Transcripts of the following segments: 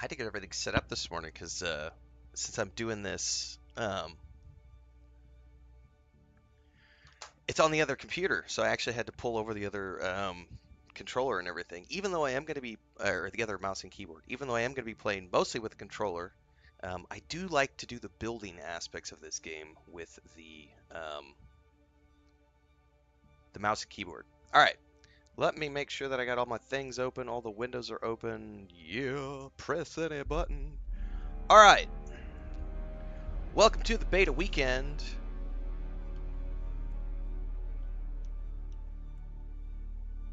I had to get everything set up this morning because since I'm doing this, it's on the other computer, so I actually had to pull over the other controller and everything. Even though I am going to be, or the other mouse and keyboard, even though I am going to be playing mostly with the controller, I do like to do the building aspects of this game with the mouse and keyboard. All right, let me make sure that I got all my things open, all the windows are open. Yeah, press any button. All right, welcome to the beta weekend.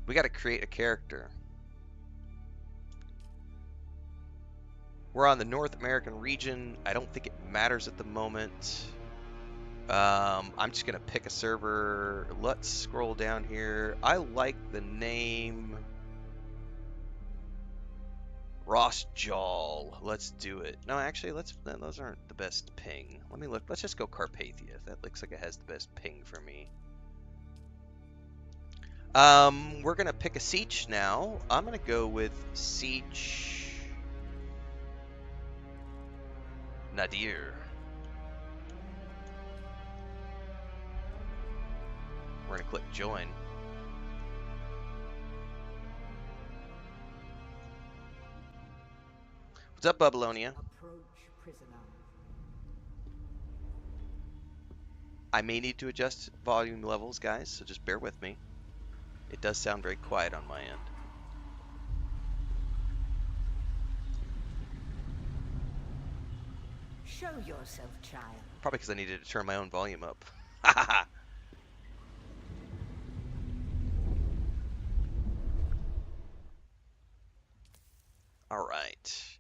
We got to create a character. We're on the North American region. I don't think it matters at the moment. I'm just going to pick a server. Let's scroll down here. I like the name Ross Jall. Let's do it. No, actually, those aren't the best ping. Let me look. Let's just go Carpathia. That looks like it has the best ping for me. We're going to pick a siege now. I'm going to go with Siege Nadir. We're going to click join. What's up, Babylonia? I may need to adjust volume levels, guys, so just bear with me. It does sound very quiet on my end. Show yourself, child. Probably because I needed to turn my own volume up. Alright.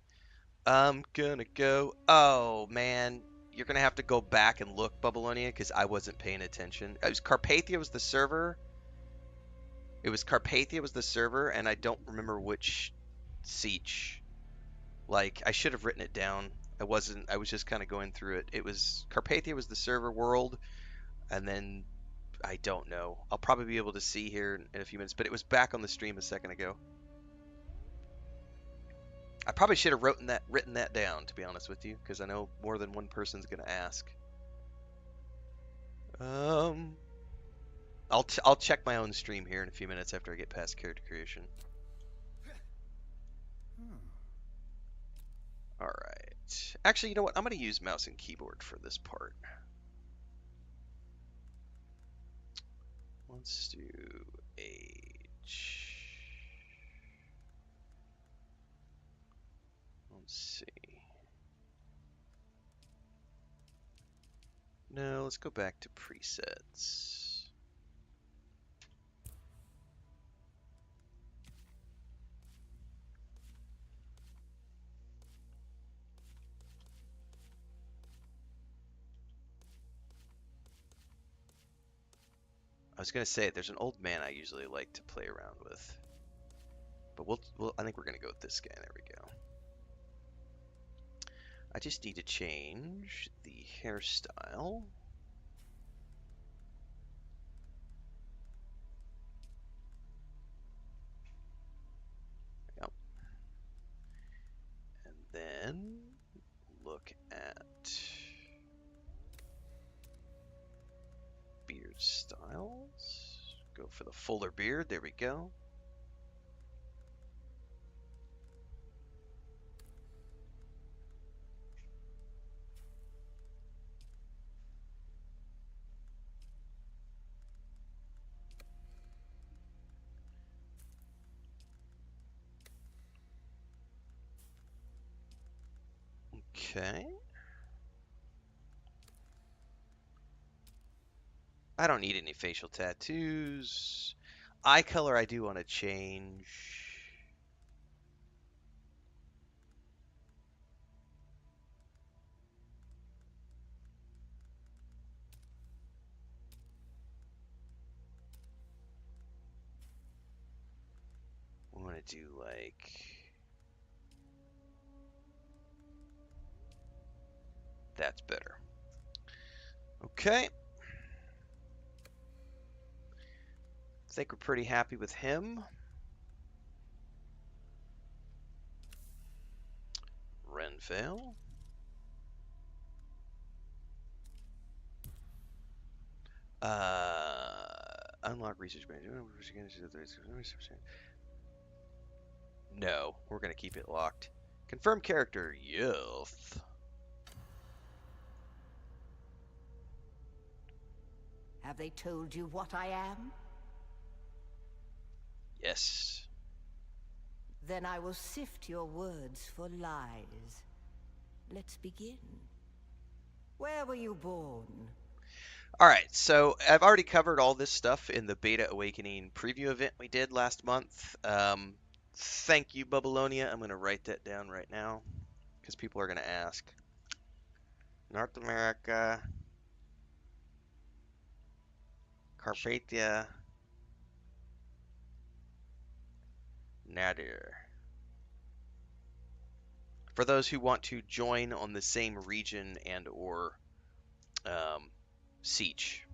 I'm gonna go... Oh, man. You're gonna have to go back and look, Babylonia, because I wasn't paying attention. It was Carpathia was the server. It was Carpathia was the server, and I don't remember which siege. Like, I should have written it down. I was just kind of going through it. It was... Carpathia was the server world, and then... I don't know. I'll probably be able to see here in a few minutes, but it was back on the stream a second ago. I probably should have written that down, to be honest with you, because I know more than one person's going to ask. I'll check my own stream here in a few minutes after I get past character creation. All right. Actually, you know what? I'm going to use mouse and keyboard for this part. Let's do age. Let's see. No, let's go back to presets. I was gonna say there's an old man I usually like to play around with, but I think we're gonna go with this guy. There we go. I just need to change the hairstyle. Yep. And then look at beard styles. Go for the fuller beard. There we go. Okay. I don't need any facial tattoos. Eye color I do want to change. We want to do like... That's better. Okay. I think we're pretty happy with him. Renfail. Unlock research manager. No, we're gonna keep it locked. Confirm character. Youth. Have they told you what I am? Yes. Then I will sift your words for lies. Let's begin. Where were you born? Alright, so I've already covered all this stuff in the Beta Awakening preview event we did last month. Thank you, Babylonia. I'm going to write that down right now because people are going to ask. North America, Carpathia, Nadir. For those who want to join on the same region and or siege.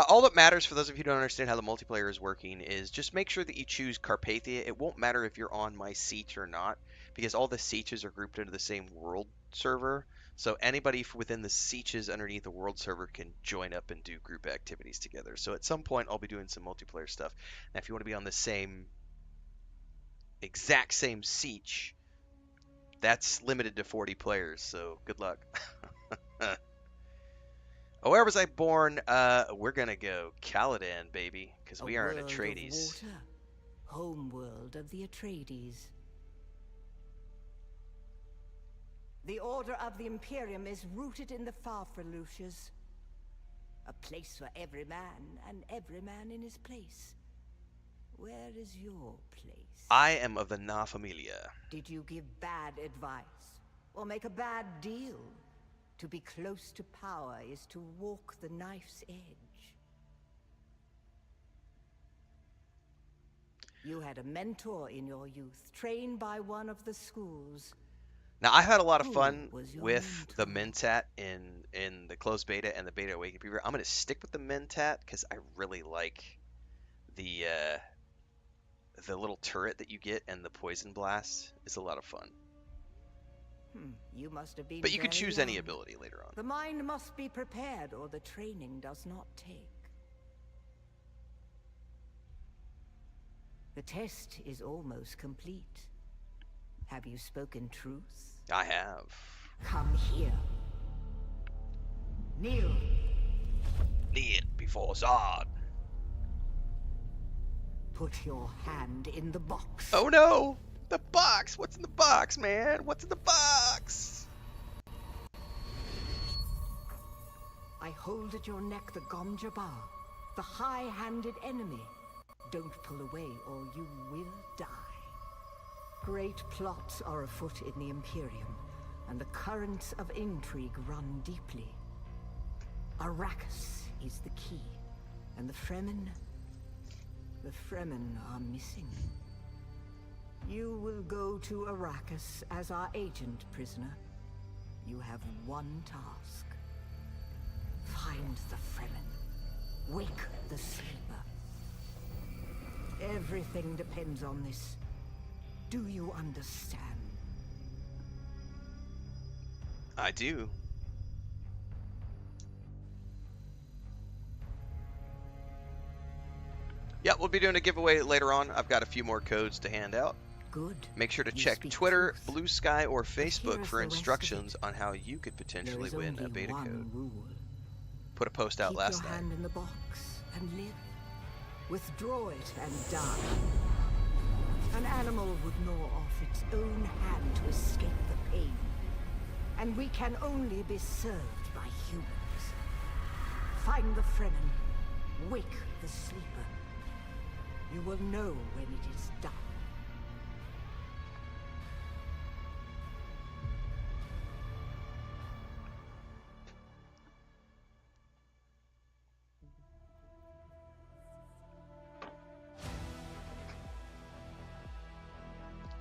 All that matters for those of you who don't understand how the multiplayer is working is just make sure that you choose Carpathia. It won't matter if you're on my siege or not because all the sieges are grouped into the same world server. So anybody within the sieges underneath the world server can join up and do group activities together. So at some point I'll be doing some multiplayer stuff. Now if you want to be on the same exact same siege, that's limited to 40 players. So good luck. Oh, where was I born? We're gonna go Caladan, baby, because we are in Atreides. Water, home world of the Atreides. The Order of the Imperium is rooted in the Farfreluches. A place for every man, and every man in his place. Where is your place? I am of the Na Familia. Did you give bad advice, or make a bad deal? To be close to power is to walk the knife's edge. You had a mentor in your youth, trained by one of the schools. Now, I had a lot of fun Who was your with the mentor? Mentat in the closed beta and the Beta Awakening preview. I'm going to stick with the Mentat because I really like the little turret that you get and the Poison Blast is a lot of fun. You must have been But you can very choose young. any ability later on. The mind must be prepared, or the training does not take. The test is almost complete. Have you spoken truth? I have. Come here. Kneel. Kneel before Zod. Put your hand in the box. Oh no! The box! What's in the box, man? What's in the box? I hold at your neck the Gomjabar, the high-handed enemy. Don't pull away or you will die. Great plots are afoot in the Imperium, and the currents of intrigue run deeply. Arrakis is the key, and the Fremen are missing. You will go to Arrakis as our agent, prisoner. You have one task. Find the Fremen. Wake the sleeper. Everything depends on this. Do you understand? I do. Yeah, we'll be doing a giveaway later on. I've got a few more codes to hand out. Good. Make sure to You check speak Twitter, truth. Blue Sky, or Facebook here's for the rest of instructions it. on how you could There potentially is win a only beta one code. rule. Put a post out Keep last your night. hand in the box and live. Withdraw it and die. An animal would gnaw off its own hand to escape the pain. And we can only be served by humans. Find the Fremen. Wake the sleeper. You will know when it is done.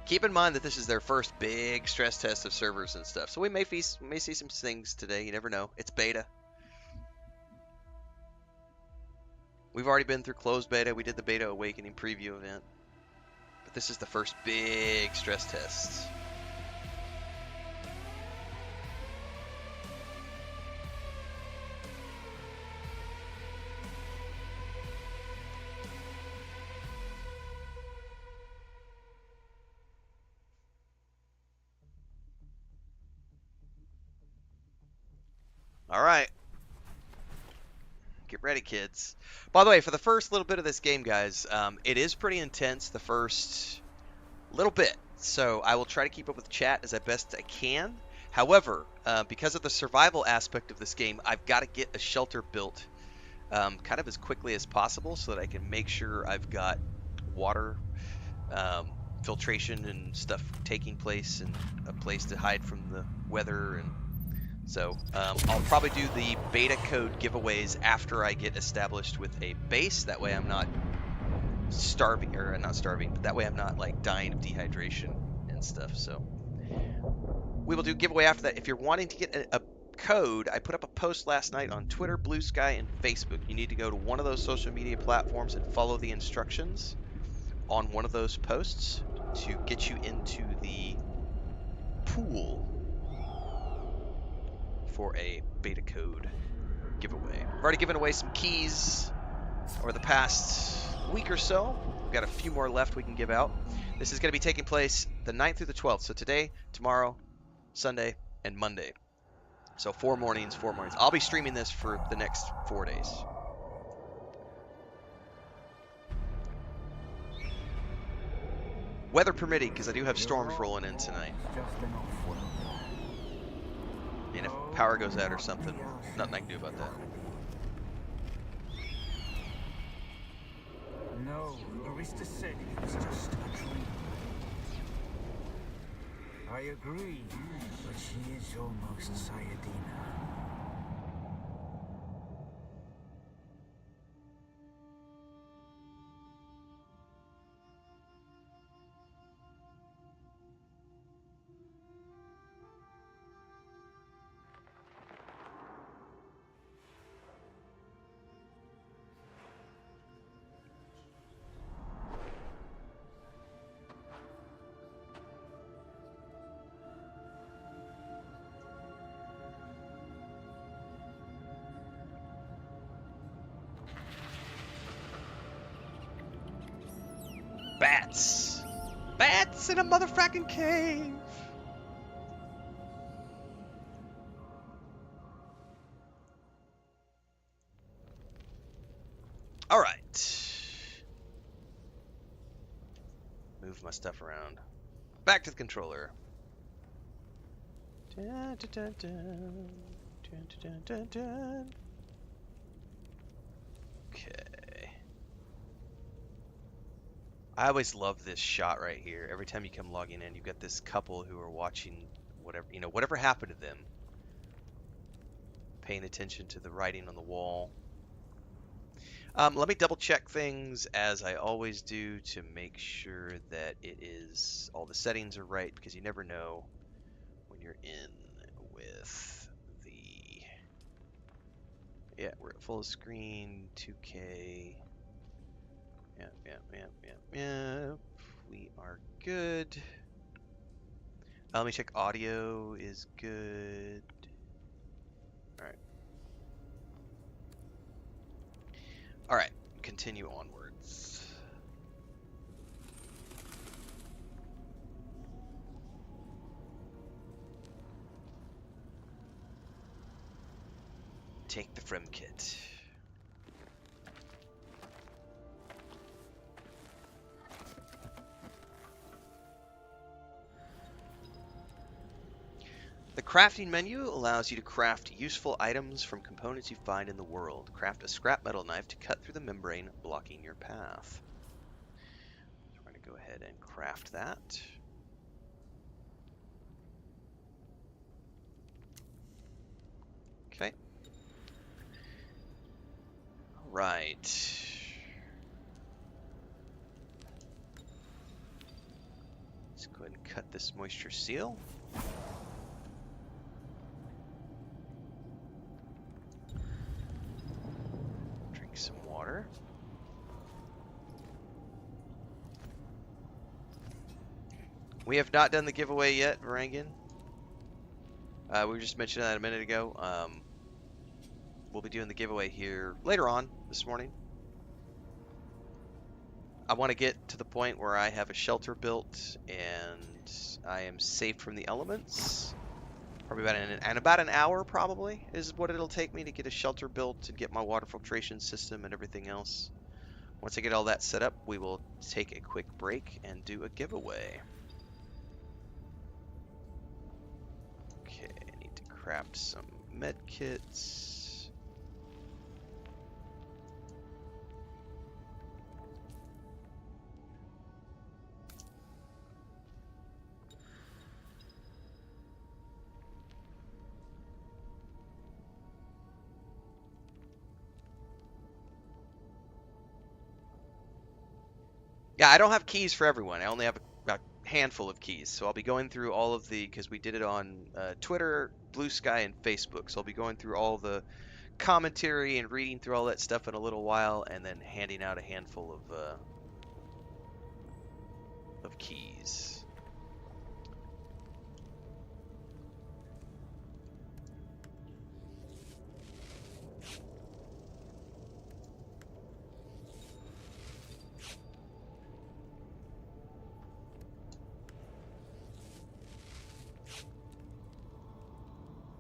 Keep in mind that this is their first big stress test of servers and stuff, so we may see some things today. You never know. It's beta. We've already been through closed beta. We did the Beta Awakening preview event, but this is the first big stress test. All right. Get ready, kids. By the way, for the first little bit of this game, guys, it is pretty intense the first little bit. So I will try to keep up with chat as best I can. However, because of the survival aspect of this game, I've got to get a shelter built kind of as quickly as possible so that I can make sure I've got water filtration and stuff taking place and a place to hide from the weather. And so I'll probably do the beta code giveaways after I get established with a base. That way I'm not starving, or not starving, but that way I'm not like dying of dehydration and stuff. So we will do giveaway after that. If you're wanting to get a code, I put up a post last night on Twitter, Blue Sky, and Facebook. You need to go to one of those social media platforms and follow the instructions on one of those posts to get you into the pool for a beta code giveaway. I've already given away some keys over the past week or so. We've got a few more left we can give out. This is going to be taking place the 9th through the 12th. So today, tomorrow, Sunday, and Monday. So 4 mornings, 4 mornings. I'll be streaming this for the next 4 days. Weather permitting, because I do have storms rolling in tonight. And if power goes out or something, nothing I can do about that. No, Arista said it was just a dream. I agree, but she is almost Sayadina. Bats! Bats in a motherfucking cave! Alright. Move my stuff around. Back to the controller. Dun, dun, dun, dun. Dun, dun, dun, dun. Okay. I always love this shot right here. Every time you come logging in, you've got this couple who are watching whatever, whatever happened to them. Paying attention to the writing on the wall. Let me double check things as I always do to make sure that all the settings are right, because you never know when you're in with the, yeah, we're at full screen, 2K. Yep. We are good. Let me check audio is good. Alright. Alright, continue onwards. Take the Frem kit. The crafting menu allows you to craft useful items from components you find in the world. Craft a scrap metal knife to cut through the membrane, blocking your path. So we're going to go ahead and craft that. Okay. All right. Let's go ahead and cut this moisture seal. Some water. We have not done the giveaway yet, Varangian. We were just mentioning that a minute ago. We'll be doing the giveaway here later on this morning. I want to get to the point where I have a shelter built and I am safe from the elements. Probably about an hour probably is what it'll take me to get a shelter built and get my water filtration system and everything else. Once I get all that set up, we will take a quick break and do a giveaway. Okay, I need to craft some med kits. Yeah, I don't have keys for everyone. I only have a handful of keys. So I'll be going through all of the, because we did it on Twitter, Blue Sky, and Facebook. So I'll be going through all the commentary and reading through all that stuff in a little while, and then handing out a handful of keys.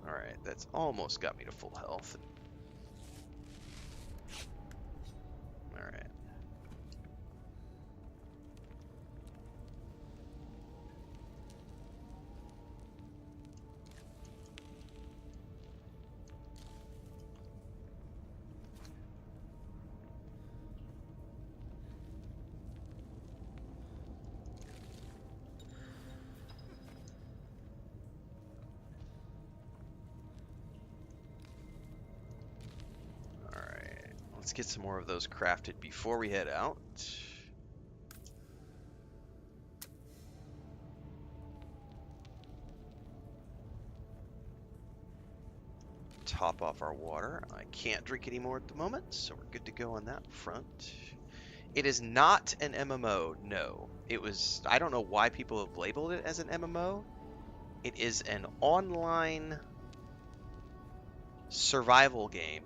Alright, that's almost got me to full health. Alright. Let's get some more of those crafted before we head out. Top off our water. I can't drink anymore at the moment, so we're good to go on that front. It is not an MMO, no. It was, I don't know why people have labeled it as an MMO. It is an online survival game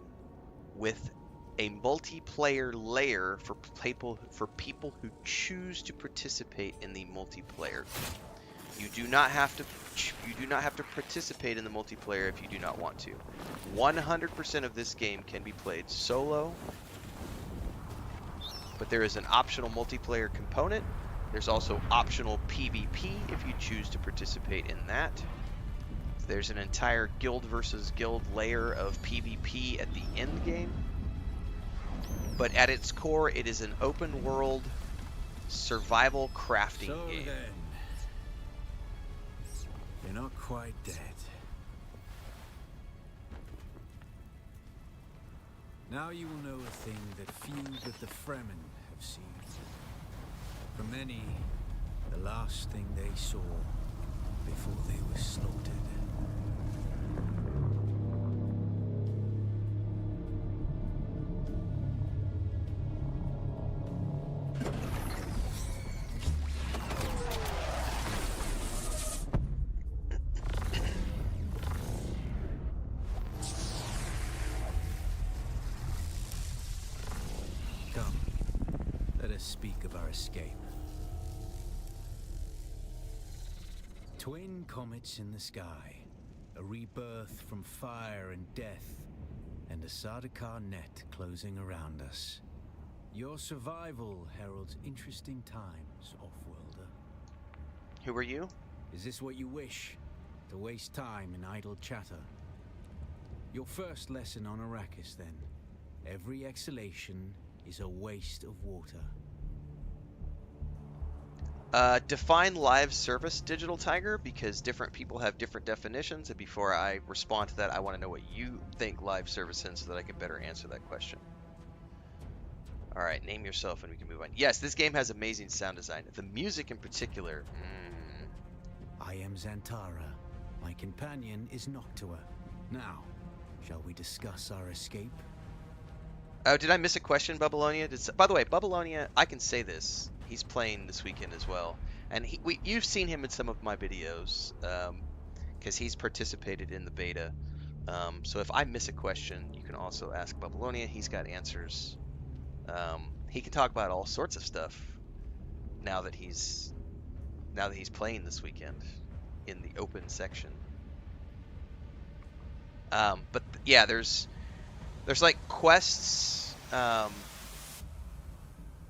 with a multiplayer layer for people who choose to participate in the multiplayer. You do not have to participate in the multiplayer if you do not want to. 100% of this game can be played solo, but there is an optional multiplayer component. There's also optional PvP if you choose to participate in that. There's an entire guild versus guild layer of PvP at the end game. But at its core, it is an open world survival crafting game. Then, you're not quite dead. Now you will know a thing that few but the Fremen have seen. For many, the last thing they saw before they were slaughtered. Speak of our escape. Twin comets in the sky, a rebirth from fire and death, and a Sardaukar net closing around us. Your survival heralds interesting times, off-worlder. Who are you? Is this what you wish? To waste time in idle chatter? Your first lesson on Arrakis, then. Every exhalation is a waste of water. Define live service, Digital Tiger, because different people have different definitions, and before I respond to that, I want to know what you think live service is so that I can better answer that question. Alright, name yourself and we can move on. Yes, this game has amazing sound design. The music in particular. I am Xantara. My companion is Noctua. Now, shall we discuss our escape? Oh, did I miss a question, Babylonia? By the way, Babylonia, I can say this. He's playing this weekend as well, and you've seen him in some of my videos, because he's participated in the beta. So if I miss a question, you can also ask Babylonia. He's got answers. He can talk about all sorts of stuff now that he's playing this weekend in the open section. Yeah, there's like quests.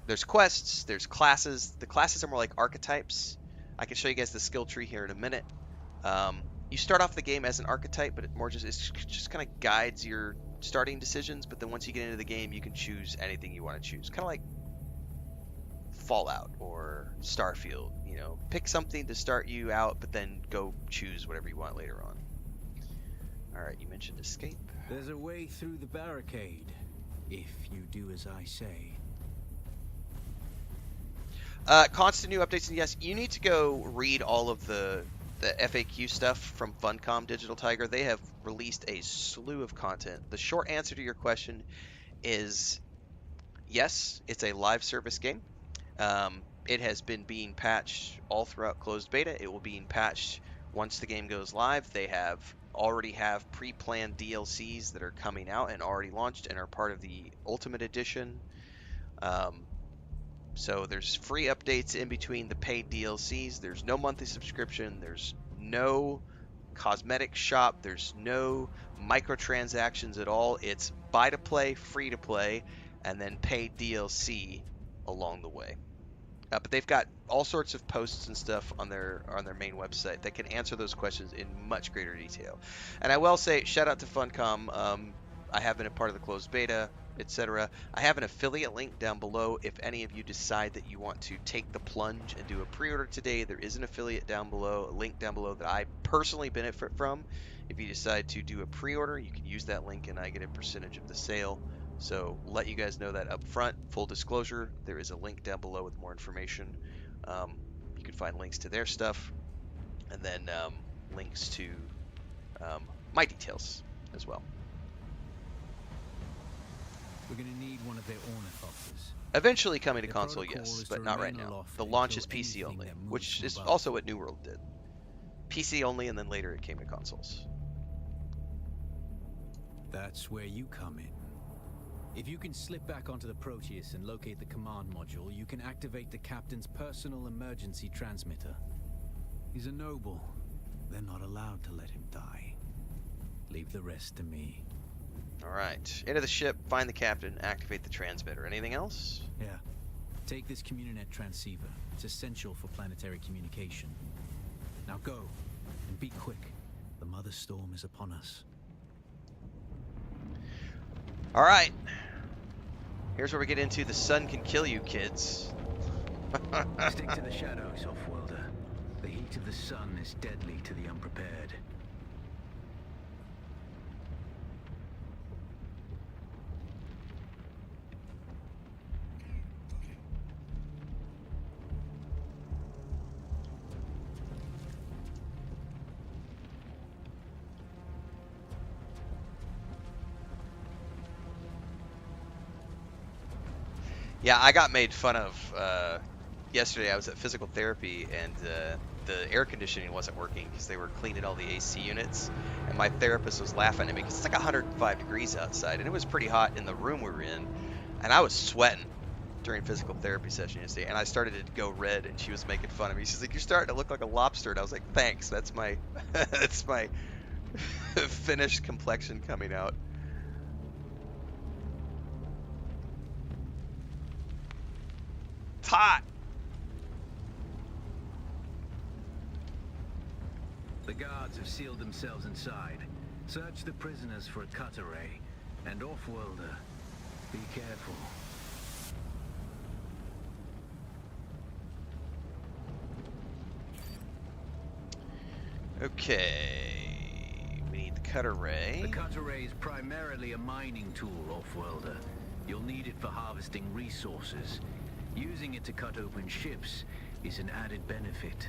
There's quests. There's classes. The classes are more like archetypes. I can show you guys the skill tree here in a minute. You start off the game as an archetype, but it just kind of guides your starting decisions. But then once you get into the game, you can choose anything you want to choose. Kind of like Fallout or Starfield. You know, pick something to start you out, but then go choose whatever you want later on. All right, you mentioned escape. There's a way through the barricade, if you do as I say. Constant new updates, and yes, you need to go read all of the FAQ stuff from FUNCOM Digital Tiger. They have released a slew of content. The short answer to your question is yes, it's a live service game. It has been being patched all throughout closed beta. It will be patched once the game goes live. They already have pre-planned DLCs that are coming out and already launched and are part of the Ultimate Edition. So there's free updates in between the paid DLCs. There's no monthly subscription. There's no cosmetic shop. There's no microtransactions at all. It's buy to play, free to play, and then paid DLC along the way. But they've got all sorts of posts and stuff on their main website that can answer those questions in much greater detail. And I will say, shout out to FUNCOM. I have been a part of the closed beta, etc. I have an affiliate link down below. If any of you decide that you want to take the plunge and do a pre-order today, there is an affiliate down below, a link down below that I personally benefit from. If you decide to do a pre-order, you can use that link and I get a percentage of the sale. So let you guys know that up front. Full disclosure, there is a link down below with more information. You can find links to their stuff and then links to my details as well. We're gonna need one of their ornithopters. Eventually coming to console, yes, but not right now. The launch is PC only, which is also what New World did. PC only, and then later it came to consoles. That's where you come in. If you can slip back onto the Proteus and locate the command module, you can activate the captain's personal emergency transmitter. He's a noble. They're not allowed to let him die. Leave the rest to me. Alright, into the ship, find the captain, activate the transmitter. Anything else? Yeah. Take this Communinet transceiver. It's essential for planetary communication. Now go, and be quick. The Mother Storm is upon us. Alright. Here's where we get into the sun can kill you, kids. Stick to the shadows, Offworlder. The heat of the sun is deadly to the unprepared. Yeah, I got made fun of yesterday. I was at physical therapy and the air conditioning wasn't working because they were cleaning all the AC units, and my therapist was laughing at me because it's like 105 degrees outside and it was pretty hot in the room we were in, and I was sweating during physical therapy session yesterday, and I started to go red, and she was making fun of me. She's like, "You're starting to look like a lobster," and I was like, "Thanks, that's my that's my finished complexion coming out." It's hot. The guards have sealed themselves inside. Search the prisoners for a cut array. And Offworlder, be careful. Okay. We need the cut array. The cut array is primarily a mining tool, Offworlder. You'll need it for harvesting resources. Using it to cut open ships is an added benefit.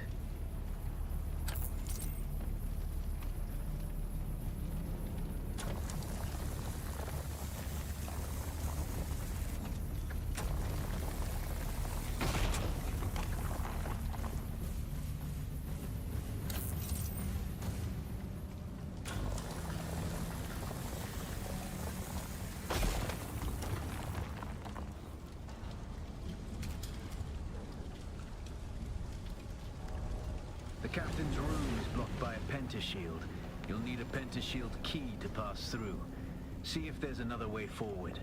The captain's room is blocked by a pentashield. You'll need a pentashield key to pass through. See if there's another way forward.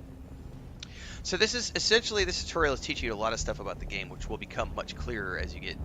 So this is essentially, this tutorial is teaching you a lot of stuff about the game, which will become much clearer as you get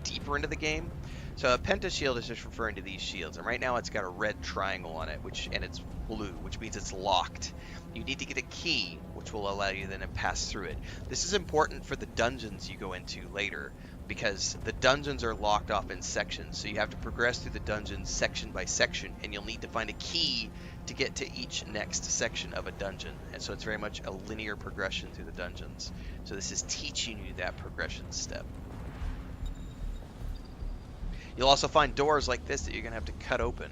deeper into the game. So a pentashield is just referring to these shields, and right now it's got a red triangle on it, and it's blue, which means it's locked. You need to get a key, which will allow you then to pass through it. This is important for the dungeons you go into later, because the dungeons are locked off in sections, so you have to progress through the dungeons section by section, and you'll need to find a key to get to each next section of a dungeon. And so it's very much a linear progression through the dungeons. So this is teaching you that progression step. You'll also find doors like this that you're going to have to cut open.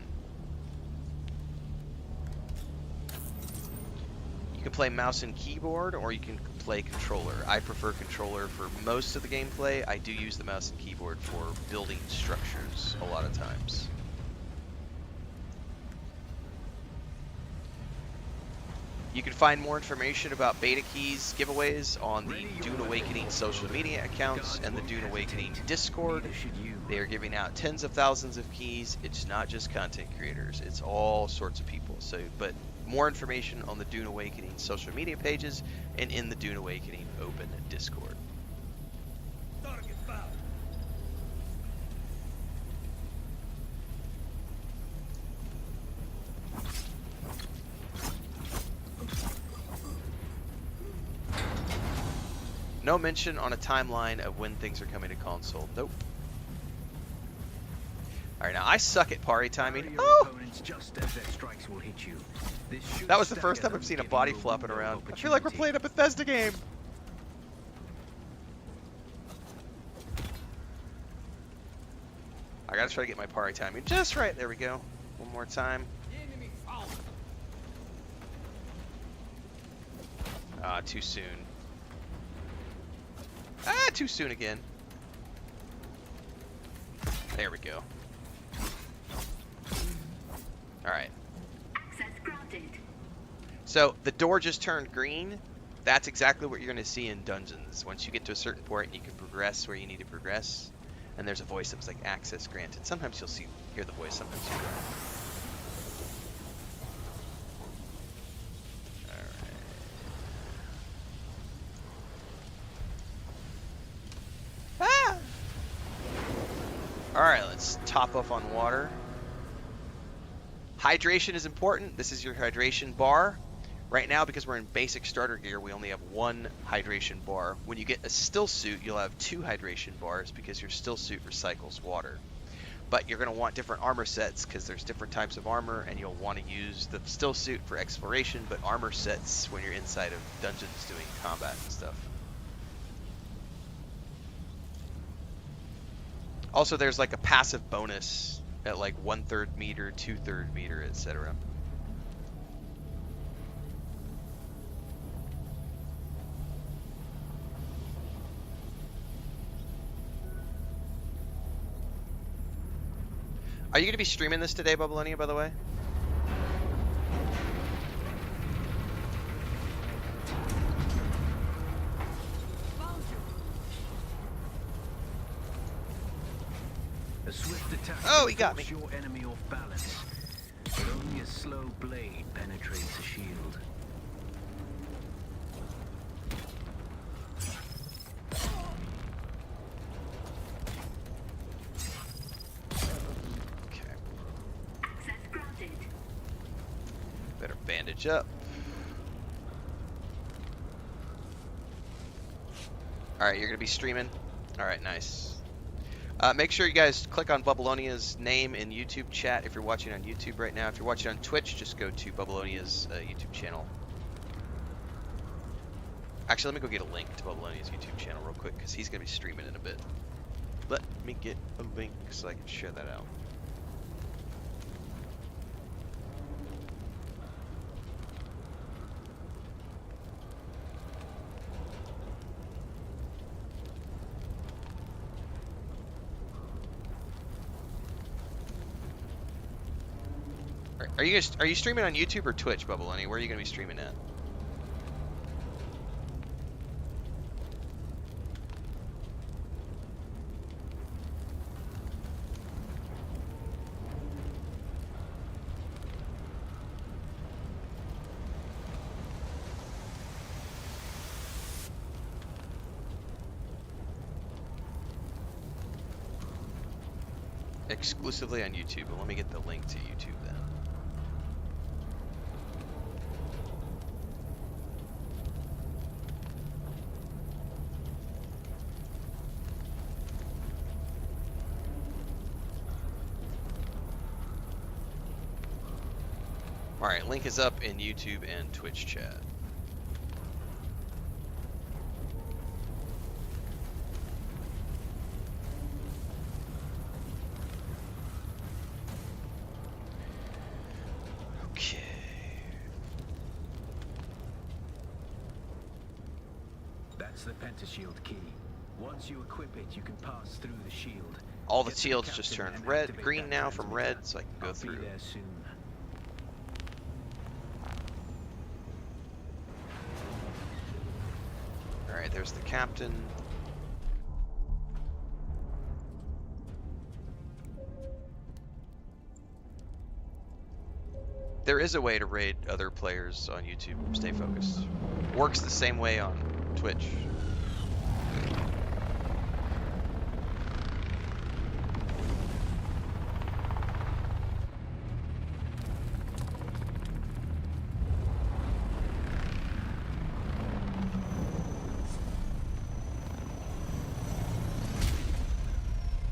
You can play mouse and keyboard, or you can play controller. I prefer controller for most of the gameplay. I do use the mouse and keyboard for building structures a lot of times. You can find more information about beta keys giveaways on the Dune Awakening social media accounts and the Dune Awakening Discord. They are giving out tens of thousands of keys. It's not just content creators, it's all sorts of people. So, but more information on the Dune Awakening social media pages and in the Dune Awakening open Discord. No mention on a timeline of when things are coming to console. Nope. Alright, now I suck at parry timing. Oh! That was the first time I've seen a body flopping around. I feel like we're playing a Bethesda game. I gotta try to get my parry timing just right. There we go. One more time. Ah, too soon. Ah, too soon again. There we go. Alright. Access granted. So, the door just turned green. That's exactly what you're going to see in dungeons. Once you get to a certain point, you can progress where you need to progress. And there's a voice that was like, access granted. Sometimes you'll hear the voice, sometimes you won't. Alright, let's top off on water. Hydration is important. This is your hydration bar. Right now, because we're in basic starter gear, we only have one hydration bar. When you get a still suit, you'll have two hydration bars because your still suit recycles water. But you're going to want different armor sets because there's different types of armor, and you'll want to use the still suit for exploration, but armor sets when you're inside of dungeons doing combat and stuff. Also, there's like a passive bonus at like 1/3 meter, 2/3 meter, etc. Are you going to be streaming this today, Babylonia, by the way? A swift attack. Oh, he got me. Your enemy off balance, but only a slow blade penetrates a shield. Okay. Access granted. Better bandage up. Alright, you're going to be streaming? Alright, nice. Make sure you guys click on Babylonia's name in YouTube chat if you're watching on YouTube right now. If you're watching on Twitch, just go to Babylonia's YouTube channel. Actually, let me go get a link to Babylonia's YouTube channel real quick because he's going to be streaming in a bit. Let me get a link so I can share that out. Are you streaming on YouTube or Twitch, Babylonia? Where are you going to be streaming at? exclusively on YouTube. But let me get the link to YouTube then. Alright, link is up in YouTube and Twitch chat. Okay. That's the pentashield key. Once you equip it, you can pass through the shield. All the Get to shields just captain turned and red, activate green that now from transmitter. red, so I can go I'll through. Be there soon. Alright, there's the captain. There is a way to raid other players on YouTube. Stay focused. Works the same way on Twitch.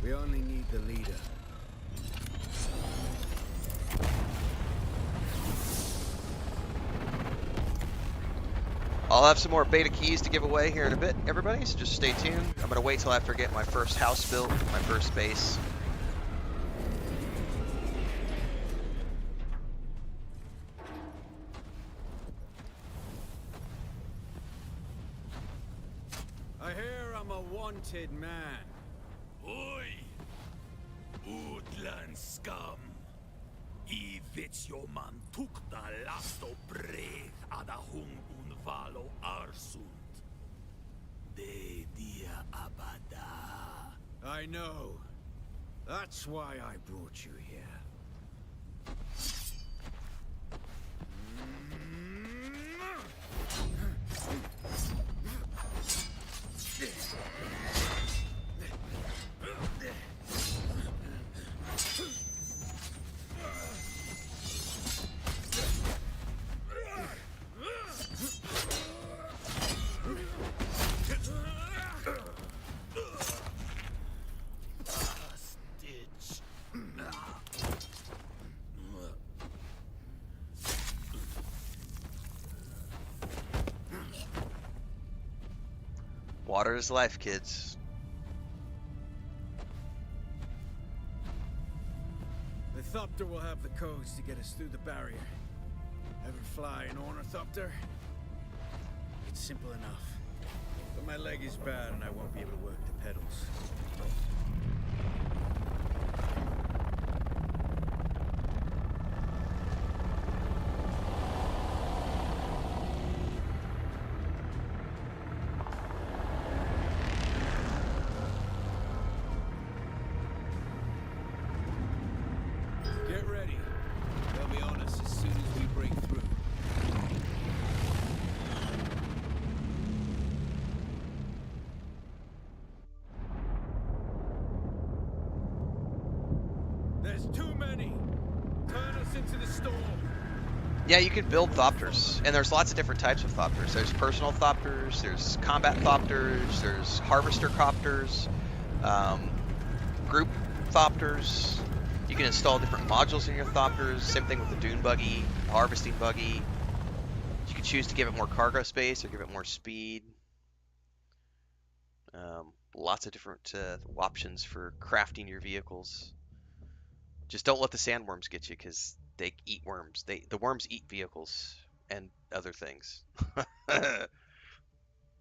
We only need the leader. I'll have some more beta keys to give away here in a bit, everybody, so just stay tuned. I'm going to wait till after I get my first house built, my first base. I hear I'm a wanted man. Oi! Utland scum! I vits jo man tukta lasto breg ada hung unvalo arsund. De dia abada. I know. That's why I brought you here. Water is life, kids. The Thopter will have the codes to get us through the barrier. Ever fly an Ornithopter? It's simple enough. But my leg is bad and I won't be able to work the pedals. Get ready. They'll be on us as soon as we break through. There's too many. Turn us into the storm. Yeah, you can build Thopters, and there's lots of different types of Thopters. There's personal Thopters, there's combat Thopters, there's harvester Copters, group Thopters. You can install different modules in your Thopters. Same thing with the Dune buggy, harvesting buggy. You can choose to give it more cargo space or give it more speed. Lots of different options for crafting your vehicles. Just don't let the sandworms get you, because they eat worms. The worms eat vehicles and other things.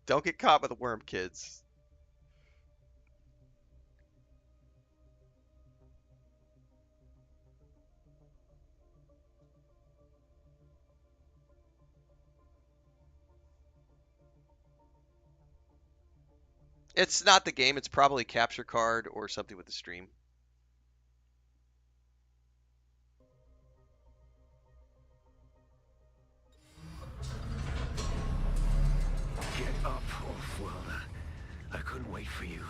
Don't get caught with a worm, kids. It's not the game. It's probably capture card or something with the stream. Get up, Off-Worlder. I couldn't wait for you.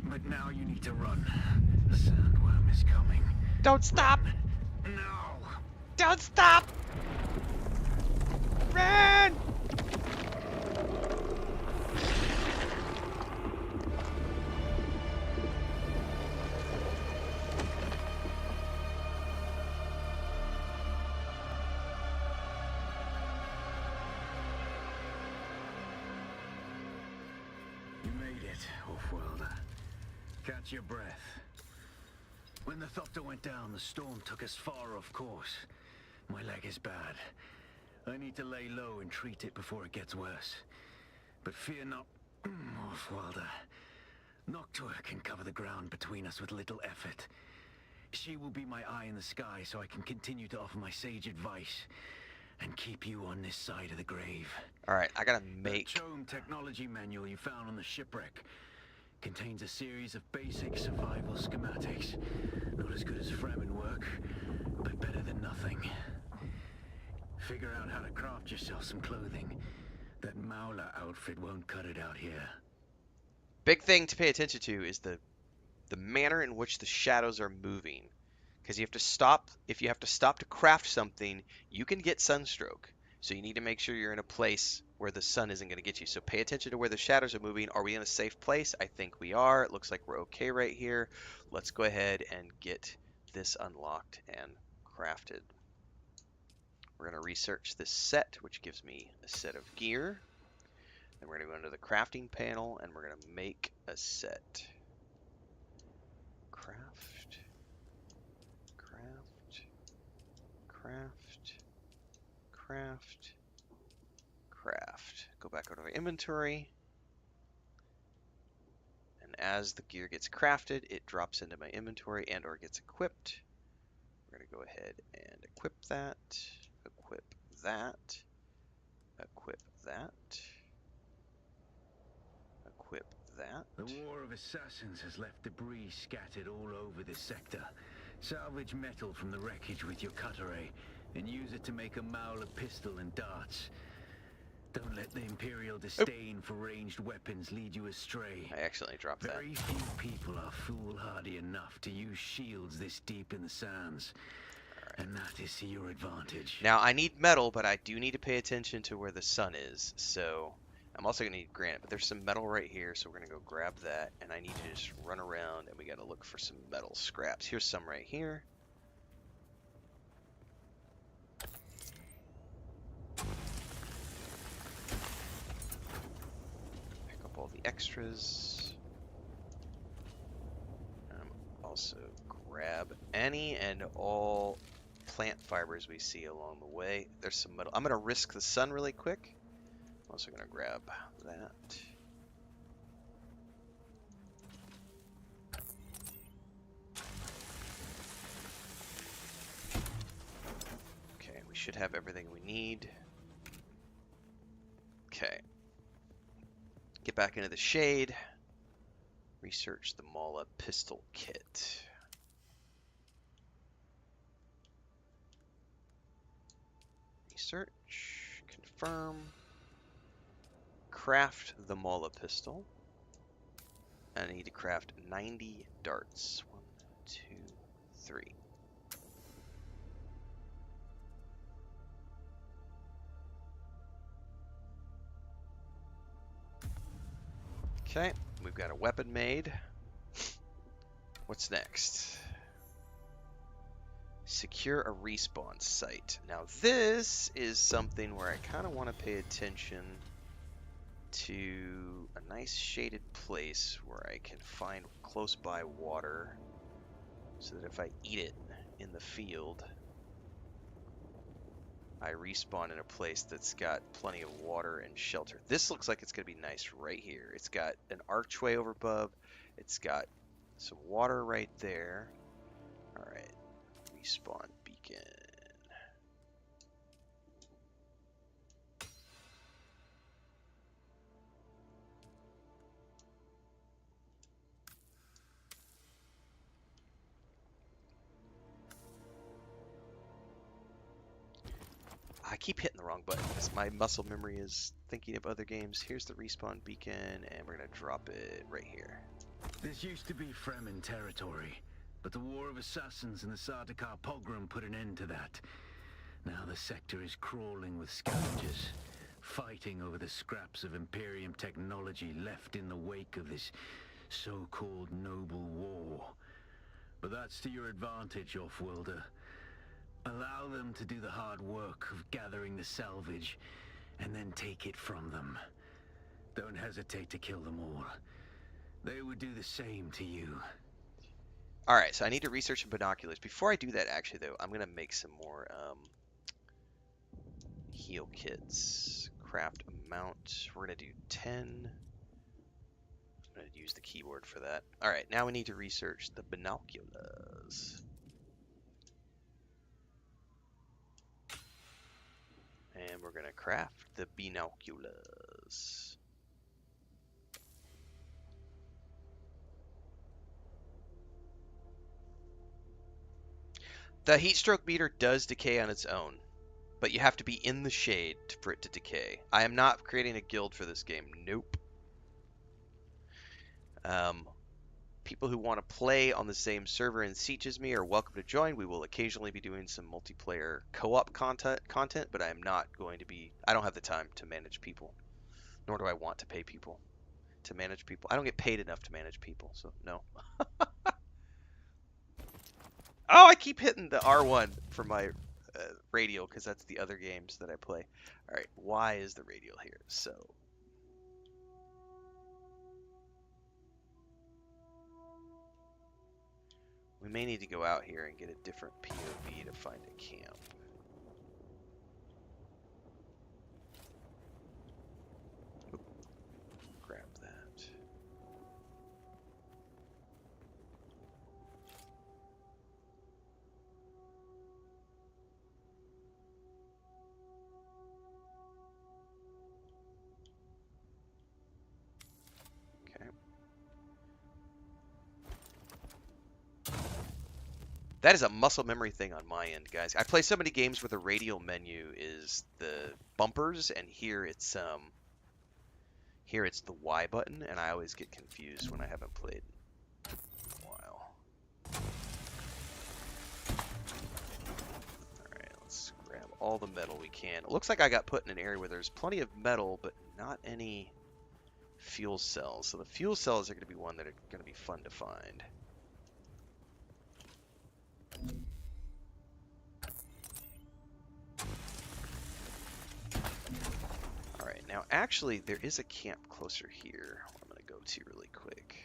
But now you need to run. The sandworm is coming. Don't stop! No! Don't stop! Run! You made it, Offworlder. Catch your breath. When the Thopter went down, the storm took us far off course. My leg is bad. I need to lay low and treat it before it gets worse. But fear not, Offworlder. Noctua can cover the ground between us with little effort. She will be my eye in the sky so I can continue to offer my sage advice and keep you on this side of the grave. Alright, I gotta The make... Chome technology manual you found on the shipwreck contains a series of basic survival schematics. Not as good as Fremen work, but better than nothing. Figure out how to craft yourself some clothing. That Mauler outfit won't cut it out here. Big thing to pay attention to is the manner in which the shadows are moving. Because you have to stop, if you have to stop to craft something, you can get sunstroke. So you need to make sure you're in a place where the sun isn't going to get you. So pay attention to where the shadows are moving. Are we in a safe place? I think we are. It looks like we're okay right here. Let's go ahead and get this unlocked and crafted. We're going to research this set, which gives me a set of gear. Then we're going to go into the crafting panel and we're going to make a set. Craft, craft, craft, craft, craft. Go back over to the inventory. And as the gear gets crafted, it drops into my inventory and or gets equipped. We're going to go ahead and equip that, equip that, equip that, equip that. The War of Assassins has left debris scattered all over this sector. Salvage metal from the wreckage with your cutter-ray and use it to make a Mauler pistol and darts. Don't let the Imperial disdain for ranged weapons lead you astray. I accidentally dropped that. Very few people are foolhardy enough to use shields this deep in the sands. And that is to your advantage. Now, I need metal, but I do need to pay attention to where the sun is. So, I'm also going to need granite, but there's some metal right here, so we're going to go grab that. And I need to just run around, and we got to look for some metal scraps. Here's some right here. Pick up all the extras. Also grab any and all plant fibers we see along the way. There's some metal. I'm going to risk the sun really quick. I'm also going to grab that. Okay, we should have everything we need. Okay. Get back into the shade. Research the Mauler pistol kit. Research, confirm, craft the Mauler pistol. I need to craft 90 darts. 1, 2, 3. Okay, we've got a weapon made. What's next? Secure a respawn site. Now this is something where I kind of want to pay attention to a nice shaded place where I can find close by water so that if I eat it in the field, I respawn in a place that's got plenty of water and shelter. This looks like it's going to be nice right here. It's got an archway over above. It's got some water right there. All right. Respawn beacon. I keep hitting the wrong button because my muscle memory is thinking of other games. Here's the respawn beacon, and we're going to drop it right here. This used to be Fremen territory. But the War of Assassins and the Sardaukar pogrom put an end to that. Now the sector is crawling with scavengers, fighting over the scraps of Imperium technology left in the wake of this so-called noble war. But that's to your advantage, Offworlder. Allow them to do the hard work of gathering the salvage, and then take it from them. Don't hesitate to kill them all. They would do the same to you. Alright, so I need to research some binoculars. Before I do that, actually, though, I'm going to make some more heal kits. Craft amount. We're going to do 10. I'm going to use the keyboard for that. Alright, now we need to research the binoculars. And we're going to craft the binoculars. The heat stroke meter does decay on its own, but you have to be in the shade for it to decay. I am not creating a guild for this game. Nope. People who want to play on the same server and siege as me are welcome to join. We will occasionally be doing some multiplayer co-op content, but I am not going to be... I don't have the time to manage people, nor do I want to pay people to manage people. I don't get paid enough to manage people, so no. Oh, I keep hitting the R1 for my radial because that's the other games that I play. All right, why is the radial here? So... we may need to go out here and get a different POV to find a camp. Oop, grab that. Okay. That is a muscle memory thing on my end, guys. I play so many games where the radial menu is the bumpers, and here it's the Y button, and I always get confused when I haven't played in a while. Alright, let's grab all the metal we can. It looks like I got put in an area where there's plenty of metal, but not any fuel cells. So the fuel cells are going to be one that are going to be fun to find. Alright, now actually there is a camp closer here I'm going to go to really quick.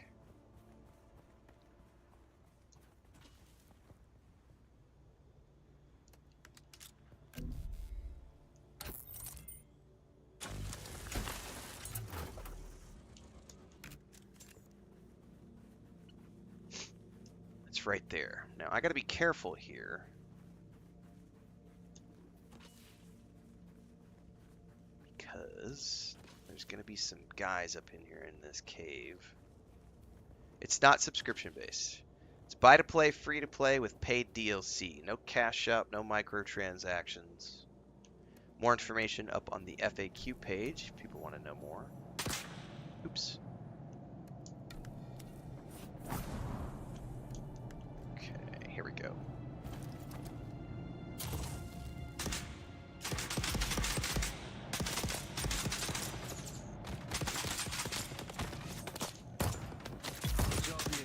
It's right there. Now I got to be careful here. Because there's going to be some guys up in here in this cave. It's not subscription based. It's buy to play, free to play with paid DLC. No cash shop, no microtransactions. More information up on the FAQ page if people want to know more. Oops. Okay, here we go.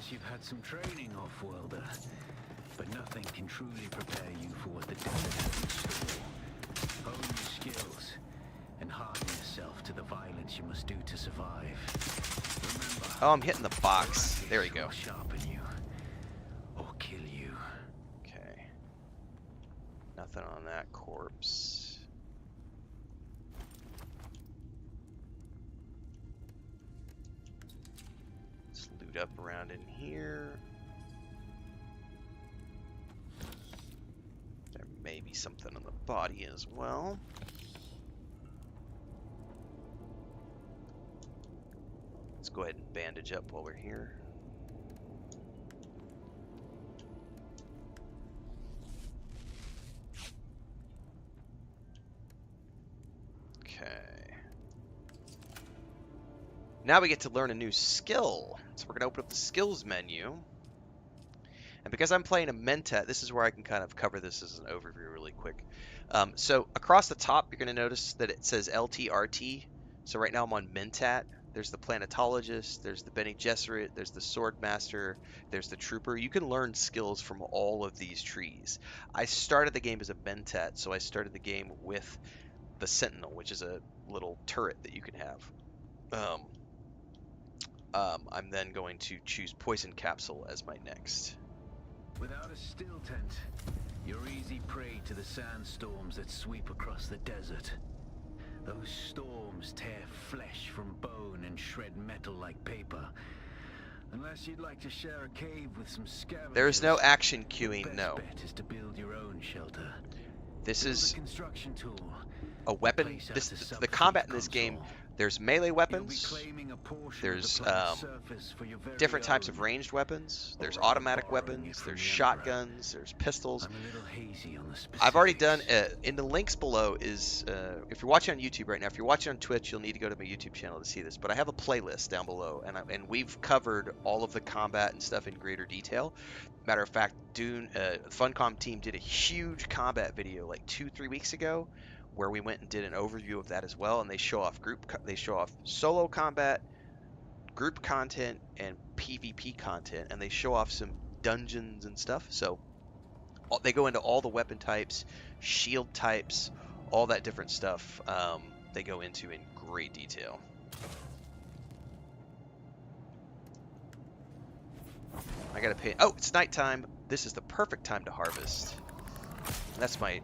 You've had some training, Offworlder, but nothing can truly prepare you for what the desert has in store. Hone your skills and harden yourself to the violence you must do to survive. Remember, Oh, I'm hitting the box. There we go. Sharpen you or kill you. Okay. Nothing on that corpse. Let's loot up around in here. There may be something on the body as well. Let's go ahead and bandage up while we're here. Okay. Now we get to learn a new skill. So we're going to open up the skills menu. And because I'm playing a Mentat, this is where I can kind of cover this as an overview really quick. So across the top, you're going to notice that it says LTRT. So right now I'm on Mentat. There's the Planetologist, there's the Bene Gesserit, there's the Swordmaster, there's the Trooper. You can learn skills from all of these trees. I started the game as a Mentat, so I started the game with the Sentinel, which is a little turret that you can have. I'm then going to choose Poison Capsule as my next. Without a still tent, you're easy prey to the sandstorms that sweep across the desert. Those storms tear flesh from bone and shred metal like paper. Unless you'd like to share a cave with some scavengers. There is no action the queuing, best no. bet is to build your own shelter. This Build is a construction tool. a weapon. Place out This the the subsea combat in this game. console. There's melee You'll be weapons. claiming a portion There's of the planet's surface for your very different types of own. ranged weapons. There's Or rather automatic borrowing weapons. it from There's the Emperor. shotguns. There's pistols. I'm a little hazy on the specifics. I've already done in the links below is if you're watching on YouTube right now. If you're watching on Twitch, you'll need to go to my YouTube channel to see this. But I have a playlist down below, and we've covered all of the combat and stuff in greater detail. Matter of fact, Dune FUNCOM team did a huge combat video like 2-3 weeks ago, where we went and did an overview of that as well. And they show off they show off solo combat, group content, and PvP content, and they show off some dungeons and stuff. So they go into all the weapon types, shield types, all that different stuff. They go into in great detail. I gotta pay. Oh, it's nighttime. This is the perfect time to harvest. That's my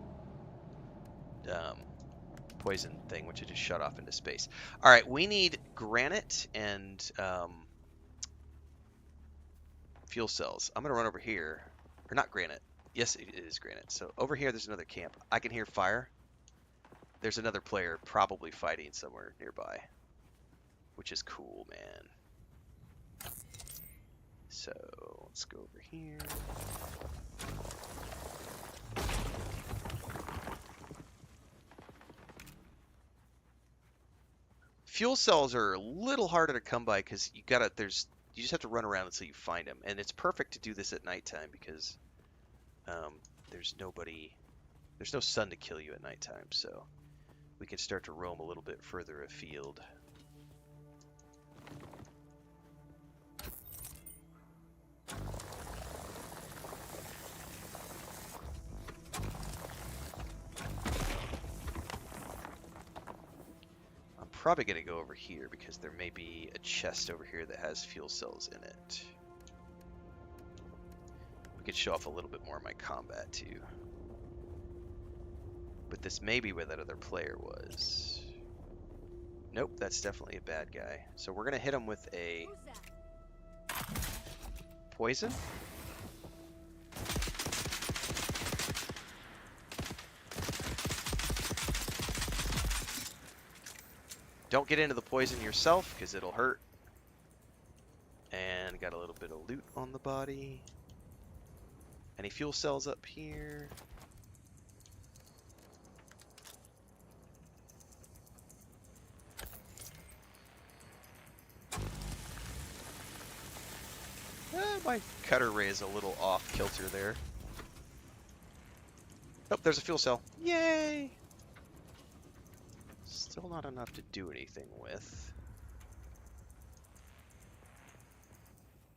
poison thing, which I just shut off into space. All right, we need granite and fuel cells. I'm gonna run over here, or not granite. Yes, it is granite. So over here, there's another camp. I can hear fire. There's another player probably fighting somewhere nearby, which is cool, man. So let's go over here. Fuel cells are a little harder to come by because you just have to run around until you find them, and it's perfect to do this at nighttime because there's no sun to kill you at nighttime, so we can start to roam a little bit further afield. Probably going to go over here because there may be a chest over here that has fuel cells in it. We could show off a little bit more of my combat too. But this may be where that other player was. Nope, that's definitely a bad guy. So we're going to hit him with a poison. Don't get into the poison yourself because it'll hurt. And got a little bit of loot on the body. Any fuel cells up here? My cutter ray is a little off kilter there. Oh, there's a fuel cell. Yay! Still not enough to do anything with.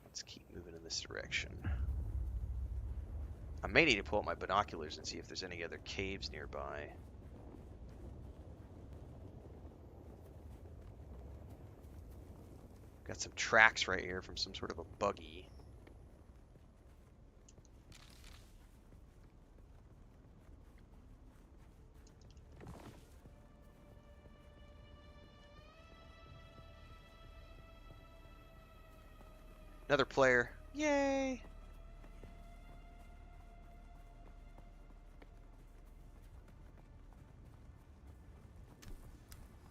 Let's keep moving in this direction. I may need to pull out my binoculars and see if there's any other caves nearby. Got some tracks right here from some sort of a buggy. Another player. Yay!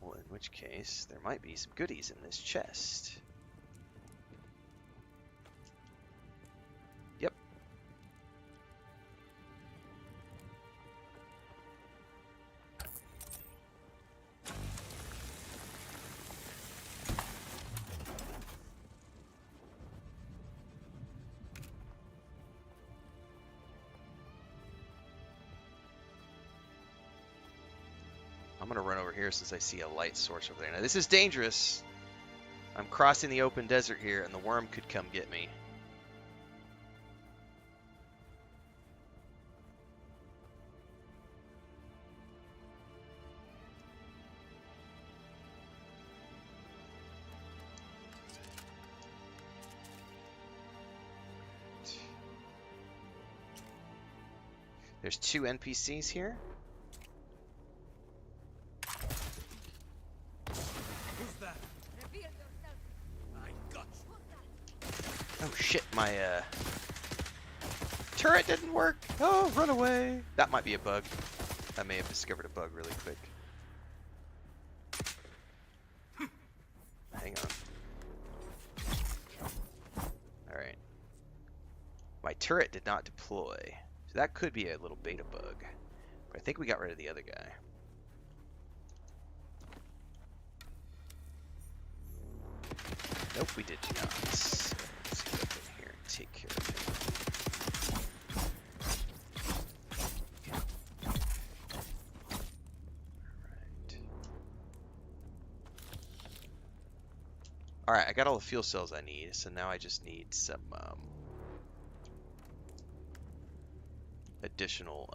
Well, in which case, there might be some goodies in this chest. Yep. I'm gonna run over here since I see a light source over there. Now this is dangerous. I'm crossing the open desert here, and the worm could come get me. There's 2 NPCs here. Who's that? I got you. Oh shit, my turret didn't work. Oh, run away. That might be a bug. I may have discovered a bug really quick. Hang on. Alright. My turret did not deploy. So that could be a little beta bug. But I think we got rid of the other guy. Nope, we did not. So let's get up in here and take care of him. Alright, I got all the fuel cells I need, so now I just need some additional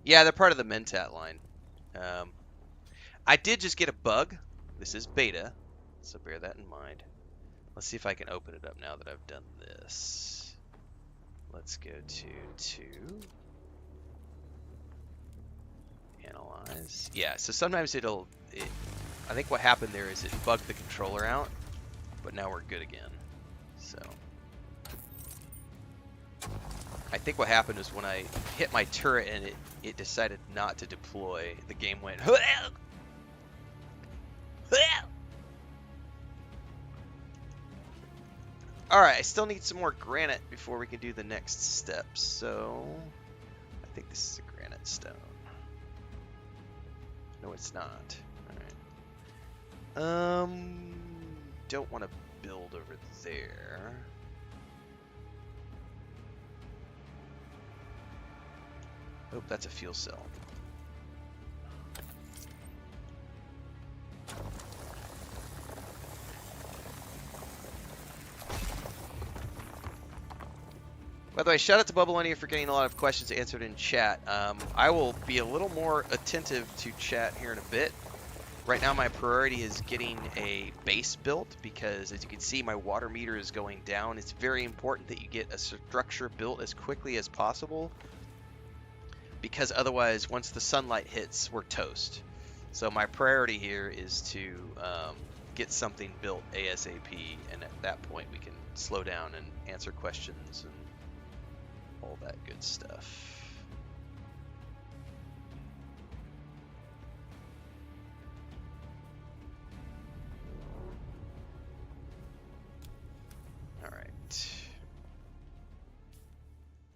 yeah, they're part of the Mentat line. I did just get a bug. This is beta, so bear that in mind. Let's see if I can open it up now that I've done this. Let's go to 2. Analyze. Yeah, so sometimes I think what happened there is it bugged the controller out, but now we're good again. So I think what happened is when I hit my turret and it decided not to deploy, the game went Alright, I still need some more granite before we can do the next step, so I think this is a granite stone. No, it's not. Alright. Don't want to build over there. Oh, that's a fuel cell. By the way, shout out to Bubbleonia for getting a lot of questions answered in chat. I will be a little more attentive to chat here in a bit. Right now my priority is getting a base built because, as you can see, my water meter is going down. It's very important that you get a structure built as quickly as possible, because otherwise once the sunlight hits, we're toast. So my priority here is to get something built ASAP, and at that point we can slow down and answer questions and all that good stuff. Alright.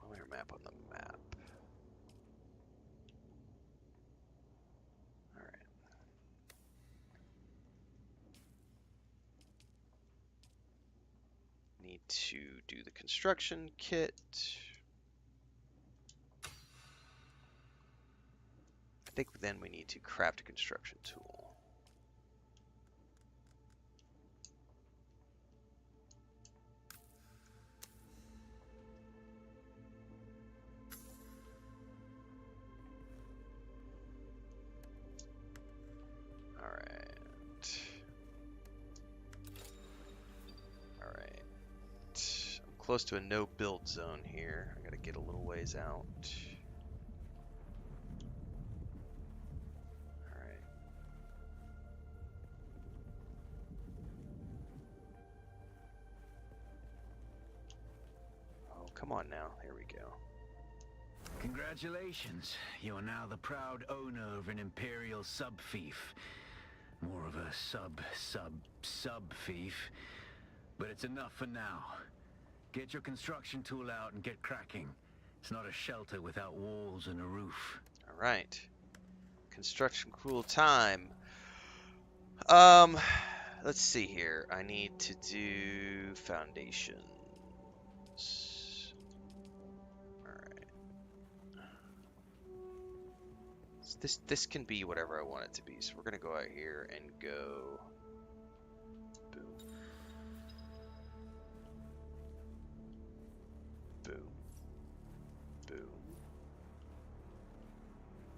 Where's our map on the map? Alright. Need to do the construction kit. I think then we need to craft a construction tool. Alright. I'm close to a no build zone here. I gotta get a little ways out. Come on now, here we go. Congratulations. You are now the proud owner of an Imperial sub-fief. More of a sub-fief. But it's enough for now. Get your construction tool out and get cracking. It's not a shelter without walls and a roof. Alright. Construction tool time. Let's see here. I need to do foundations. This can be whatever I want it to be. So we're gonna go out here and go boom, boom, boom,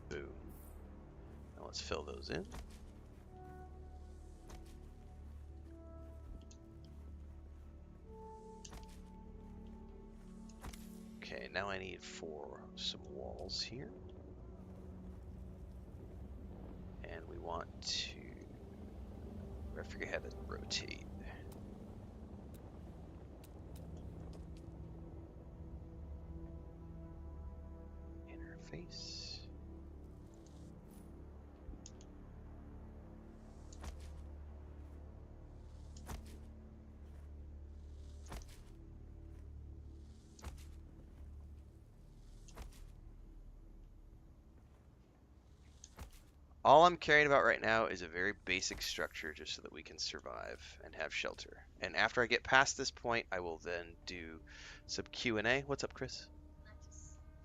boom. Now let's fill those in. Okay, now I need for some walls here. And we want to, I forget how to rotate. Interface. All I'm caring about right now is a very basic structure just so that we can survive and have shelter. And after I get past this point, I will then do some Q&A. What's up, Chris?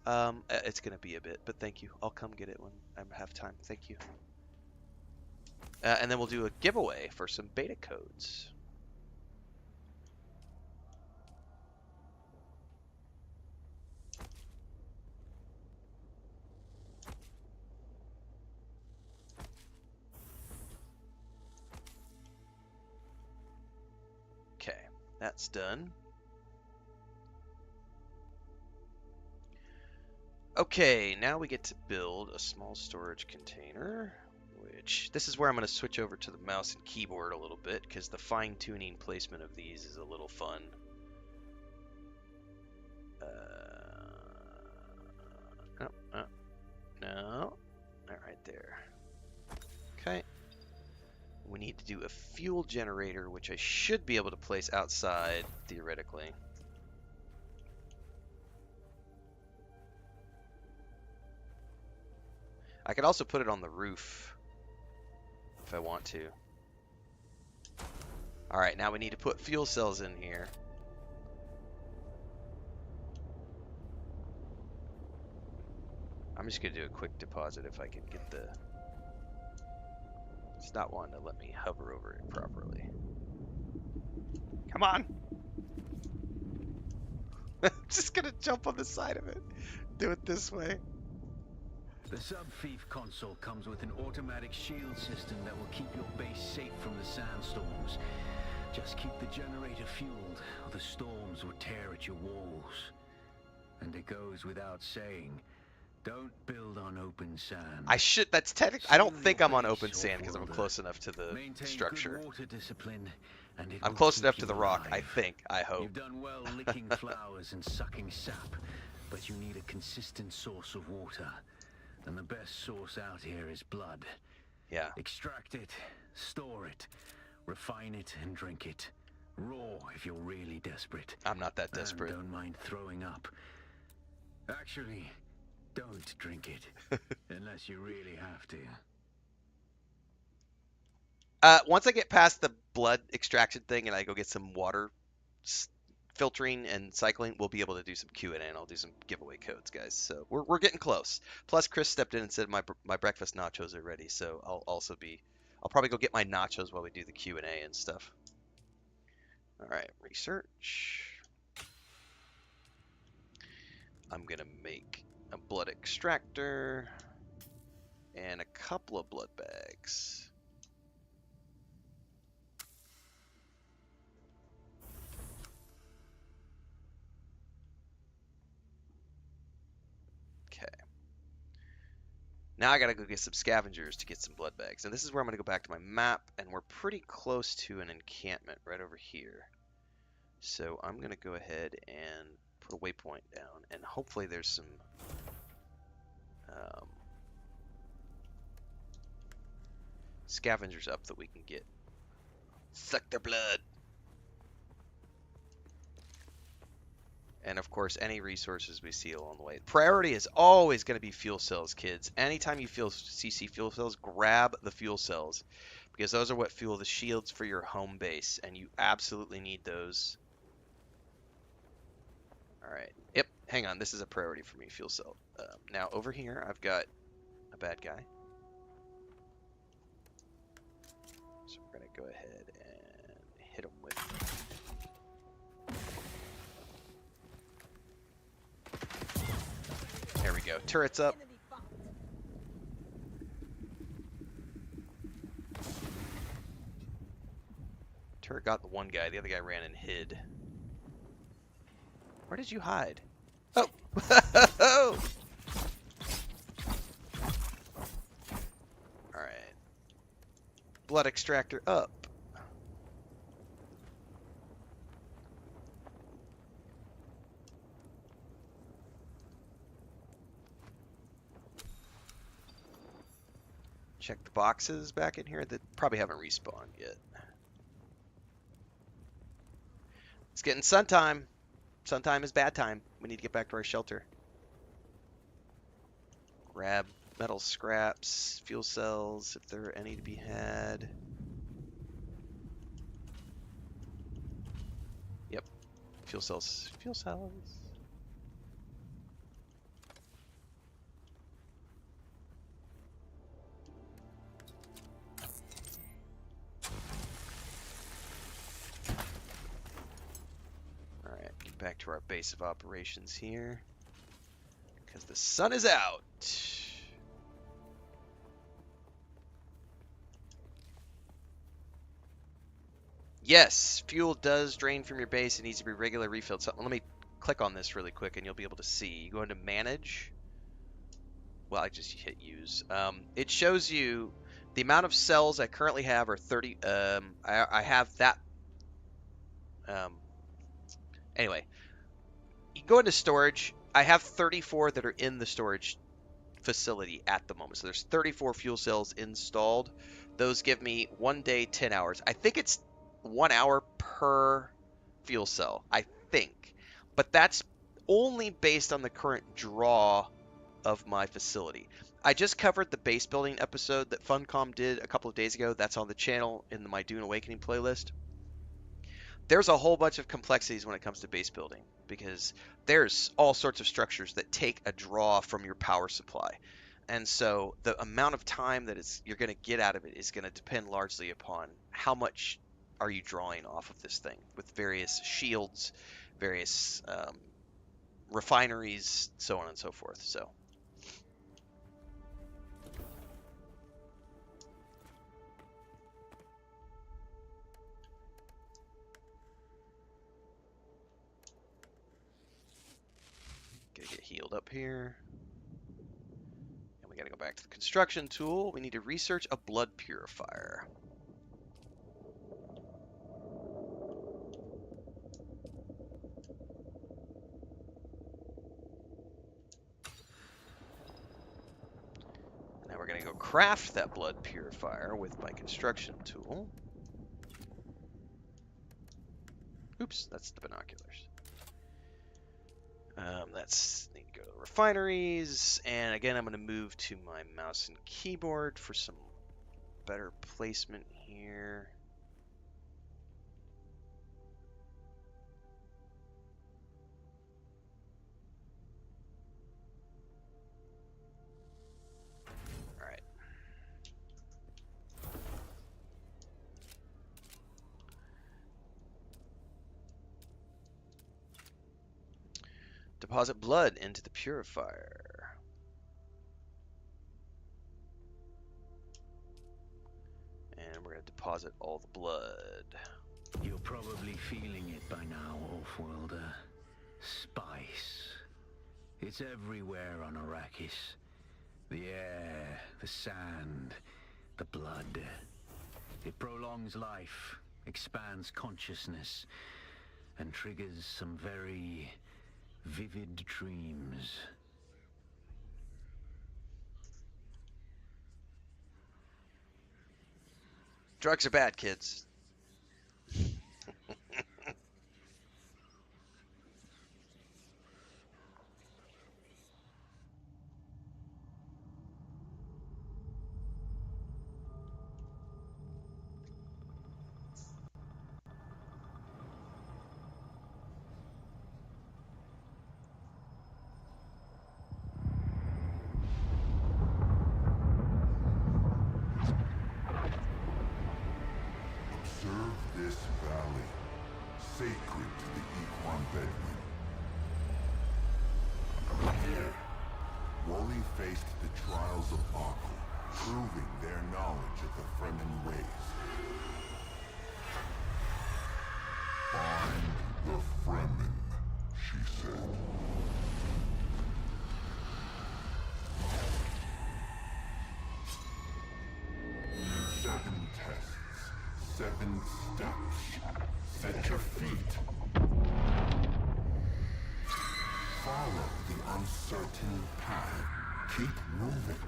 It's gonna be a bit, but thank you. I'll come get it when I have time. Thank you. And then we'll do a giveaway for some beta codes. Okay, that's done. Okay, now we get to build a small storage container, which this is where I'm going to switch over to the mouse and keyboard a little bit because the fine-tuning placement of these is a little fun. No, not right there. Okay. We need to do a fuel generator, which I should be able to place outside, theoretically. I could also put it on the roof if I want to. Alright, now we need to put fuel cells in here. I'm just going to do a quick deposit if I can get the... It's not wanting to let me hover over it properly. Come on! I'm just going to jump on the side of it. Do it this way. The sub-thief console comes with an automatic shield system that will keep your base safe from the sandstorms. Just keep the generator fueled, or the storms will tear at your walls. And it goes without saying, don't build on open sand. I should, that's technically, I don't think I'm on open sand because I'm close enough to the structure. Good water discipline, and it I'm will close keep enough you to the rock, I alive. think, I hope. You've done well licking flowers and sucking sap, but you need a consistent source of water. And the best source out here is blood. Yeah. Extract it, store it, refine it, and drink it. Raw if you're really desperate. I'm not that desperate. And don't mind throwing up. Actually, don't drink it. Unless you really have to. Once I get past the blood extraction thing and I go get some water filtering and cycling, we'll be able to do some Q&A and I'll do some giveaway codes, guys. So we're getting close. Plus, Chris stepped in and said my breakfast nachos are ready. So I'll probably go get my nachos while we do the Q&A and stuff. All right, research. I'm gonna make a blood extractor and a couple of blood bags. Okay. Now I gotta go get some scavengers to get some blood bags. And this is where I'm gonna go back to my map, and we're pretty close to an encampment right over here. So I'm gonna go ahead and put a waypoint down, and hopefully there's some scavengers up that we can get. Suck their blood! And of course, any resources we see along the way. Priority is always going to be fuel cells, kids. Anytime you see fuel cells, grab the fuel cells. Because those are what fuel the shields for your home base. And you absolutely need those. Alright. Yep. Hang on. This is a priority for me, fuel cell. Now, over here, I've got a bad guy. So we're going to go ahead and hit him with... There we go. Turret's up. Turret got the one guy. The other guy ran and hid. Where did you hide? Oh! Alright. Blood extractor up. Check the boxes back in here that probably haven't respawned yet. It's getting sun time. Sun time is bad time. We need to get back to our shelter. Grab metal scraps, fuel cells, if there are any to be had. Yep. Fuel cells. Fuel cells. Alright, get back to our base of operations here. Because the sun is out. Yes, fuel does drain from your base. It needs to be regularly refilled. So let me click on this really quick and you'll be able to see. You go into manage. Well, I just hit use. It shows you the amount of cells I currently have are 30. I have that. Anyway, you go into storage. I have 34 that are in the storage facility at the moment. So there's 34 fuel cells installed. Those give me 1 day, 10 hours. I think it's 1 hour per fuel cell, I think. But that's only based on the current draw of my facility. I just covered the base building episode that FUNCOM did a couple of days ago. That's on the channel in my Dune Awakening playlist. There's a whole bunch of complexities when it comes to base building because there's all sorts of structures that take a draw from your power supply. And so the amount of time that you're going to get out of it is going to depend largely upon how much are you drawing off of this thing with various shields, various refineries, so on and so forth. So gonna get healed up here. And we gotta go back to the construction tool. We need to research a blood purifier. Now we're gonna go craft that blood purifier with my construction tool. Oops, that's the binoculars. That's need to go to the refineries, and again I'm going to move to my mouse and keyboard for some better placement here. All right. Deposit blood into the purifier. And we're going to deposit all the blood. You're probably feeling it by now, Offworlder. Spice. It's everywhere on Arrakis. The air, the sand, the blood. It prolongs life, expands consciousness, and triggers some very vivid dreams. Drugs are bad, kids. fully faced the trials of Arco, proving their knowledge of the Fremen ways. Find the Fremen, she said. Seven tests, 7 steps. Set your feet. Follow the uncertain path. Keep moving.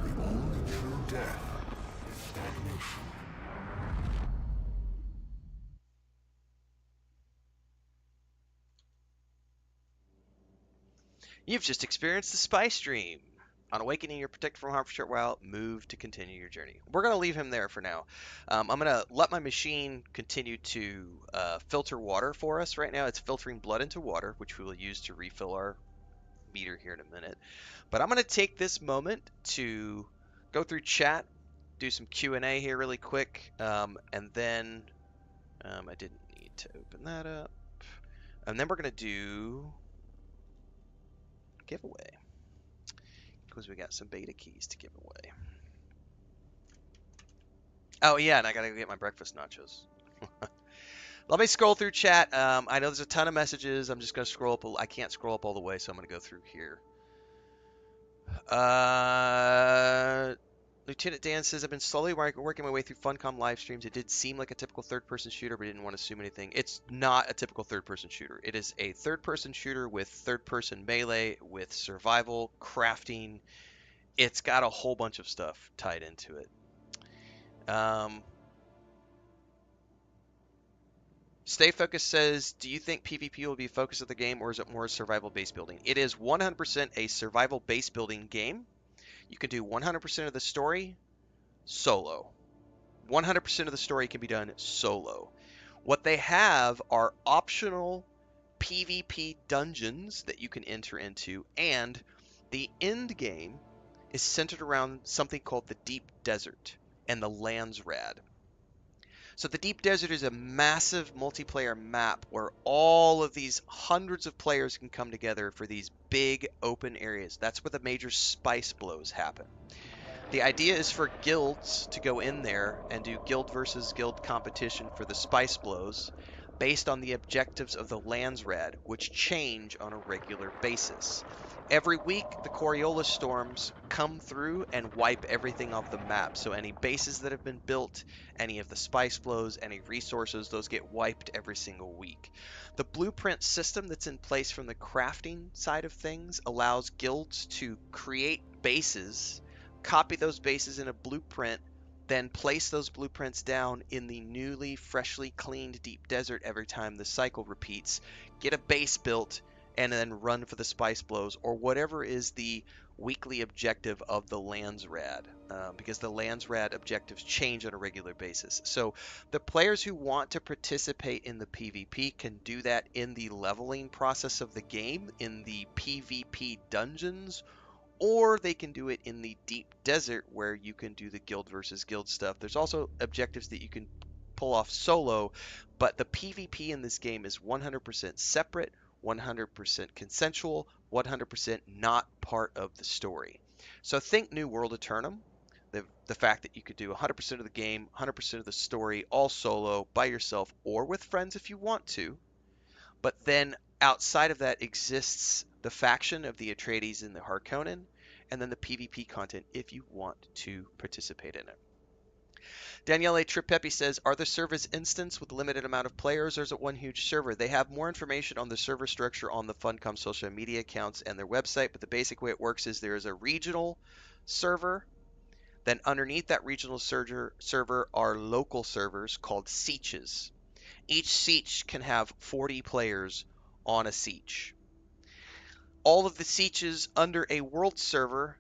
The only true death is stagnation. You've just experienced the Spice Dream. On awakening, you're protected from harm for a short while. Move to continue your journey. We're going to leave him there for now. I'm going to let my machine continue to filter water for us right now. It's filtering blood into water, which we will use to refill our meter here in a minute. But I'm going to take this moment to go through chat, do some Q&A here really quick, and then I didn't need to open that up. And then we're going to do giveaway, because we got some beta keys to give away. Oh yeah, and I gotta go get my breakfast nachos. Let me scroll through chat. I know there's a ton of messages. I'm just gonna scroll up. I can't scroll up all the way, so I'm gonna go through here. Lieutenant Dan says, I've been slowly working my way through FUNCOM live streams. It did seem like a typical third-person shooter, but I didn't want to assume anything. It's not a typical third-person shooter. It is a third-person shooter with third-person melee, with survival, crafting. It's got a whole bunch of stuff tied into it. Stay Focused says, do you think PvP will be a focus of the game, or is it more survival base building? It is 100% a survival base building game. You can do 100% of the story solo. 100% of the story can be done solo. What they have are optional PvP dungeons that you can enter into, and the end game is centered around something called the Deep Desert and the Lands Rad. So the Deep Desert is a massive multiplayer map where all of these hundreds of players can come together for these big open areas. That's where the major spice blows happen. The idea is for guilds to go in there and do guild versus guild competition for the spice blows based on the objectives of the Lands Rad, which change on a regular basis. Every week, the Coriolis storms come through and wipe everything off the map. So any bases that have been built, any of the spice blows, any resources, those get wiped every single week. The blueprint system that's in place from the crafting side of things allows guilds to create bases, copy those bases in a blueprint, then place those blueprints down in the newly, freshly cleaned deep desert every time the cycle repeats, get a base built, and then run for the spice blows, or whatever is the weekly objective of the Lands Rad, because the Lands Rad objectives change on a regular basis. So the players who want to participate in the PvP can do that in the leveling process of the game, in the PvP dungeons, or they can do it in the Deep Desert where you can do the guild versus guild stuff. There's also objectives that you can pull off solo, but the PvP in this game is 100% separate, 100% consensual, 100% not part of the story. So think New World Eternum, the fact that you could do 100% of the game, 100% of the story, all solo, by yourself, or with friends if you want to. But then outside of that exists the faction of the Atreides and the Harkonnen, and then the PvP content if you want to participate in it. Daniele Tripepi says, are the servers instance with a limited amount of players, or is it one huge server? They have more information on the server structure on the FUNCOM social media accounts and their website, but the basic way it works is there is a regional server. Then underneath that regional server are local servers called sietches. Each sietch can have 40 players on a sietch. All of the sietches under a world server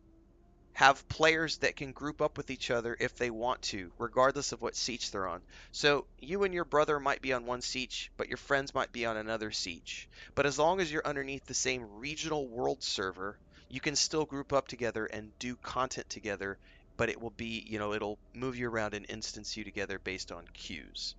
have players that can group up with each other if they want to, regardless of what sietch they're on. So you and your brother might be on one sietch, but your friends might be on another sietch. But as long as you're underneath the same regional world server, you can still group up together and do content together, but it will be, it'll move you around and instance you together based on queues.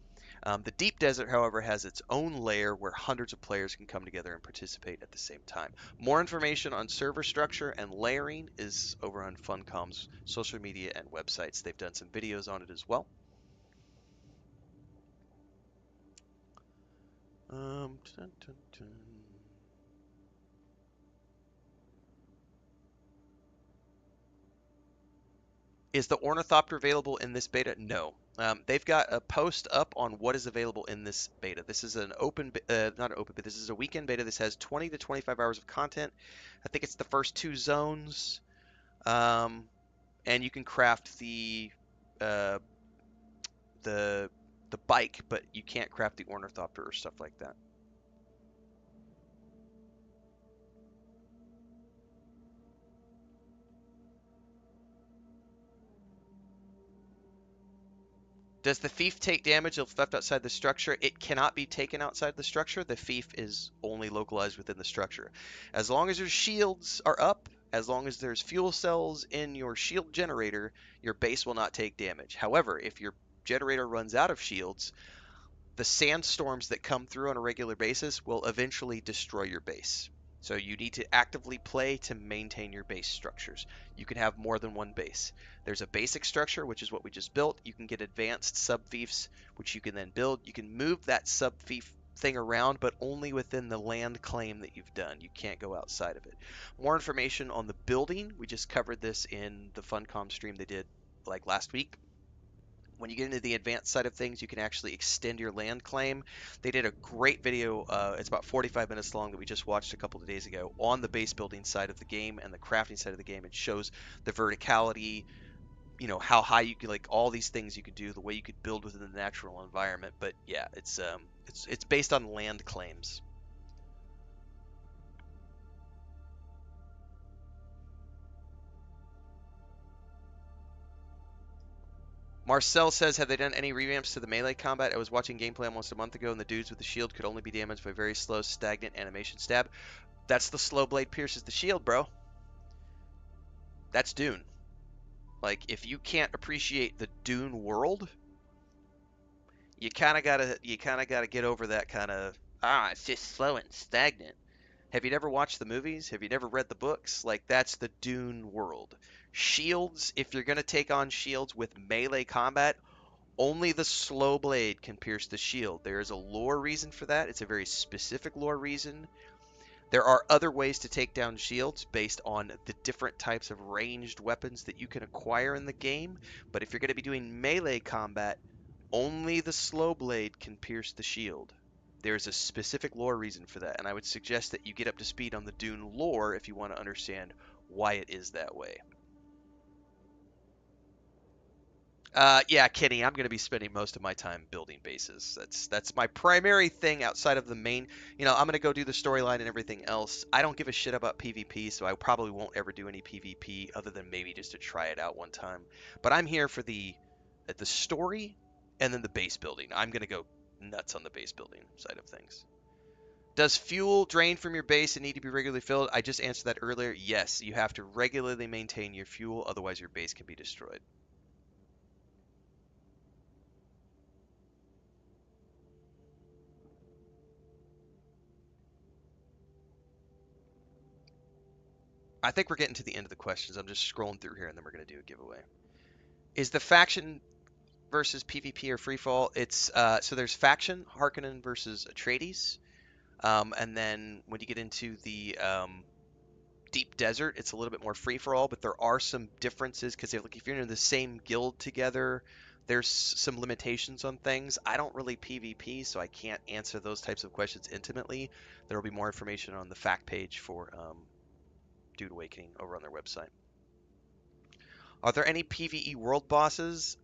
The Deep Desert, however, has its own layer where hundreds of players can come together and participate at the same time. More information on server structure and layering is over on FUNCOM's social media and websites. They've done some videos on it as well. Dun, dun, dun. Is the Ornithopter available in this beta? No. They've got a post up on what is available in this beta. This is an open, not an open beta. This is a weekend beta. This has 20 to 25 hours of content. I think it's the first 2 zones, and you can craft uh, the the bike, but you can't craft the Ornithopter or stuff like that. Does the thief take damage if left outside the structure? It cannot be taken outside the structure. The thief is only localized within the structure. As long as your shields are up, as long as there's fuel cells in your shield generator, your base will not take damage. However, if your generator runs out of shields, the sandstorms that come through on a regular basis will eventually destroy your base. So you need to actively play to maintain your base structures. You can have more than one base. There's a basic structure, which is what we just built. You can get advanced sub-fiefs, which you can then build. You can move that sub-fief thing around, but only within the land claim that you've done. You can't go outside of it. More information on the building. We just covered this in the FUNCOM stream they did like last week. When you get into the advanced side of things, you can actually extend your land claim. They did a great video, it's about 45 minutes long, that we just watched a couple of days ago on the base building side of the game and the crafting side of the game. It shows the verticality, how high you can, like, all these things you could do, the way you could build within the natural environment. But yeah, it's based on land claims. Marcel says, have they done any revamps to the melee combat? I was watching gameplay almost a month ago, and the dudes with the shield could only be damaged by very slow, stagnant animation stab. That's the slow blade pierces the shield, bro. That's Dune. Like, if you can't appreciate the Dune world, you kind of gotta get over that kind of, it's just slow and stagnant. Have you never watched the movies? Have you never read the books? Like, that's the Dune world. Shields, if you're going to take on shields with melee combat, only the slow blade can pierce the shield. There is a lore reason for that. It's a very specific lore reason. There are other ways to take down shields based on the different types of ranged weapons that you can acquire in the game. But if you're going to be doing melee combat, only the slow blade can pierce the shield. There's a specific lore reason for that, and I would suggest that you get up to speed on the Dune lore if you want to understand why it is that way. Yeah, Kenny, I'm going to be spending most of my time building bases. That's my primary thing outside of the main. I'm going to go do the storyline and everything else. I don't give a shit about PvP, so I probably won't ever do any PvP other than maybe just to try it out one time. But I'm here for the story and then the base building. I'm going to go nuts on the base building side of things. Does fuel drain from your base and need to be regularly filled? I just answered that earlier. Yes, you have to regularly maintain your fuel, otherwise your base can be destroyed. I think we're getting to the end of the questions. I'm just scrolling through here, and then we're going to do a giveaway. Is the faction versus PvP or freefall? It's so there's faction, Harkonnen versus Atreides, and then when you get into the Deep Desert, it's a little bit more free for all. But there are some differences because if you're in the same guild together, there's some limitations on things. I don't really PvP, so I can't answer those types of questions intimately. There will be more information on the fact page for Dune Awakening over on their website. Are there any PvE world bosses?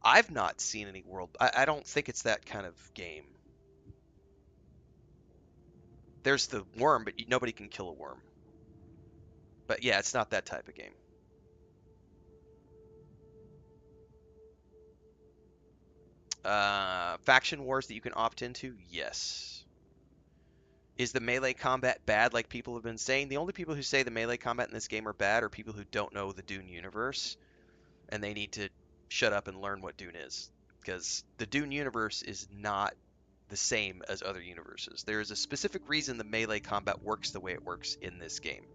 I've not seen any world. I don't think it's that kind of game. There's the worm, but nobody can kill a worm. But yeah, it's not that type of game. Faction wars that you can opt into? Yes. Is the melee combat bad like people have been saying? The only people who say the melee combat in this game are bad are people who don't know the Dune universe, and they need to shut up and learn what Dune is. because the Dune universe is not the same as other universes. There is a specific reason the melee combat works the way it works in this game.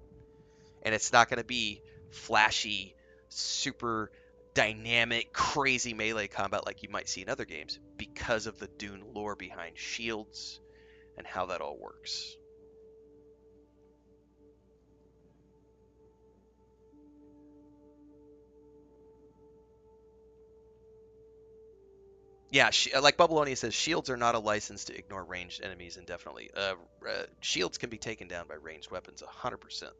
And it's not going to be flashy, super dynamic, crazy melee combat like you might see in other games because of the Dune lore behind shields and how that all works. Yeah, like Bubbleonia says, shields are not a license to ignore ranged enemies indefinitely. Shields can be taken down by ranged weapons 100%.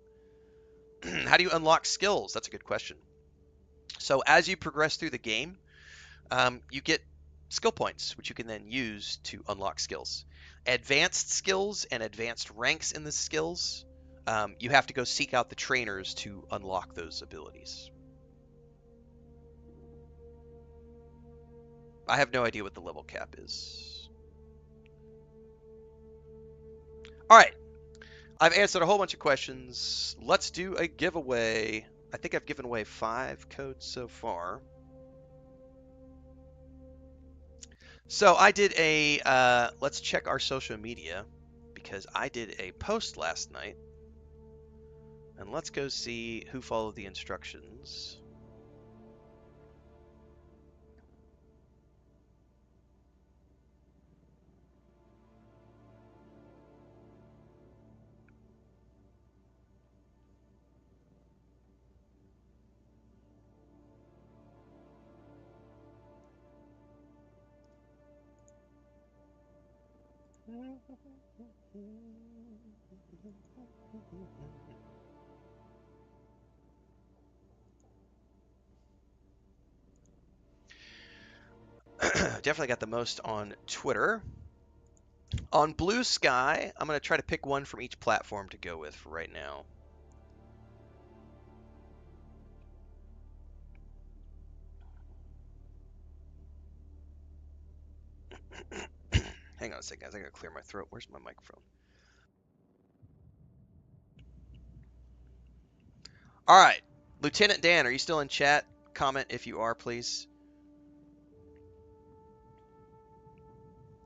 How do you unlock skills? That's a good question. So as you progress through the game, you get skill points, which you can then use to unlock skills. Advanced skills and advanced ranks in the skills, you have to go seek out the trainers to unlock those abilities. I have no idea what the level cap is. All right. I've answered a whole bunch of questions. Let's do a giveaway. I think I've given away 5 codes so far. So I did a, let's check our social media, because I did a post last night. And let's go see who followed the instructions. Definitely got the most on Twitter. On Blue Sky, I'm going to try to pick one from each platform to go with for right now. Hang on a second, guys. I gotta clear my throat. Where's my microphone? All right, Lieutenant Dan, are you still in chat? Comment if you are, please.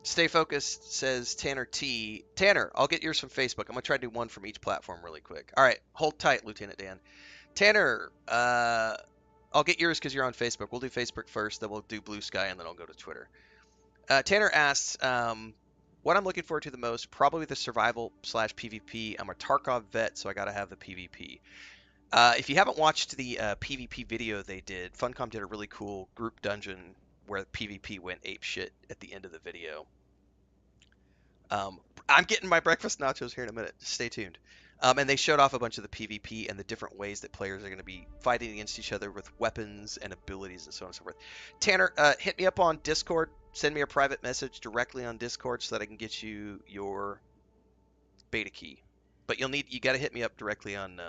Stay focused, says Tanner T. Tanner, I'll get yours from Facebook. I'm gonna try to do one from each platform really quick. All right, hold tight, Lieutenant Dan. Tanner, I'll get yours because you're on Facebook. We'll do Facebook first, then we'll do Blue Sky, and then I'll go to Twitter. Tanner asks, what I'm looking forward to the most, probably the survival / PvP. I'm a Tarkov vet, so I gotta have the PvP. If you haven't watched the PvP video they did, FUNCOM did a really cool group dungeon where PvP went ape shit at the end of the video. I'm getting my breakfast nachos here in a minute. Just stay tuned. And they showed off a bunch of the PvP and the different ways that players are going to be fighting against each other with weapons and abilities and so on and so forth. Tanner, hit me up on Discord. Send me a private message directly on Discord so that I can get you your beta key. But you got to hit me up directly on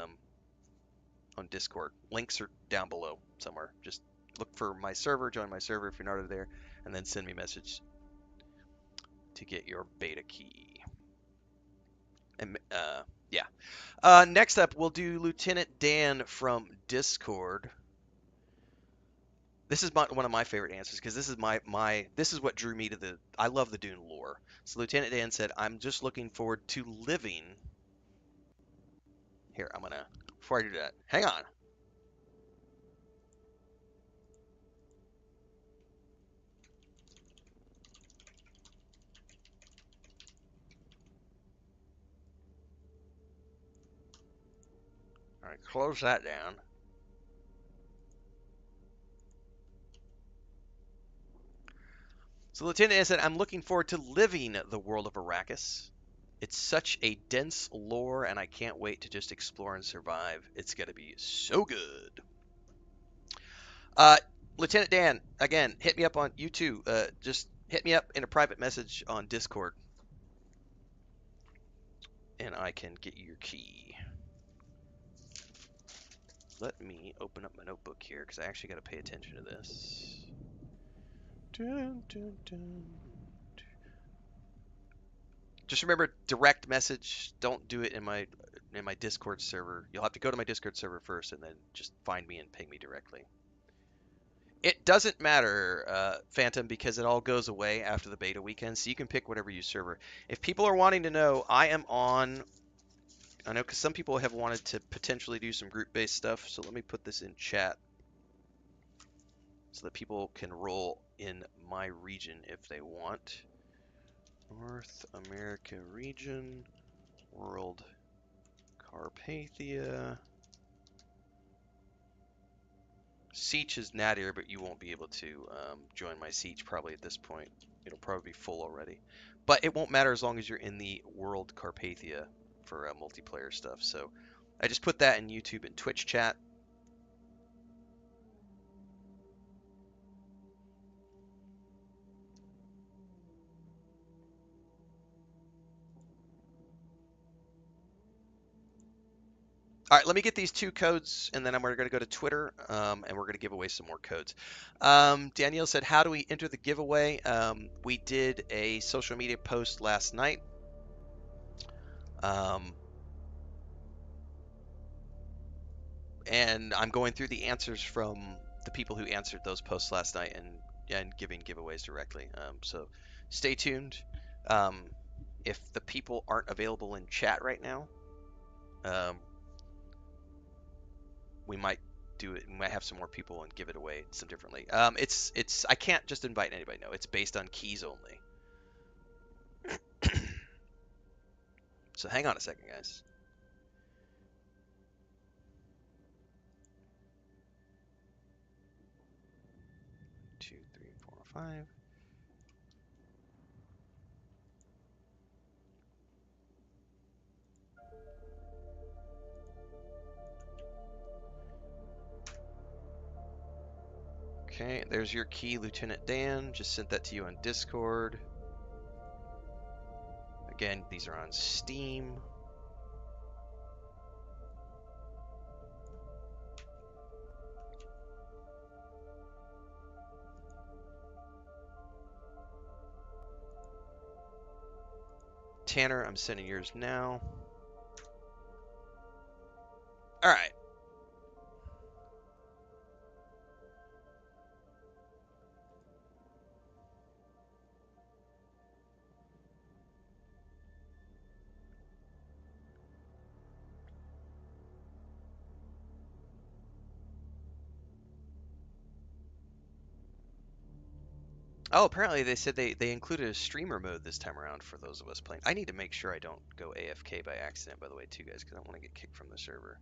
Discord. Links are down below somewhere. Just look for my server, join my server if you're not over there, and then send me a message to get your beta key. And yeah. Next up, we'll do Lieutenant Dan from Discord. This is one of my favorite answers because this is this is what drew me to I love the Dune lore. So Lieutenant Dan said, "I'm just looking forward to living." Here, before I do that, hang on. All right, close that down. So Lieutenant Dan said, "I'm looking forward to living the world of Arrakis. It's such a dense lore, and I can't wait to just explore and survive. It's going to be so good." Lieutenant Dan, again, hit me up on you too. Just hit me up in a private message on Discord, and I can get you your key. Let me open up my notebook here because I actually got to pay attention to this. Dun, dun, dun. Just remember, direct message. Don't do it in my Discord server. You'll have to go to my Discord server first, and then just find me and ping me directly. It doesn't matter, Phantom, because it all goes away after the beta weekend, so you can pick whatever you server. If people are wanting to know, I am on. I know because some people have wanted to potentially do some group-based stuff, so let me put this in chat so that people can roll in my region if they want. North America region, World Carpathia. Siege is nattier, but you won't be able to join my Siege probably at this point. It'll probably be full already. But it won't matter as long as you're in the World Carpathia for multiplayer stuff. So I just put that in YouTube and Twitch chat. All right, let me get these 2 codes, and then we're going to go to Twitter, and we're going to give away some more codes. Danielle said, how do we enter the giveaway? We did a social media post last night. And I'm going through the answers from the people who answered those posts last night and giving giveaways directly. So stay tuned. If the people aren't available in chat right now, we might do it. We might have some more people and give it away some differently. It's I can't just invite anybody. No, it's based on keys only. So hang on a second, guys. 2, 3, 4, 5. Okay, there's your key, Lieutenant Dan. Just sent that to you on Discord. Again, these are on Steam. Tanner, I'm sending yours now. All right. Oh, apparently they said they included a streamer mode this time around for those of us playing. I need to make sure I don't go AFK by accident, by the way, too, guys, because I don't want to get kicked from the server.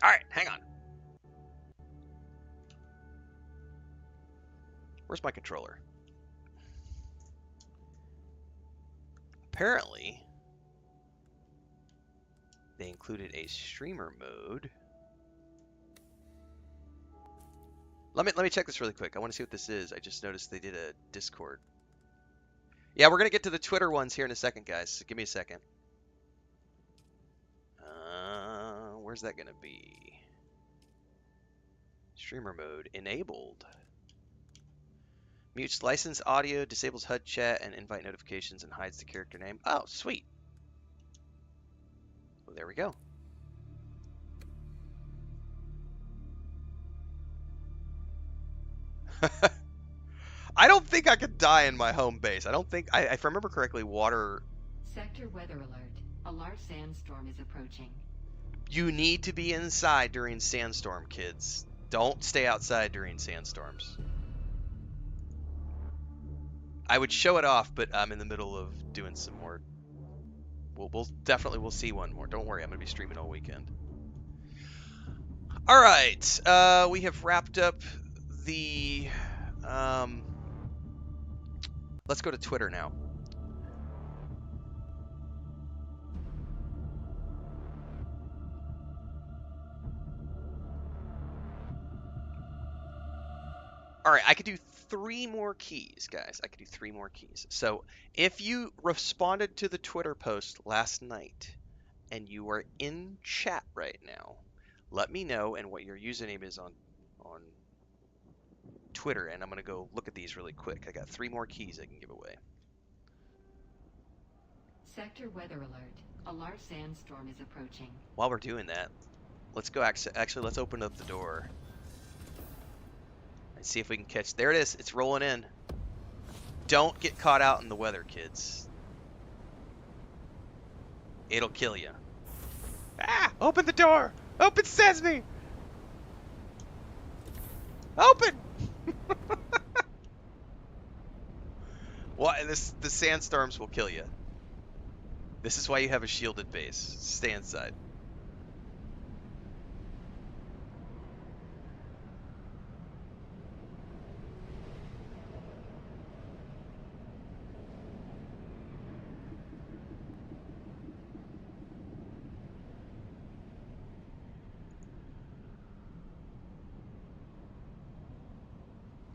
All right, hang on. Where's my controller? Apparently, they included a streamer mode. Let me check this really quick. I want to see what this is. I just noticed they did a Discord. Yeah, we're gonna get to the Twitter ones here in a second, guys. So give me a second. Where's that gonna be? Streamer mode enabled. Mutes licensed audio, disables HUD chat and invite notifications, and hides the character name. Oh, sweet. Well, there we go. I don't think I could die in my home base. I don't think, if I remember correctly, water... Sector weather alert. A large sandstorm is approaching. You need to be inside during sandstorm, kids. Don't stay outside during sandstorms. I would show it off, but I'm in the middle of doing some more. We'll definitely see one more. Don't worry, I'm gonna be streaming all weekend. All right, we have wrapped up the. Let's go to Twitter now. All right, I could do 3 more keys, guys. I could do 3 more keys. So if you responded to the Twitter post last night and you are in chat right now, let me know and what your username is on Twitter, and I'm going to go look at these really quick. I got 3 more keys I can give away. Sector weather alert. A large sandstorm is approaching. While we're doing that, let's go. Actually, let's open up the door and see if we can catch. There it is. It's rolling in. Don't get caught out in the weather, kids. It'll kill you. Ah! Open the door! Open Sesame! Open! What? The sandstorms will kill you. This is why you have a shielded base. Stay inside.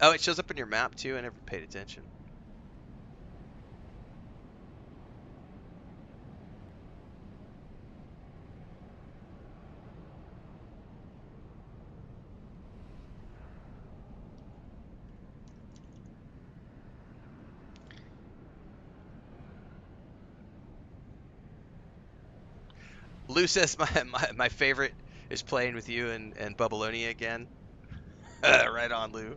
Oh, it shows up in your map too. I never paid attention. Lou says my favorite is playing with you and Bubbalonia again. Right on, Lou.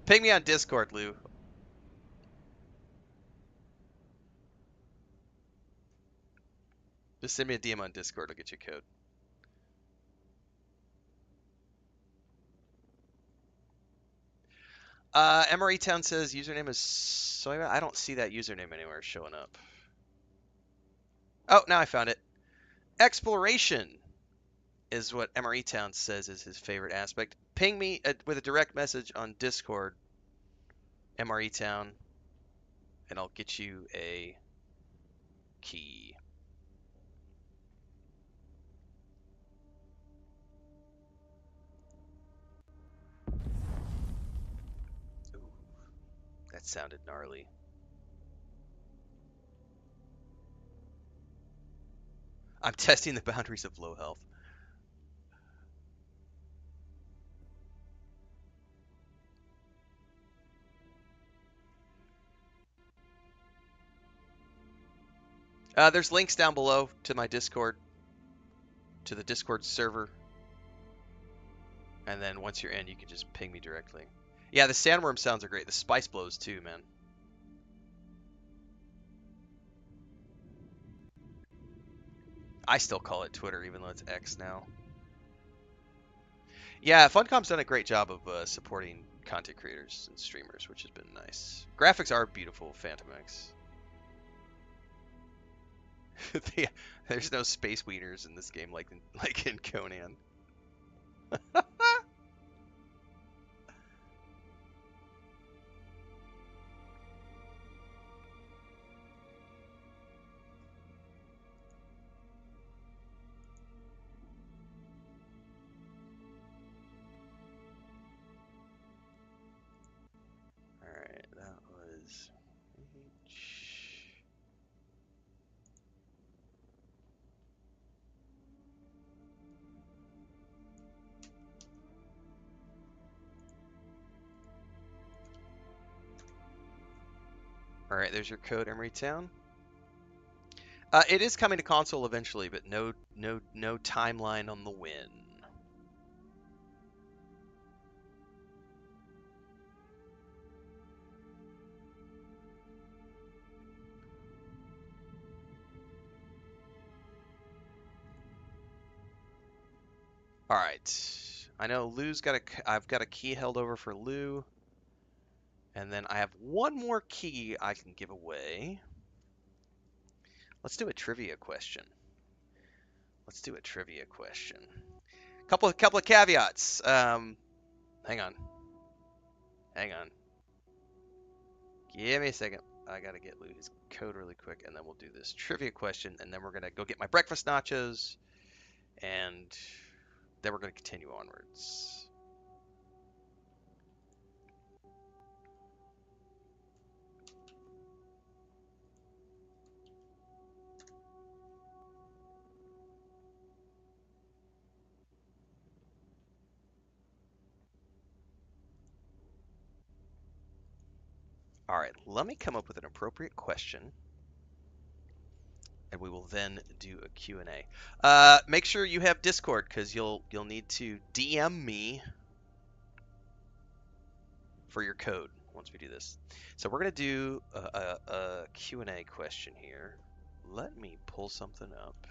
Ping me on Discord, Lou. Just send me a DM on Discord. I'll get you a code. MRE Town says username is Soya. I don't see that username anywhere showing up. Oh, now I found it. Exploration is what MRE Town says is his favorite aspect. Ping me with a direct message on Discord, MRE Town, and I'll get you a key. Ooh, that sounded gnarly. I'm testing the boundaries of low health. There's links down below to my Discord, to the Discord server. And then once you're in, you can just ping me directly. Yeah, the sandworm sounds are great. The spice blows too, man. I still call it Twitter, even though it's X now. Yeah, Funcom's done a great job of supporting content creators and streamers, which has been nice. Graphics are beautiful, Phantom X. There's no space wieners in this game like in Conan. Alright, that was H. Alright, there's your code, Emery Town. It is coming to console eventually, but no timeline on the when. All right. I know Lou's got I've got a key held over for Lou. And then I have one more key I can give away. Let's do a trivia question. Couple of caveats. Hang on. Give me a second. I gotta get Lou his code really quick, and then we'll do this trivia question, and then we're gonna go get my breakfast nachos, and then we're gonna continue onwards. All right, let me come up with an appropriate question. and we will then do a Q&A. Make sure you have Discord because you'll need to DM me for your code once we do this. So we're gonna do a Q&A question here. Let me pull something up.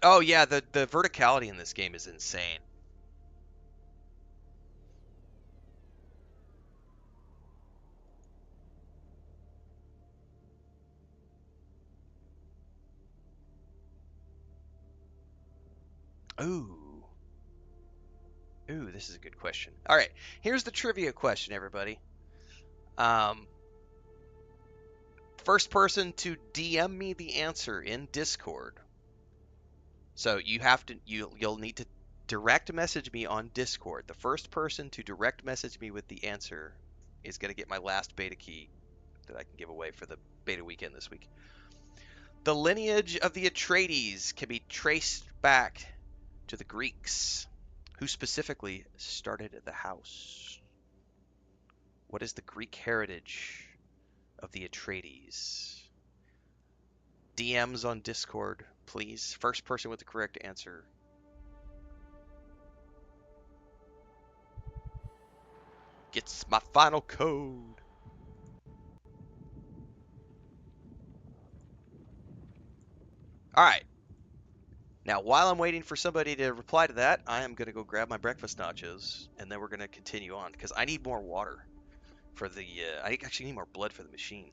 Oh yeah, the verticality in this game is insane. Ooh. Ooh, this is a good question. All right, here's the trivia question, everybody. Um, First person to DM me the answer in Discord. So you'll need to direct message me on Discord. The first person to direct message me with the answer is going to get my last beta key that I can give away for the beta weekend this week. The lineage of the Atreides can be traced back to the Greeks, who specifically started the house. What is the Greek heritage of the Atreides? DMs on Discord, please. First person with the correct answer gets my final code. All right. Now, while I'm waiting for somebody to reply to that, I am going to go grab my breakfast nachos, and then we're going to continue on, because I need more water for the, I actually need more blood for the machine.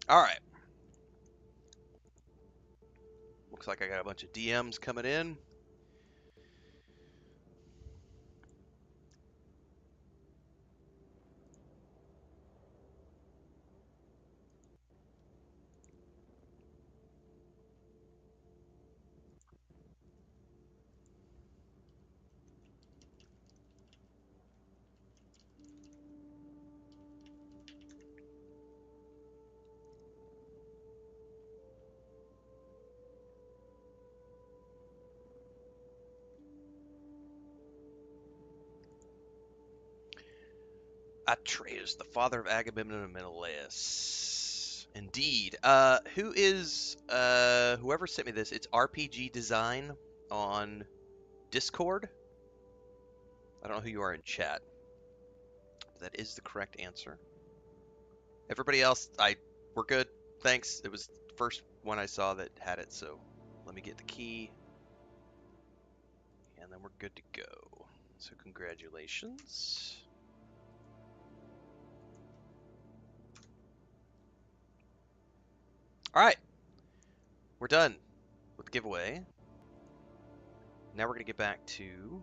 All right. Looks like I got a bunch of DMs coming in. Atreus, the father of Agamemnon and Menelaus. Indeed. Who is whoever sent me this? It's RPG Design on Discord. I don't know who you are in chat. That is the correct answer. Everybody else, we're good. Thanks. It was the first one I saw that had it, so let me get the key. And then we're good to go. So congratulations. All right. We're done with the giveaway. Now we're going to get back to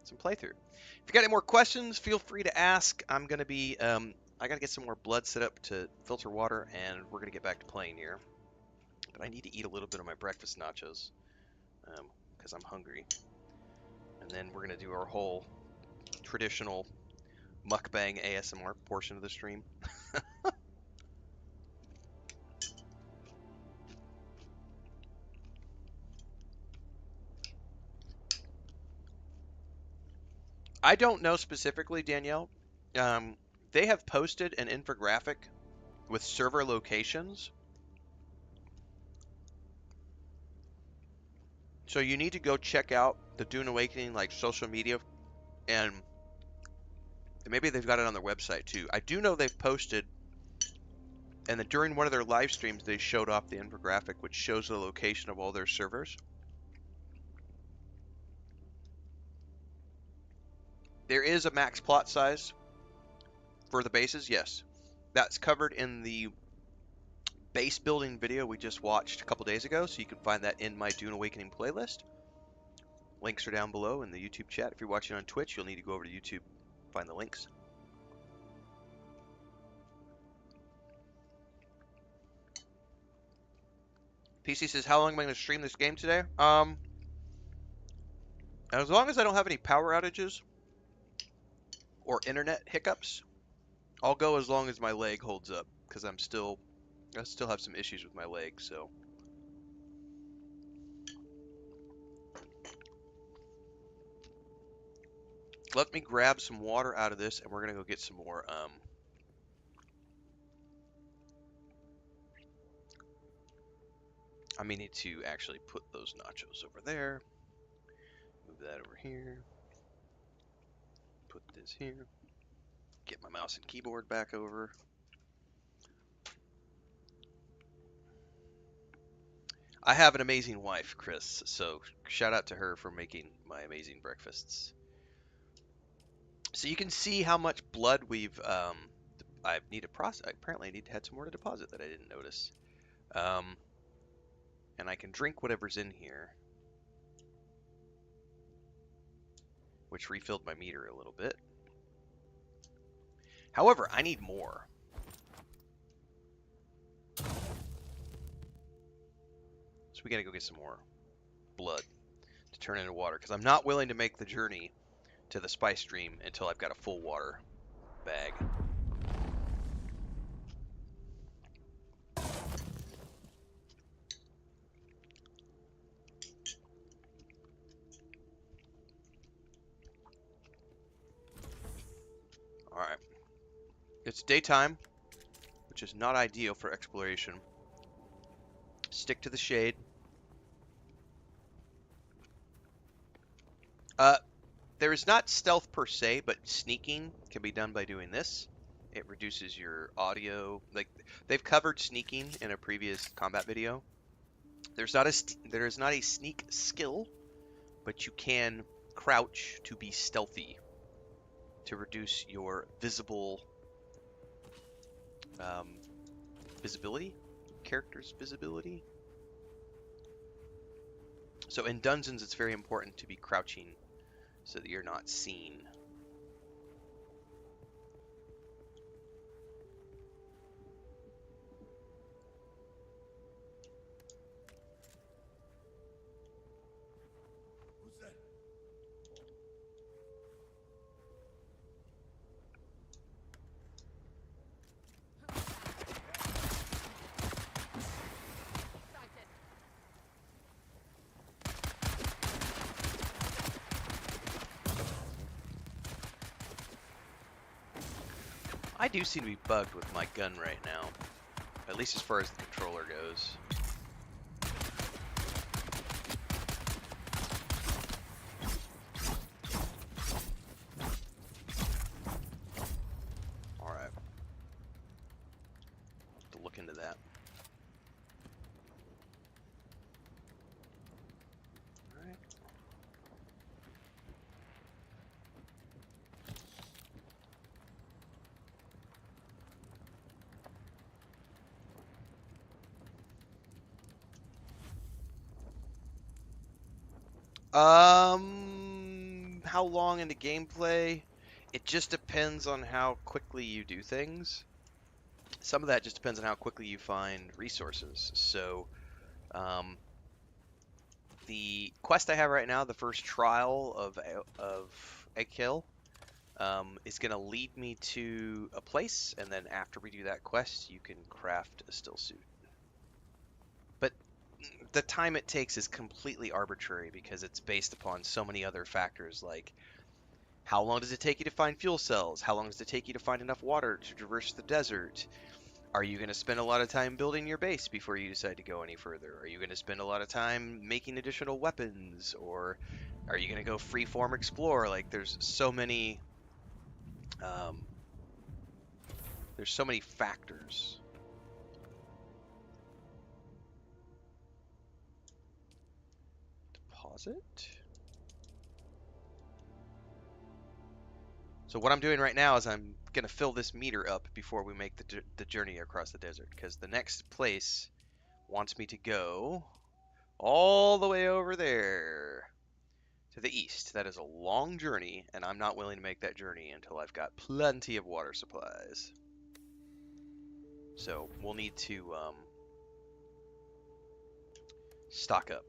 some playthrough. If you got any more questions, feel free to ask. I'm going to be, I got to get some more blood set up to filter water, and we're going to get back to playing here. But I need to eat a little bit of my breakfast nachos, because I'm hungry. And then we're going to do our whole traditional mukbang ASMR portion of the stream. I don't know specifically, Danielle. They have posted an infographic with server locations. So you need to go check out the Dune Awakening like social media, and maybe they've got it on their website too. I do know they've posted, and then during one of their live streams they showed off the infographic which shows the location of all their servers. There is a max plot size for the bases, yes. That's covered in the base building video we just watched a couple days ago, so you can find that in my Dune Awakening playlist. Links are down below in the YouTube chat. If you're watching on Twitch, you'll need to go over to YouTube, find the links. PC says, how long am I going to stream this game today? As long as I don't have any power outages or internet hiccups, I'll go as long as my leg holds up, because I still have some issues with my leg, so. Let me grab some water out of this, and we're going to go get some more, I may need to actually put those nachos over there. Move that over here. Put this here. Get my mouse and keyboard back over. I have an amazing wife, Chris, so shout out to her for making my amazing breakfasts. So you can see how much blood we've, I need to process. Apparently I need to add some more to deposit that I didn't notice. And I can drink whatever's in here, which refilled my meter a little bit. However, I need more. So we gotta go get some more blood to turn into water, because I'm not willing to make the journey to the spice stream until I've got a full water bag. Alright. It's daytime, which is not ideal for exploration. Stick to the shade. There is not stealth per se, but sneaking can be done by doing this. It reduces your audio. Like, they've covered sneaking in a previous combat video. There is not a sneak skill, but you can crouch to be stealthy to reduce your visibility, character's visibility. So in dungeons, it's very important to be crouching so that you're not seen. Who's that? I do seem to be bugged with my gun right now. At least as far as the controller goes. Alright. Have to look into that. Alright. How long into gameplay? It just depends on how quickly you do things. Some of that just depends on how quickly you find resources. So, the quest I have right now, the first trial of Eggkill, is going to lead me to a place, and then after we do that quest, you can craft a still suit. But the time it takes is completely arbitrary because it's based upon so many other factors, like how long does it take you to find fuel cells? How long does it take you to find enough water to traverse the desert? Are you going to spend a lot of time building your base before you decide to go any further? Are you going to spend a lot of time making additional weapons? Or are you going to go freeform explore? Like, um, there's so many factors. Deposit. So what I'm doing right now is I'm going to fill this meter up before we make the journey across the desert, because the next place wants me to go all the way over there to the east. That is a long journey, and I'm not willing to make that journey until I've got plenty of water supplies. So we'll need to stock up.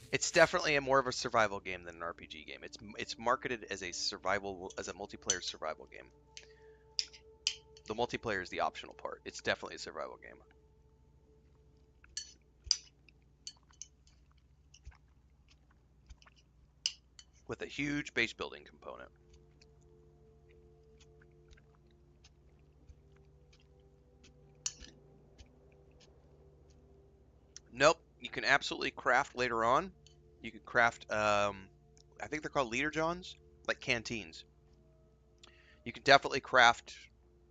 It's definitely more of a survival game than an RPG game. It's marketed as a multiplayer survival game. The multiplayer is the optional part. It's definitely a survival game. With a huge base building component. Nope, you can absolutely craft later on. You can craft, I think they're called leader johns, like canteens. You can definitely craft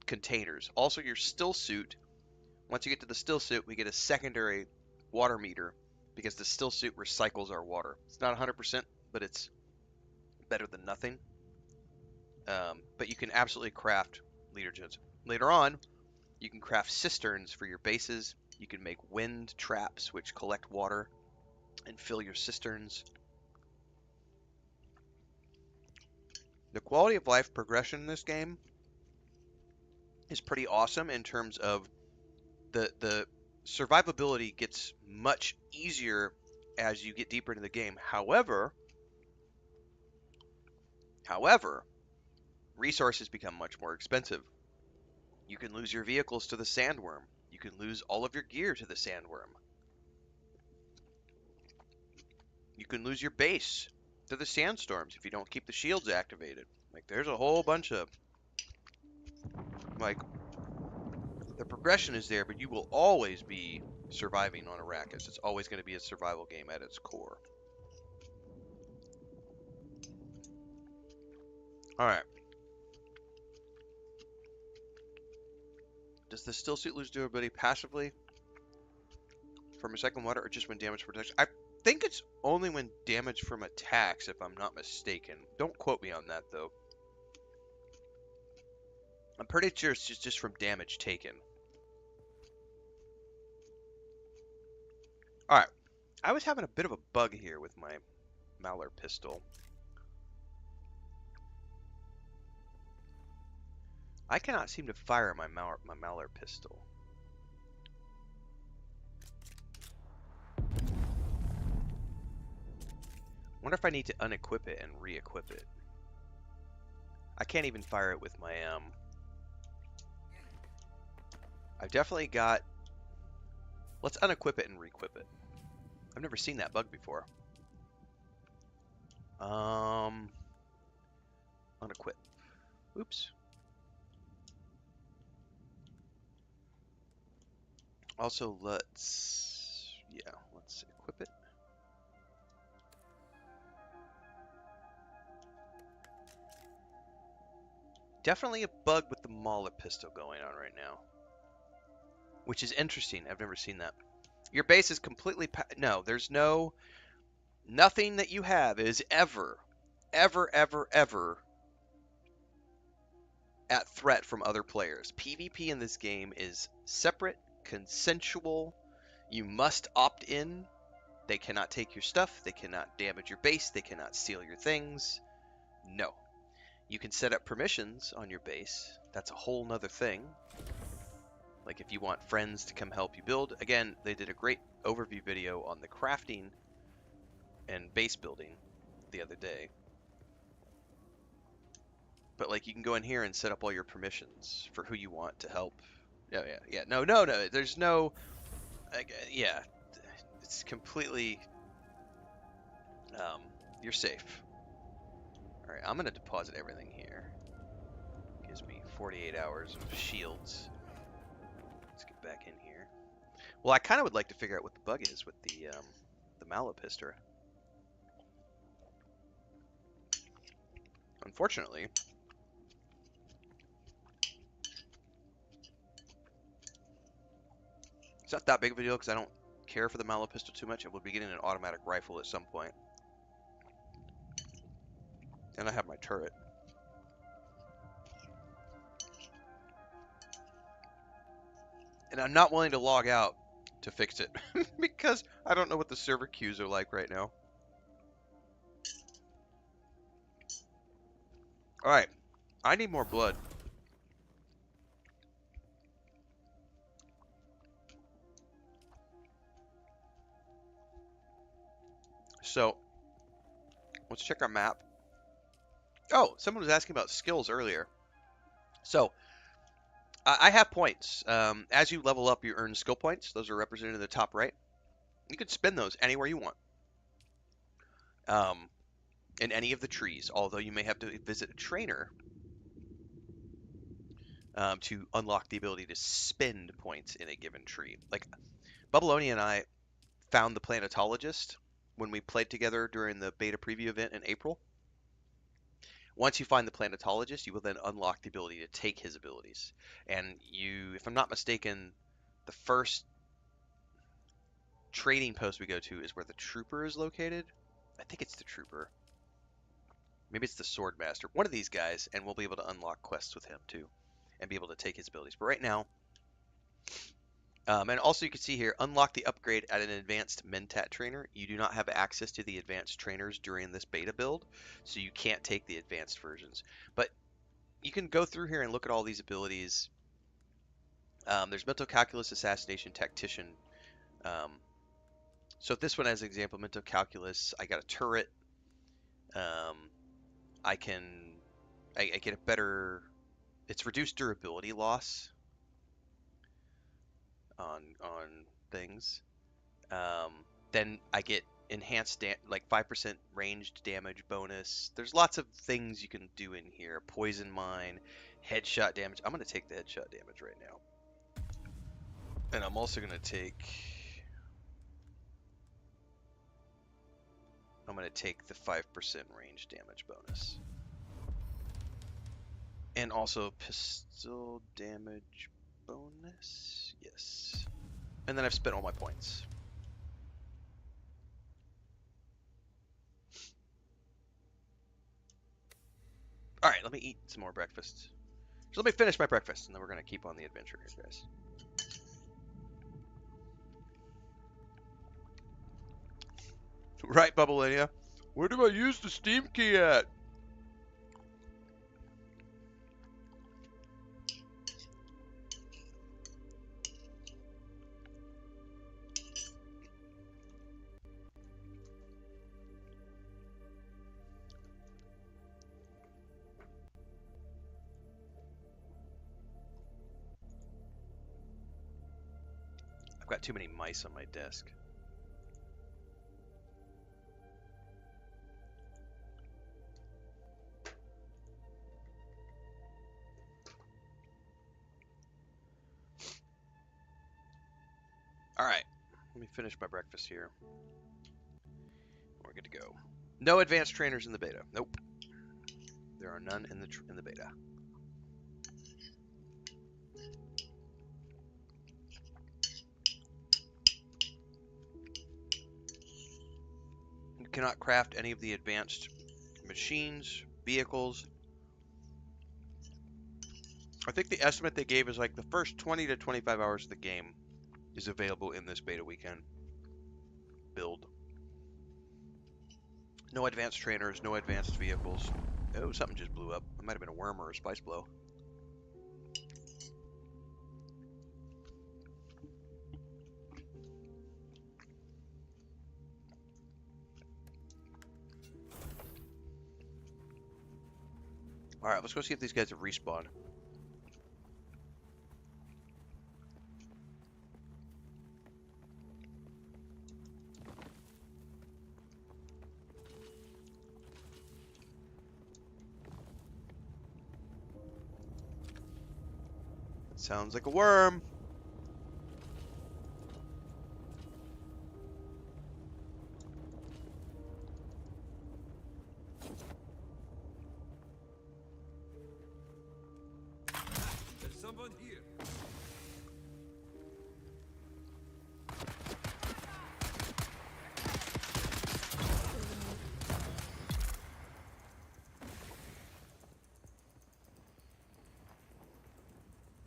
containers. Also, your still suit, once you get to the still suit, we get a secondary water meter because the still suit recycles our water. It's not 100%, but it's better than nothing. But you can absolutely craft leader johns. Later on, you can craft cisterns for your bases. You can make wind traps, which collect water and fill your cisterns. The quality of life progression in this game is pretty awesome in terms of the survivability gets much easier as you get deeper into the game. However, resources become much more expensive. You can lose your vehicles to the sandworm. You can lose all of your gear to the sandworm. You can lose your base to the sandstorms if you don't keep the shields activated. Like, there's a whole bunch of, like, the progression is there, but you will always be surviving on Arrakis. It's always going to be a survival game at its core. Alright. Does the still suit lose durability passively from recycling water or just when damaged from protection? I think it's only when damaged from attacks, if I'm not mistaken. Don't quote me on that, though. I'm pretty sure it's just from damage taken. Alright. I was having a bit of a bug here with my Mauler pistol. I cannot seem to fire my Mauler pistol. Wonder if I need to unequip it and re-equip it. I can't even fire it with my I've definitely got. Let's unequip it and re-equip it. I've never seen that bug before. Unequip. Oops. Also, let's equip it. Definitely a bug with the Mauler pistol going on right now, which is interesting. I've never seen that. Your base is completely no. There's nothing that you have is ever at threat from other players. PvP in this game is separate, consensual. You must opt in. They cannot take your stuff. They cannot damage your base. They cannot steal your things. No. You can set up permissions on your base. That's a whole nother thing. Like if you want friends to come help you build. Again, they did a great overview video on the crafting and base building the other day. But like you can go in here and set up all your permissions for who you want to help. Yeah. No. There's no. Yeah, it's completely. You're safe. All right, I'm gonna deposit everything here. Gives me 48 hours of shields. Let's get back in here. Well, I kind of would like to figure out what the bug is with the Malapistra. Unfortunately, it's not that big of a deal because I don't care for the Malapistol too much. I will be getting an automatic rifle at some point. And I have my turret. And I'm not willing to log out to fix it because I don't know what the server queues are like right now. Alright, I need more blood. So, let's check our map. Oh, someone was asking about skills earlier. So, I have points. As you level up, you earn skill points. Those are represented in the top right. You can spend those anywhere you want. In any of the trees, although you may have to visit a trainer to unlock the ability to spend points in a given tree. Like, Bubbleoni and I found the planetologist when we played together during the beta preview event in April. Once you find the planetologist, you will then unlock the ability to take his abilities. And you, if I'm not mistaken, the first trading post we go to is where the trooper is located. I think it's the trooper. Maybe it's the swordmaster. One of these guys, and we'll be able to unlock quests with him too, and be able to take his abilities. But right now, and also you can see here, unlock the upgrade at an advanced Mentat trainer. You do not have access to the advanced trainers during this beta build, so you can't take the advanced versions. But you can go through here and look at all these abilities. There's Mental Calculus, Assassination, Tactician. So this one as an example, Mental Calculus, I got a turret. I get a better, it's reduced durability loss on things. Then I get enhanced like 5% ranged damage bonus. There's lots of things you can do in here. Poison mine, headshot damage. I'm gonna take the headshot damage right now, and I'm also gonna take the 5% range damage bonus, and also pistol damage bonus. Yes, and then I've spent all my points. All right, let me eat some more breakfast. So let me finish my breakfast, and then we're going to keep on the adventure here, guys. Right, Bubblania. Where do I use the Steam key at? I've got too many mice on my desk. Alright, let me finish my breakfast here. We're good to go. No advanced trainers in the beta. Nope. There are none in the beta. You cannot craft any of the advanced machines, vehicles. I think the estimate they gave is like the first 20 to 25 hours of the game is available in this beta weekend build. No advanced trainers, no advanced vehicles. Oh, something just blew up. It might have been a worm or a spice blow. Alright, let's go see if these guys have respawned. Sounds like a worm. There's someone here.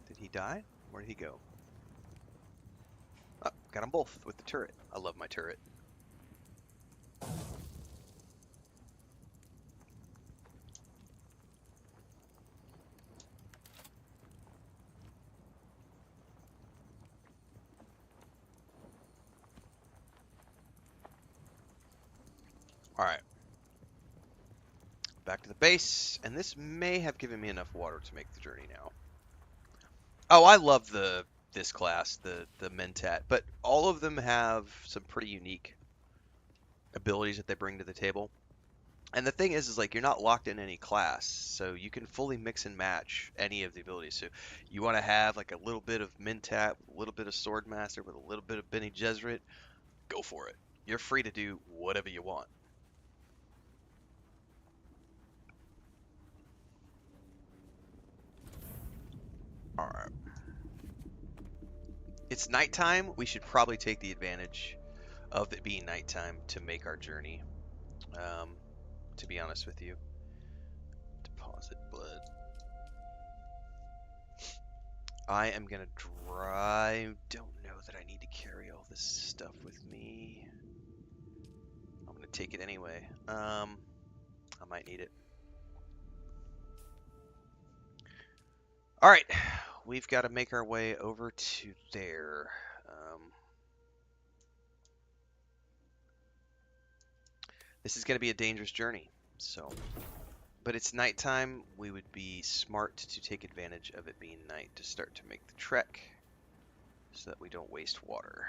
Did he die? Where did he go? Oh, got them both with the turret. I love my turret. Alright. Back to the base, and this may have given me enough water to make the journey now. Oh, I love this class, the Mentat, but all of them have some pretty unique abilities that they bring to the table. And the thing is like you're not locked in any class, so you can fully mix and match any of the abilities. So you want to have like a little bit of Mentat, a little bit of Swordmaster, with a little bit of Bene Gesserit, go for it. You're free to do whatever you want. Alright. It's nighttime. We should probably take the advantage of it being nighttime to make our journey. To be honest with you. Deposit blood. I am going to drive. Don't know that I need to carry all this stuff with me. I'm going to take it anyway. I might need it. Alright, we've got to make our way over to there. This is going to be a dangerous journey, so... But it's nighttime. We would be smart to take advantage of it being night to start to make the trek so that we don't waste water.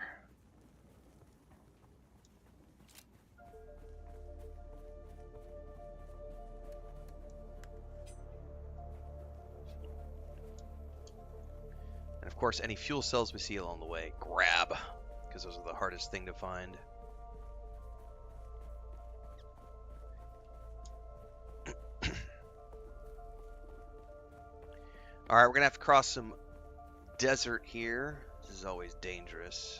And of course, any fuel cells we see along the way, grab, because those are the hardest thing to find. Alright, we're going to have to cross some desert here. This is always dangerous.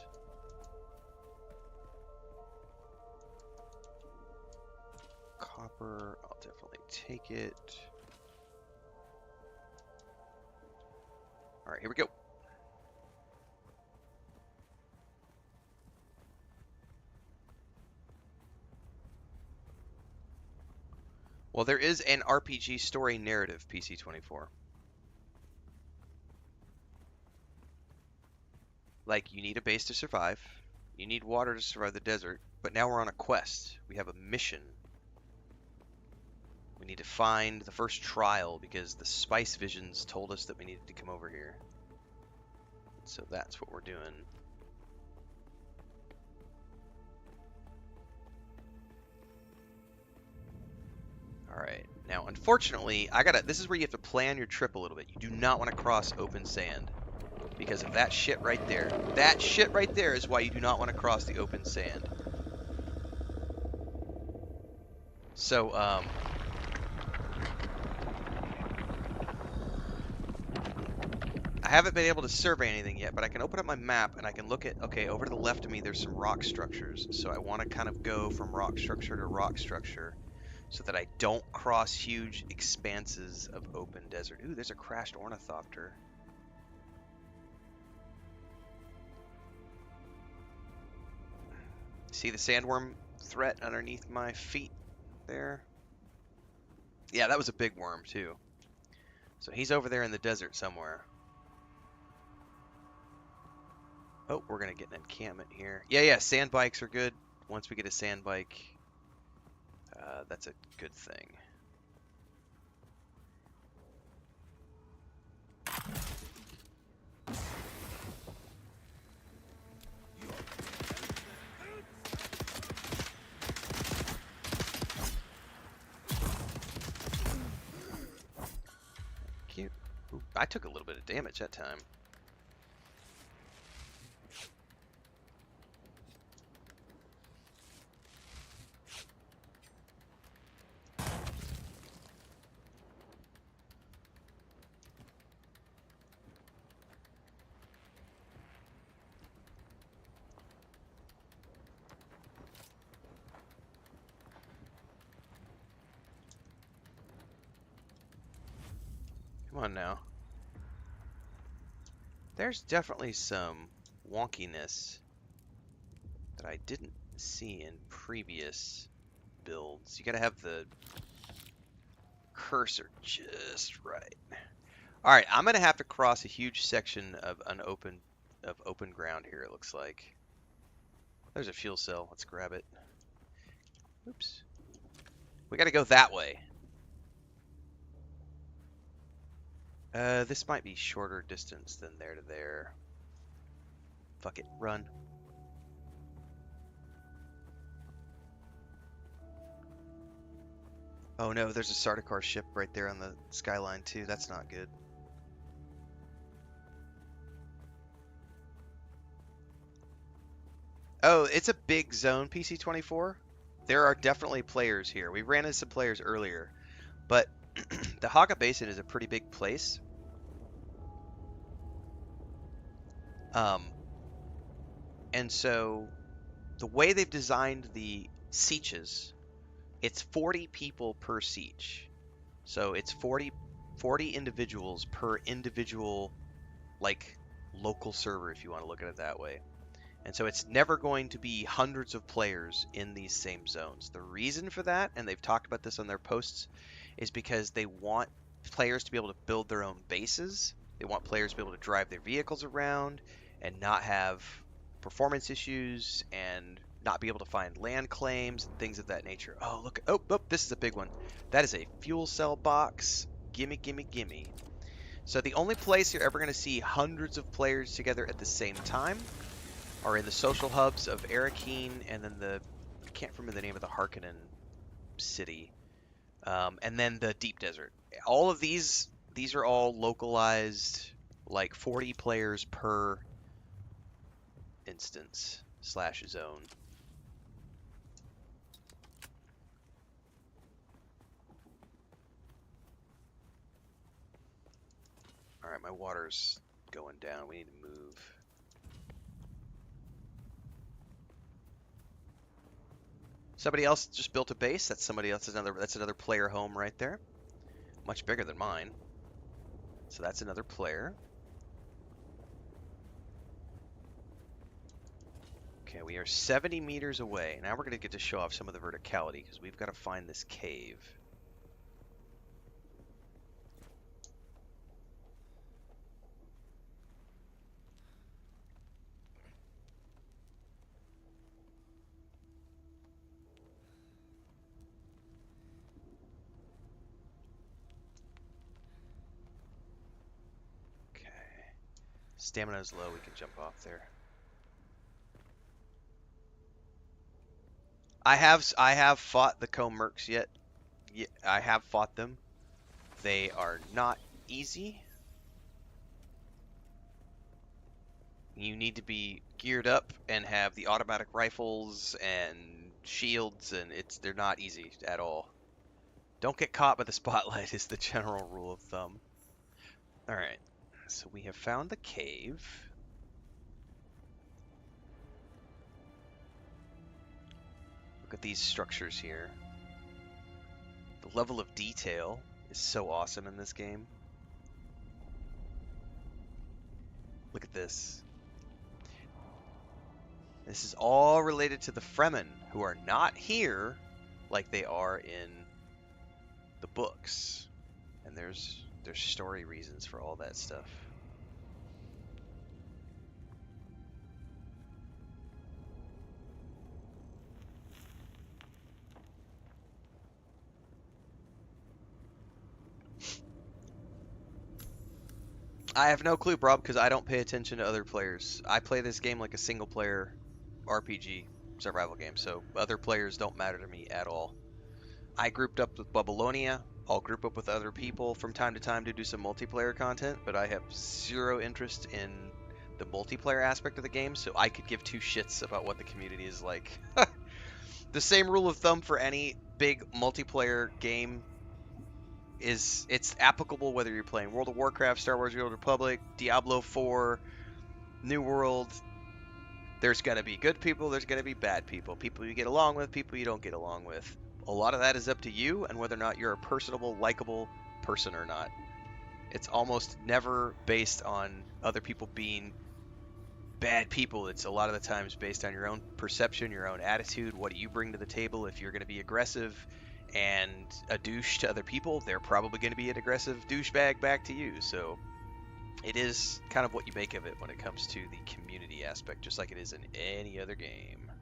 Copper, I'll definitely take it. Alright, here we go. Well, there is an RPG story narrative, PC24. Like, you need a base to survive. You need water to survive the desert. But now we're on a quest. We have a mission. We need to find the first trial because the spice visions told us that we needed to come over here. So that's what we're doing. Alright. Now, unfortunately, this is where you have to plan your trip a little bit. You do not want to cross open sand. because of that shit right there. That shit right there is why you do not want to cross the open sand. So, I haven't been able to survey anything yet, but I can open up my map and I can look at, okay, over to the left of me there's some rock structures. So I want to kind of go from rock structure to rock structure so that I don't cross huge expanses of open desert. Ooh, there's a crashed ornithopter. See the sandworm threat underneath my feet there? Yeah, that was a big worm too. So he's over there in the desert somewhere. Oh, we're going to get an encampment here. Yeah, sand bikes are good. Once we get a sand bike, that's a good thing. Cute. Ooh, I took a little bit of damage that time. Come on now. There's definitely some wonkiness that I didn't see in previous builds. You gotta have the cursor just right. Alright, I'm gonna have to cross a huge section of open ground here, it looks like. There's a fuel cell. Let's grab it. Oops. We gotta go that way. This might be shorter distance than there to there. Fuck it, run. Oh no, there's a Sardaukar ship right there on the skyline too. That's not good. Oh, it's a big zone, PC24. There are definitely players here. We ran into some players earlier, but the Haga Basin is a pretty big place. And so the way they've designed the sieges, it's 40 people per siege. So it's 40 individuals per individual, like, local server, if you want to look at it that way. And so it's never going to be hundreds of players in these same zones. The reason for that, and they've talked about this on their posts, is because they want players to be able to build their own bases. They want players to be able to drive their vehicles around and not have performance issues and not be able to find land claims and things of that nature. Oh, look. Oh, this is a big one. That is a fuel cell box. Gimme, gimme, gimme. So the only place you're ever going to see hundreds of players together at the same time are in the social hubs of Arakeen and then I can't remember the name of the Harkonnen city, and then the Deep Desert. All of these are all localized, like 40 players per instance / zone. Alright, my water's going down. We need to move. Somebody else just built a base. That's somebody else. That's another player home right there. Much bigger than mine. So that's another player. Okay, we are 70 meters away. Now we're going to get to show off some of the verticality because we've got to find this cave. Stamina's low, we can jump off there. I have fought the Comercs yet. Yeah, I have fought them. They are not easy. You need to be geared up and have the automatic rifles and shields, and they're not easy at all. Don't get caught by the spotlight is the general rule of thumb. Alright, so we have found the cave. Look at these structures here. The level of detail is so awesome in this game. Look at this. This is all related to the Fremen, who are not here like they are in the books. And there's story reasons for all that stuff. I have no clue, Rob, because I don't pay attention to other players. I play this game like a single-player RPG survival game, so other players don't matter to me at all. I grouped up with Babylonia. I'll group up with other people from time to time to do some multiplayer content, but I have zero interest in the multiplayer aspect of the game, so I could give two shits about what the community is like. The same rule of thumb for any big multiplayer game is it's applicable whether you're playing World of Warcraft, Star Wars: The Old Republic, Diablo 4, New World. There's going to be good people, there's going to be bad people. People you get along with, people you don't get along with. A lot of that is up to you and whether or not you're a personable, likable person or not. It's almost never based on other people being bad people. It's a lot of the times based on your own perception, your own attitude. What do you bring to the table? If you're going to be aggressive and a douche to other people, they're probably going to be an aggressive douchebag back to you. So it is kind of what you make of it when it comes to the community aspect, just like it is in any other game.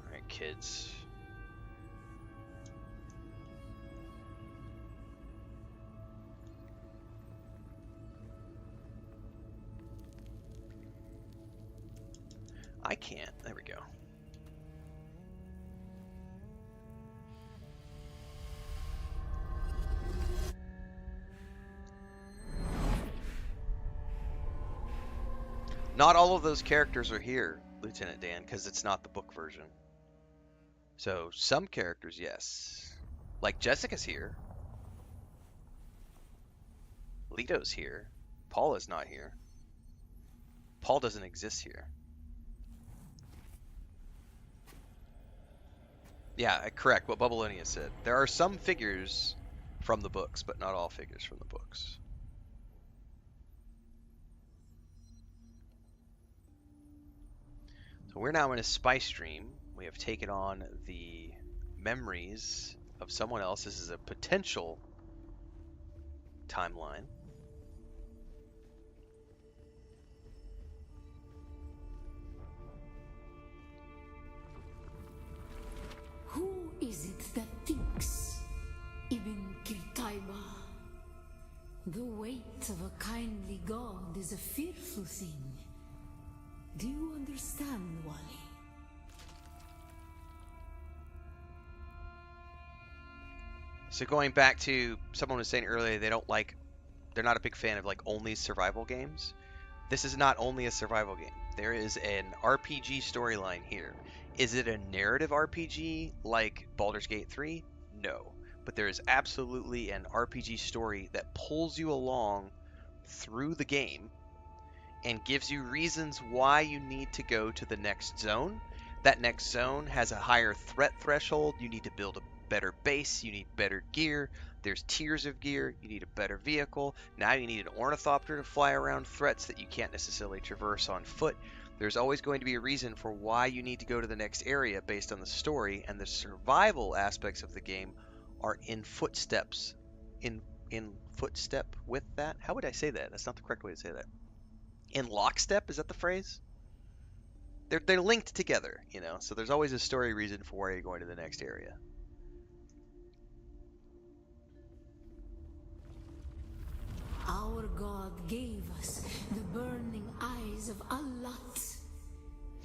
Alright, kids. I can't. There we go. Not all of those characters are here, Lieutenant Dan, because it's not the book version. So some characters, yes. Like Jessica's here. Leto's here. Paula's not here. Paul doesn't exist here. Yeah, correct what Babylonia said. There are some figures from the books, but not all figures from the books. So we're now in a spy stream. We have taken on the memories of someone else. This is a potential timeline. Who is it that thinks? Ibn Kirtaiba. The weight of a kindly god is a fearful thing. Do you understand, Wally? So going back to someone was saying earlier, they're not a big fan of like only survival games. This is not only a survival game. There is an RPG storyline here. Is it a narrative RPG like Baldur's Gate 3? No. But there is absolutely an RPG story that pulls you along through the game and gives you reasons why you need to go to the next zone. That next zone has a higher threat threshold. You need to build a better base. You need better gear. There's tiers of gear. You need a better vehicle. Now you need an ornithopter to fly around threats that you can't necessarily traverse on foot. There's always going to be a reason for why you need to go to the next area based on the story, and the survival aspects of the game are in footsteps. In footstep with that? How would I say that? That's not the correct way to say that. In lockstep, is that the phrase? They're linked together, you know, so there's always a story reason for why you're going to the next area. Our God gave us the burning eyes of Allat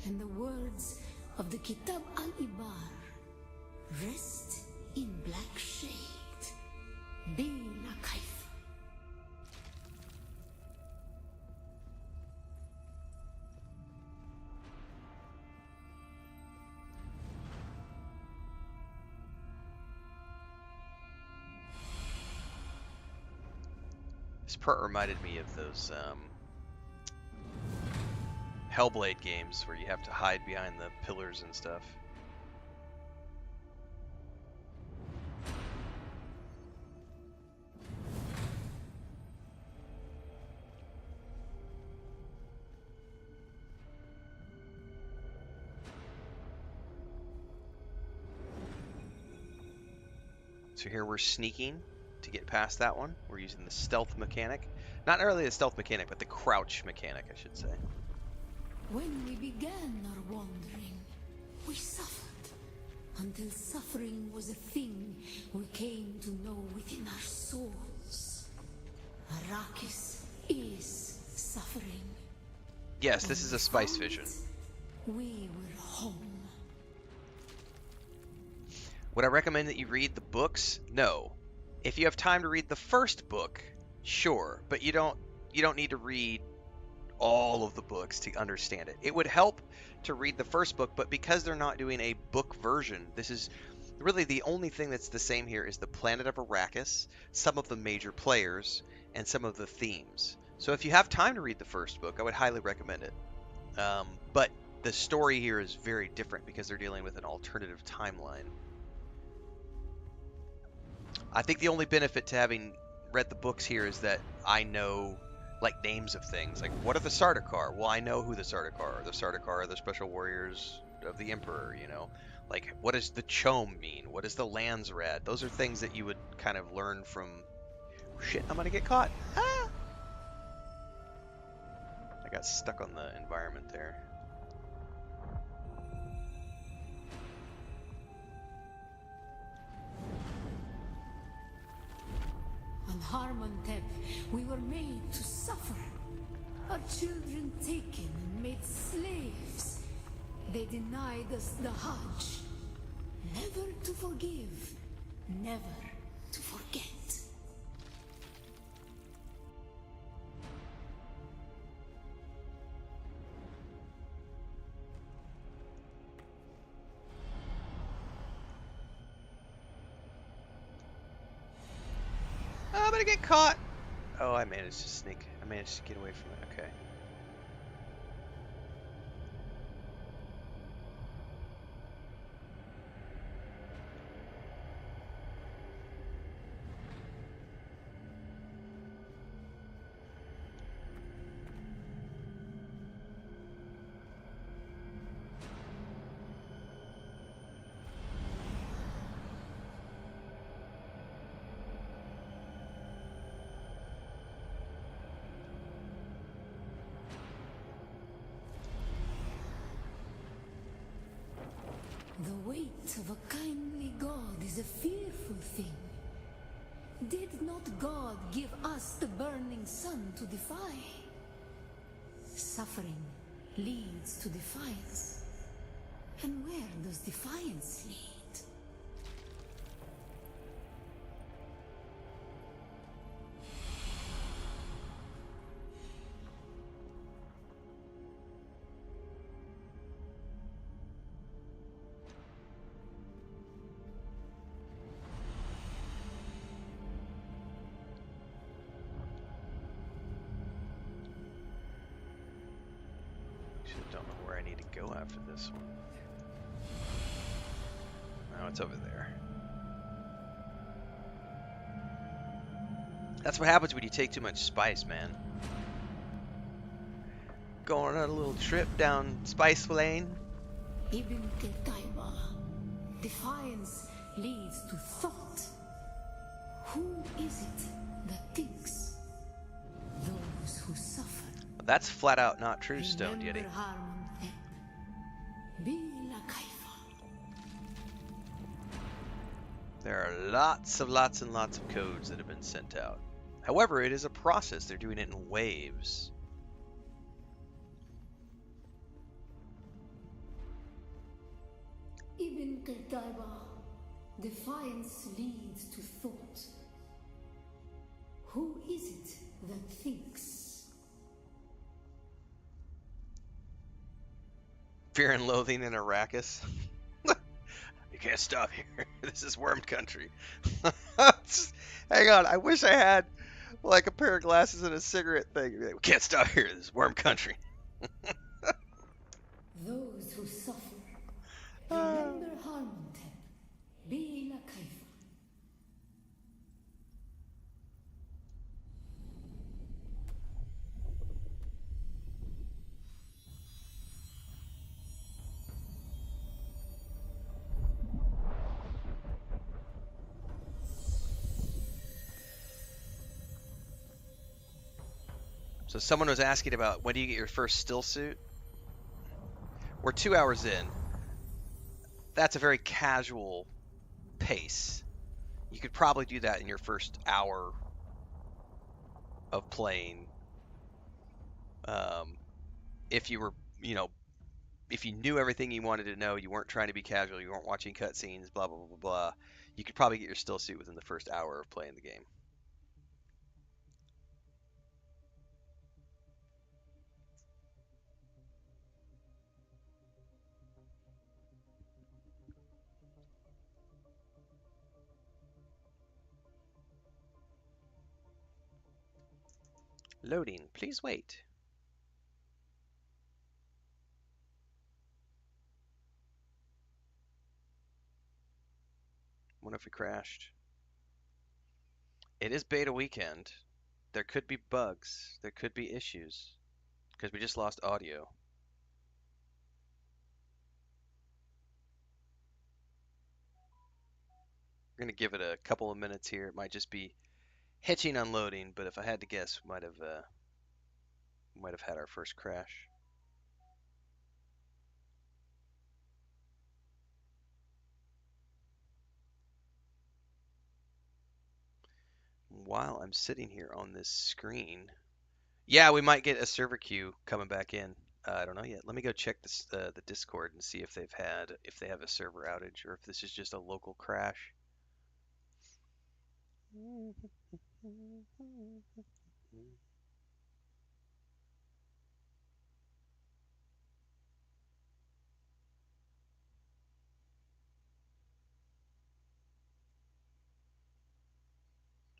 and the words of the Kitab al-Ibar. Rest in black shade. Bina Kaif. part reminded me of those Hellblade games where you have to hide behind the pillars and stuff. So here we're sneaking to get past that one. We're using the stealth mechanic. Not really the stealth mechanic, but the crouch mechanic, I should say. When we began our wandering, we suffered. Until suffering was a thing we came to know within our souls. Arrakis is suffering. Yes, this is a spice vision. We were home. Would I recommend that you read the books? No. If you have time to read the first book, sure, but you don't need to read all of the books to understand it. It would help to read the first book, but because they're not doing a book version, this is really the only thing that's the same here is the planet of Arrakis, some of the major players, and some of the themes. So if you have time to read the first book, I would highly recommend it. But the story here is very different because they're dealing with an alternative timeline. I think the only benefit to having read the books here is that I know like names of things. Like, what are the Sardaukar? Well, I know who the Sardaukar are. The Sardaukar are the special warriors of the Emperor, you know. Like, what does the Chom mean? What is the Landsrad? Those are things that you would kind of learn from... Shit, I'm gonna get caught. Ah! I got stuck on the environment there. On Harmontep, we were made to suffer. Our children taken and made slaves. They denied us the Hajj. Never to forgive, never to forget. I'm gonna get caught. Oh, I managed to sneak. I managed to get away from it. Okay. The weight of a kindly God is a fearful thing. Did not God give us the burning sun to defy? Suffering leads to defiance. And where does defiance lead? Don't know where I need to go after this one. No, it's over there. That's what happens when you take too much spice, man. Going on a little trip down Spice Lane. Ibn Qutayba. Defiance leads to thought. Who is it that thinks? Those who suffer. That's flat out not true, Stoned Yeti. Remember Harmontep. Bila Kaifa. There are lots and lots of codes that have been sent out. However, it is a process. They're doing it in waves. Ibn Qutayba. Defiance leads to thought. Who is it that thinks? Fear and loathing in Arrakis. You can't stop here. This is worm country. Hang on. I wish I had like a pair of glasses and a cigarette thing. You're like, we can't stop here. This is worm country. Those who suffer, Ah. remember Harmontep, being a kaifa. So someone was asking about when do you get your first still suit? We're 2 hours in. That's a very casual pace. You could probably do that in your first hour of playing. Um, if you were, you know, if you knew everything you wanted to know, you weren't trying to be casual, you weren't watching cutscenes, blah blah blah blah blah. You could probably get your still suit within the first hour of playing the game. Loading. Please wait. What if we crashed? It is beta weekend. There could be bugs. There could be issues. Because we just lost audio. We're going to give it a couple of minutes here. It might just be hitching unloading, but if I had to guess, we might have had our first crash. While I'm sitting here on this screen, yeah, we might get a server queue coming back in. I don't know yet. Let me go check this, the Discord and see if if they have a server outage or if this is just a local crash.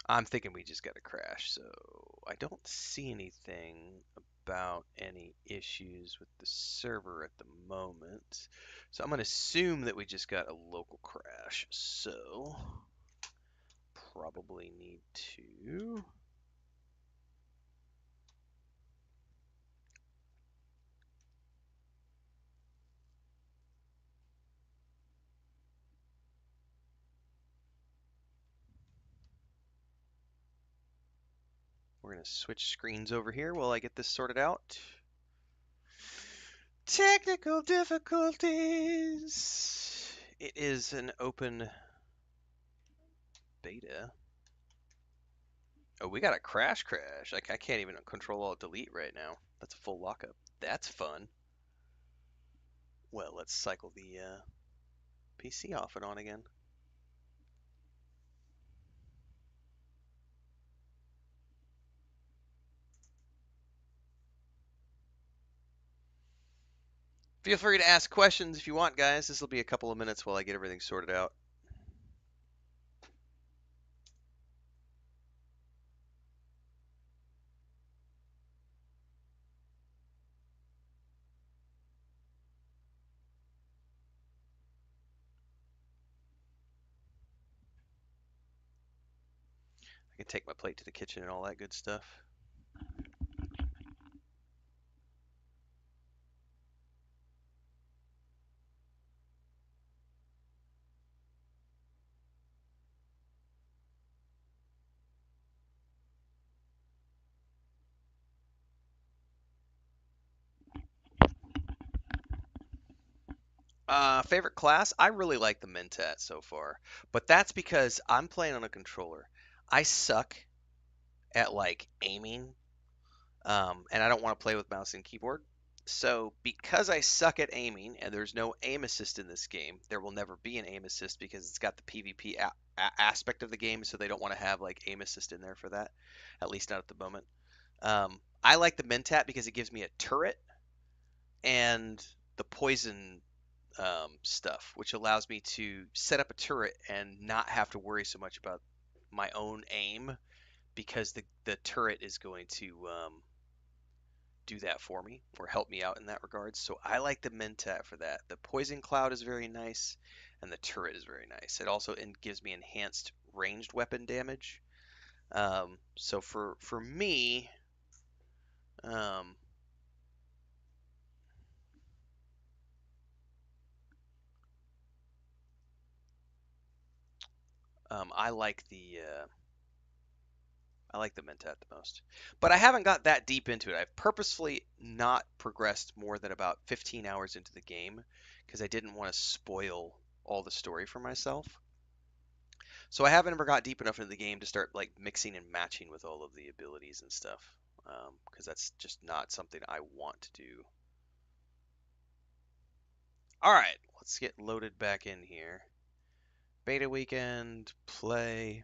I'm thinking we just got a crash, so I don't see anything about any issues with the server at the moment. So I'm going to assume that we just got a local crash. So probably need to we're going to switch screens over here while I get this sorted out. Technical difficulties. It is an open beta. Oh, we got a crash. Like I can't even control alt delete right now. That's a full lockup. That's fun. Well, let's cycle the PC off and on again. Feel free to ask questions if you want, guys. This will be a couple of minutes while I get everything sorted out. I can take my plate to the kitchen and all that good stuff. Favorite class? I really like the Mentat so far, but that's because I'm playing on a controller. I suck at like aiming, and I don't want to play with mouse and keyboard. So because I suck at aiming and there's no aim assist in this game, there will never be an aim assist because it's got the PvP aspect of the game, so they don't want to have like aim assist in there for that, at least not at the moment. I like the Mentat because it gives me a turret and the poison stuff, which allows me to set up a turret and not have to worry so much about my own aim because the turret is going to do that for me or help me out in that regard. So I like the Mentat for that. The Poison Cloud is very nice, and the turret is very nice. It also gives me enhanced ranged weapon damage. So for me, um, I like the Mentat the most. But I haven't got that deep into it. I've purposefully not progressed more than about 15 hours into the game because I didn't want to spoil all the story for myself. So I haven't ever got deep enough into the game to start like mixing and matching with all of the abilities and stuff, because that's just not something I want to do. All right, let's get loaded back in here. Beta weekend, play.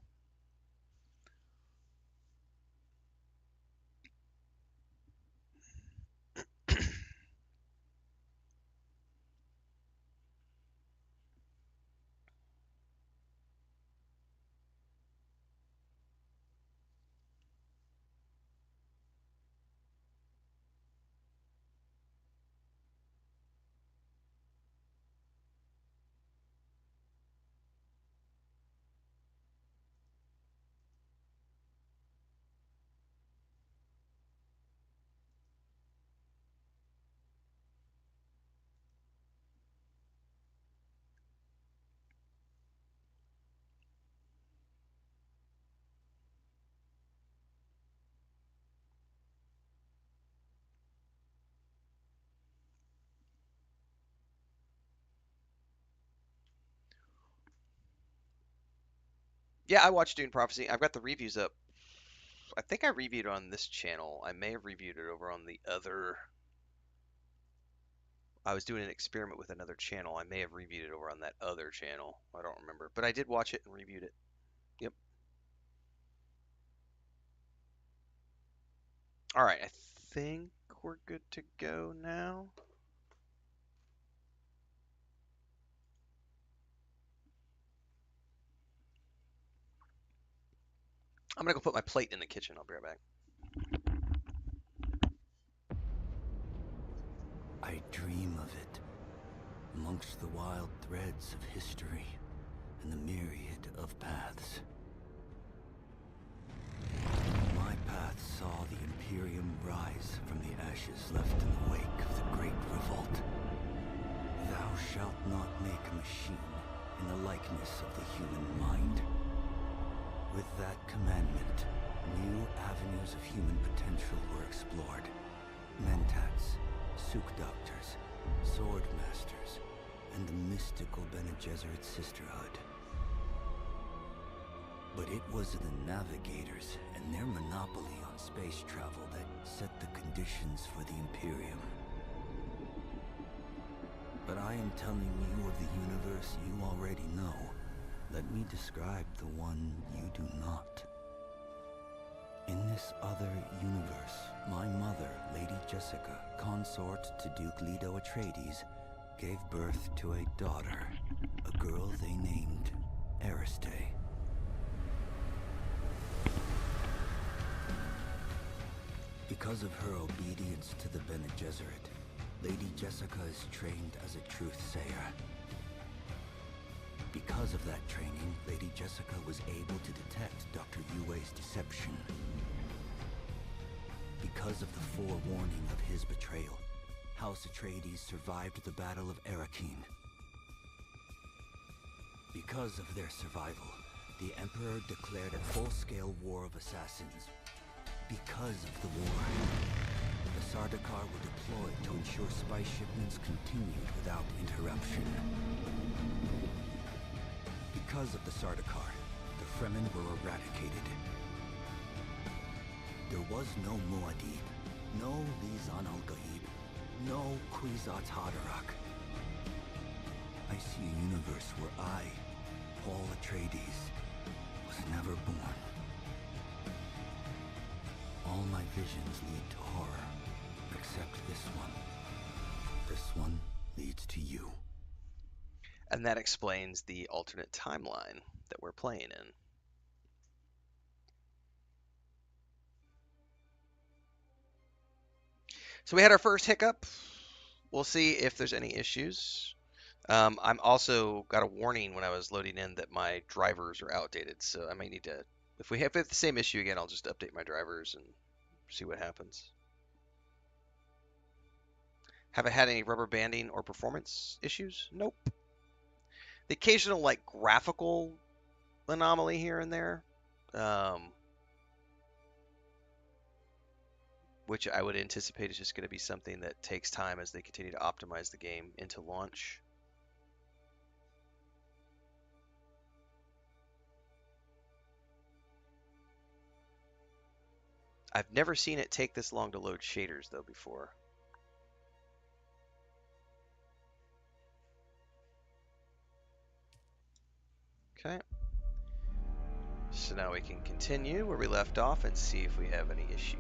Yeah, I watched Dune Prophecy. I've got the reviews up. I think I reviewed it on this channel. I may have reviewed it over on the other. I was doing an experiment with another channel. I may have reviewed it over on that other channel. I don't remember. But I did watch it and reviewed it. Yep. All right, I think we're good to go now. I'm gonna go put my plate in the kitchen. I'll be right back. I dream of it, amongst the wild threads of history and the myriad of paths. My path saw the Imperium rise from the ashes left in the wake of the Great Revolt. Thou shalt not make a machine in the likeness of the human mind. With that commandment, new avenues of human potential were explored. Mentats, Doctors, Sword Masters, and the mystical Bene Gesserit Sisterhood. But it was the Navigators and their monopoly on space travel that set the conditions for the Imperium. But I am telling you of the universe you already know. Let me describe the one you do not. In this other universe, my mother, Lady Jessica, consort to Duke Leto Atreides, gave birth to a daughter, a girl they named Ariste. Because of her obedience to the Bene Gesserit, Lady Jessica is trained as a truth-sayer. Because of that training, Lady Jessica was able to detect Dr. Yue's deception. Because of the forewarning of his betrayal, House Atreides survived the Battle of Arrakeen. Because of their survival, the Emperor declared a full-scale war of assassins. Because of the war, the Sardaukar were deployed to ensure spice shipments continued without interruption. Because of the Sardaukar, the Fremen were eradicated. There was no Muad'Dib, no Lisan al-Gaib, no Kwisatz Haderach. I see a universe where I, Paul Atreides, was never born. All my visions lead to horror, except this one. This one leads to you. And that explains the alternate timeline that we're playing in. So we had our first hiccup. We'll see if there's any issues. I'm also got a warning when I was loading in that my drivers are outdated, so I may need to. If we have the same issue again, I'll just update my drivers and see what happens. Haven't had any rubber banding or performance issues? Nope. The occasional like graphical anomaly here and there, which I would anticipate is just going to be something that takes time as they continue to optimize the game into launch. I've never seen it take this long to load shaders though before. Okay. So now we can continue where we left off and see if we have any issues.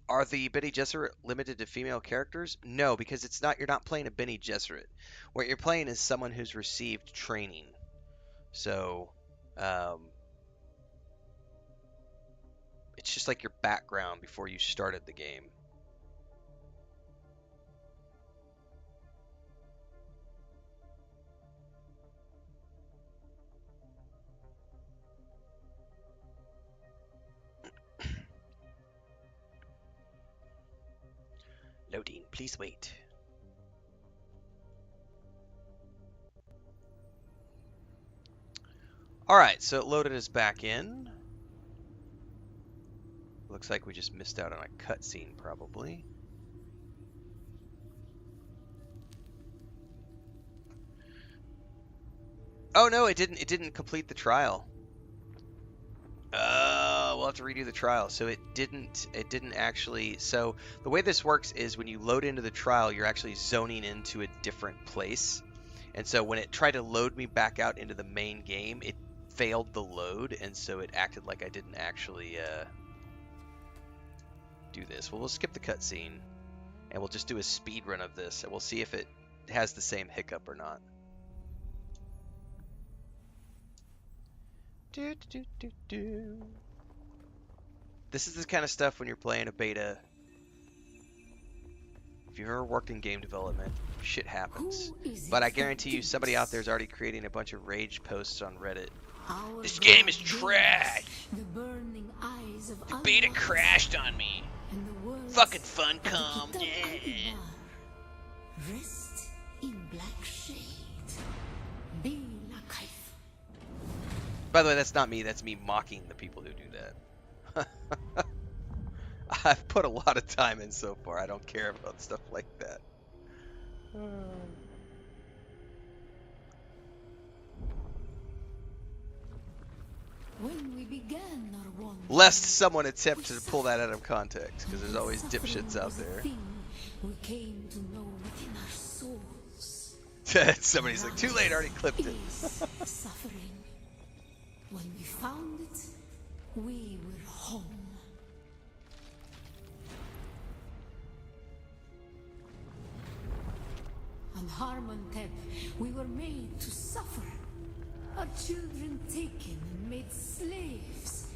Are the Bene Gesserit limited to female characters? No, because it's not. You're not playing a Bene Gesserit. What you're playing is someone who's received training. So, it's just like your background before you started the game. Loading, please wait. Alright, so it loaded us back in. Looks like we just missed out on a cutscene, probably. Oh no, it didn't. It didn't complete the trial. We'll have to redo the trial. So it didn't actually. So the way this works is when you load into the trial, you're actually zoning into a different place. And so when it tried to load me back out into the main game, it failed the load, and so it acted like I didn't actually do this. Well, we'll skip the cutscene, and we'll just do a speed run of this, and we'll see if it has the same hiccup or not. This is the kind of stuff when you're playing a beta. If you've ever worked in game development, shit happens. But I guarantee you somebody out there is already creating a bunch of rage posts on Reddit. This game is trash! The beta crashed on me! Fucking FUNCOM! Yeah. Rest in black shade. Be like By the way, that's not me. That's me mocking the people who do that. I've put a lot of time in so far. I don't care about stuff like that. when we began our wander, Lest someone attempt to pull that out of context, because there's always dipshits out there. we came to know within our souls. Somebody's like, too late, I already clipped it. Suffering. When we found it, we were home. On Harmontep, we were made to suffer. Our children taken and made slaves.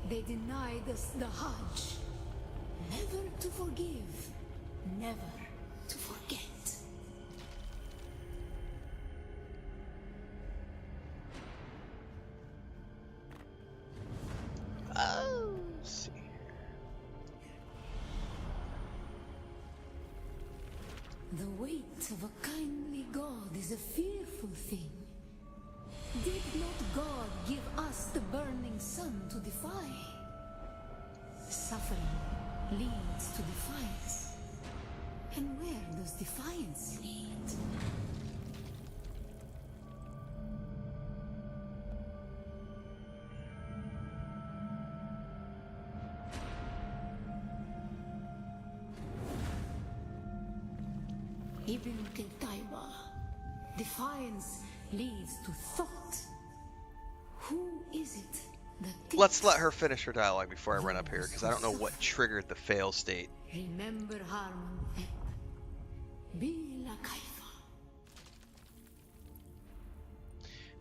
They denied us the Hajj. Never to forgive, never to forget. Oh, let's see. The weight of a kindly God is a fearful thing. Did not God give us the burning sun to defy? Suffering leads to defiance. And where does defiance lead? Ibn Qutayba. Defiance leads to thought. Who is it that Let's let her finish her dialogue before I run up here, because I don't know what triggered the fail state. Remember Harmon. Be la kaifa.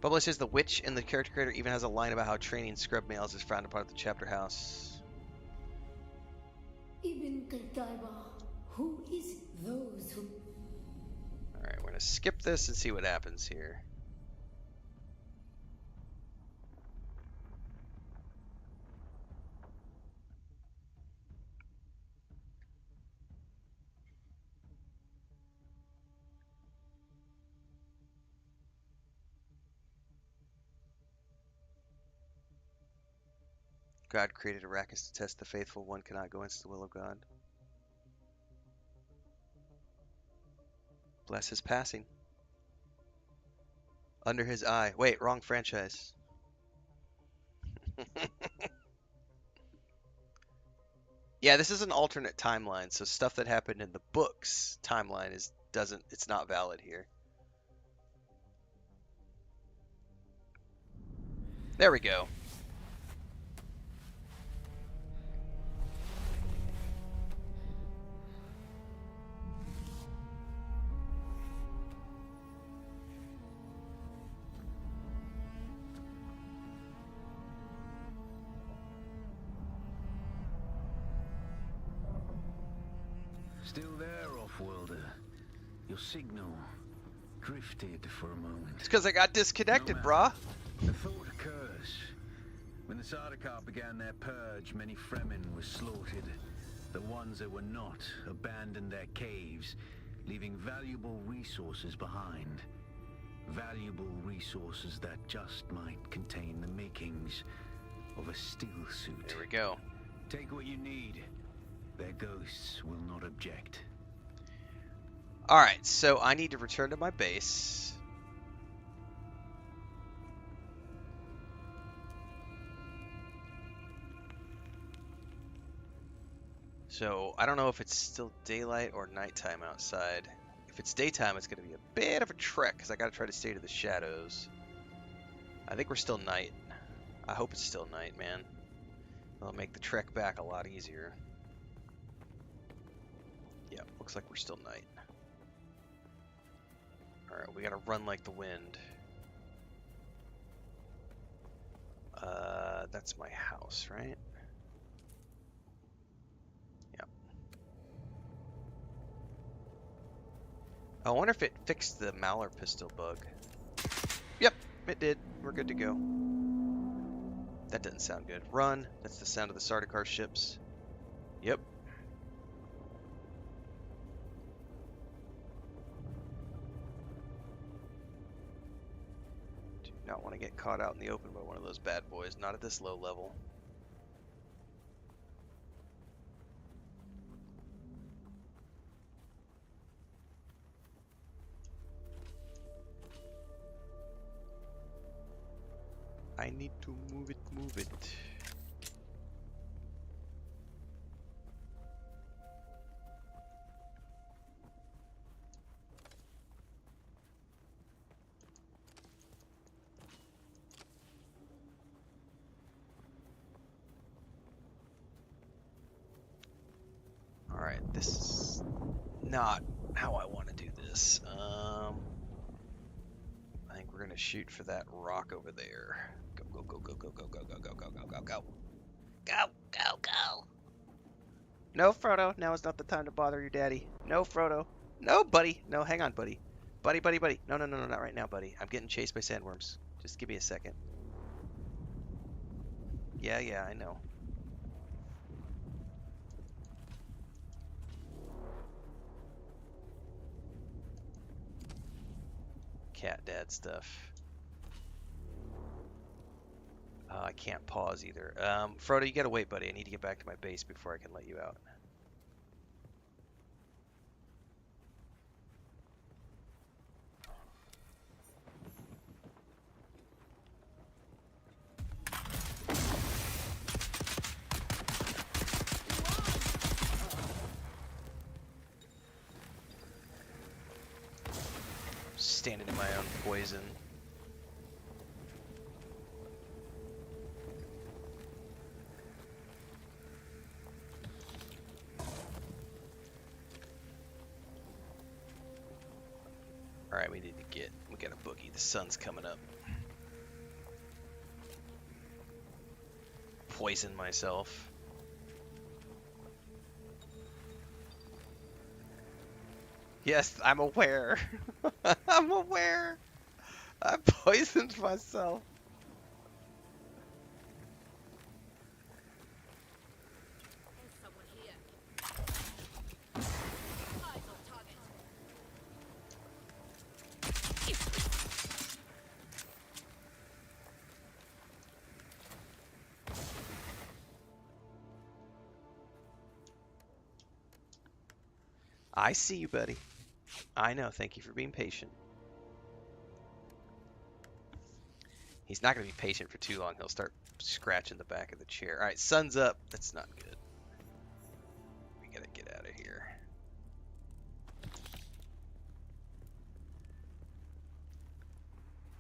Bubba says the witch in the character creator even has a line about how training scrub males is frowned upon at the chapter house. Ibn Qutayba, who is it? Those who... Alright, we're gonna skip this and see what happens here. God created Arrakis to test the faithful. One cannot go against the will of God. Bless his passing. Under his eye. Wait, wrong franchise. Yeah, this is an alternate timeline, so stuff that happened in the books timeline it's not valid here. There we go. Still there, off-worlder. Your signal drifted for a moment. It's because I got disconnected, No brah. matter. A thought occurs. When the Sardaukar began their purge, many Fremen were slaughtered. The ones that were not abandoned their caves, leaving valuable resources behind. Valuable resources that just might contain the makings of a steel suit. There we go. Take what you need. Their ghosts will not object. Alright, so I need to return to my base. So, I don't know if it's still daylight or nighttime outside. If it's daytime, it's going to be a bit of a trek, because I got to try to stay to the shadows. I think we're still night. I hope it's still night, man. It'll make the trek back a lot easier. Yeah, looks like we're still night. Alright, we gotta run like the wind. That's my house, right? Yep. I wonder if it fixed the Mauler pistol bug. Yep, it did. We're good to go. That doesn't sound good. Run. That's the sound of the Sardaukar ships. Yep. Not want to get caught out in the open by one of those bad boys. Not at this low level. I need to move it, move it. Alright, this is not how I want to do this. I think we're gonna shoot for that rock over there. Go, go, go, go, go, go, go, go, go, go, go, go, go. Go, go, go. No, Frodo, now is not the time to bother your daddy. No, Frodo. No, buddy. No, hang on, buddy. Buddy, buddy, buddy. No, no, no, no, not right now, buddy. I'm getting chased by sandworms. Just give me a second. Yeah, yeah, I know. Cat dad stuff. I can't pause either. Frodo, you gotta wait, buddy. I need to get back to my base before I can let you out. Standing in my own poison. Alright, we gotta boogie. The sun's coming up. poison myself. Yes, I'm aware. I'm aware. I poisoned myself. I see you, buddy. I know. Thank you for being patient. He's not going to be patient for too long. He'll start scratching the back of the chair. All right, sun's up. That's not good. We got to get out of here.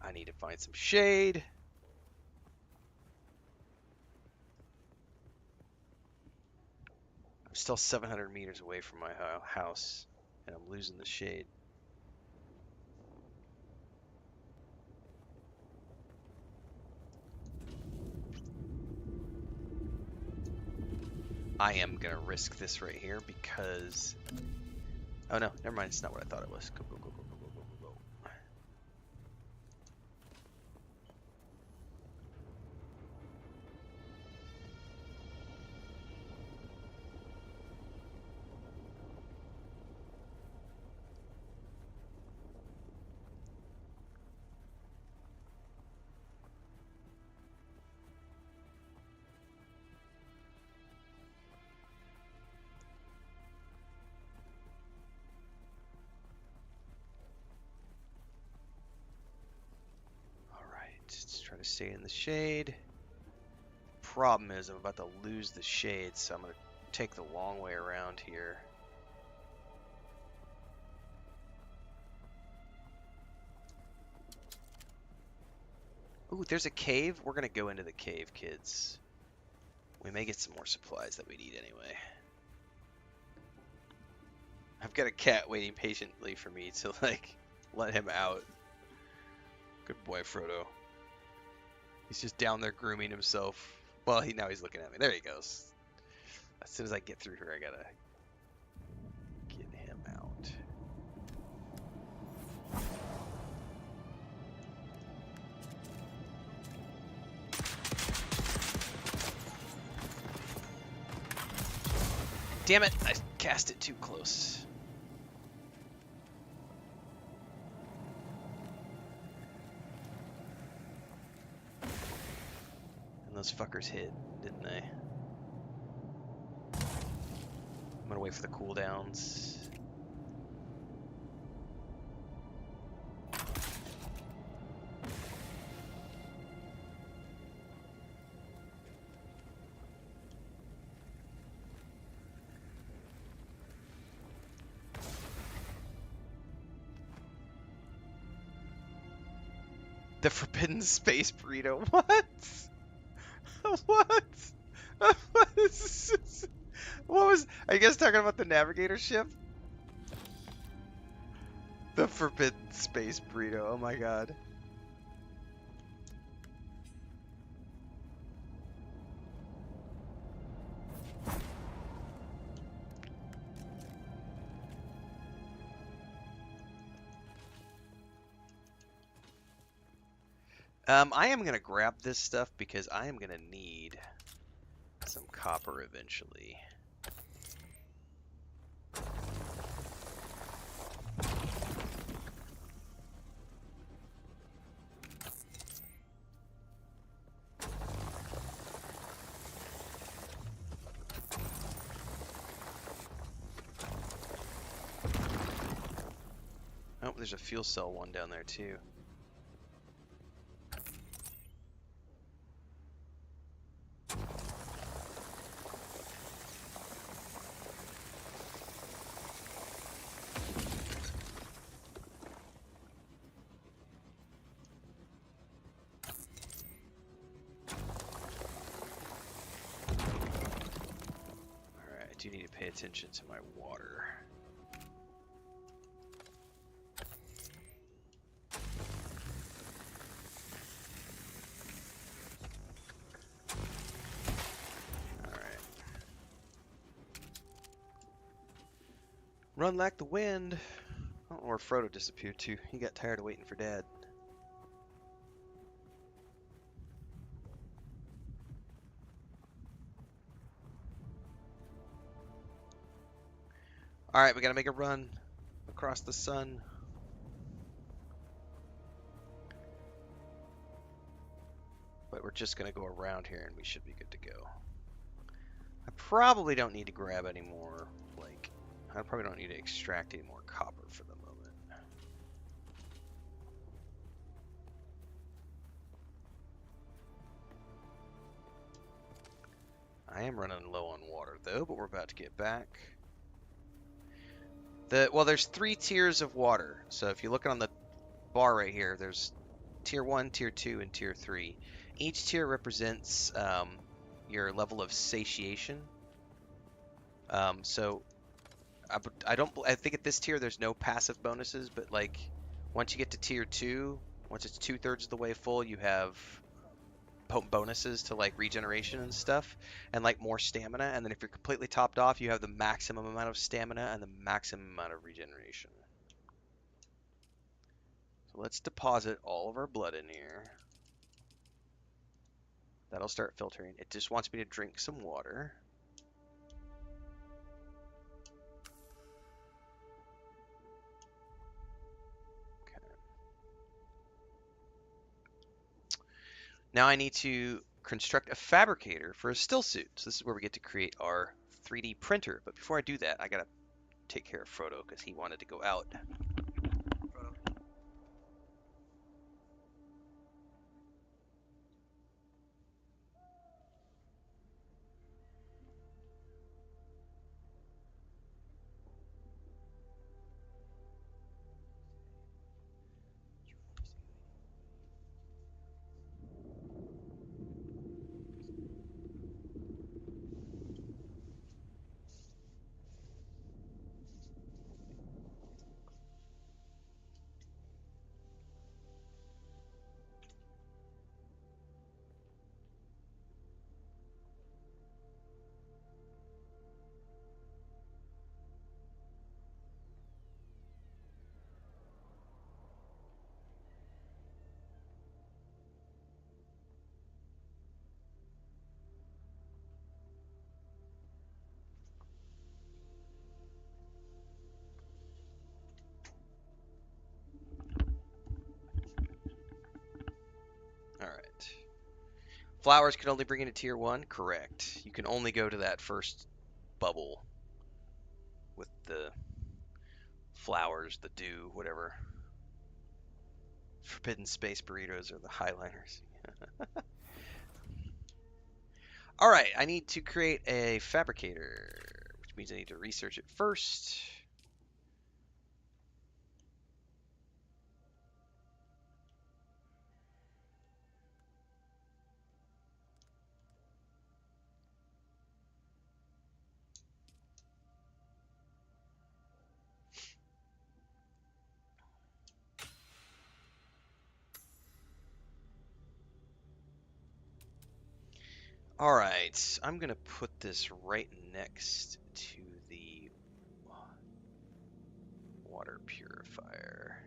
I need to find some shade. I'm still 700 meters away from my house, and I'm losing the shade. I am going to risk this right here because... Oh no, never mind. It's not what I thought it was. Go, go, go, go, go, go, go, go. Let's try to stay in the shade. Problem is I'm about to lose the shade, so I'm going to take the long way around here. Ooh, there's a cave. We're going to go into the cave, kids. We may get some more supplies that we need anyway. I've got a cat waiting patiently for me to, like, let him out. Good boy, Frodo. He's just down there grooming himself. Well, now he's looking at me. There he goes. As soon as I get through here, I gotta get him out. Damn it! I cast it too close. Those fuckers hit, didn't they? I'm gonna wait for the cooldowns. The Forbidden Space Burrito. What? What? What is this? What was... Are you guys talking about the navigator ship? The Forbidden Space Burrito. Oh my god. I am going to grab this stuff because I am going to need some copper eventually. Oh, there's a fuel cell one down there too. I do need to pay attention to my water. Run like the wind. I don't know where Frodo disappeared to. He got tired of waiting for Dad. Alright, we gotta make a run across the sun. But we're just gonna go around here and we should be good to go. I probably don't need to grab any more, like, I probably don't need to extract any more copper for the moment. I am running low on water though, but we're about to get back. Well, there's 3 tiers of water. So if you look on the bar right here, there's tier 1, tier 2, and tier 3. Each tier represents your level of satiation. So I think at this tier there's no passive bonuses, but like once you get to tier 2, once it's 2/3 of the way full, you have bonuses to like regeneration and stuff, and like more stamina. And then if you're completely topped off, you have the maximum amount of stamina and the maximum amount of regeneration. So let's deposit all of our blood in here. That'll start filtering. It just wants me to drink some water. Now I need to construct a fabricator for a still suit. So this is where we get to create our 3D printer. But before I do that, I gotta take care of Frodo because he wanted to go out. Frodo. Alright. Flowers can only bring in a tier 1? Correct. You can only go to that first bubble with the flowers, the dew, whatever. Forbidden space burritos or the highliners. Alright, I need to create a fabricator, which means I need to research it first. Alright, I'm going to put this right next to the water purifier.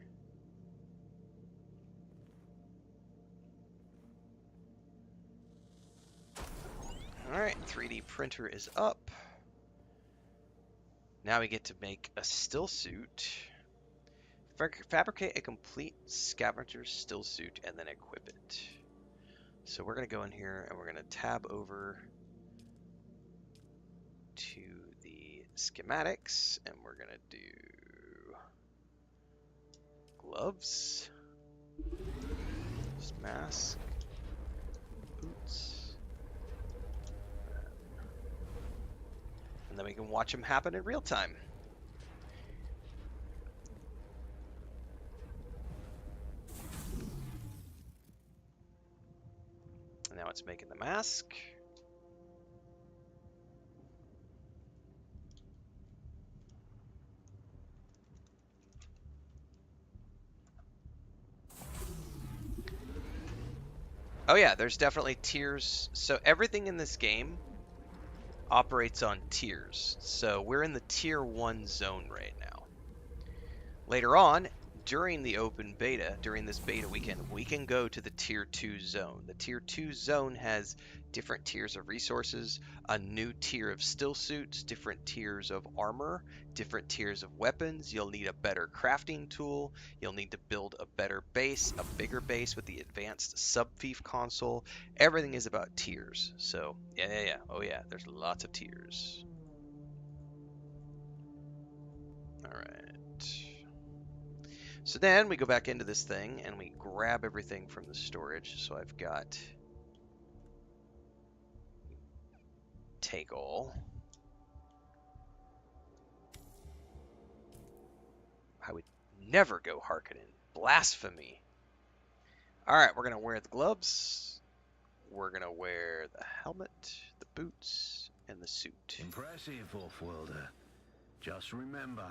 Alright, 3D printer is up. Now we get to make a still suit. Fabricate a complete scavenger still suit and then equip it. So we're going to go in here and we're going to tab over to the schematics and we're going to do gloves, mask, boots, and then we can watch them happen in real time. And now it's making the mask. Oh yeah, there's definitely tiers. So everything in this game operates on tiers. So we're in the tier 1 zone right now. Later on, during the open beta, during this beta weekend, we can go to the tier 2 zone. The tier 2 zone has different tiers of resources, a new tier of still suits, different tiers of armor, different tiers of weapons. You'll need a better crafting tool. You'll need to build a better base, a bigger base with the advanced sub-fief console. Everything is about tiers. So, yeah. Oh yeah, there's lots of tiers. All right. So then we go back into this thing and we grab everything from the storage. So I've got take all. I would never go Harkonnen. Blasphemy. All right, we're going to wear the gloves. We're going to wear the helmet, the boots, and the suit. Impressive, Off-worlder. Just remember,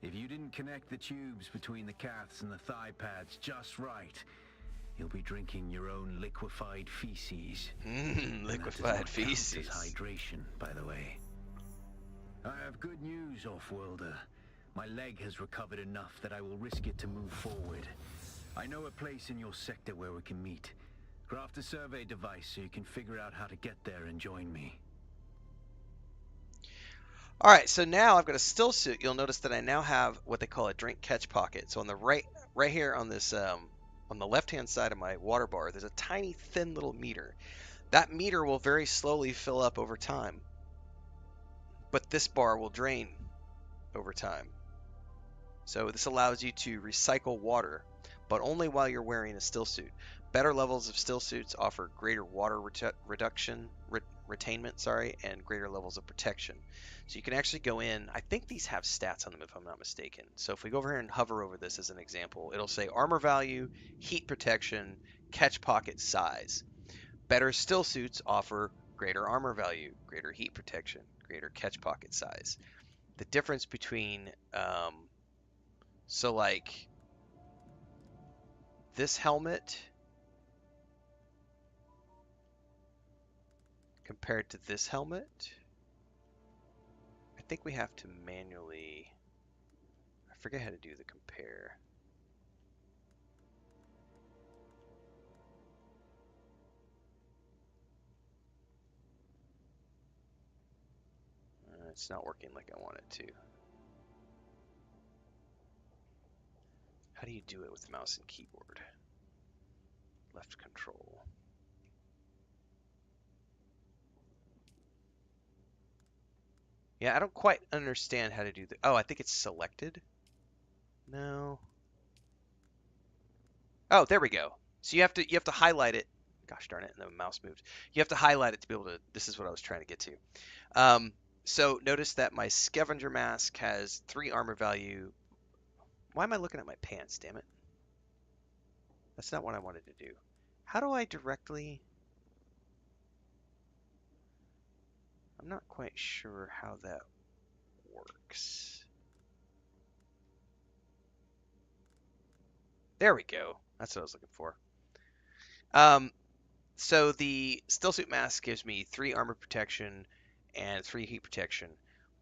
if you didn't connect the tubes between the caths and the thigh pads just right, you'll be drinking your own liquefied feces. Liquefied feces. As hydration, by the way. I have good news, Off-worlder. My leg has recovered enough that I will risk it to move forward. I know a place in your sector where we can meet. Craft a survey device so you can figure out how to get there and join me. All right, so now I've got a still suit. You'll notice that I now have what they call a drink catch pocket. So on the right here on this, on the left-hand side of my water bar, there's a tiny, thin little meter. That meter will very slowly fill up over time, but this bar will drain over time. So this allows you to recycle water, but only while you're wearing a still suit. Better levels of still suits offer greater water retainment, and greater levels of protection. So you can actually go in, I think these have stats on them if I'm not mistaken. So if we go over here and hover over this as an example, it'll say armor value, heat protection, catch pocket size. Better still suits offer greater armor value, greater heat protection, greater catch pocket size. The difference between, so like this helmet compared to this helmet, I think we have to manually, I forget how to do the compare. It's not working like I want it to. How do you do it with mouse and keyboard? Left control. Yeah, I don't quite understand how to do that. Oh, I think it's selected. No. Oh, there we go. So you have to highlight it. Gosh darn it, and the mouse moved. You have to highlight it to be able to. This is what I was trying to get to. So notice that my scavenger mask has 3 armor value. Why am I looking at my pants? Damn it. That's not what I wanted to do. How do I directly? I'm not quite sure how that works. There we go. That's what I was looking for. So the stillsuit mask gives me 3 armor protection and 3 heat protection.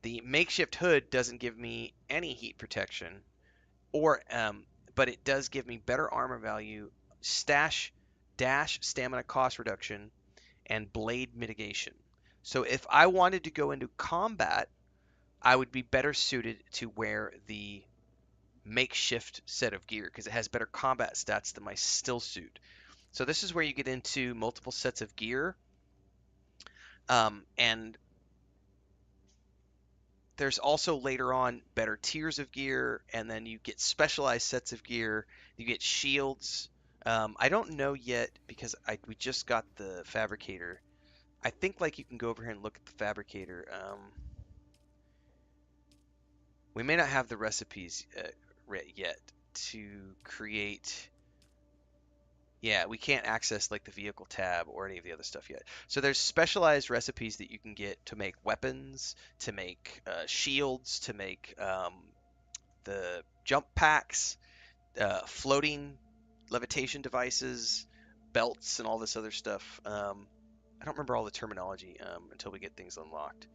The makeshift hood doesn't give me any heat protection, but it does give me better armor value, dash stamina cost reduction, and blade mitigation. So if I wanted to go into combat, I would be better suited to wear the makeshift set of gear because it has better combat stats than my still suit. So this is where you get into multiple sets of gear, and there's also later on better tiers of gear, and then you get specialized sets of gear. You get shields. I don't know yet because we just got the fabricator. I think like you can go over here and look at the fabricator. We may not have the recipes yet to create. Yeah, we can't access like the vehicle tab or any of the other stuff yet. So there's specialized recipes that you can get to make weapons, to make shields, to make the jump packs, floating levitation devices, belts, and all this other stuff. I don't remember all the terminology until we get things unlocked.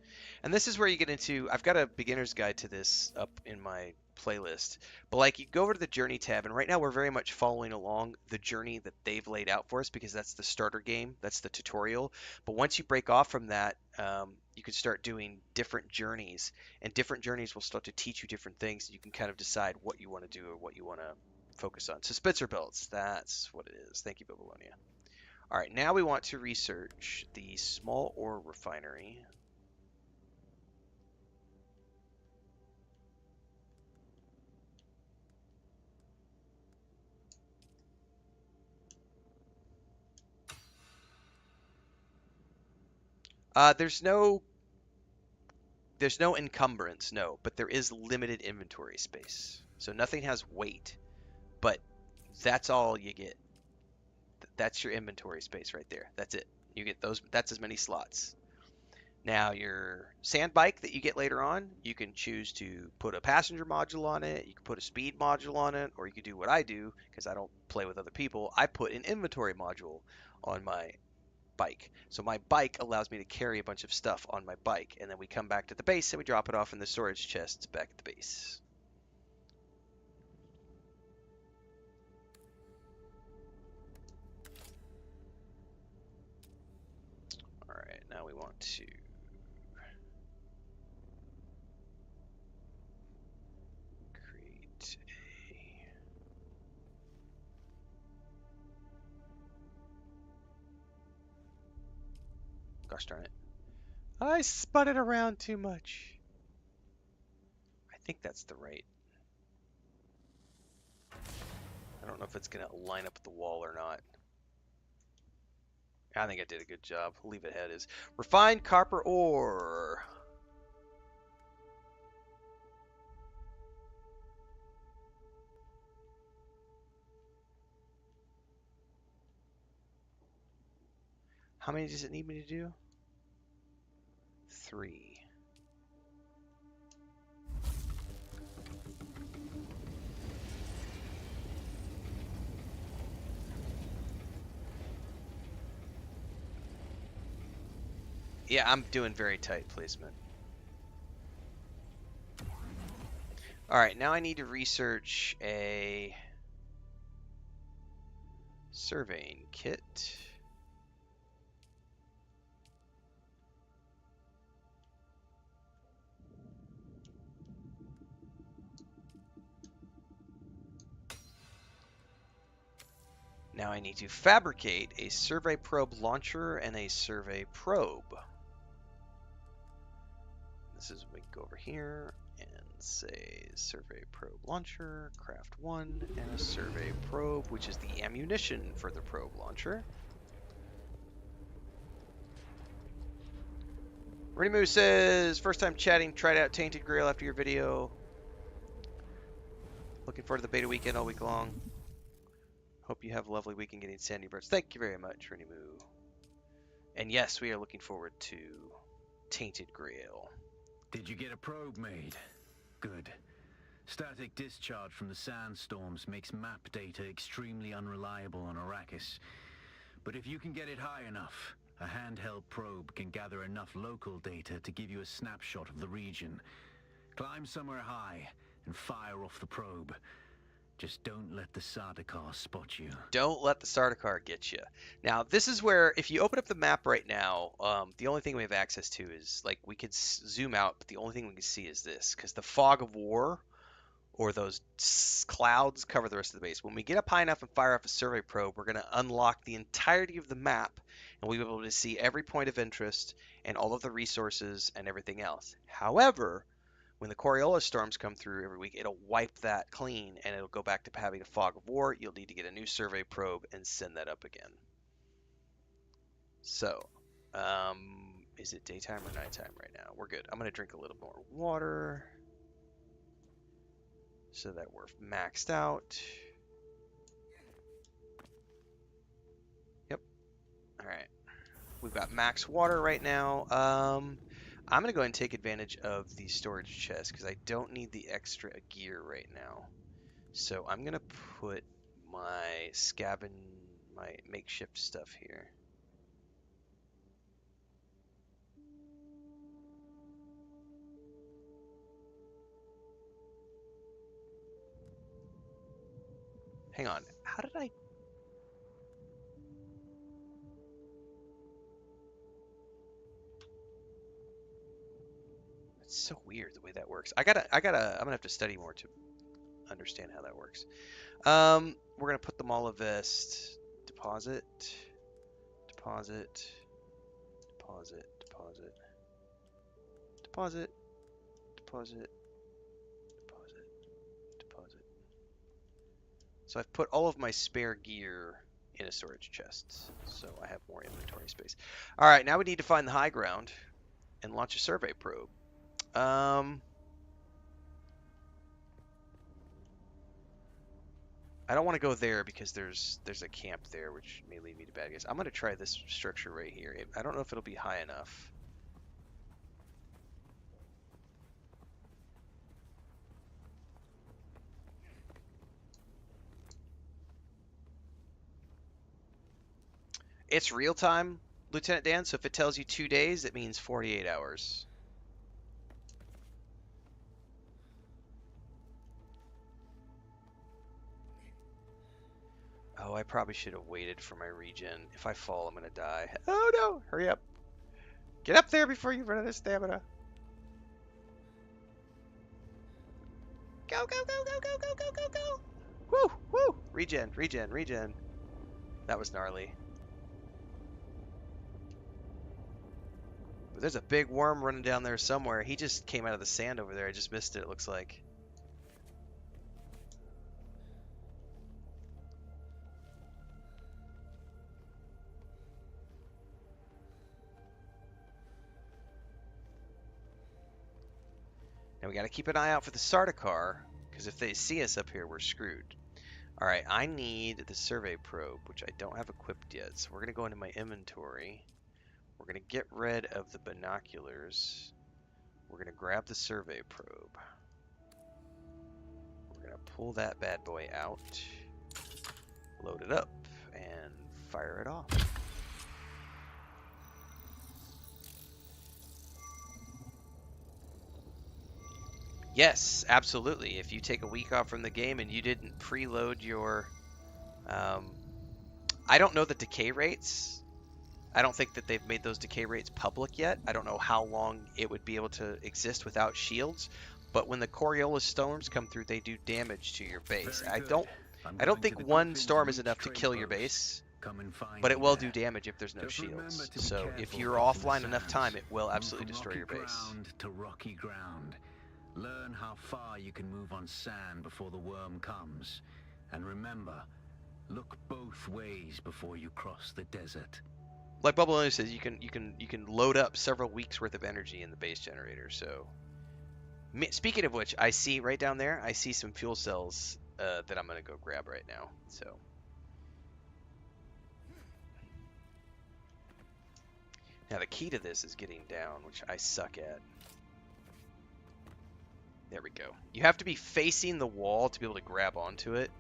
And this is where you get into, I've got a beginner's guide to this up in my playlist, but like you go over to the journey tab, and right now we're very much following along the journey that they've laid out for us because that's the starter game, that's the tutorial. But once you break off from that, you can start doing different journeys, and different journeys will start to teach you different things. You can kind of decide what you want to do or what you want to focus on. So Spitzer belts, that's what it is. Thank you, Babylonia. All right, now we want to research the small ore refinery. There's no encumbrance, no, but there is limited inventory space. So nothing has weight, but that's all you get. That's your inventory space right there. That's it. You get those. That's as many slots. Now your sand bike that you get later on, you can choose to put a passenger module on it, you can put a speed module on it, or you can do what I do because I don't play with other people. I put an inventory module on my bike. So my bike allows me to carry a bunch of stuff on my bike, and then we come back to the base and we drop it off in the storage chests back at the base. All right, now we want to create a... Gosh darn it. I spun it around too much. I think that's the right. I don't know if it's going to line up with the wall or not. I think I did a good job. We'll leave it ahead as refined copper ore. How many does it need me to do? 3. Yeah, I'm doing very tight placement. All right, now I need to research a surveying kit. Now I need to fabricate a survey probe launcher and a survey probe. This is, we can go over here and say survey probe launcher, craft 1, and a survey probe, which is the ammunition for the probe launcher. Renfail says, first time chatting, tried out Tainted Grail after your video. Looking forward to the beta weekend all week long. Hope you have a lovely weekend getting sandy birds. Thank you very much, Renfail. And yes, we are looking forward to Tainted Grail. Did you get a probe made? Good. Static discharge from the sandstorms makes map data extremely unreliable on Arrakis. But if you can get it high enough, a handheld probe can gather enough local data to give you a snapshot of the region. Climb somewhere high and fire off the probe. Just don't let the Sardaukar spot you. Don't let the Sardaukar get you. Now, this is where, if you open up the map right now, the only thing we have access to is, like, we could zoom out, but the only thing we can see is this, because the fog of war, or those clouds, cover the rest of the base. When we get up high enough and fire off a survey probe, we're going to unlock the entirety of the map, and we'll be able to see every point of interest, and all of the resources, and everything else. However, when the Coriolis storms come through every week, it'll wipe that clean, and it'll go back to having a fog of war. You'll need to get a new survey probe and send that up again. So, is it daytime or nighttime right now? We're good. I'm going to drink a little more water so that we're maxed out. Yep. All right. We've got max water right now. I'm going to go ahead and take advantage of the storage chest because I don't need the extra gear right now. So I'm going to put my my makeshift stuff here. Hang on. How did I... It's so weird the way that works. I'm gonna have to study more to understand how that works. We're gonna put them all a vest. Deposit. Deposit. Deposit. Deposit. Deposit. Deposit. Deposit. Deposit. So I've put all of my spare gear in a storage chest, so I have more inventory space. All right, now we need to find the high ground and launch a survey probe. I don't want to go there because there's a camp there which may lead me to bad guys. I'm going to try this structure right here. I don't know if it'll be high enough. It's real time, Lieutenant Dan, so if it tells you 2 days, it means 48 hours. Oh, I probably should have waited for my regen. If I fall, I'm gonna die. Oh no! Hurry up! Get up there before you run out of stamina. Go, go, go, go, go, go, go, go, go! Woo! Woo! Regen, regen, regen. That was gnarly. But there's a big worm running down there somewhere. He just came out of the sand over there. I just missed it, it looks like. Now we got to keep an eye out for the Sardaukar, because if they see us up here, we're screwed. All right, I need the survey probe, which I don't have equipped yet. So we're going to go into my inventory. We're going to get rid of the binoculars. We're going to grab the survey probe. We're going to pull that bad boy out, load it up, and fire it off. Yes, absolutely. If you take a week off from the game and you didn't preload your... I don't know the decay rates. I don't think that they've made those decay rates public yet. I don't know how long it would be able to exist without shields. But when the Coriolis storms come through, they do damage to your base. I don't think one storm is enough to kill your base, but it will do damage if there's no shields. So if you're offline enough time, it will absolutely destroy your base. To rocky ground. Learn how far you can move on sand before the worm comes. And remember, look both ways before you cross the desert. Like Bubble says, you can load up several weeks worth of energy in the base generator. So, speaking of which, I see right down there, I see some fuel cells that I'm gonna go grab right now. So, now the key to this is getting down, which I suck at. There we go. You have to be facing the wall to be able to grab onto it.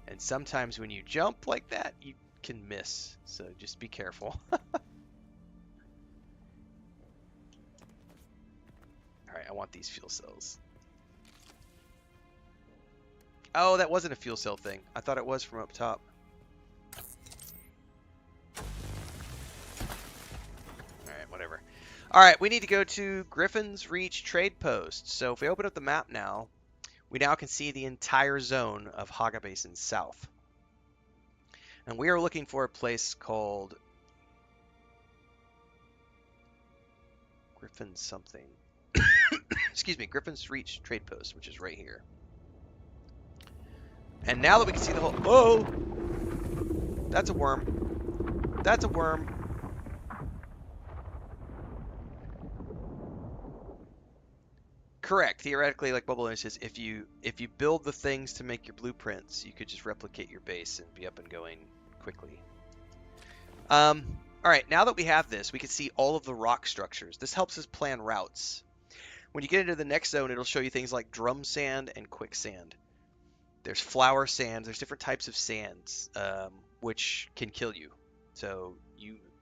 And sometimes when you jump like that, you can miss. So just be careful. Alright, I want these fuel cells. Oh, that wasn't a fuel cell thing. I thought it was from up top. Alright, whatever. Alright, we need to go to Griffin's Reach Trade Post. So if we open up the map now, we now can see the entire zone of Haga Basin South. And we are looking for a place called Griffin something. Excuse me, Griffin's Reach Trade Post, which is right here. And now that we can see the whole... Oh! That's a worm. That's a worm. Correct. Theoretically, like Bubble says, if you build the things to make your blueprints, you could just replicate your base and be up and going quickly. All right, now that we have this, we can see all of the rock structures. This helps us plan routes. When you get into the next zone, it'll show you things like drum sand and quicksand. There's flour sands. There's different types of sands, which can kill you. So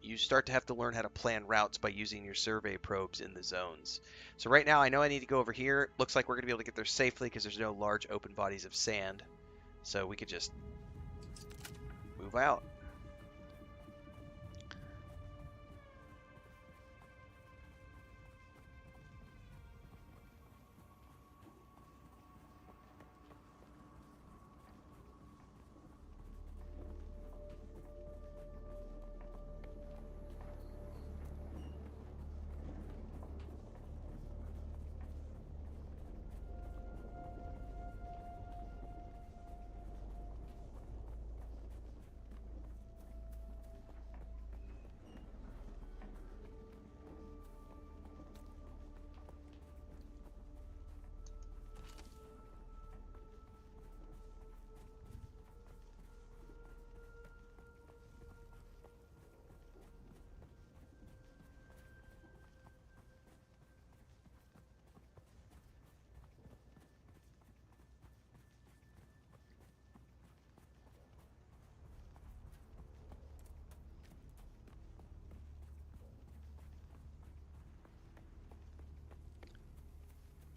you start to have to learn how to plan routes by using your survey probes in the zones. So right now I know I need to go over here. Looks like we're going to be able to get there safely because there's no large open bodies of sand. So we could just move out.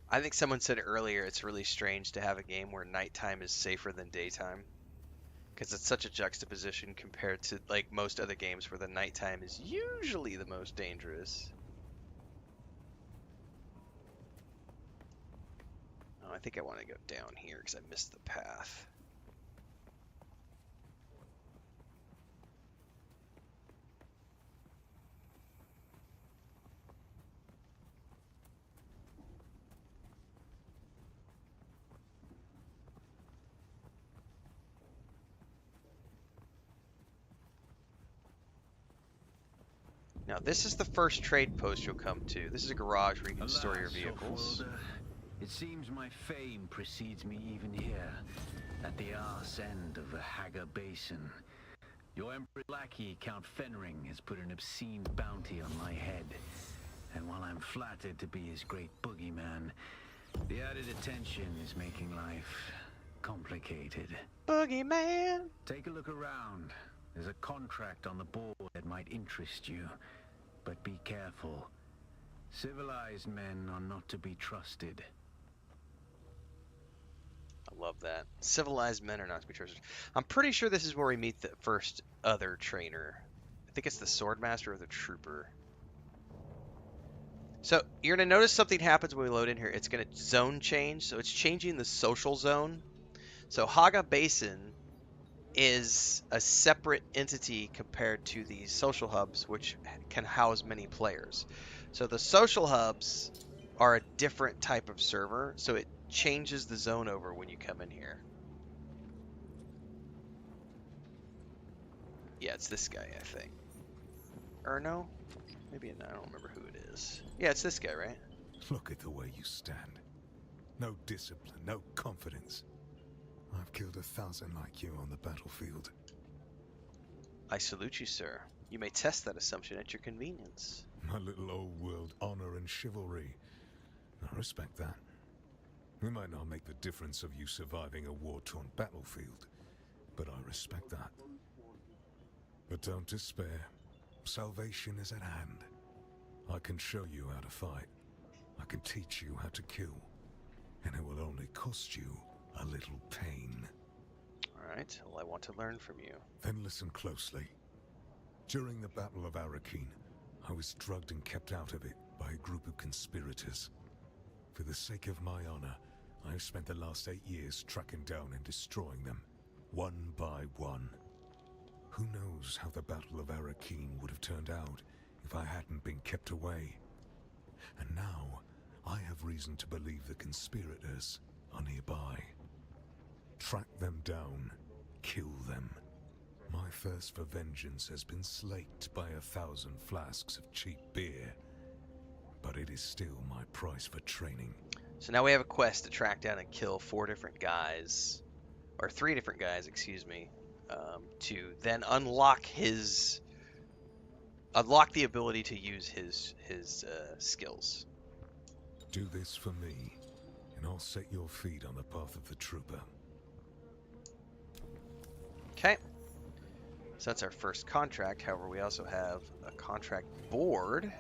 I think someone said earlier it's really strange to have a game where nighttime is safer than daytime, because it's such a juxtaposition compared to like most other games where the nighttime is usually the most dangerous. Oh, I think I want to go down here because I missed the path. Now, this is the first trade post you'll come to. This is a garage where you can store your vehicles. It seems my fame precedes me even here, at the arse end of the Haga Basin. Your Emperor lackey, Count Fenring, has put an obscene bounty on my head. And while I'm flattered to be his great boogeyman, the added attention is making life complicated. Boogeyman! Take a look around. There's a contract on the board that might interest you. But be careful. Civilized men are not to be trusted. I love that. Civilized men are not to be trusted. I'm pretty sure this is where we meet the first other trainer. I think it's the Swordmaster or the Trooper. So you're going to notice something happens when we load in here. It's going to zone change. So it's changing the social zone. So Haga Basin is a separate entity compared to the social hubs, which can house many players. So the social hubs are a different type of server, so it changes the zone over when you come in here. Yeah, it's this guy, I think. Or no? Maybe I don't remember who it is. Yeah, it's this guy, right? Look at the way you stand. No discipline, no confidence. I've killed 1,000 like you on the battlefield. I salute you, sir. You may test that assumption at your convenience. My little old world honor and chivalry. I respect that. It might not make the difference of you surviving a war-torn battlefield, but I respect that. But don't despair. Salvation is at hand. I can show you how to fight. I can teach you how to kill. And it will only cost you a little pain. Alright, well, I want to learn from you. Then listen closely. During the Battle of Arakeen, I was drugged and kept out of it by a group of conspirators. For the sake of my honor, I have spent the last 8 years tracking down and destroying them, one by one. Who knows how the Battle of Arakeen would have turned out if I hadn't been kept away. And now, I have reason to believe the conspirators are nearby. Track them down, kill them. My thirst for vengeance has been slaked by 1,000 flasks of cheap beer, but it is still my price for training. So now we have a quest to track down and kill 4 different guys, or 3 different guys, excuse me, to then unlock the ability to use his skills. Do this for me, and I'll set your feet on the path of the trooper. Okay. So that's our first contract. However, we also have a contract board,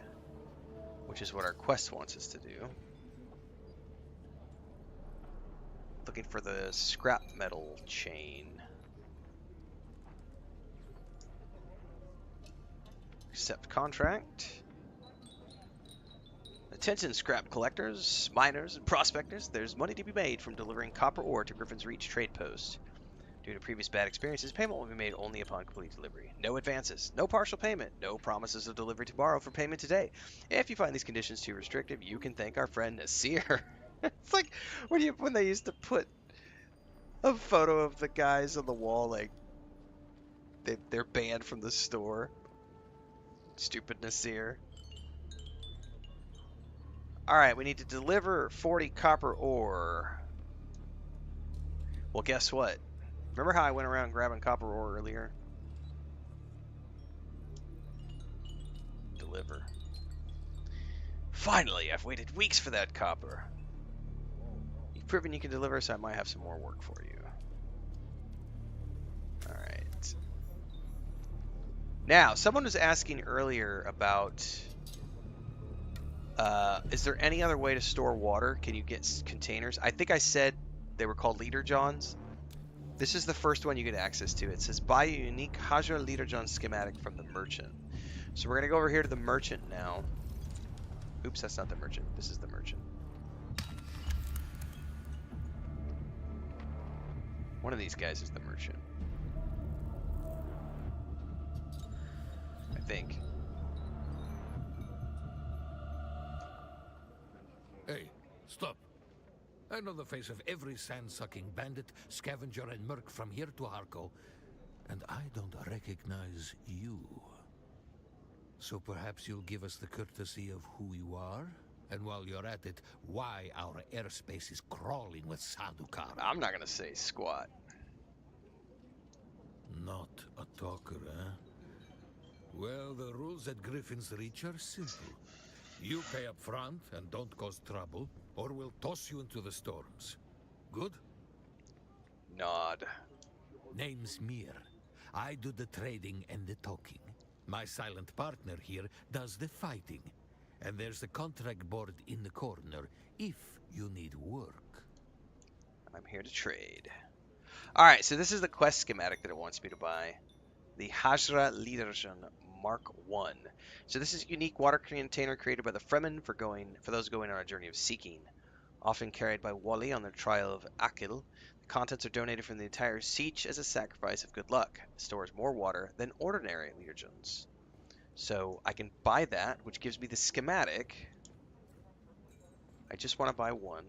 which is what our quest wants us to do. Looking for the scrap metal chain. Accept contract. Attention scrap collectors, miners, and prospectors. There's money to be made from delivering copper ore to Griffin's Reach trade post. Due to previous bad experiences, payment will be made only upon complete delivery. No advances, no partial payment, no promises of delivery tomorrow for payment today. If you find these conditions too restrictive, you can thank our friend Nasir. It's like when they used to put a photo of the guys on the wall, like they're banned from the store. Stupid Nasir. Alright, we need to deliver 40 copper ore. Well, guess what? Remember how I went around grabbing copper ore earlier? Deliver. Finally, I've waited weeks for that copper. You've proven you can deliver, so I might have some more work for you. Alright. Now, someone was asking earlier about... is there any other way to store water? Can you get containers? I think I said they were called Leader Johns. This is the first one you get access to. It says buy a unique Hajra Leader John schematic from the merchant. So we're going to go over here to the merchant now. Oops, that's not the merchant. This is the merchant. One of these guys is the merchant. I think. Hey, stop. I know the face of every sand-sucking bandit, scavenger, and merc from here to Harko, and I don't recognize you. So perhaps you'll give us the courtesy of who you are? And while you're at it, why our airspace is crawling with Sardaukar. I'm not going to say squat. Not a talker, eh? Well, the rules at Griffin's Reach are simple. You pay up front and don't cause trouble, or we'll toss you into the storms. Good? Nod. Name's Mir. I do the trading and the talking. My silent partner here does the fighting. And there's the contract board in the corner if you need work. I'm here to trade. Alright, so this is the quest schematic that it wants me to buy. The Hajra Leaderjan Mark 1. So this is a unique water container created by the Fremen for those going on a journey of seeking. Often carried by Wali on their trial of Akil, the contents are donated from the entire siege as a sacrifice of good luck. It stores more water than ordinary Leaderjans. So I can buy that, which gives me the schematic. I just want to buy one.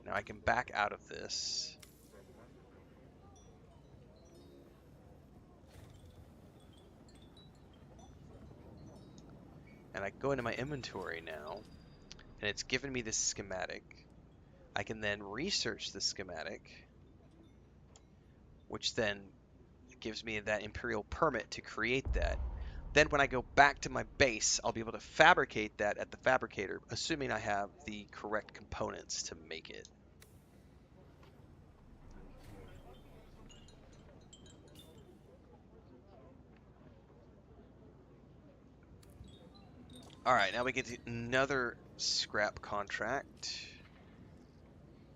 Now I can back out of this. And I go into my inventory now, and it's given me this schematic. I can then research the schematic, which then gives me that Imperial permit to create that. Then when I go back to my base, I'll be able to fabricate that at the fabricator, assuming I have the correct components to make it. Alright, now we get to another scrap contract.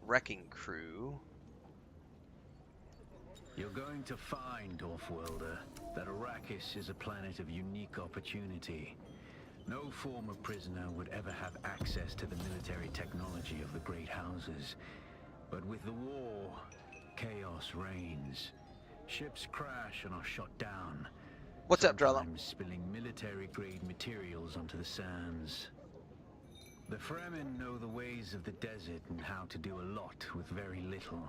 Wrecking crew. You're going to find, Offworlder, that Arrakis is a planet of unique opportunity. No former prisoner would ever have access to the military technology of the Great Houses. But with the war, chaos reigns. Ships crash and are shot down. What's up, Drello? Sometimes spilling military-grade materials onto the sands. The Fremen know the ways of the desert and how to do a lot with very little.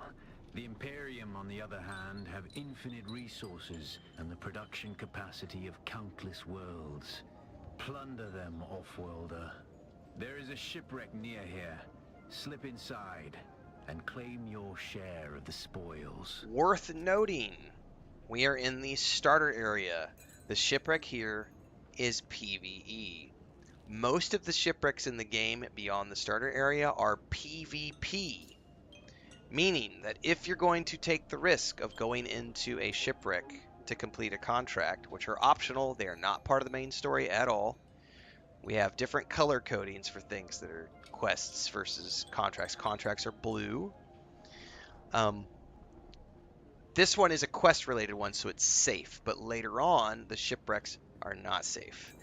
The Imperium, on the other hand, have infinite resources and the production capacity of countless worlds. Plunder them, Offworlder. There is a shipwreck near here. Slip inside and claim your share of the spoils. Worth noting, we are in the starter area. The shipwreck here is PvE. Most of the shipwrecks in the game beyond the starter area are PvP. Meaning that if you're going to take the risk of going into a shipwreck to complete a contract, which are optional, they are not part of the main story at all, We have different color codings for things that are quests versus contracts. Contracts are blue. This one is a quest-related one, so it's safe. But later on, the shipwrecks are not safe.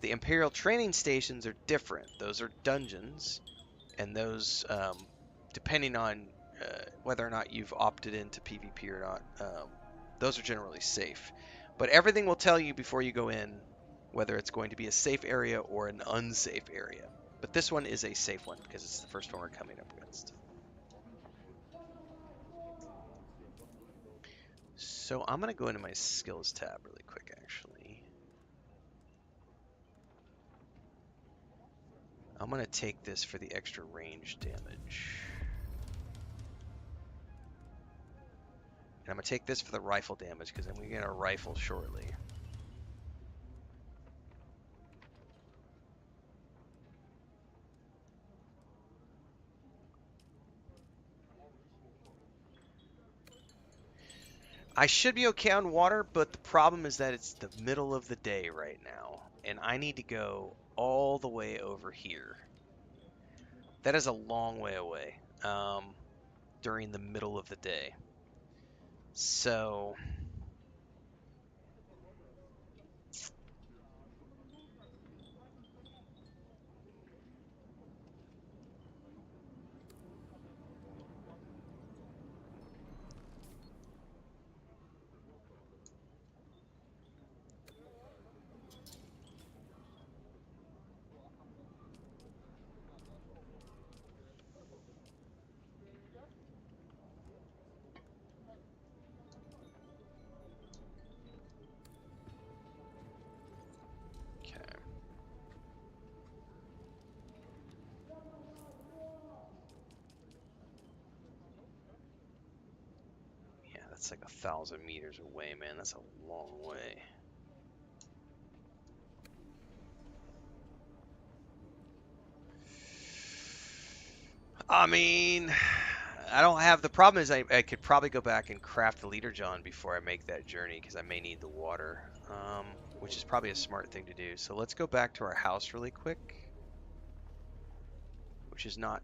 The Imperial training stations are different. Those are dungeons, and those, depending on whether or not you've opted into PvP or not, those are generally safe. But everything will tell you before you go in whether it's going to be a safe area or an unsafe area. But this one is a safe one because it's the first one we're coming up against. So I'm going to go into my skills tab really quick, actually. I'm going to take this for the extra range damage. And I'm going to take this for the rifle damage because I'm going to get a rifle shortly. I should be okay on water, but the problem is that it's the middle of the day right now, and I need to go all the way over here. That is a long way away during the middle of the day. So it's like 1,000 meters away, man. That's a long way. I mean, I don't have the problem is I could probably go back and craft the leader John before I make that journey because I may need the water, which is probably a smart thing to do. So let's go back to our house really quick, which is not.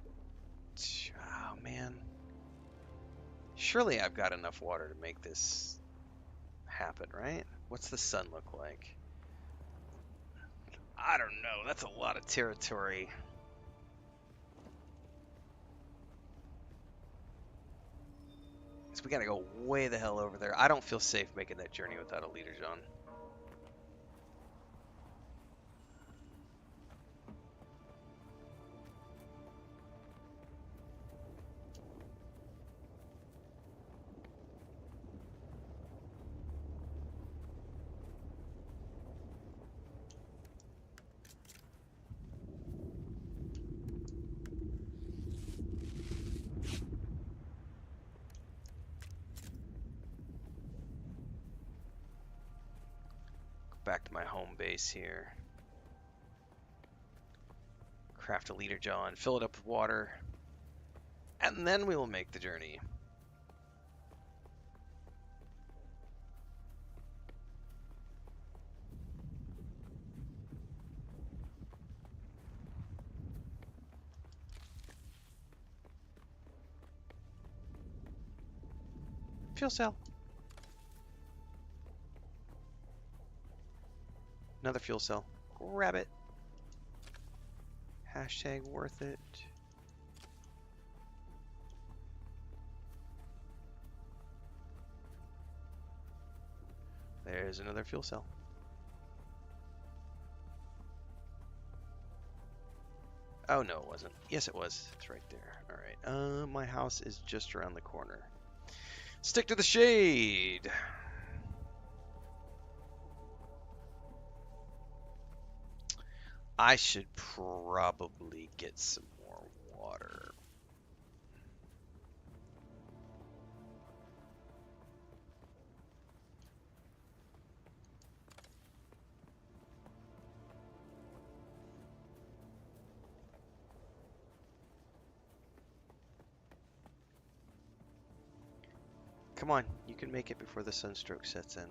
Oh man. Surely I've got enough water to make this happen, right? What's the sun look like? I don't know. That's a lot of territory. So we gotta go way the hell over there. I don't feel safe making that journey without a leader, John. Back to my home base here. Craft a leader John, fill it up with water, and then we will make the journey. Fuel cell. Another fuel cell. Grab it. Hashtag worth it. There's another fuel cell. Oh no, it wasn't. Yes, it was. It's right there. Alright. My house is just around the corner. Stick to the shade! I should probably get some more water. Come on, you can make it before the sunstroke sets in.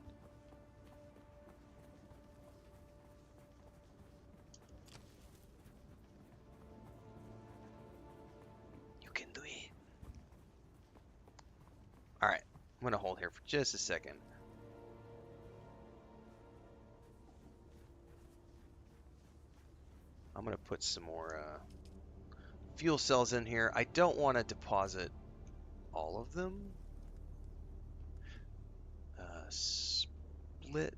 I'm going to hold here for just a second. I'm going to put some more fuel cells in here. I don't want to deposit all of them. Split.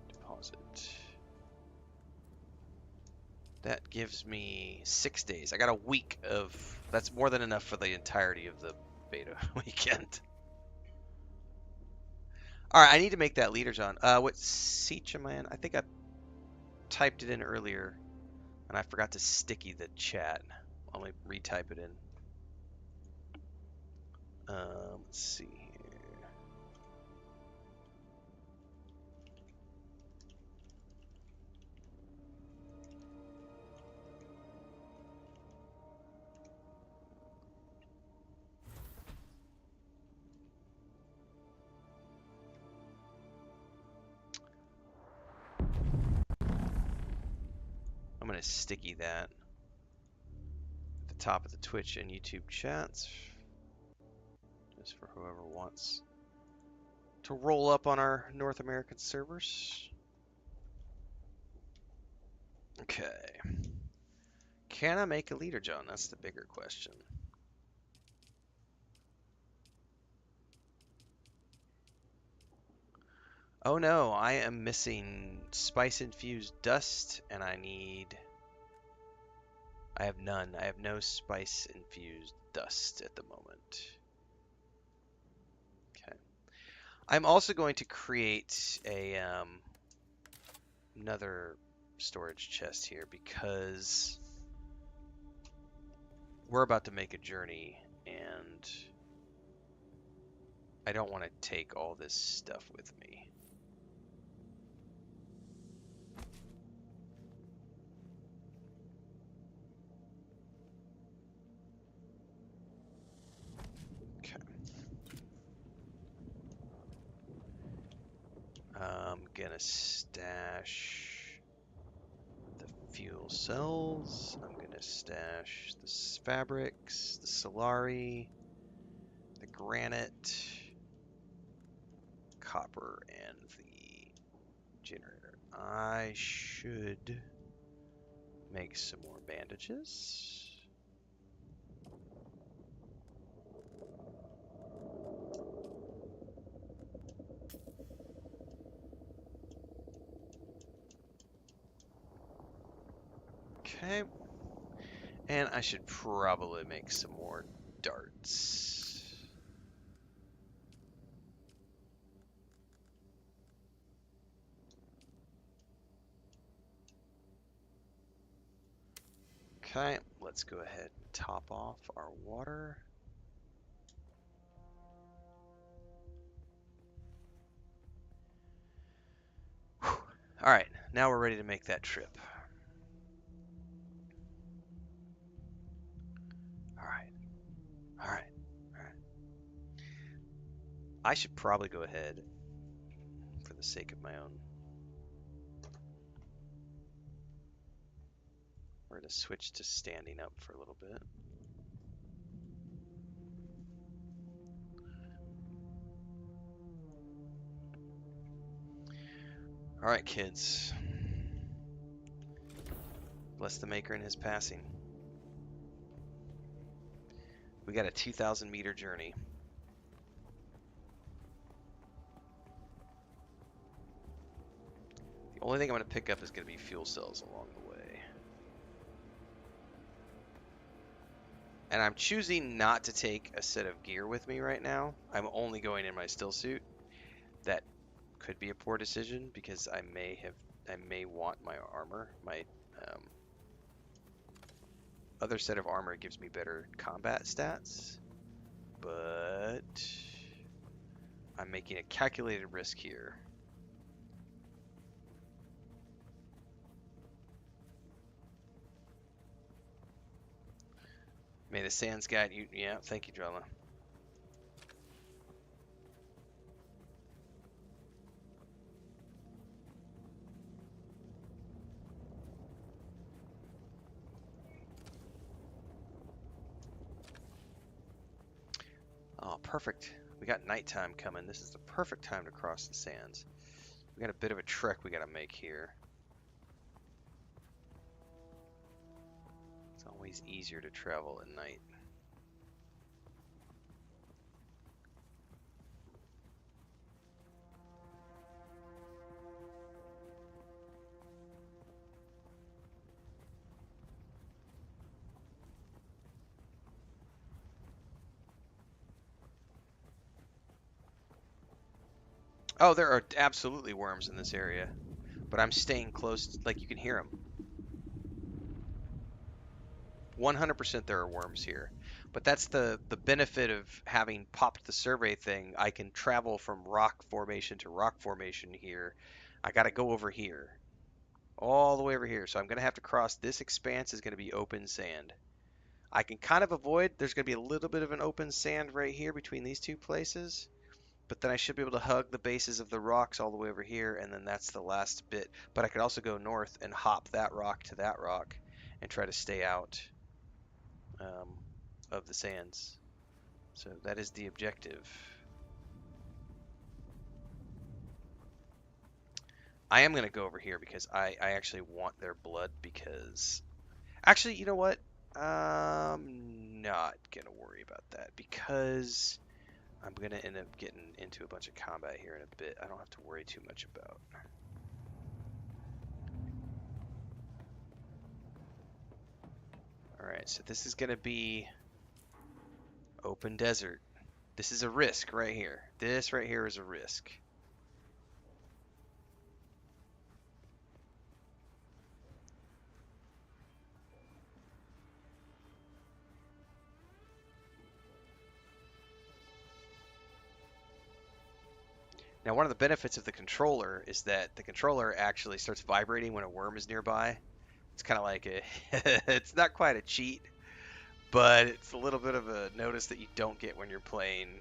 Deposit. That gives me 6 days. I got a week of... That's more than enough for the entirety of the beta weekend. Alright, I need to make that leader, John. What siege am I in? I think I typed it in earlier, and I forgot to sticky the chat. Let me retype it in. Let's see here. I'm going to sticky that at the top of the Twitch and YouTube chats, just for whoever wants to roll up on our North American servers. Okay. Can I make a leader, John? That's the bigger question. Oh no, I am missing spice-infused dust, and I have none. I have no spice-infused dust at the moment. Okay. I'm also going to create a another storage chest here because we're about to make a journey, and I don't want to take all this stuff with me. I'm gonna stash the fuel cells. I'm gonna stash the fabrics, the solari, the granite, copper, and the generator. I should make some more bandages. Okay. And I should probably make some more darts. Okay, let's go ahead and top off our water. Whew. All right, now we're ready to make that trip. All right. All right. All right. I should probably go ahead, for the sake of my own. We're going to switch to standing up for a little bit. All right, kids. Bless the Maker in his passing. We got a 2,000 meter journey. The only thing I'm going to pick up is going to be fuel cells along the way. And I'm choosing not to take a set of gear with me right now. I'm only going in my still suit. That could be a poor decision because I may want my armor. My other set of armor gives me better combat stats, but I'm making a calculated risk here. May the sands guide you. Yeah, thank you, Drella. perfect. We got nighttime coming. This is the perfect time to cross the sands. We got a bit of a trek we got to make here. It's always easier to travel at night. Oh, there are absolutely worms in this area, but I'm staying close, like you can hear them. 100% there are worms here, but that's the benefit of having popped the survey thing. I can travel from rock formation to rock formation here. I got to go over here, all the way over here, so I'm going to have to cross. This expanse is going to be open sand. I can kind of avoid, there's going to be a little bit of an open sand right here between these two places. But then I should be able to hug the bases of the rocks all the way over here, and then that's the last bit. But I could also go north and hop that rock to that rock and try to stay out of the sands. So that is the objective. I am going to go over here because I actually want their blood because... Actually, you know what? I'm not going to worry about that because... I'm going to end up getting into a bunch of combat here in a bit. I don't have to worry too much about. Alright, so this is going to be open desert. This is a risk right here. This right here is a risk. Now, one of the benefits of the controller is that the controller actually starts vibrating when a worm is nearby. It's kind of like a, it's not quite a cheat, but it's a little bit of a notice that you don't get when you're playing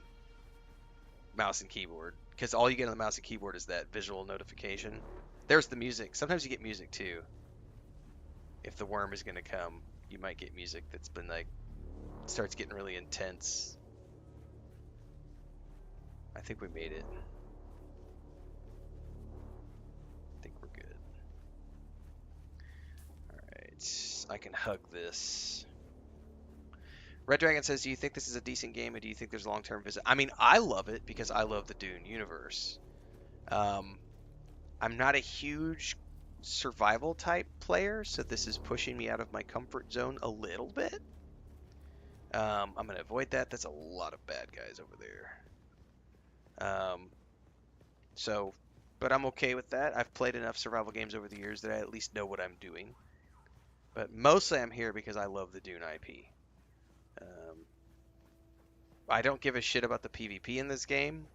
mouse and keyboard. Because all you get on the mouse and keyboard is that visual notification. There's the music. Sometimes you get music too. If the worm is going to come, you might get music that's been like, starts getting really intense. I think we made it. I can hug this. Red Dragon says, do you think this is a decent game, or do you think there's a long-term visit? I mean, I love it because I love the Dune universe. I'm not a huge survival type player, so this is pushing me out of my comfort zone a little bit. I'm going to avoid that. That's a lot of bad guys over there. But I'm okay with that. I've played enough survival games over the years that I at least know what I'm doing. But mostly I'm here because I love the Dune IP. I don't give a shit about the PvP in this game.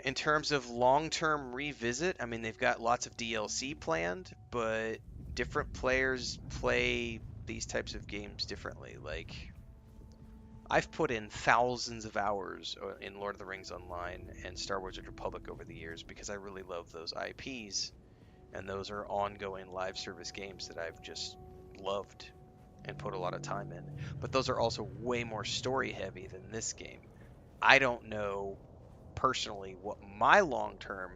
In terms of long-term revisit, I mean, they've got lots of DLC planned, but different players play these types of games differently. Like, I've put in thousands of hours in Lord of the Rings Online and Star Wars: The Republic over the years because I really love those IPs. And those are ongoing live service games that I've just loved and put a lot of time in. But those are also way more story heavy than this game. I don't know personally what my long-term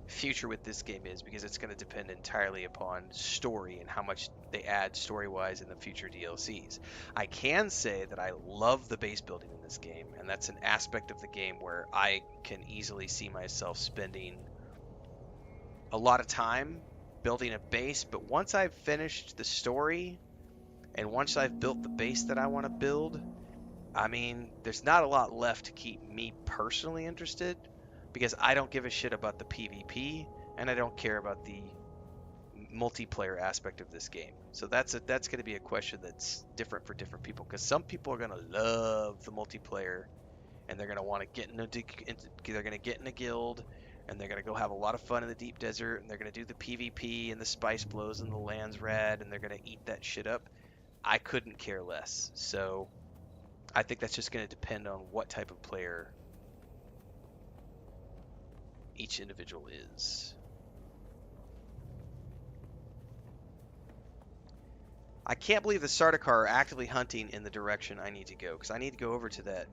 future with this game is because it's going to depend entirely upon story and how much they add story-wise in the future DLCs. I can say that I love the base building in this game, and that's an aspect of the game where I can easily see myself spending a lot of time building a base, but once I've finished the story and once I've built the base that I want to build, I mean, there's not a lot left to keep me personally interested because I don't give a shit about the PvP and I don't care about the multiplayer aspect of this game. So that's going to be a question that's different for different people because some people are going to love the multiplayer and they're going to want to get they're going to get in a guild. And they're going to go have a lot of fun in the deep desert, and they're going to do the PvP and the spice blows and the lands rad, and they're going to eat that shit up. I couldn't care less. So I think that's just going to depend on what type of player each individual is. I can't believe the Sardaukar are actively hunting in the direction I need to go, because I need to go over to that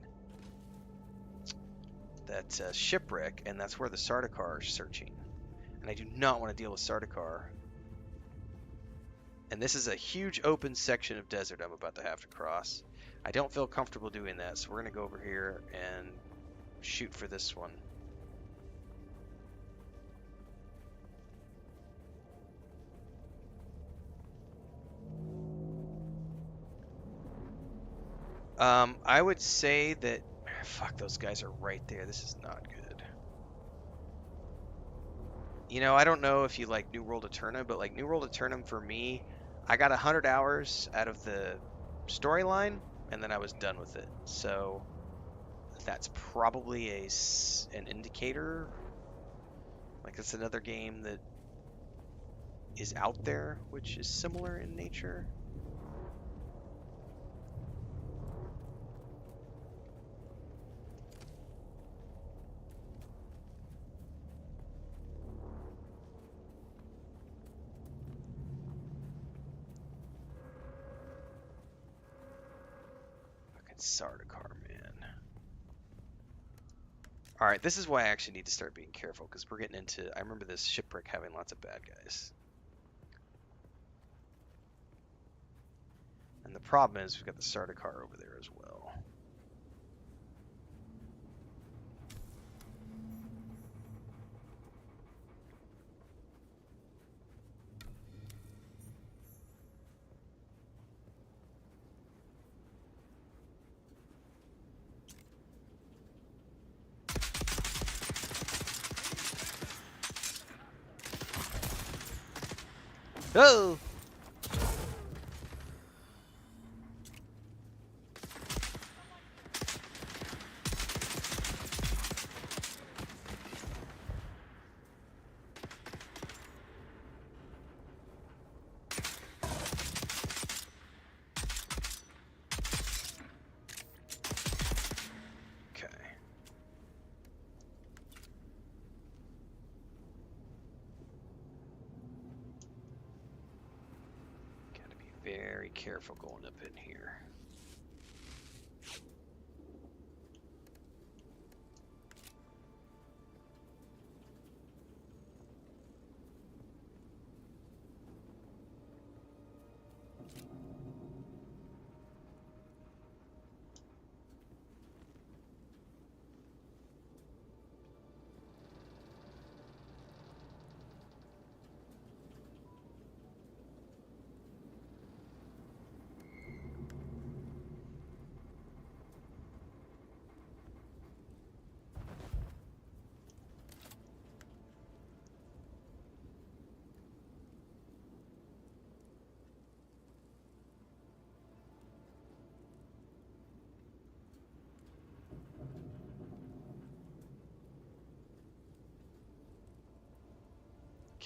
shipwreck, and that's where the Sardaukar are searching. And I do not want to deal with Sardaukar. And this is a huge open section of desert I'm about to have to cross. I don't feel comfortable doing that, so we're going to go over here and shoot for this one. I would say that... Fuck, those guys are right there. This is not good. You know, I don't know if you like New World Eterna, but like New World Eterna for me, I got 100 hours out of the storyline, and then I was done with it. So that's probably an indicator. Like, it's another game that is out there, which is similar in nature. Sardaukar, man. Alright, this is why I actually need to start being careful, because we're getting into... I remember this shipwreck having lots of bad guys. And the problem is we've got the Sardaukar over there as well. Oh! Okay. Very careful going up in here.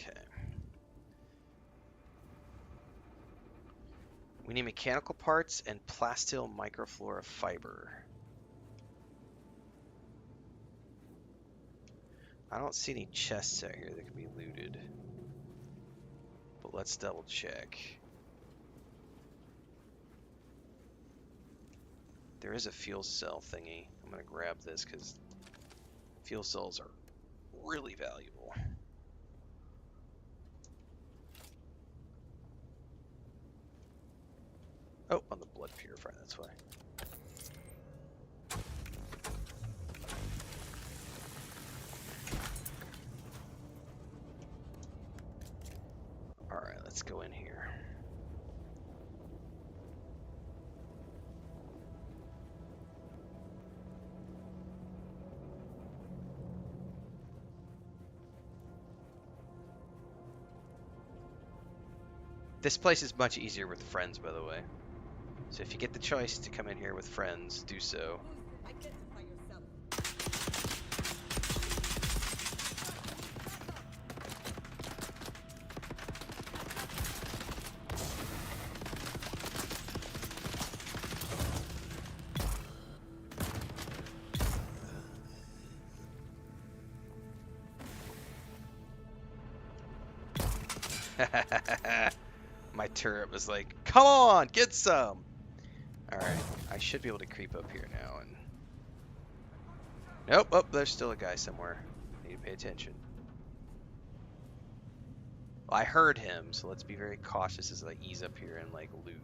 Okay. We need mechanical parts and plasteel microflora fiber. I don't see any chests out here that can be looted. But let's double check. There is a fuel cell thingy. I'm gonna grab this because fuel cells are really valuable. Oh, on the blood purifier, that's why. Alright, let's go in here. This place is much easier with friends, by the way. So if you get the choice to come in here with friends, do so. My turret was like, come on, get some! Alright, I should be able to creep up here now and... Nope. Oh, there's still a guy somewhere. Need to pay attention. Well, I heard him, so let's be very cautious as I ease up here and like loot.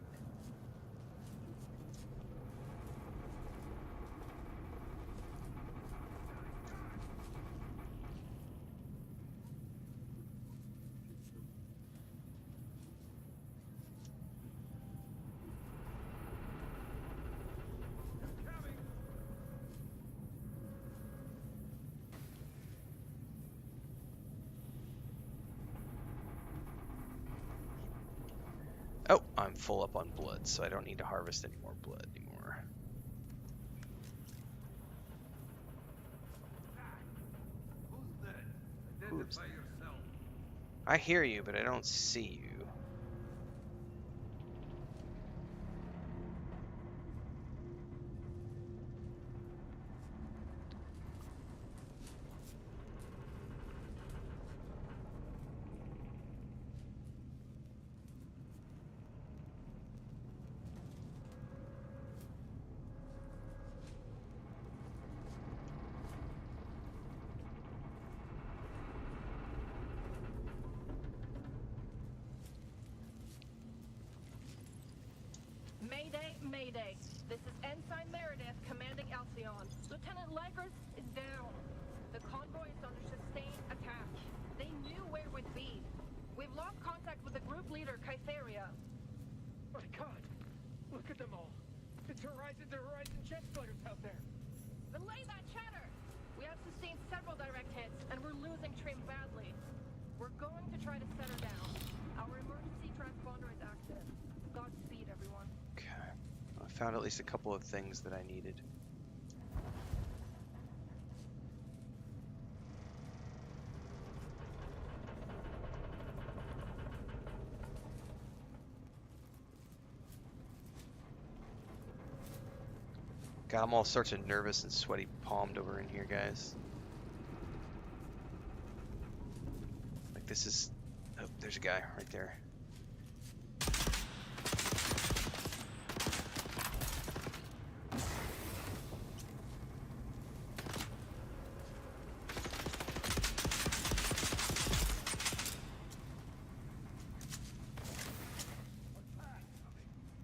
Oh, I'm full up on blood, so I don't need to harvest any more blood anymore. Identify yourself. I hear you, but I don't see you. Mayday, Mayday. This is Ensign Meredith commanding Alcyon. Lieutenant Ligris is down. The convoy is under sustained attack. They knew where we'd be. We've lost contact with the group leader, Kytheria. My God! Look at them all! It's Horizon to Horizon jet spotters out there! Belay that chatter! We have sustained several direct hits, and we're losing Trim badly. We're going to try to set her down. Our emergency transponder is active. Godspeed, everyone. Okay. I found at least a couple of things that I needed. God, I'm all sorts of nervous and sweaty palmed over in here, guys. Like this is... Oh, there's a guy right there.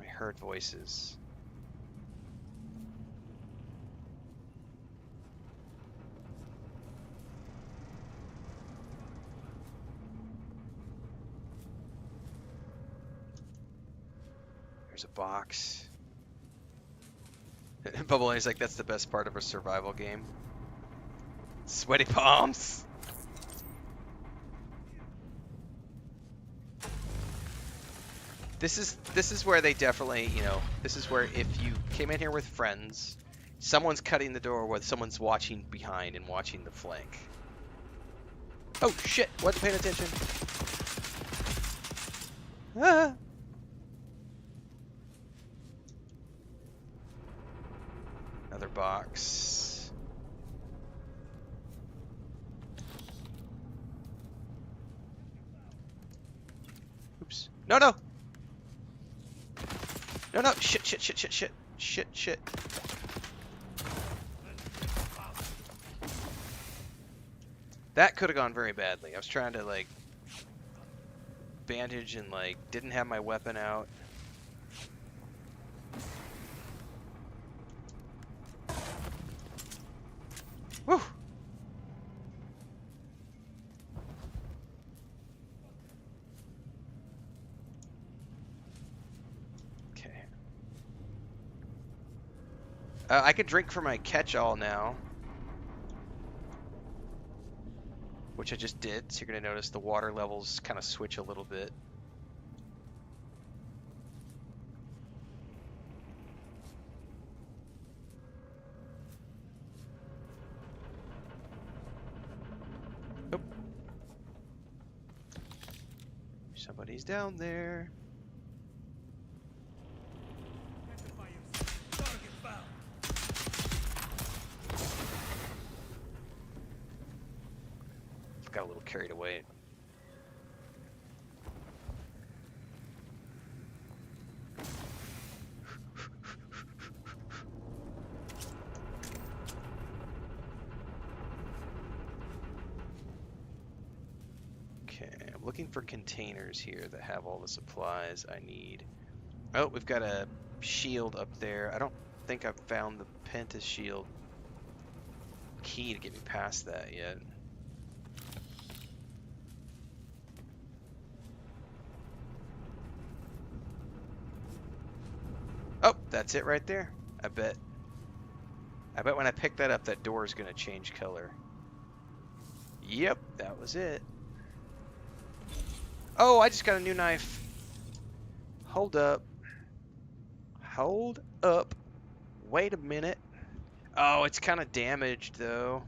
I heard voices. There's a box. Bubble's like, that's the best part of a survival game. Sweaty palms. This is where they definitely, you know, this is where if you came in here with friends, someone's cutting the door while someone's watching behind and watching the flank. Oh shit, wasn't paying attention. Ah. Another box. Oops. No, no! No, no! Shit, shit, shit, shit, shit. Shit, shit. That could have gone very badly. I was trying to, like, bandage and, like, didn't have my weapon out. Whew! Okay. I can drink from my catch-all now. Which I just did, so you're going to notice the water levels kind of switch a little bit. Oh. Somebody's down there. Got a little carried away. I'm looking for containers here that have all the supplies I need. Oh, we've got a shield up there. I don't think I've found the Penta shield key to get me past that yet. Oh, that's it right there. I bet when I pick that up, that door is going to change color. Yep, that was it. Oh, I just got a new knife. Hold up. Hold up. Wait a minute. Oh, it's kind of damaged, though.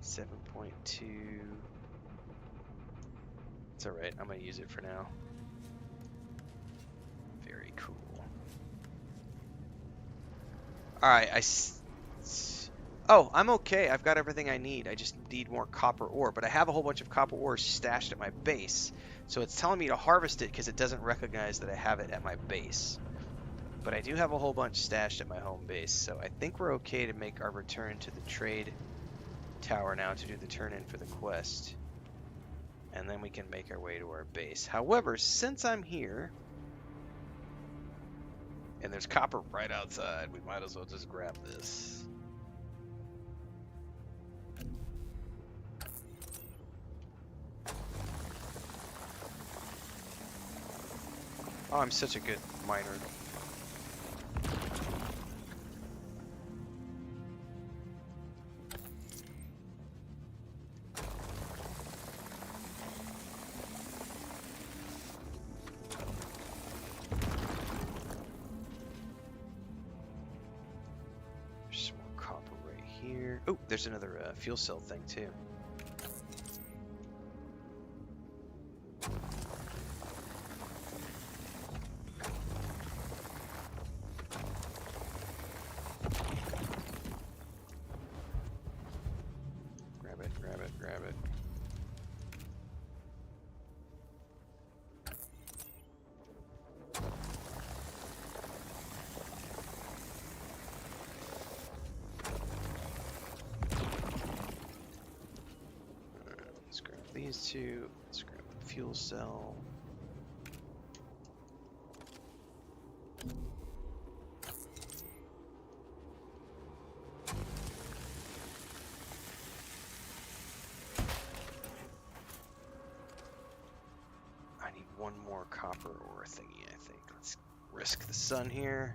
7.2. It's alright. I'm going to use it for now. Very cool. Alright, oh, I'm okay. I've got everything I need. I just need more copper ore. But I have a whole bunch of copper ore stashed at my base. So it's telling me to harvest it because it doesn't recognize that I have it at my base. But I do have a whole bunch stashed at my home base. So I think we're okay to make our return to the trade tower now to do the turn-in for the quest. And then we can make our way to our base. However, since I'm here... and there's copper right outside, we might as well just grab this. Oh, I'm such a good miner. Oh, there's another fuel cell thing too. Grab it, grab it, grab it. These two, let's grab the fuel cell. I need one more copper ore thingy, I think. Let's risk the sun here.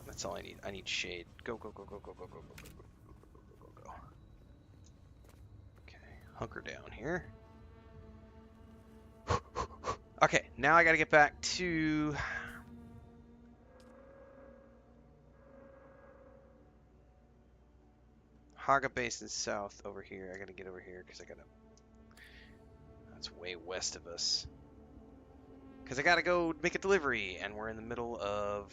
That's all I need. I need shade. Go, go, go, go, go, go, go, go, go, go, go, go, go, go. Okay, hunker down here. Okay, now I gotta get back to... Haga Basin South over here. I gotta get over here because I gotta... That's way west of us. Because I gotta go make a delivery, and we're in the middle of...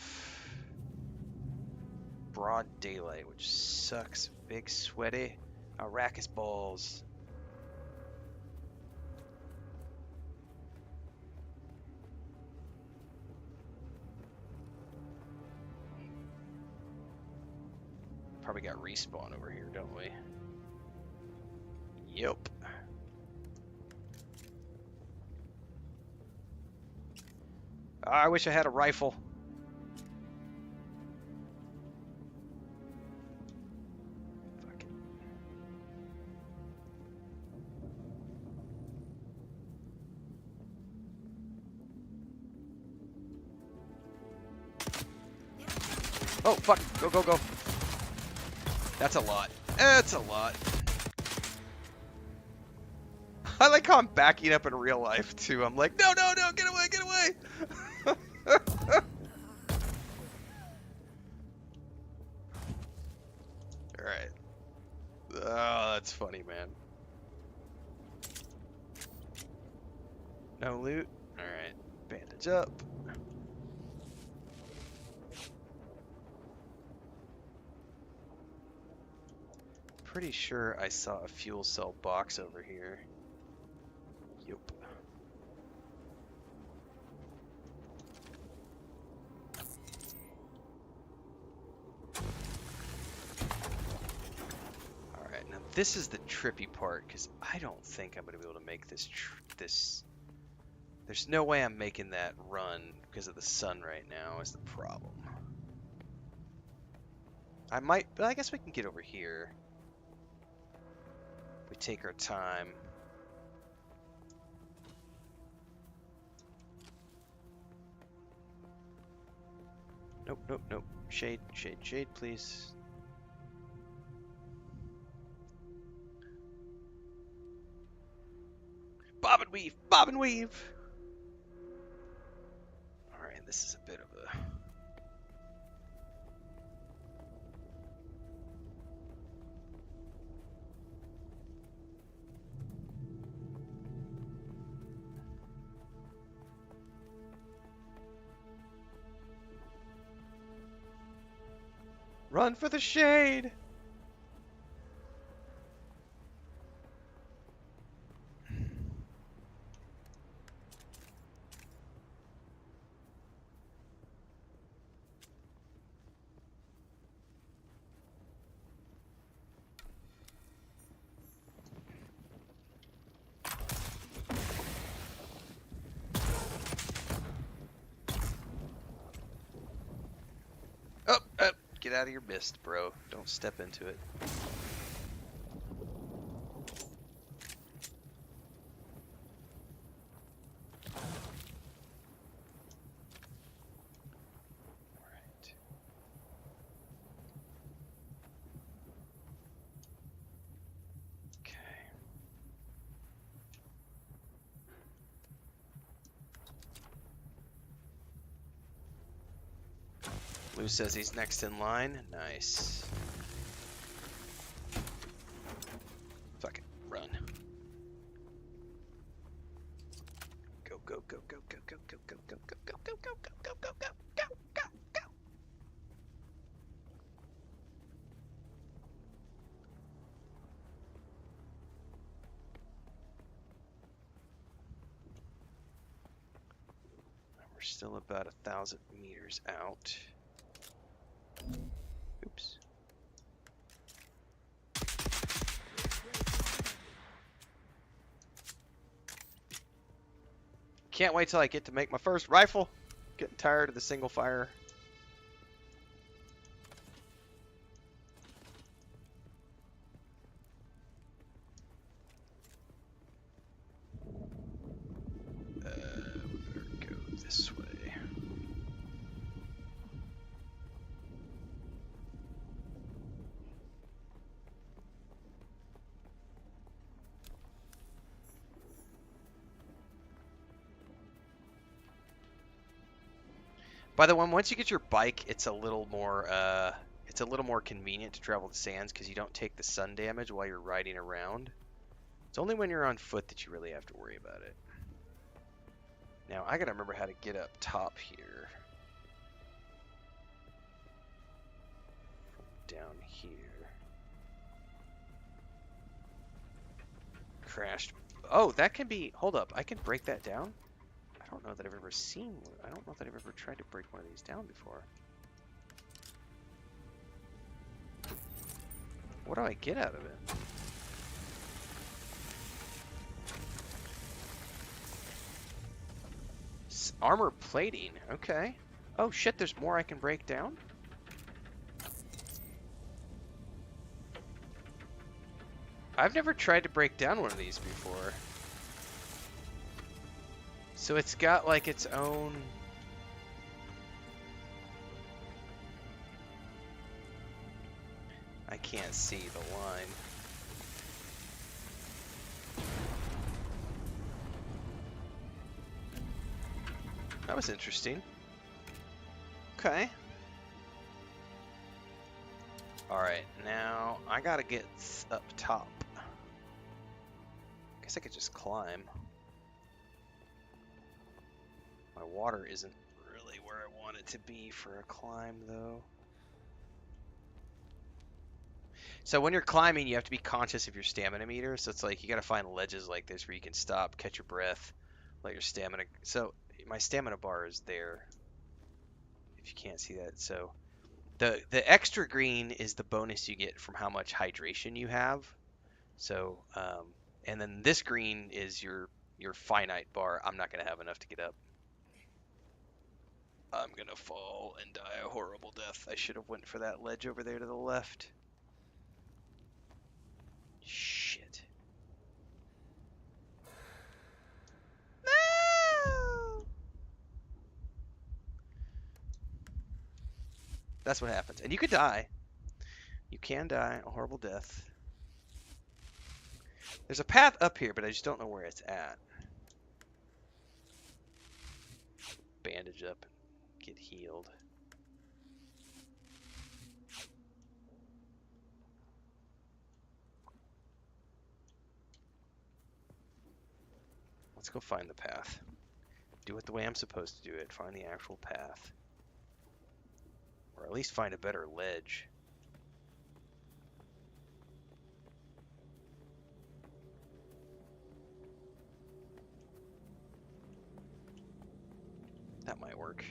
broad daylight, which sucks. Big sweaty Arrakis balls. Probably got respawn over here, don't we? Yep. I wish I had a rifle. Oh, fuck. Go, go, go. That's a lot. That's a lot. I like how I'm backing up in real life, too. I'm like, no, no, no, get away, get away. Alright. Oh, that's funny, man. No loot? Alright. Bandage up. Pretty sure I saw a fuel cell box over here. Yup. this is the trippy part, because I don't think I'm going to be able to make this. There's no way I'm making that run because of the sun right now is the problem. I might, but I guess we can get over here. We take our time. Nope, nope, nope. Shade, shade, shade, please. Bob and weave, bob and weave. All right, this is a bit of a. Run for the shade! Get out of your mist, bro. Don't step into it. Alright. Okay. Lou says he's next in line. Nice. Fuck it. Run. Go, go, go, go, go, go, go, go, go, go, go, go, go, go, go, go, go, go, go, go. We're still about 1,000 meters out. Oops. Can't wait till I get to make my first rifle. Getting tired of the single fire. We better go this way. By the way, once you get your bike, it's a little more convenient to travel the sands because you don't take the sun damage while you're riding around. It's only when you're on foot that you really have to worry about it. Now I gotta remember how to get up top here. Down here. Crashed. Oh, that can be. Hold up, I can break that down. I don't know that I've ever seen one. I don't know that I've ever tried to break one of these down before. What do I get out of it? Armor plating. Okay. Oh shit, there's more I can break down? I've never tried to break down one of these before. So it's got like its own... I can't see the line. That was interesting. Okay. Alright, now I gotta get up top. Guess I could just climb. My water isn't really where I want it to be for a climb, though. So when you're climbing, you have to be conscious of your stamina meter. So it's like you gotta find ledges like this where you can stop, catch your breath, let your stamina... So my stamina bar is there, if you can't see that. So... The extra green is the bonus you get from how much hydration you have. So, and then this green is your finite bar. I'm not gonna have enough to get up. I'm gonna fall and die a horrible death. I should have went for that ledge over there to the left. Shit. No! That's what happens. And you could die. You can die a horrible death. There's a path up here, but I just don't know where it's at. Bandage up and get healed. Let's go find the path. Do it the way I'm supposed to do it. Find the actual path. Or at least find a better ledge. That might work.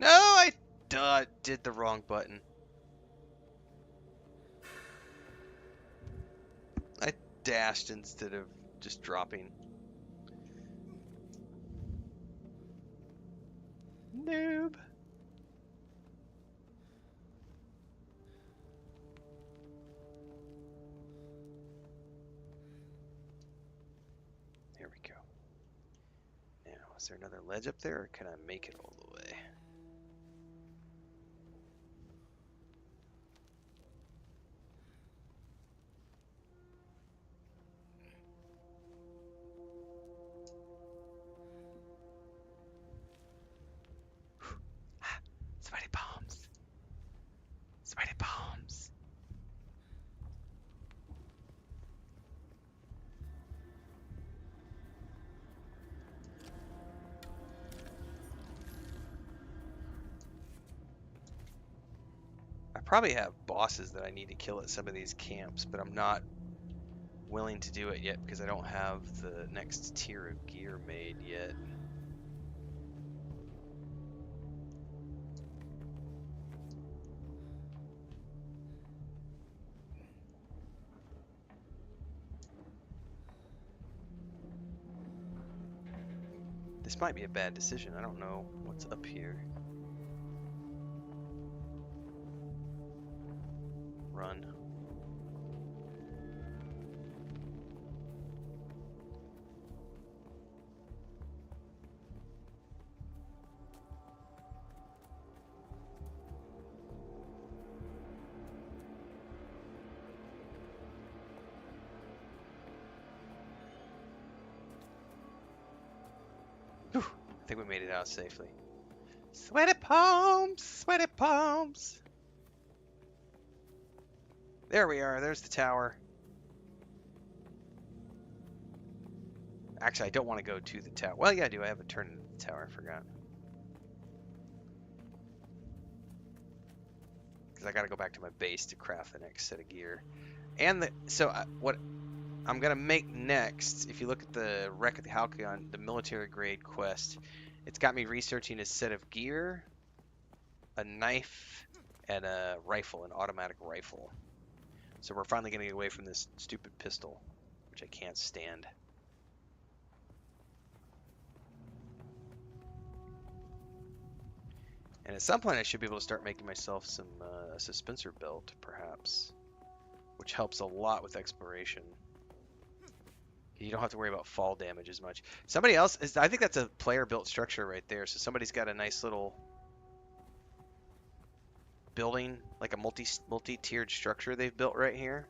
No, I did the wrong button. I dashed instead of just dropping. Noob. There we go. Now, is there another ledge up there, or can I make it all the way? Sweaty palms. Sweaty palms. I probably have bosses that I need to kill at some of these camps, but I'm not willing to do it yet because I don't have the next tier of gear made yet. This might be a bad decision. I don't know what's up here. Run. Whew, I think we made it out safely. Sweaty palms, sweaty palms. There we are. There's the tower. Actually, I don't want to go to the tower. Well, yeah, I do. I have a turn into the tower. I forgot. Because I got to go back to my base to craft the next set of gear. And what I'm going to make next, if you look at the Wreck of the Halcyon, the military grade quest, it's got me researching a set of gear, a knife, and a rifle, an automatic rifle. So we're finally going to get away from this stupid pistol, which I can't stand. And at some point I should be able to start making myself some suspensor belt, perhaps, which helps a lot with exploration. You don't have to worry about fall damage as much. Somebody else, I think that's a player-built structure right there. So somebody's got a nice little building, like a multi-tiered structure they've built right here.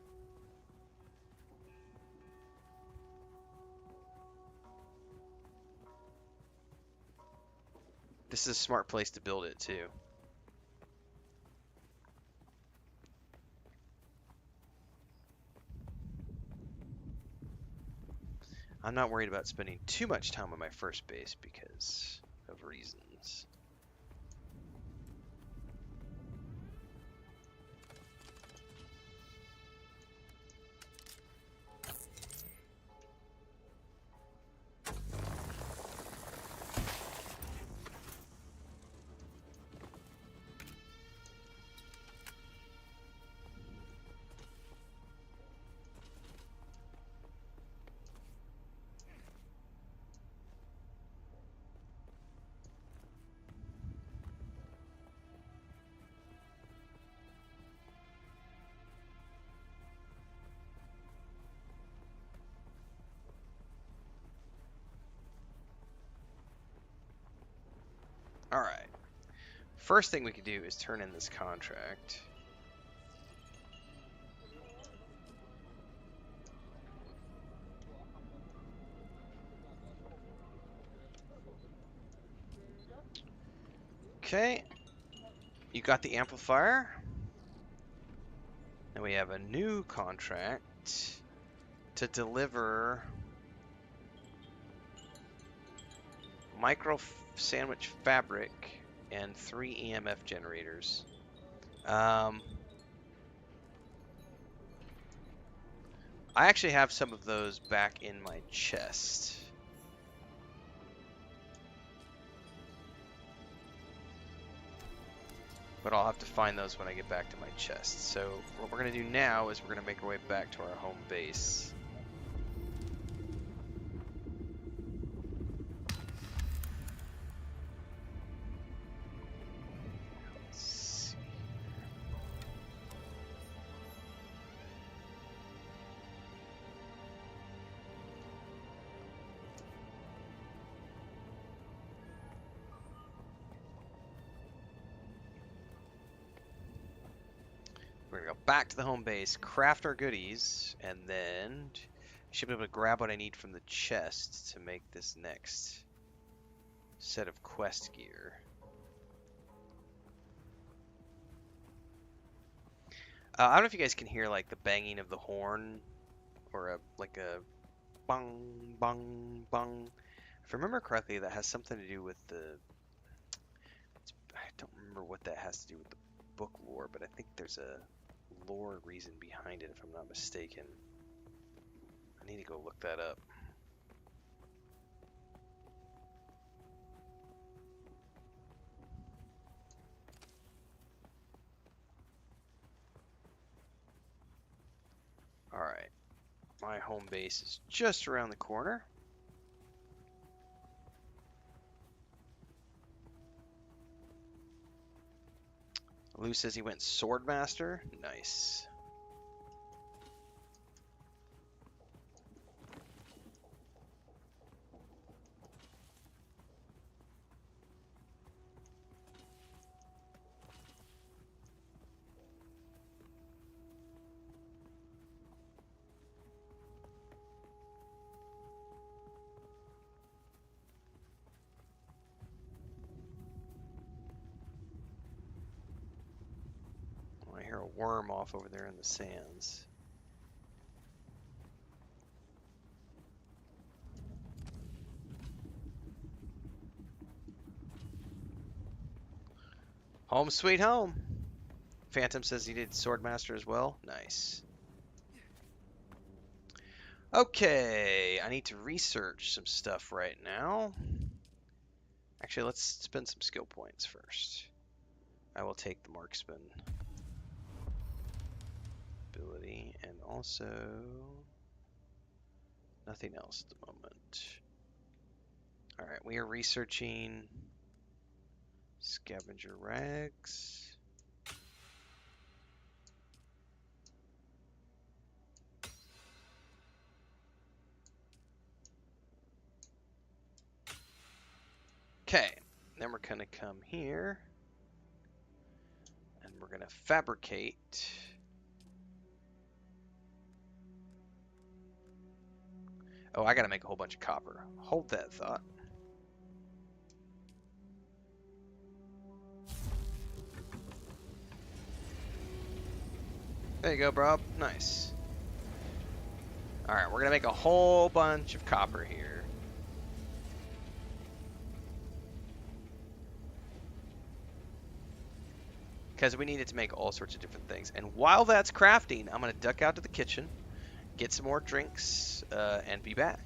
This is a smart place to build it too. I'm not worried about spending too much time on my first base because of reasons. Alright. First thing we can do is turn in this contract. Okay. You got the amplifier. And we have a new contract to deliver micro sandwich fabric and 3 EMF generators. I actually have some of those back in my chest. But I'll have to find those when I get back to my chest. So what we're going to do now is we're going to make our way back to our home base. We're going to go back to the home base, craft our goodies, and then I should be able to grab what I need from the chest to make this next set of quest gear. I don't know if you guys can hear like the banging of the horn or like a bang, bang, bang. If I remember correctly, that has something to do with I don't remember what that has to do with the book lore, but I think there's a lore reason behind it, if I'm not mistaken. I need to go look that up. Alright. My home base is just around the corner. Lou says he went Swordmaster. Nice. I hear a worm off over there in the sands. Home sweet home. Phantom says he did Swordmaster as well. Nice. Okay, I need to research some stuff right now. Actually, let's spend some skill points first. I will take the marksman ability and also nothing else at the moment. Alright, we are researching scavenger rags. Okay, then we're gonna come here and we're gonna fabricate Oh, I gotta make a whole bunch of copper. Hold that thought. There you go, bro. Nice. Alright, we're gonna make a whole bunch of copper here. Because we need it to make all sorts of different things. And while that's crafting, I'm gonna duck out to the kitchen, get some more drinks, and be back.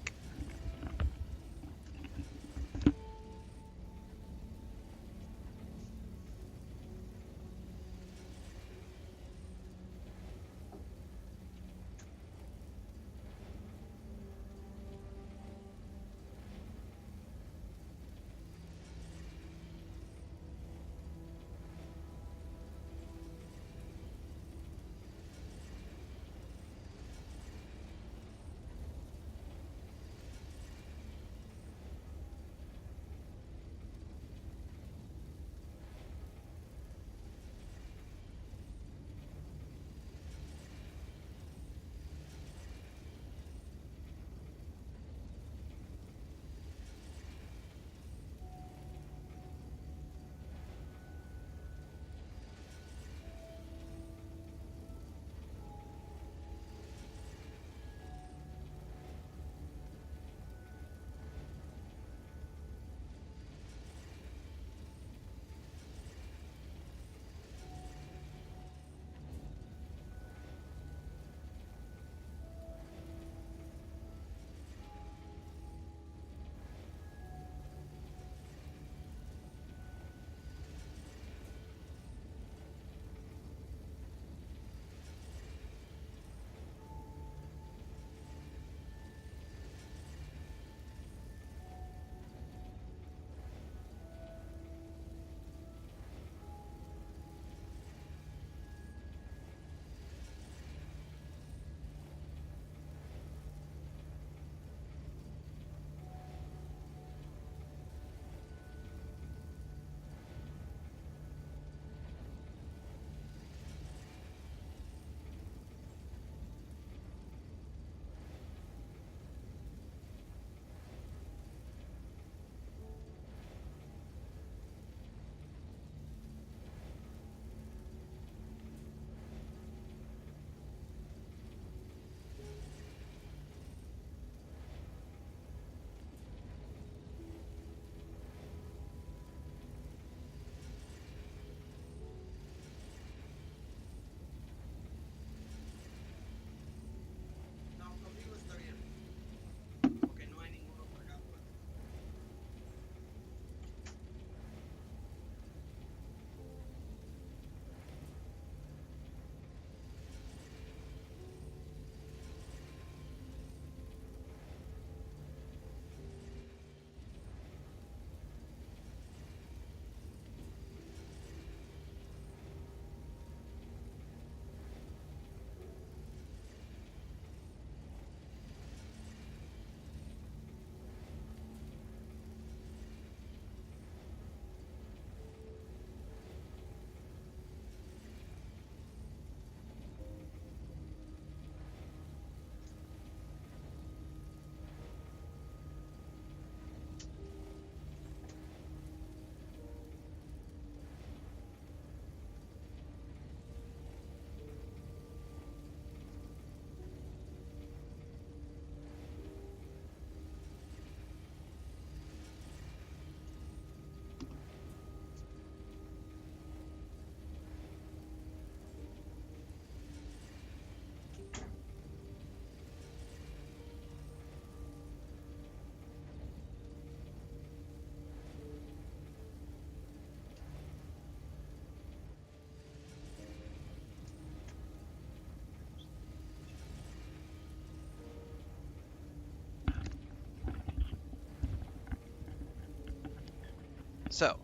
So,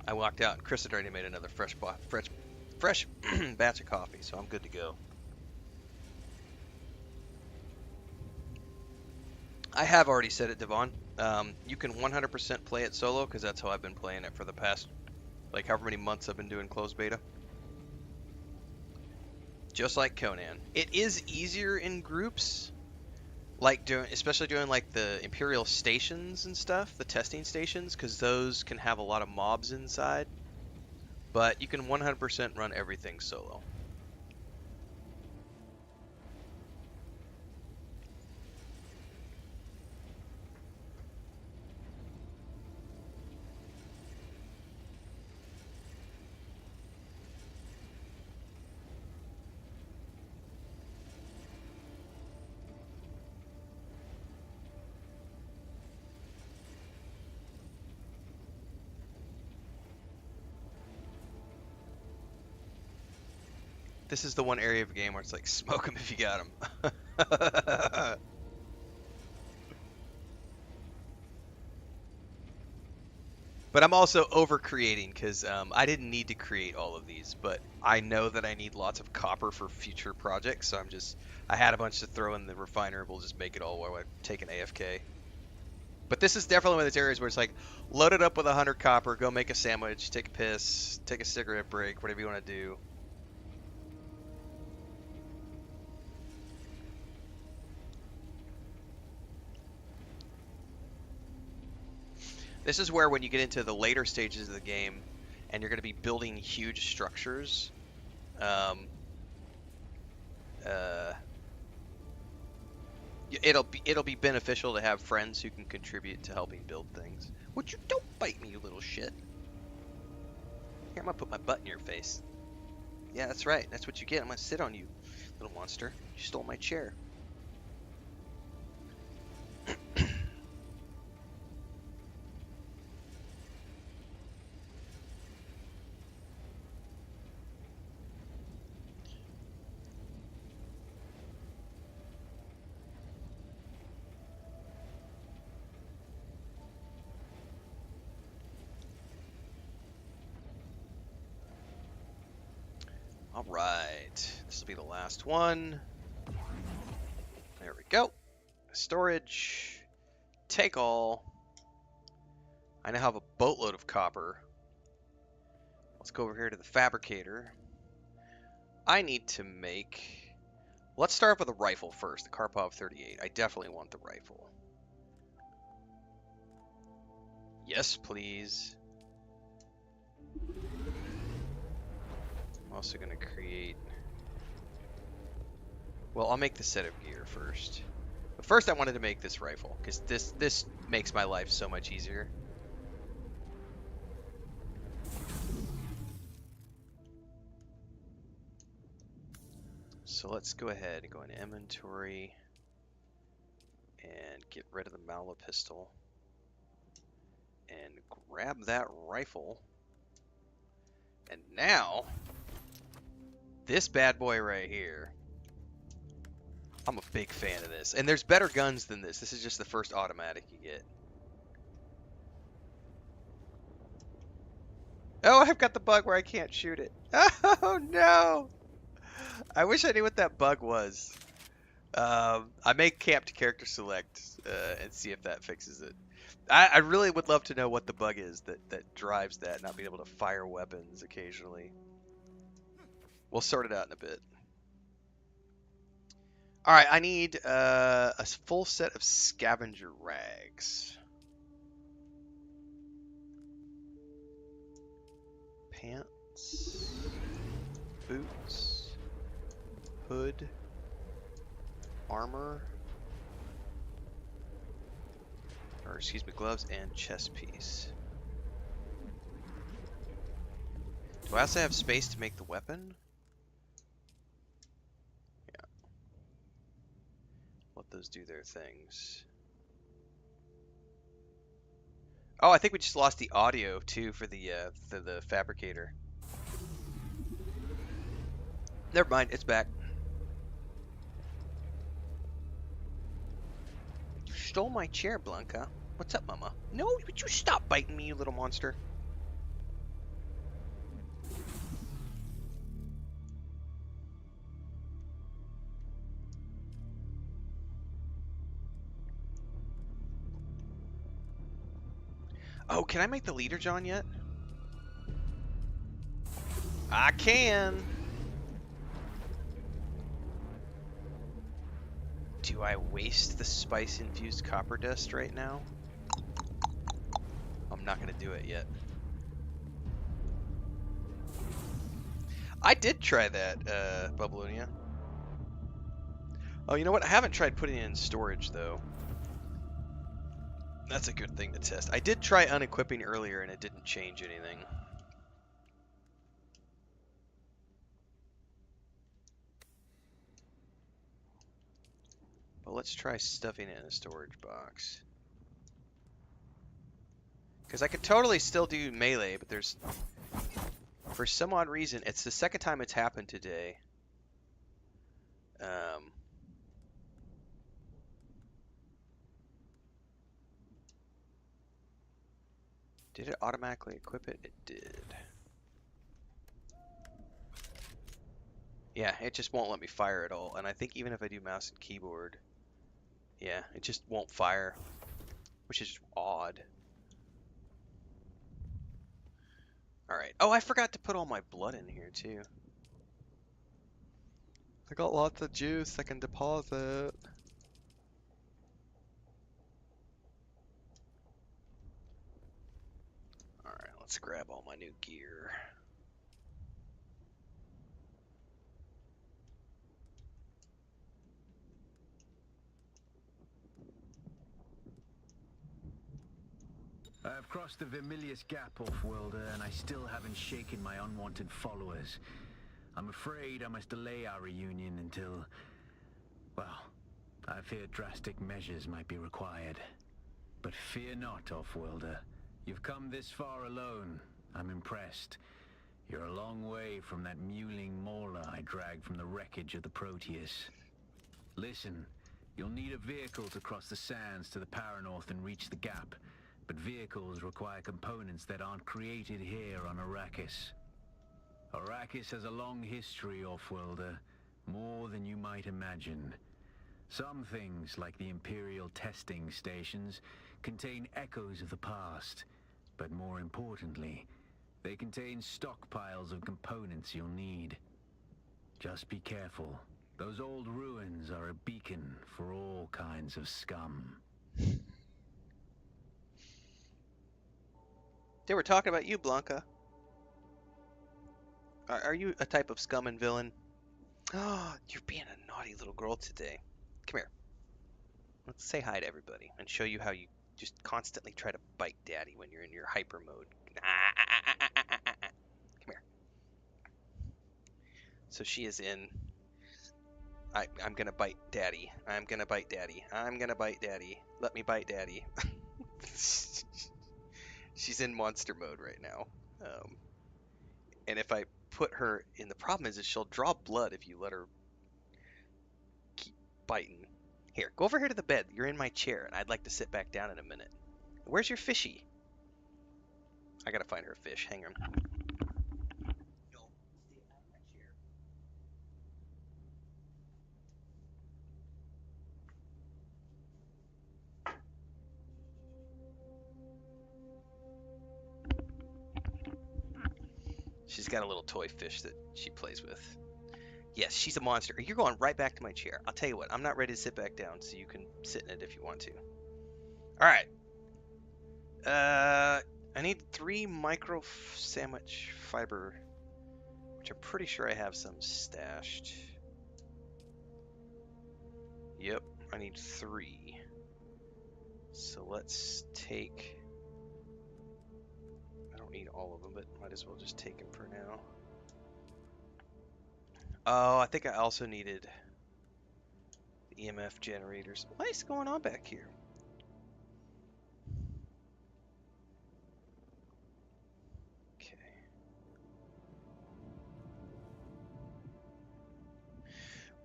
I walked out and Chris had already made another fresh batch of coffee, so I'm good to go. I have already said it, Devon. You can 100% play it solo, because that's how I've been playing it for the past, like, however many months I've been doing closed beta. Just like Conan. It is easier in groups, like especially doing like the Imperial stations and stuff, the testing stations, because those can have a lot of mobs inside. But you can 100% run everything solo. This is the one area of a game where it's like, smoke them if you got them. But I'm also over creating because I didn't need to create all of these, but I know that I need lots of copper for future projects, so I had a bunch to throw in the refiner. We'll just make it all while I take an AFK. But this is definitely one of those areas where it's like, load it up with 100 copper, go make a sandwich, take a piss, take a cigarette break, whatever you want to do. This is where when you get into the later stages of the game and you're going to be building huge structures, it'll be beneficial to have friends who can contribute to helping build things. Would you don't bite me, you little shit. Here, I'm going to put my butt in your face. Yeah, that's right. That's what you get. I'm going to sit on you, little monster. You stole my chair. Alright, this will be the last one. There we go. Storage. Take all. I now have a boatload of copper. Let's go over here to the fabricator. I need to make... Let's start with a rifle first, the Karpov 38. I definitely want the rifle. Yes, please. I'm also going to create... Well, I'll make the set of gear first. But first I wanted to make this rifle, because this makes my life so much easier. So let's go ahead and go into inventory and get rid of the Mala pistol. And grab that rifle. And now... this bad boy right here. I'm a big fan of this. And there's better guns than this. This is just the first automatic you get. Oh, I've got the bug where I can't shoot it. Oh, no. I wish I knew what that bug was. I may camp to character select and see if that fixes it. I really would love to know what the bug is that drives that, not being able to fire weapons occasionally. We'll sort it out in a bit. Alright, I need a full set of scavenger rags. Pants, boots, hood, armor, or excuse me, gloves, and chest piece. Do I also have space to make the weapon? Yeah. Let those do their things. Oh, I think we just lost the audio too for the fabricator. Never mind, it's back. You stole my chair, Blanca. What's up, Mama? No, would you stop biting me, you little monster? Oh, can I make the leader John yet? I can. Do I waste the spice-infused copper dust right now? I'm not going to do it yet. I did try that, Bubblonia. Oh, you know what? I haven't tried putting it in storage, though. That's a good thing to test. I did try unequipping earlier, and it didn't change anything. But let's try stuffing it in a storage box. Because I could totally still do melee, but there's... For some odd reason, it's the second time it's happened today. Did it automatically equip it? It did. Yeah, it just won't let me fire at all. And I think even if I do mouse and keyboard, yeah, it just won't fire, which is odd. Alright. Oh, I forgot to put all my blood in here, too. I got lots of juice I can deposit. Alright, let's grab all my new gear. I have crossed the Vermilius Gap, Offworlder, and I still haven't shaken my unwanted followers. I'm afraid I must delay our reunion until... well, I fear drastic measures might be required. But fear not, Offworlder. You've come this far alone. I'm impressed. You're a long way from that mewling mauler I dragged from the wreckage of the Proteus. Listen, you'll need a vehicle to cross the sands to the Paranorth and reach the gap. But vehicles require components that aren't created here on Arrakis. Arrakis has a long history, Offworlder, more than you might imagine. Some things, like the Imperial testing stations, contain echoes of the past. But more importantly, they contain stockpiles of components you'll need. Just be careful. Those old ruins are a beacon for all kinds of scum. They were talking about you, Blanca. Are you a type of scum and villain? Oh, you're being a naughty little girl today. Come here. Let's say hi to everybody and show you how you just constantly try to bite Daddy when you're in your hyper mode. Come here. So she is in... I'm gonna bite Daddy. I'm gonna bite Daddy. I'm gonna bite Daddy. Let me bite Daddy. She's in monster mode right now. And if I put her in, the problem is she'll draw blood if you let her keep biting. Here, go over here to the bed. You're in my chair, and I'd like to sit back down in a minute. Where's your fishy? I gotta find her a fish. Hang on. She's got a little toy fish that she plays with. Yes, she's a monster. You're going right back to my chair. I'll tell you what, I'm not ready to sit back down, so you can sit in it if you want to. Alright. I need 3 micro sandwich fiber, which I'm pretty sure I have some stashed. Yep, I need 3. So let's take... I don't need all of them, but might as well just take them for now. Oh, I think I also needed the EMF generators. What is going on back here? Okay.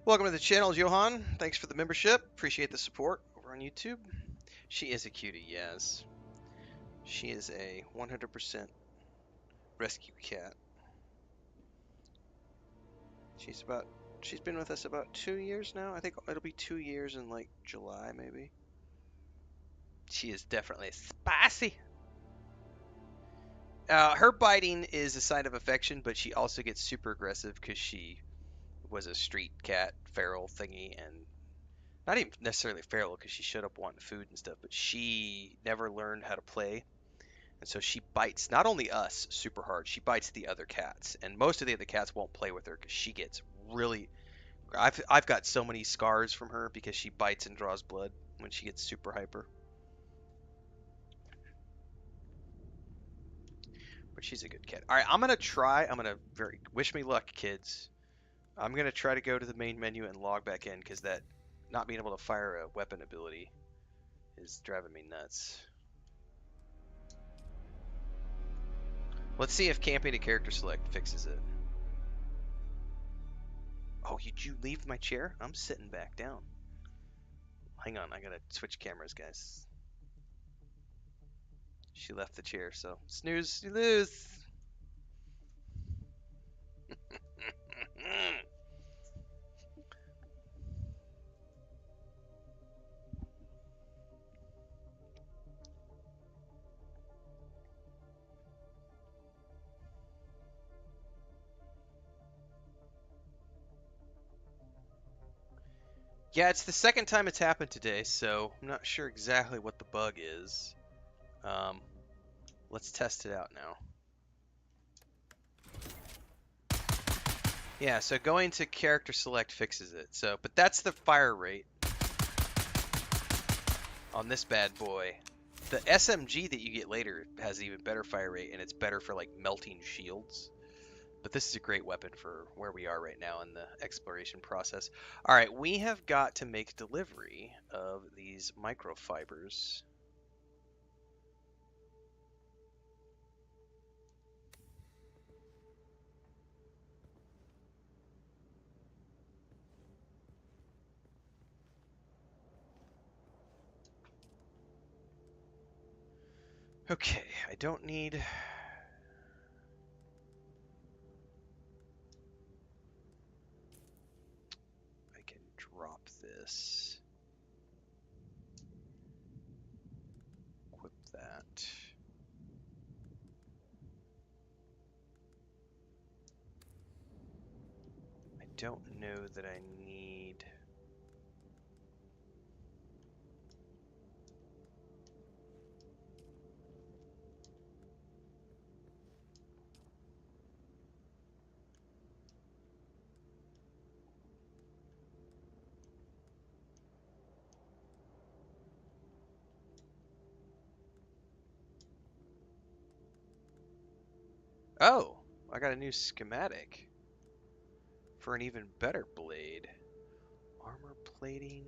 Welcome to the channel, Johan. Thanks for the membership. Appreciate the support over on YouTube. She is a cutie, yes. She is a 100% rescue cat. She's been with us about 2 years now. I think it'll be 2 years in like July maybe. She is definitely spicy. Her biting is a sign of affection, but she also gets super aggressive because she was a street cat, feral thingy, and not even necessarily feral because she showed up wanting food and stuff, but she never learned how to play. And so she bites not only us super hard, she bites the other cats. And most of the other cats won't play with her because she gets really. I've got so many scars from her because she bites and draws blood when she gets super hyper. But she's a good cat. All right, I'm gonna try. I'm gonna wish me luck, kids. I'm gonna try to go to the main menu and log back in because that not being able to fire a weapon ability is driving me nuts. Let's see if camping a character select fixes it. Oh, did you leave my chair? I'm sitting back down. Hang on, I gotta switch cameras, guys. She left the chair, so snooze, you lose. Yeah, it's the second time it's happened today, so I'm not sure exactly what the bug is. Let's test it out now. Yeah, so going to character select fixes it. So, but that's the fire rate on this bad boy. The SMG that you get later has even better fire rate, and it's better for like melting shields. But this is a great weapon for where we are right now in the exploration process. All right, we have got to make delivery of these microfibers. Okay, I don't need... I can drop this. Equip that. I don't know that I need... Oh, I got a new schematic for an even better blade. Armor plating.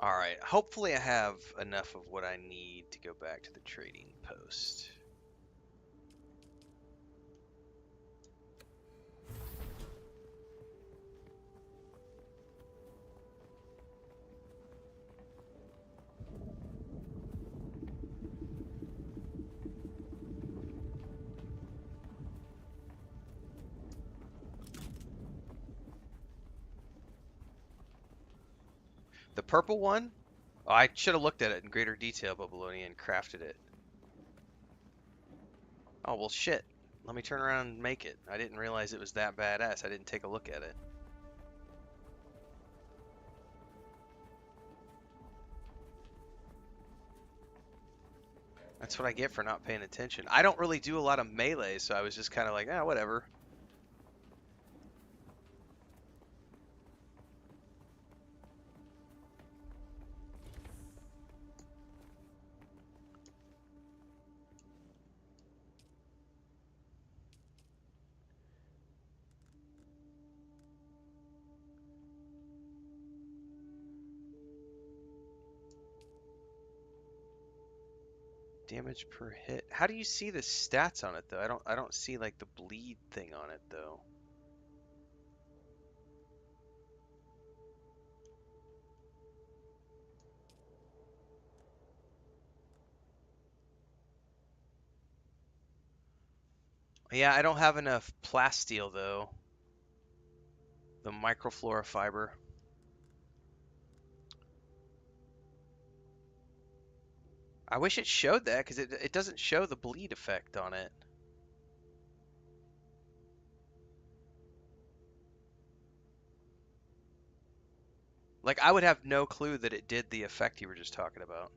Alright, hopefully I have enough of what I need to go back to the trading post. The purple one? Oh, I should have looked at it in greater detail, Babylonia, and crafted it. Oh, well, shit. Let me turn around and make it. I didn't realize it was that badass. I didn't take a look at it. That's what I get for not paying attention. I don't really do a lot of melee, so I was just kind of like, ah, whatever. Damage per hit. How do you see the stats on it though? I don't see like the bleed thing on it though. Yeah, I don't have enough plasteel though. The microflora fiber. I wish it showed that because it doesn't show the bleed effect on it. Like, I would have no clue that it did the effect you were just talking about.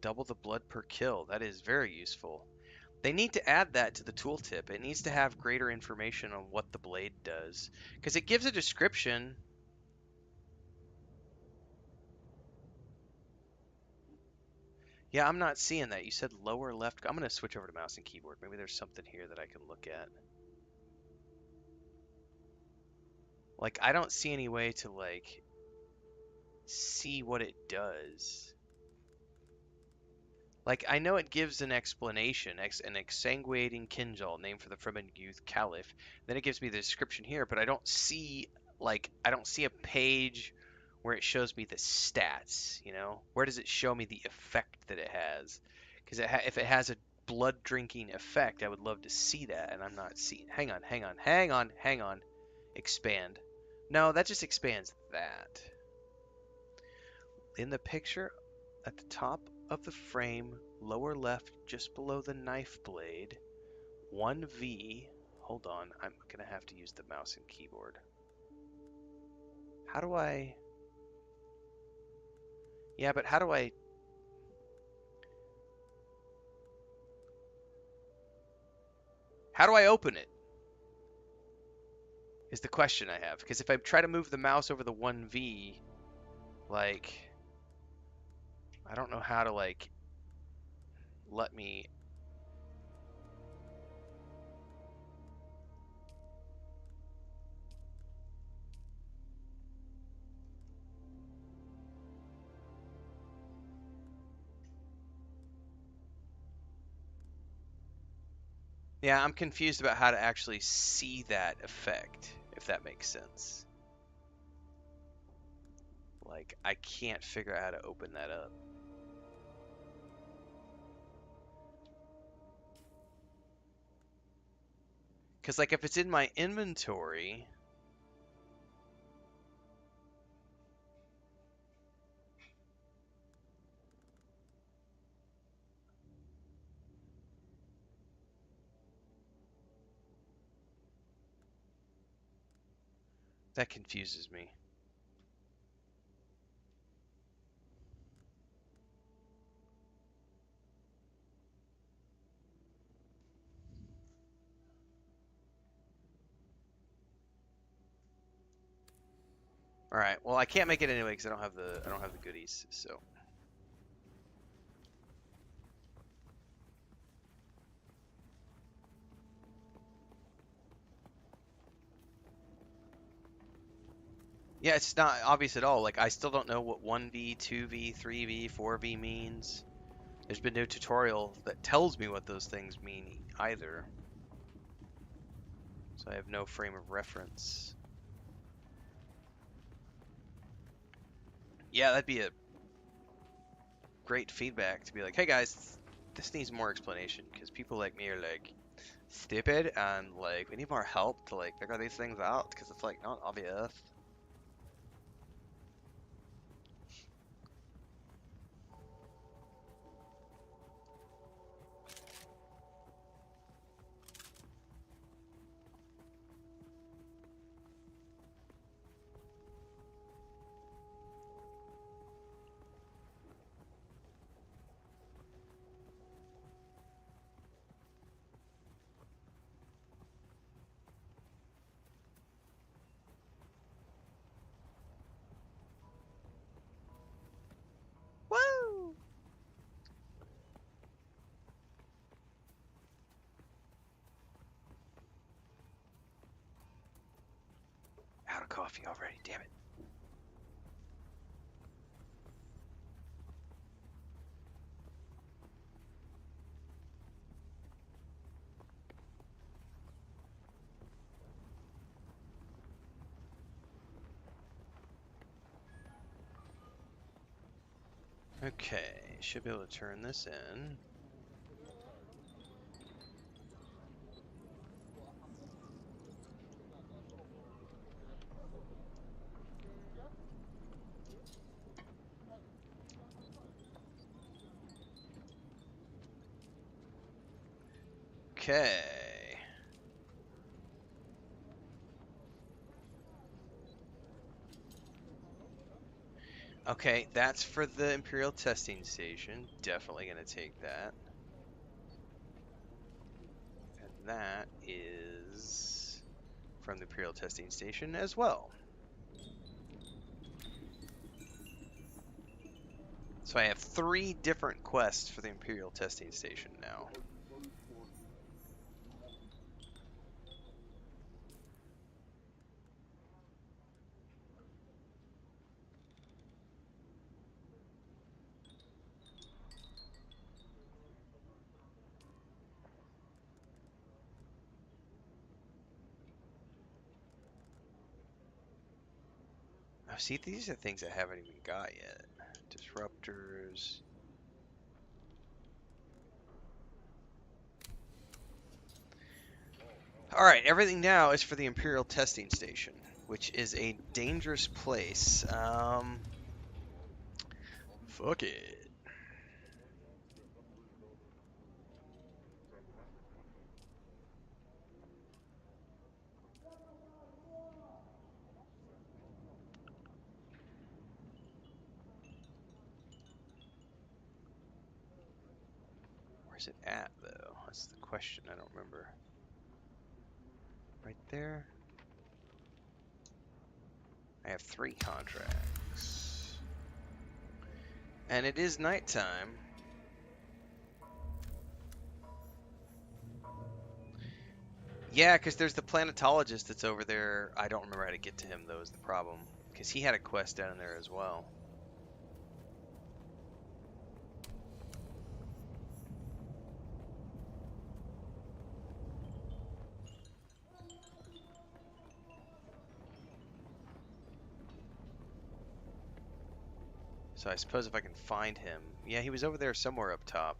Double the blood per kill. That is very useful. They need to add that to the tooltip. It needs to have greater information on what the blade does. Because it gives a description. Yeah, I'm not seeing that. You said lower left. I'm going to switch over to mouse and keyboard. Maybe there's something here that I can look at. Like, I don't see any way to, like, see what it does. Like, I know it gives an explanation, an exsanguinating Kinjal, named for the Fremen youth Caliph. Then it gives me the description here, but I don't see, like, I don't see a page where it shows me the stats, you know? Where does it show me the effect that it has? Because if it has a blood-drinking effect, I would love to see that, and I'm not seeing... Hang on. Expand. No, that just expands that. In the picture at the top of the frame, lower left, just below the knife blade, 1V. Hold on, I'm gonna have to use the mouse and keyboard. How do I... Yeah, but how do I... How do I open it? Is the question I have. Because if I try to move the mouse over the 1V, like... I don't know how to, like... Let me... Yeah, I'm confused about how to actually see that effect, if that makes sense. Like, I can't figure out how to open that up. Because, like, if it's in my inventory... That confuses me. All right. Well, I can't make it anyway because I don't have the goodies. So. Yeah, it's not obvious at all. Like, I still don't know what 1V, 2V, 3V, 4V means. There's been no tutorial that tells me what those things mean either. So I have no frame of reference. Yeah, that'd be a great feedback to be like, hey guys, this needs more explanation because people like me are like stupid and like we need more help to like figure these things out because it's like not obvious. coffee already, damn it. Okay, should be able to turn this in. Okay. Okay, that's for the Imperial testing station. Definitely gonna take that. And that is from the Imperial testing station as well. So I have 3 different quests for the Imperial testing station now. Oh, see, these are things I haven't even got yet. Disruptors. Alright, everything now is for the Imperial testing station, which is a dangerous place. Fuck it. Where's it at, though? That's the question. I don't remember. Right there? I have 3 contracts. And it is nighttime. Yeah, because there's the planetologist that's over there. I don't remember how to get to him, though, is the problem. Because he had a quest down there as well. So I suppose if I can find him... Yeah, he was over there somewhere up top.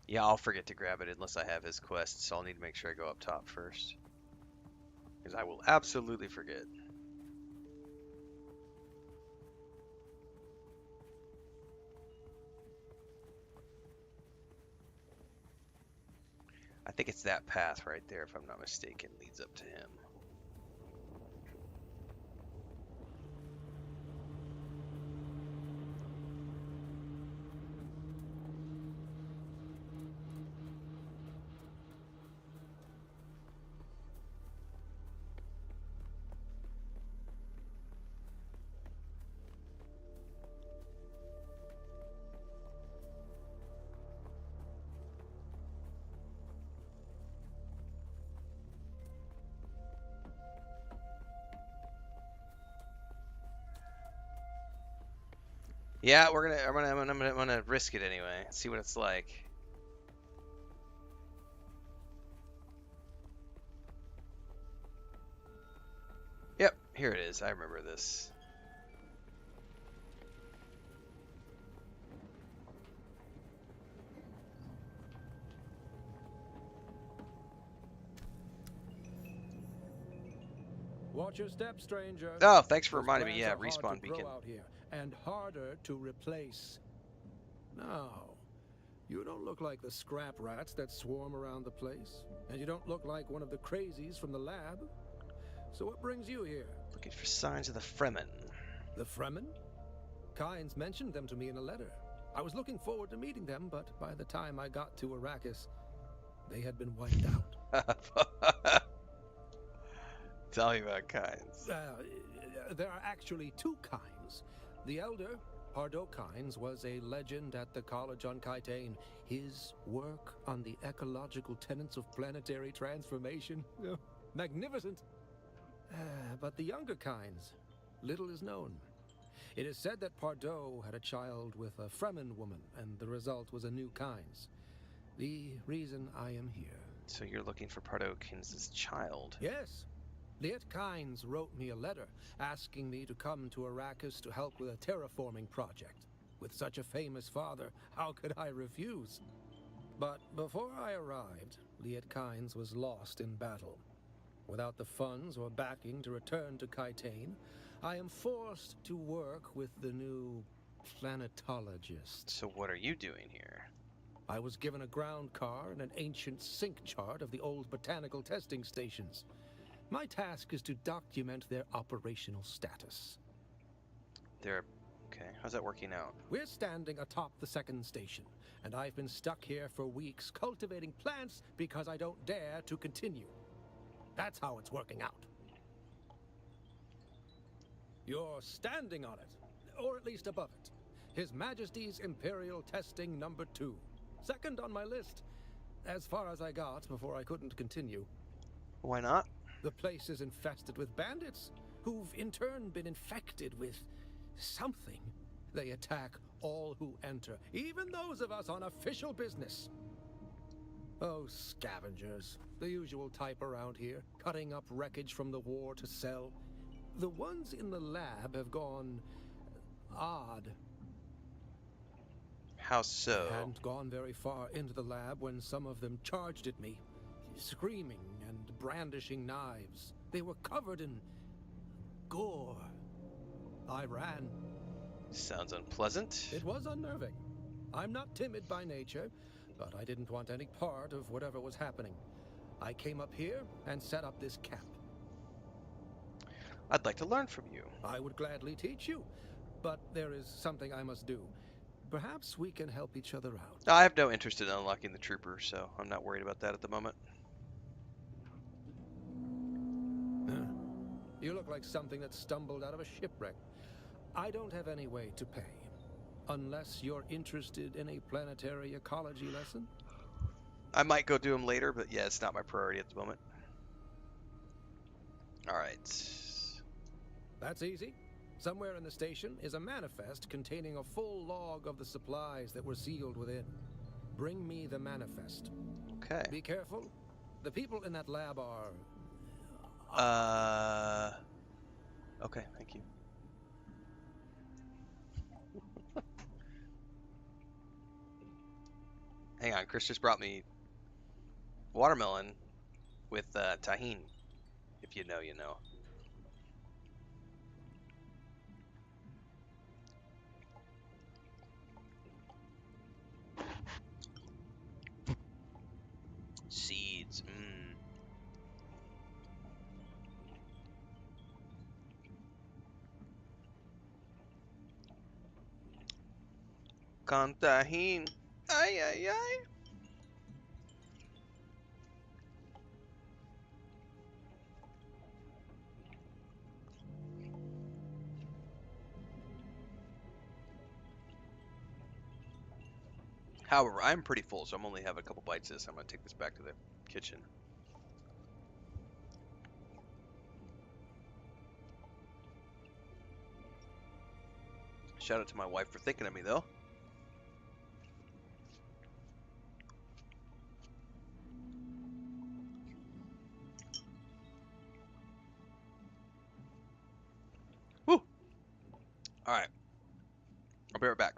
Yeah, I'll forget to grab it unless I have his quest, so I'll need to make sure I go up top first. Because I will absolutely forget. I think it's that path right there, if I'm not mistaken, leads up to him. Yeah, I'm gonna risk it anyway. See what it's like. Yep, here it is. I remember this. Watch your step, stranger. Oh, thanks for Those reminding me. plans Yeah, are hard respawn to grow beacon. out here, and harder to replace. Now, You don't look like the scrap rats that swarm around the place, and you don't look like one of the crazies from the lab. So what brings you here? Looking for signs of the Fremen. The Fremen? Kynes mentioned them to me in a letter. I was looking forward to meeting them, but by the time I got to Arrakis, they had been wiped out. Tell me about Kynes. There are actually two Kynes. The elder, Pardo Kynes, was a legend at the college on Kytane. His work on the ecological tenets of planetary transformation, magnificent. But the younger Kynes, little is known. It is said that Pardo had a child with a Fremen woman, and the result was a new Kynes. The reason I am here. So you're looking for Pardo Kynes' child? Yes. Liet Kynes wrote me a letter asking me to come to Arrakis to help with a terraforming project. With such a famous father, how could I refuse? But before I arrived, Liet Kynes was lost in battle. Without the funds or backing to return to Kytane, I am forced to work with the new planetologist. So what are you doing here? I was given a ground car and an ancient sync chart of the old botanical testing stations. My task is to document their operational status. Okay, how's that working out? We're standing atop the second station, and I've been stuck here for weeks cultivating plants because I don't dare to continue. That's how it's working out. You're standing on it, or at least above it. His Majesty's Imperial Testing number 2. Second on my list, as far as I got before I couldn't continue. Why not? The place is infested with bandits, who've in turn been infected with something. They attack all who enter, even those of us on official business. Oh, scavengers. The usual type around here, cutting up wreckage from the war to sell. The ones in the lab have gone odd. How so? I hadn't gone very far into the lab when some of them charged at me, screaming and brandishing knives. They were covered in gore. I ran. Sounds unpleasant. It was unnerving. I'm not timid by nature, but I didn't want any part of whatever was happening. I came up here and set up this camp. I'd like to learn from you. I would gladly teach you, but there is something I must do. Perhaps we can help each other out. I have no interest in unlocking the trooper, so I'm not worried about that at the moment. You look like something that stumbled out of a shipwreck. I don't have any way to pay. Unless you're interested in a planetary ecology lesson? I might go do them later, but yeah, it's not my priority at the moment. Alright. That's easy. Somewhere in the station is a manifest containing a full log of the supplies that were sealed within. Bring me the manifest. Okay. Be careful. The people in that lab are... Okay, thank you. Hang on, Chris just brought me watermelon with tahini. If you know, you know. Seeds. Con tahin. Ay, ay, ay. However, I'm pretty full, so I'm only have a couple bites of this. I'm going to take this back to the kitchen. Shout out to my wife for thinking of me, though. Woo! Alright. I'll be right back.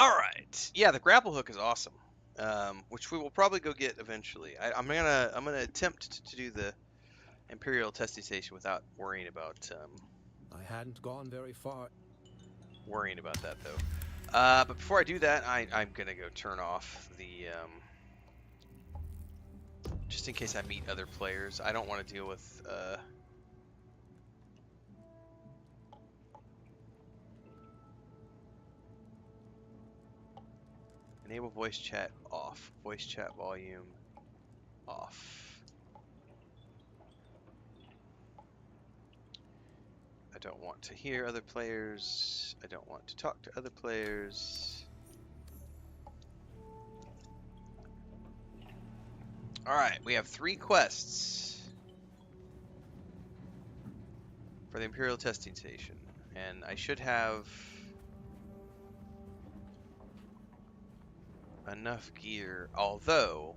All right. Yeah, the grapple hook is awesome, which we will probably go get eventually. I'm gonna attempt to do the Imperial testing station without worrying about I hadn't gone very far. that though. But before I do that, I'm gonna go turn off the just in case I meet other players. I don't want to deal with enable voice chat off. Voice chat volume off. I don't want to hear other players. I don't want to talk to other players. Alright, we have 3 quests for the Imperial testing station. And I should have enough gear, although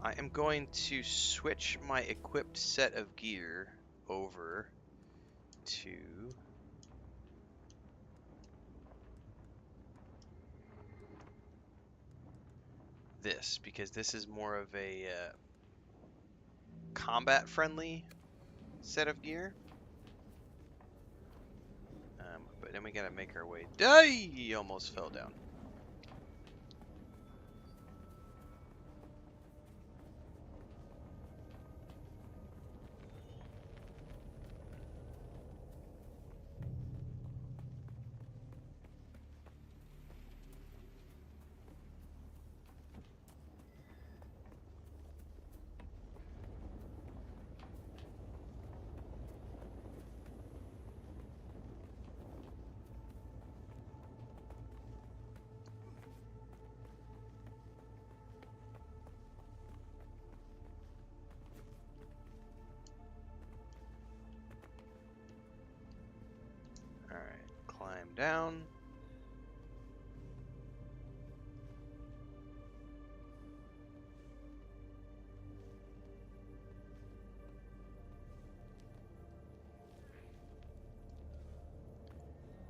I am going to switch my equipped set of gear over to this, because this is more of a combat friendly set of gear. But then we gotta make our way. Die! Almost fell down. Climb down.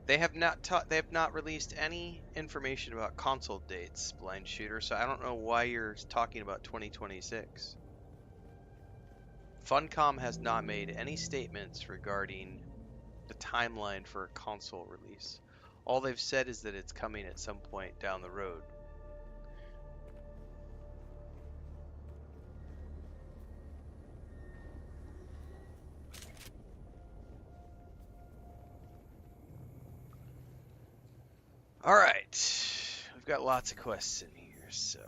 They have not released any information about console dates, Blind Shooter, so I don't know why you're talking about 2026. FUNCOM has not made any statements regarding the timeline for a console release. All they've said is that it's coming at some point down the road. Alright, we've got lots of quests in here, so...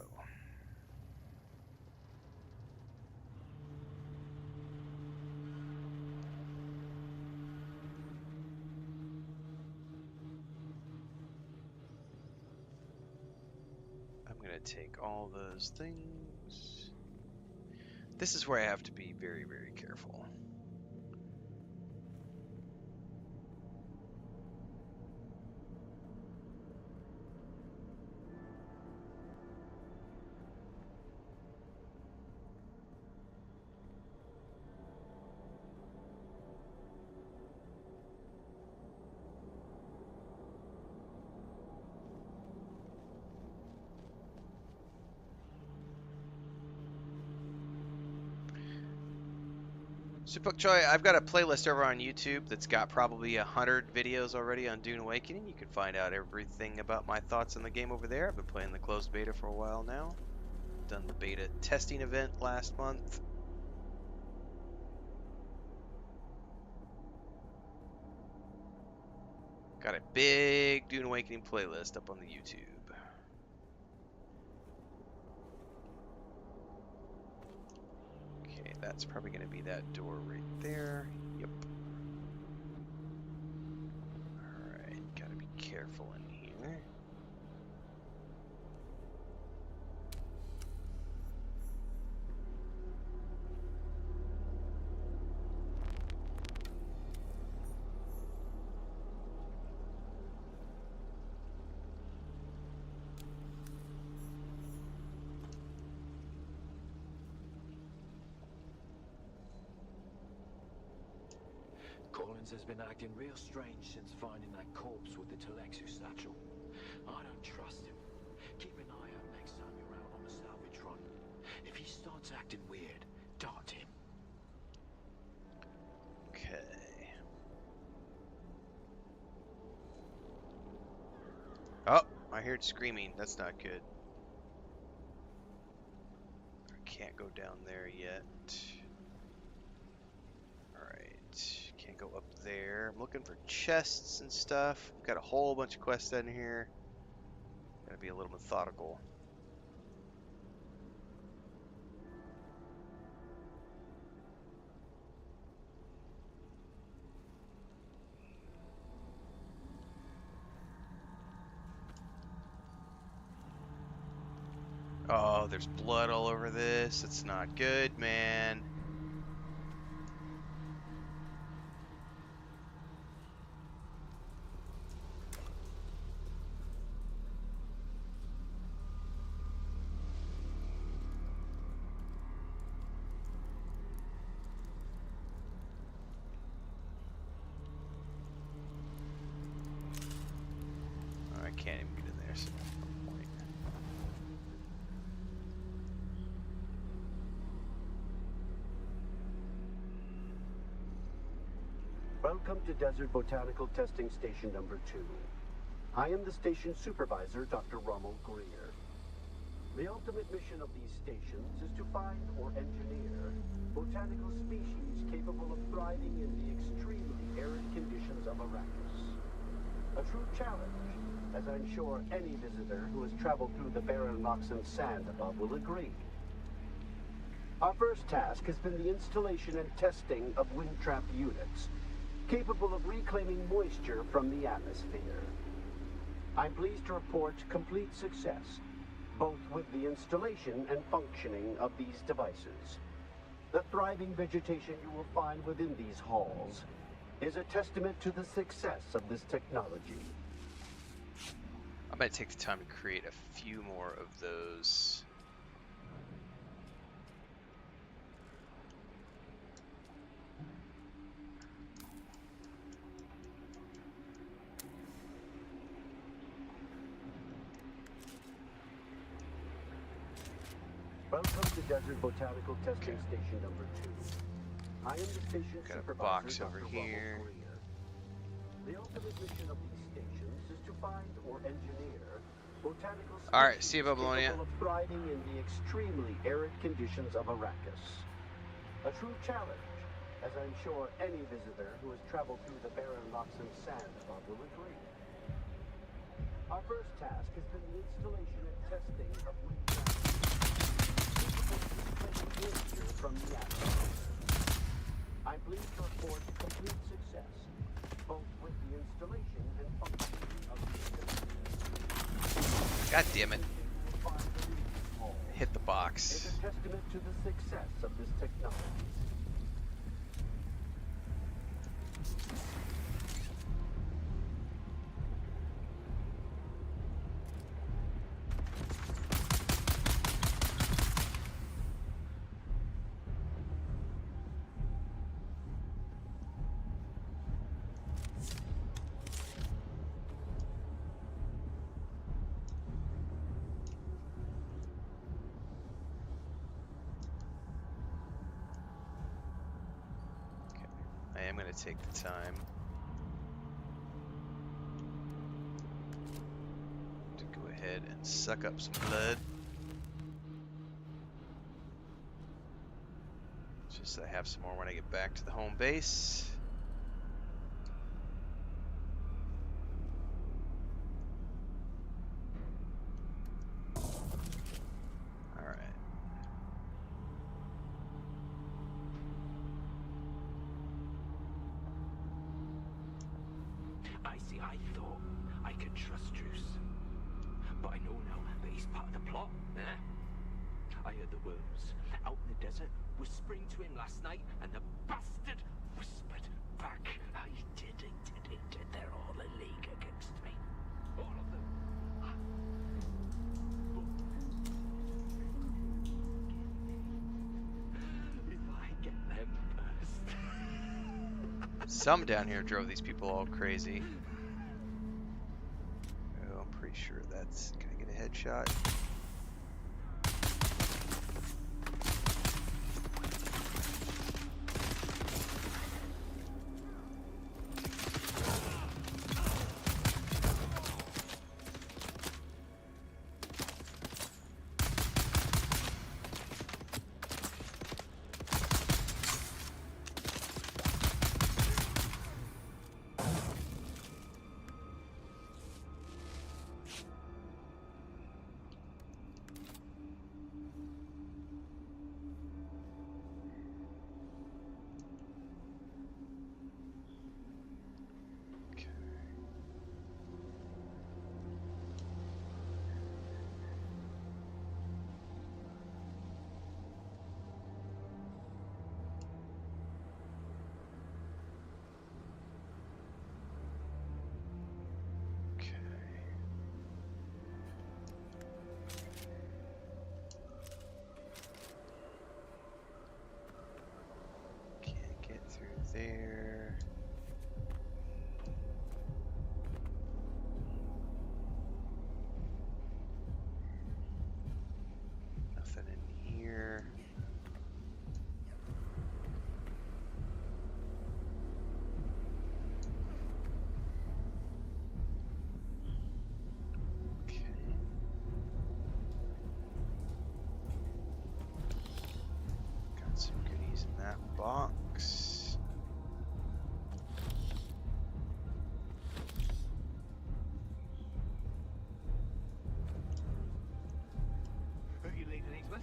I'm gonna take all those things. This is where I have to be very, very careful. Supuk Choi, I've got a playlist over on YouTube that's got probably 100 videos already on Dune Awakening. You can find out everything about my thoughts on the game over there. I've been playing the closed beta for a while now. Done the beta testing event last month. Got a big Dune Awakening playlist up on the YouTube. Okay, that's probably going to be that door right there. Yep. Alright, gotta be careful in here. Collins has been acting real strange since finding that corpse with the Telexu satchel. I don't trust What's acting weird? Dart him. Okay. Oh, I heard screaming. That's not good. I can't go down there yet. Alright. Can't go up there. I'm looking for chests and stuff. We've got a whole bunch of quests in here. Gotta be a little methodical. Oh, there's blood all over this. It's not good, man. Oh, I can't even get in there, so that's no point. Welcome to Desert Botanical Testing Station number 2. I am the station supervisor, Dr. Rommel Greer. The ultimate mission of these stations is to find or engineer botanical species capable of thriving in the extremely arid conditions of Arrakis. A true challenge, as I'm sure any visitor who has traveled through the barren rocks and sand above will agree. Our first task has been the installation and testing of wind trap units, capable of reclaiming moisture from the atmosphere. I'm pleased to report complete success, both with the installation and functioning of these devices. The thriving vegetation you will find within these halls is a testament to the success of this technology. I'm going to take the time to create a few more of those. Welcome to Desert Botanical Testing Station number 2. I am the station Got a supervisor, box Dr. over Rommel here. Greer. The ultimate mission of these stations is to find or engineer botanical species Alright, see you, Babylonia. capable of thriving in the extremely arid conditions of Arrakis. A true challenge, as I'm sure any visitor who has traveled through the barren rocks and sand above will agree. Our first task has been the installation and testing of wind from the atmosphere. I'm pleased to report complete success, both with the installation and functioning of the God damn it. Hit the box. is a testament to the success of this technology. I am going to take the time to go ahead and suck up some blood. Just so I have some more when I get back to the home base. Alright. I thought I could trust Druce. But I know now that he's part of the plot, eh? I heard the worms out in the desert whispering to him last night, and the bastard whispered back. He did. They're all a league against me. All of them. If I get them first. Some down here drove these people all crazy. Oh, I'm pretty sure that's... Can I get a headshot?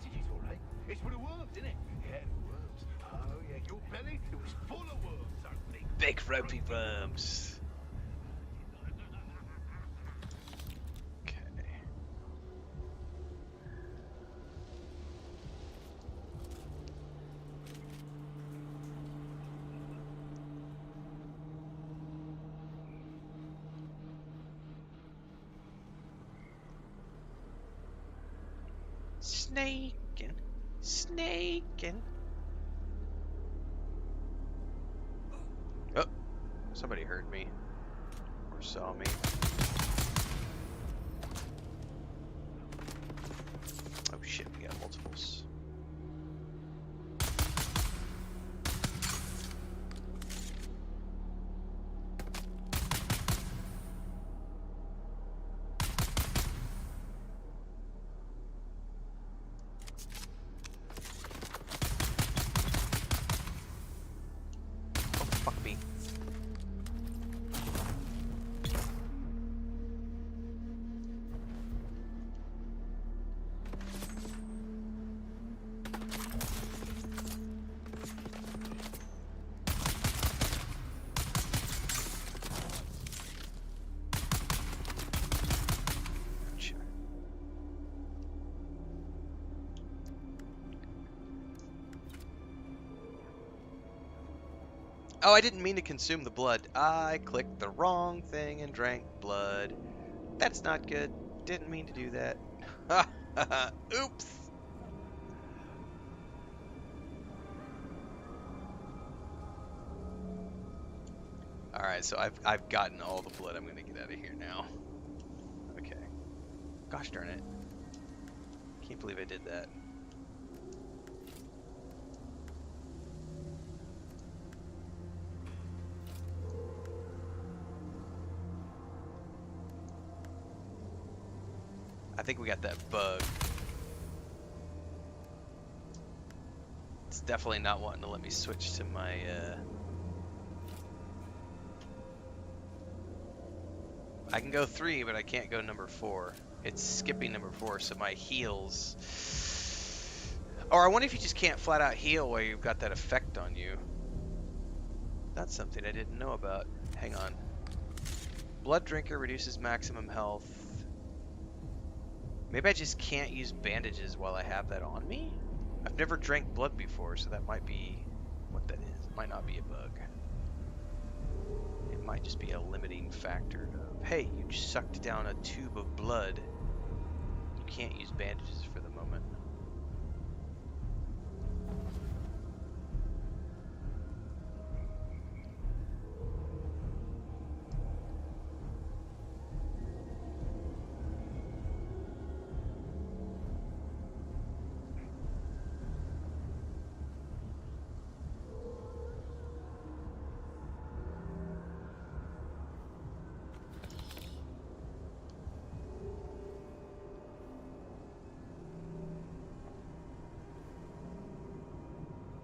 bandages, all right. It's for the worms, isn't it? Yeah, the worms. Oh, yeah, your belly, it was full of worms, aren't they? Big ropey worms. Okay. Snaking, snaking. Oh, somebody heard me or saw me. Oh shit, we got multiples. Oh, fuck me. Gotcha. Oh, I didn't mean to consume the blood. I clicked the wrong thing and drank blood. That's not good. Didn't mean to do that. Oops. All right, so I've gotten all the blood. I'm gonna get out of here now. Okay. Gosh darn it. Can't believe I did that. I think we got that bug. It's definitely not wanting to let me switch to my I can go 3, but I can't go number 4. It's skipping number 4, so my heals. Or I wonder if you just can't flat out heal while you've got that effect on you. That's something I didn't know about. Hang on. Blood Drinker reduces maximum health. Maybe I just can't use bandages while I have that on me? I've never drank blood before, so that might be what that is. It might not be a bug. It might just be a limiting factor of, hey, you sucked down a tube of blood. You can't use bandages for the moment.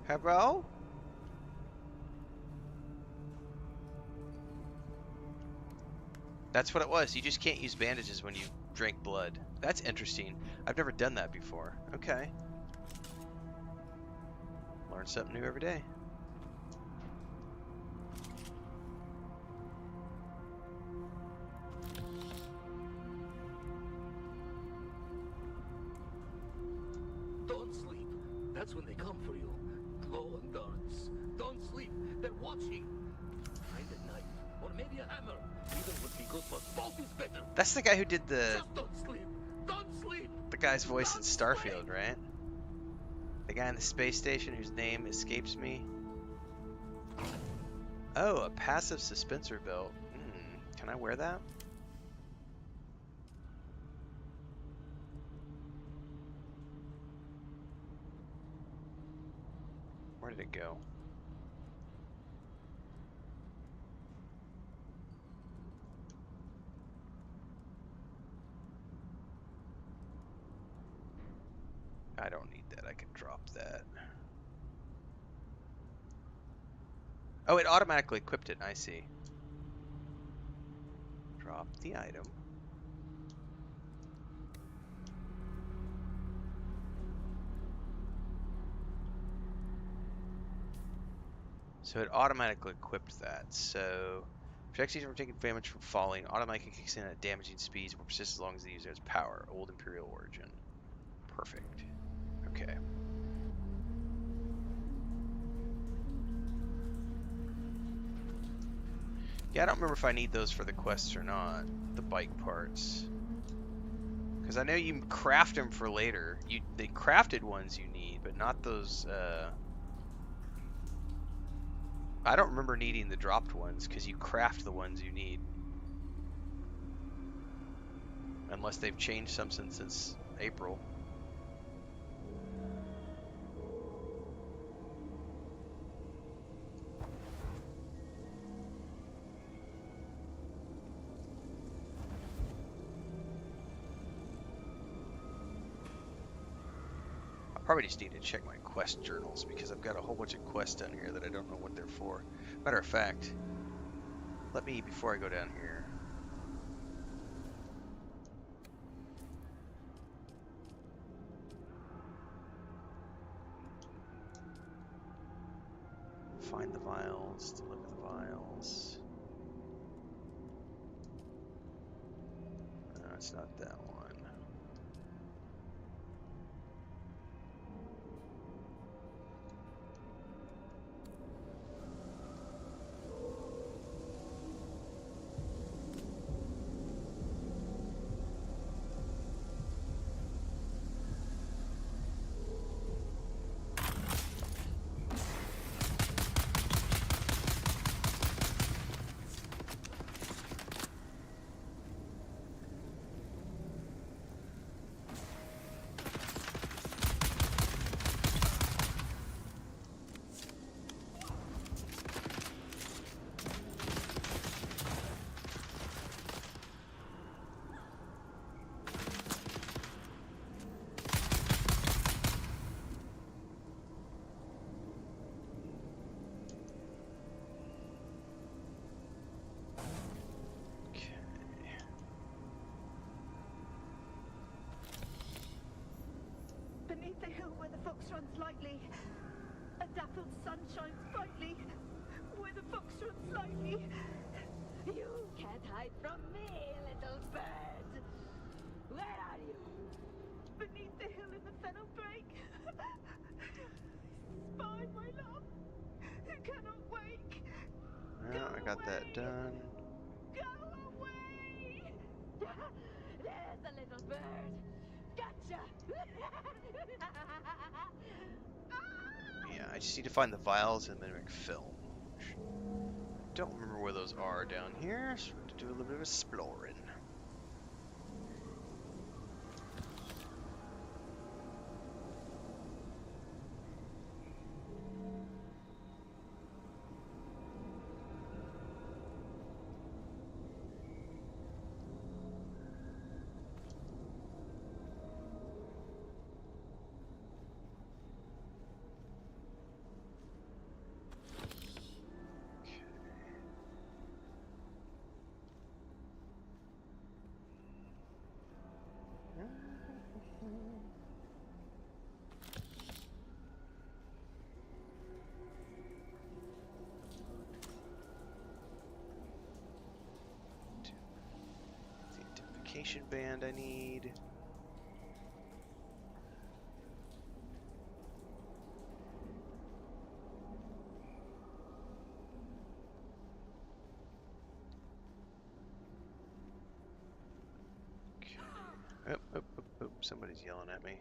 Hello? That's what it was. You just can't use bandages when you drink blood. That's interesting. I've never done that before. Okay. Learn something new every day. Don't sleep. That's when they come for you. Glow and darts. Don't sleep. They're watching. Find a knife. Or maybe a hammer. Either would be good, but both is better. That's the guy who did the... Just don't sleep. Don't sleep. The guy's voice in Starfield, right? The guy in the space station whose name escapes me. Oh, a passive suspensor belt. Can I wear that? Where did it go? I don't need that. I can drop that. Oh, it automatically equipped it. I see. Drop the item. So it automatically equipped that. So projectiles are taking damage from falling. Automatically kicks in at damaging speeds. Will persist as long as the user has power. Old Imperial origin. Perfect. Okay. Yeah, I don't remember if I need those for the quests or not. The bike parts. Because I know you craft them for later. The crafted ones you need, but not those. I don't remember needing the dropped ones because you craft the ones you need. Unless they've changed something since April. Probably just need to check my quest journals because I've got a whole bunch of quests down here that I don't know what they're for. Matter of fact, let me, before I go down here, find the vials, deliver the vials. No, it's not that one. Beneath the hill where the fox runs lightly, a dappled sun shines brightly. Where the fox runs lightly. You can't hide from me, little bird. Where are you? Beneath the hill in the fennel brake. Spy, my love. Cannot wake. Well, I got that done. Go away! There's a little bird. Gotcha! Yeah, I just need to find the vials and mimic film. Don't remember where those are down here, so we're going to do a little bit of exploring. Band I need. Okay. Oh, somebody's yelling at me.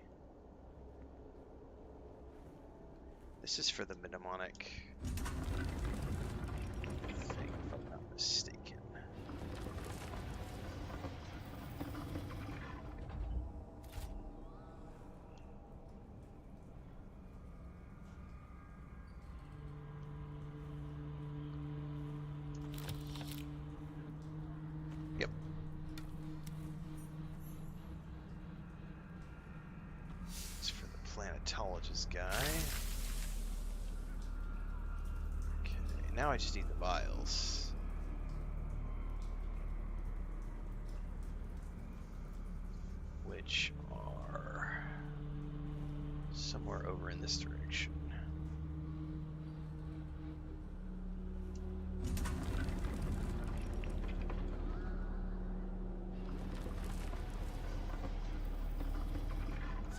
This is for the mnemonic thing, if I'm not mistaken. Planetologist guy. Okay, now I just need the vials. Which are somewhere over in this direction.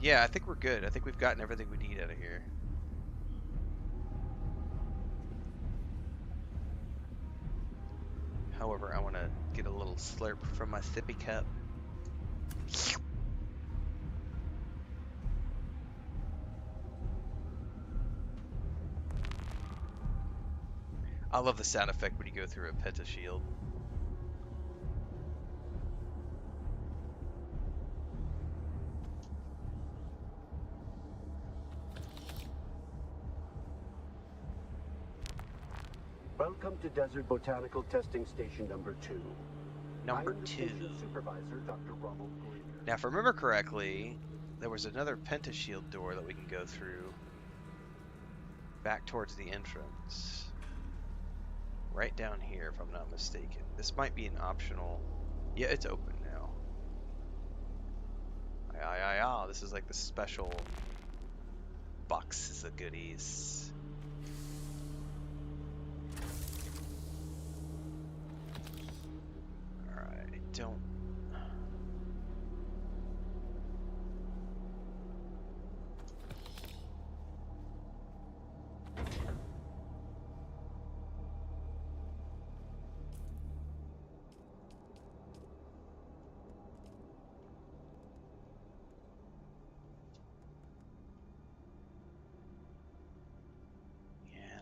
Yeah, I think we're good. I think we've gotten everything we need out of here. However, I want to get a little slurp from my sippy cup. I love the sound effect when you go through a pentashield. Welcome to Desert Botanical Testing Station number 2. Number I am the 2. station supervisor, Dr. Rommel Greer. Now, if I remember correctly, there was another pentashield door that we can go through back towards the entrance. Right down here, if I'm not mistaken. This might be an optional... Yeah, it's open now. This is like the special boxes of goodies. Alright, don't...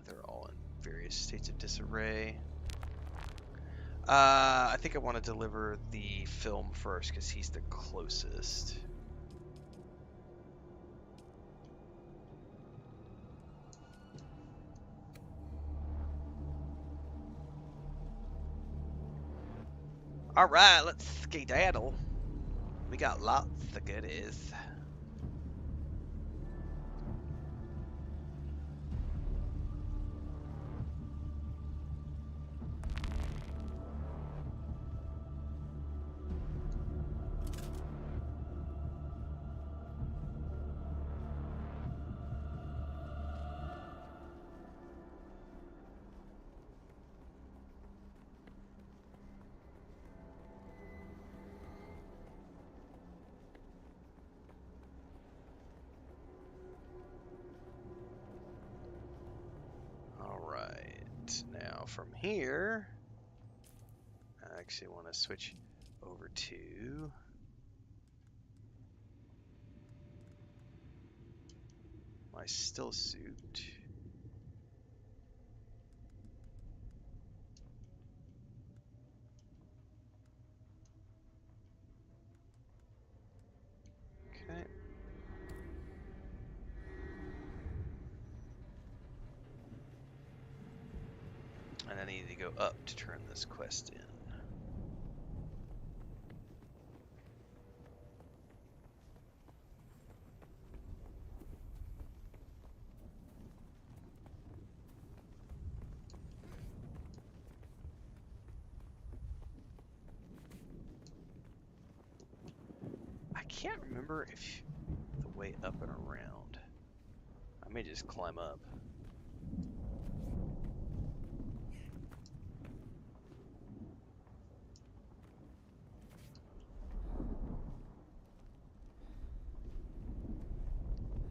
They're all in various states of disarray. I think I want to deliver the film first because he's the closest. Alright, let's skedaddle. We got lots of goodies. Now from here, I actually want to switch over to my still suit. Okay. And I need to go up to turn this quest in. I can't remember if the way up and around. I may just climb up.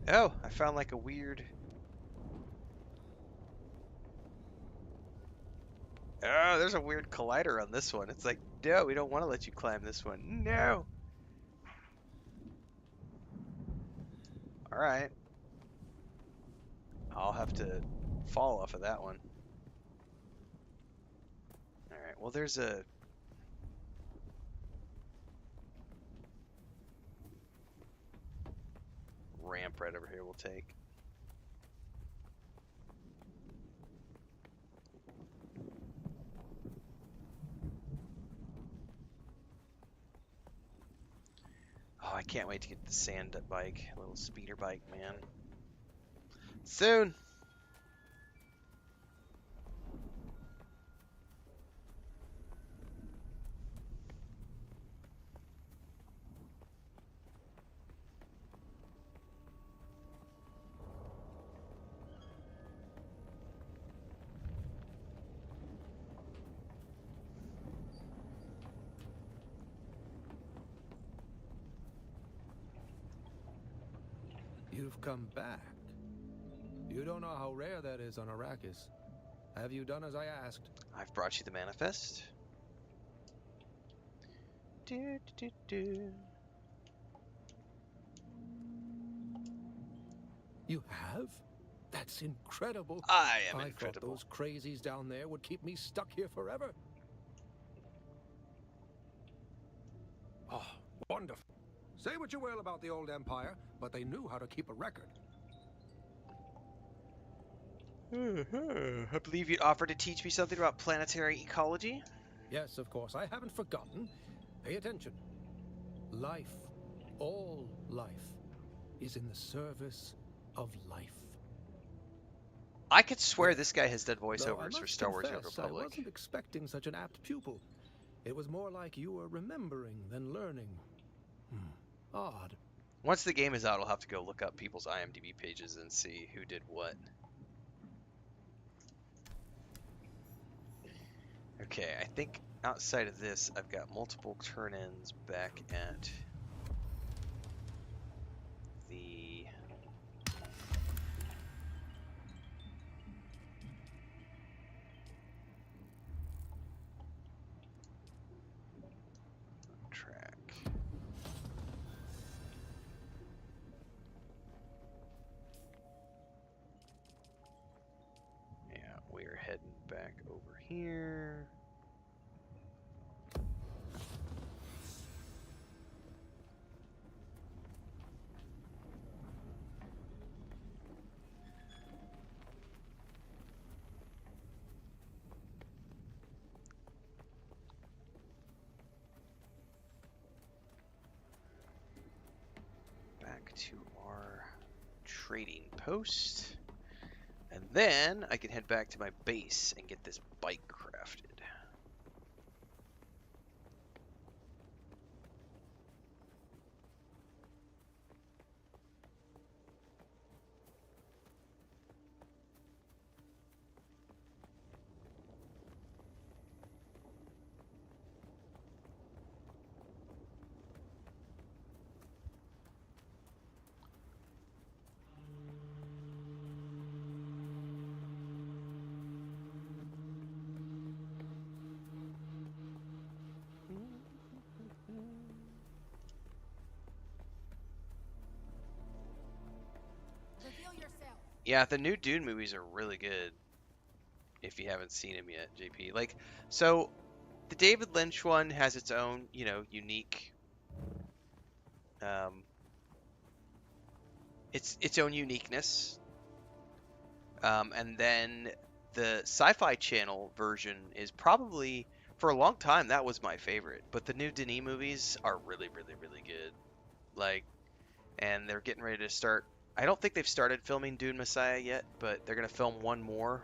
Oh, I found like a weird... Oh, there's a weird collider on this one. It's like, no, we don't want to let you climb this one. No! Alright. I'll have to fall off of that one. Alright, well there's a... ramp right over here we'll take. Oh, I can't wait to get the sand bike, a little speeder bike, man. Soon! You've come back. You don't know how rare that is on Arrakis. Have you done as I asked? I've brought you the manifest. Do, do, do. You have? That's incredible. I am I incredible. thought those crazies down there would keep me stuck here forever. Oh, wonderful. Say what you will about the old empire, but they knew how to keep a record. I believe you offered to teach me something about planetary ecology. Yes, of course. I haven't forgotten. Pay attention. Life, all life, is in the service of life. I could swear this guy has done Though I voiceovers for must Star Wars: Young confess, I Republic. wasn't expecting such an apt pupil. It was more like you were remembering than learning. Odd. Once the game is out, I'll have to go look up people's IMDb pages and see who did what. Okay, I think outside of this, I've got multiple turn-ins back at the... track. Yeah, we're heading back over here. Back to our trading post. And then I can head back to my base and get this bike crafted. Yeah, the new Dune movies are really good. If you haven't seen them yet, JP. Like, so the David Lynch one has its own, you know, unique, its own uniqueness. And then the Sci-Fi Channel version is probably, for a long time, that was my favorite. But the new Denis movies are really, really, really good. Like, and they're getting ready to start. I don't think they've started filming Dune Messiah yet, but they're going to film one more.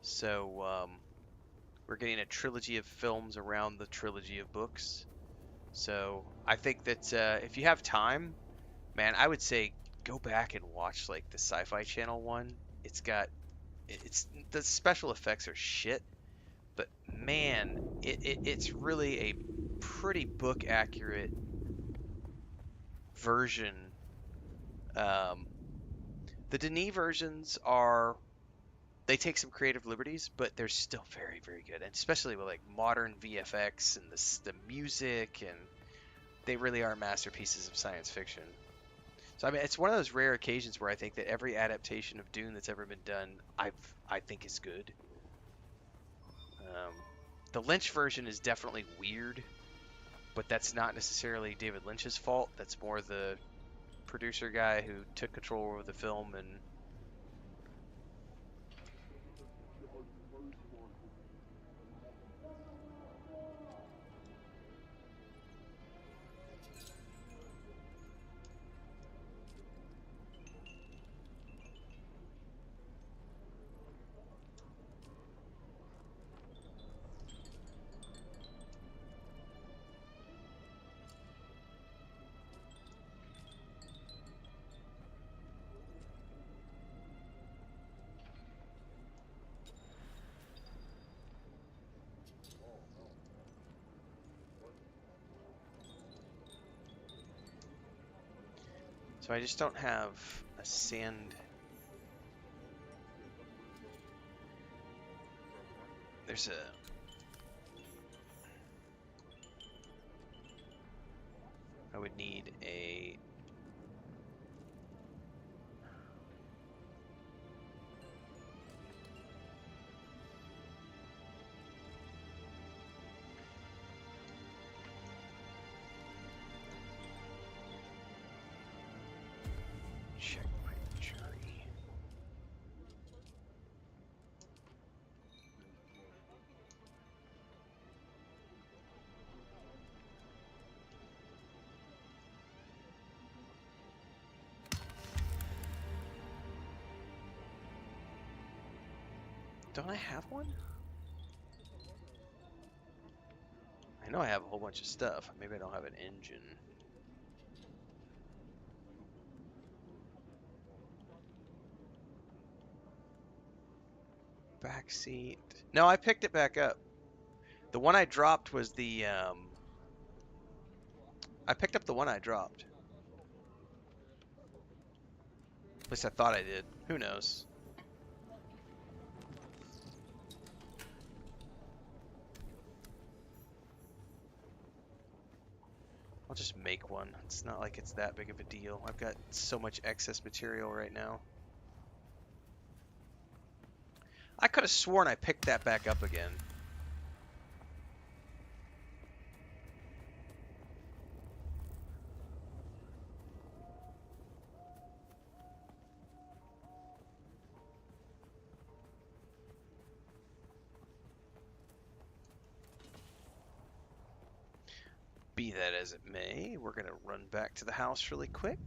So, we're getting a trilogy of films around the trilogy of books. So, I think that if you have time, man, I would say go back and watch, like, the Sci-Fi Channel one. The special effects are shit, but man, it's really a pretty book accurate version. The Denis versions they take some creative liberties, but they're still very, very good, and especially with like modern VFX and the music, and they really are masterpieces of science fiction. So I mean, it's one of those rare occasions where I think that every adaptation of Dune that's ever been done, I think is good. The Lynch version is definitely weird, but that's not necessarily David Lynch's fault. That's more the producer guy who took control over the film and So I just don't have a sand. There's a... I would need a... Check my jury. Don't I have one? I know I have a whole bunch of stuff. Maybe I don't have an engine. Backseat. No, I picked it back up. The one I dropped was the, I picked up the one I dropped. At least I thought I did. Who knows? I'll just make one. It's not like it's that big of a deal. I've got so much excess material right now. I could have sworn I picked that back up again. Be that as it may, we're going to run back to the house really quick.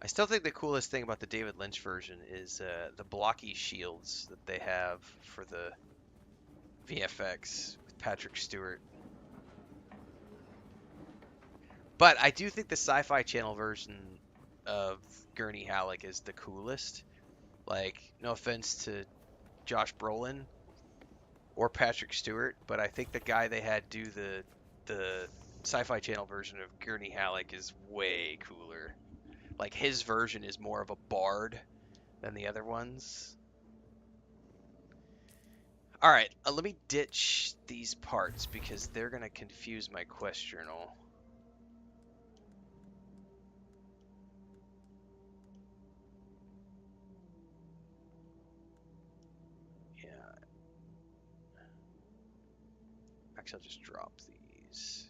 I still think the coolest thing about the David Lynch version is the blocky shields that they have for the VFX with Patrick Stewart. But I do think the Sci-Fi Channel version of Gurney Halleck is the coolest. Like, no offense to Josh Brolin or Patrick Stewart, but I think the guy they had do the Sci-Fi Channel version of Gurney Halleck is way cooler. Like, his version is more of a bard than the other ones. Alright, let me ditch these parts because they're going to confuse my quest journal. Yeah. Actually, I'll just drop these.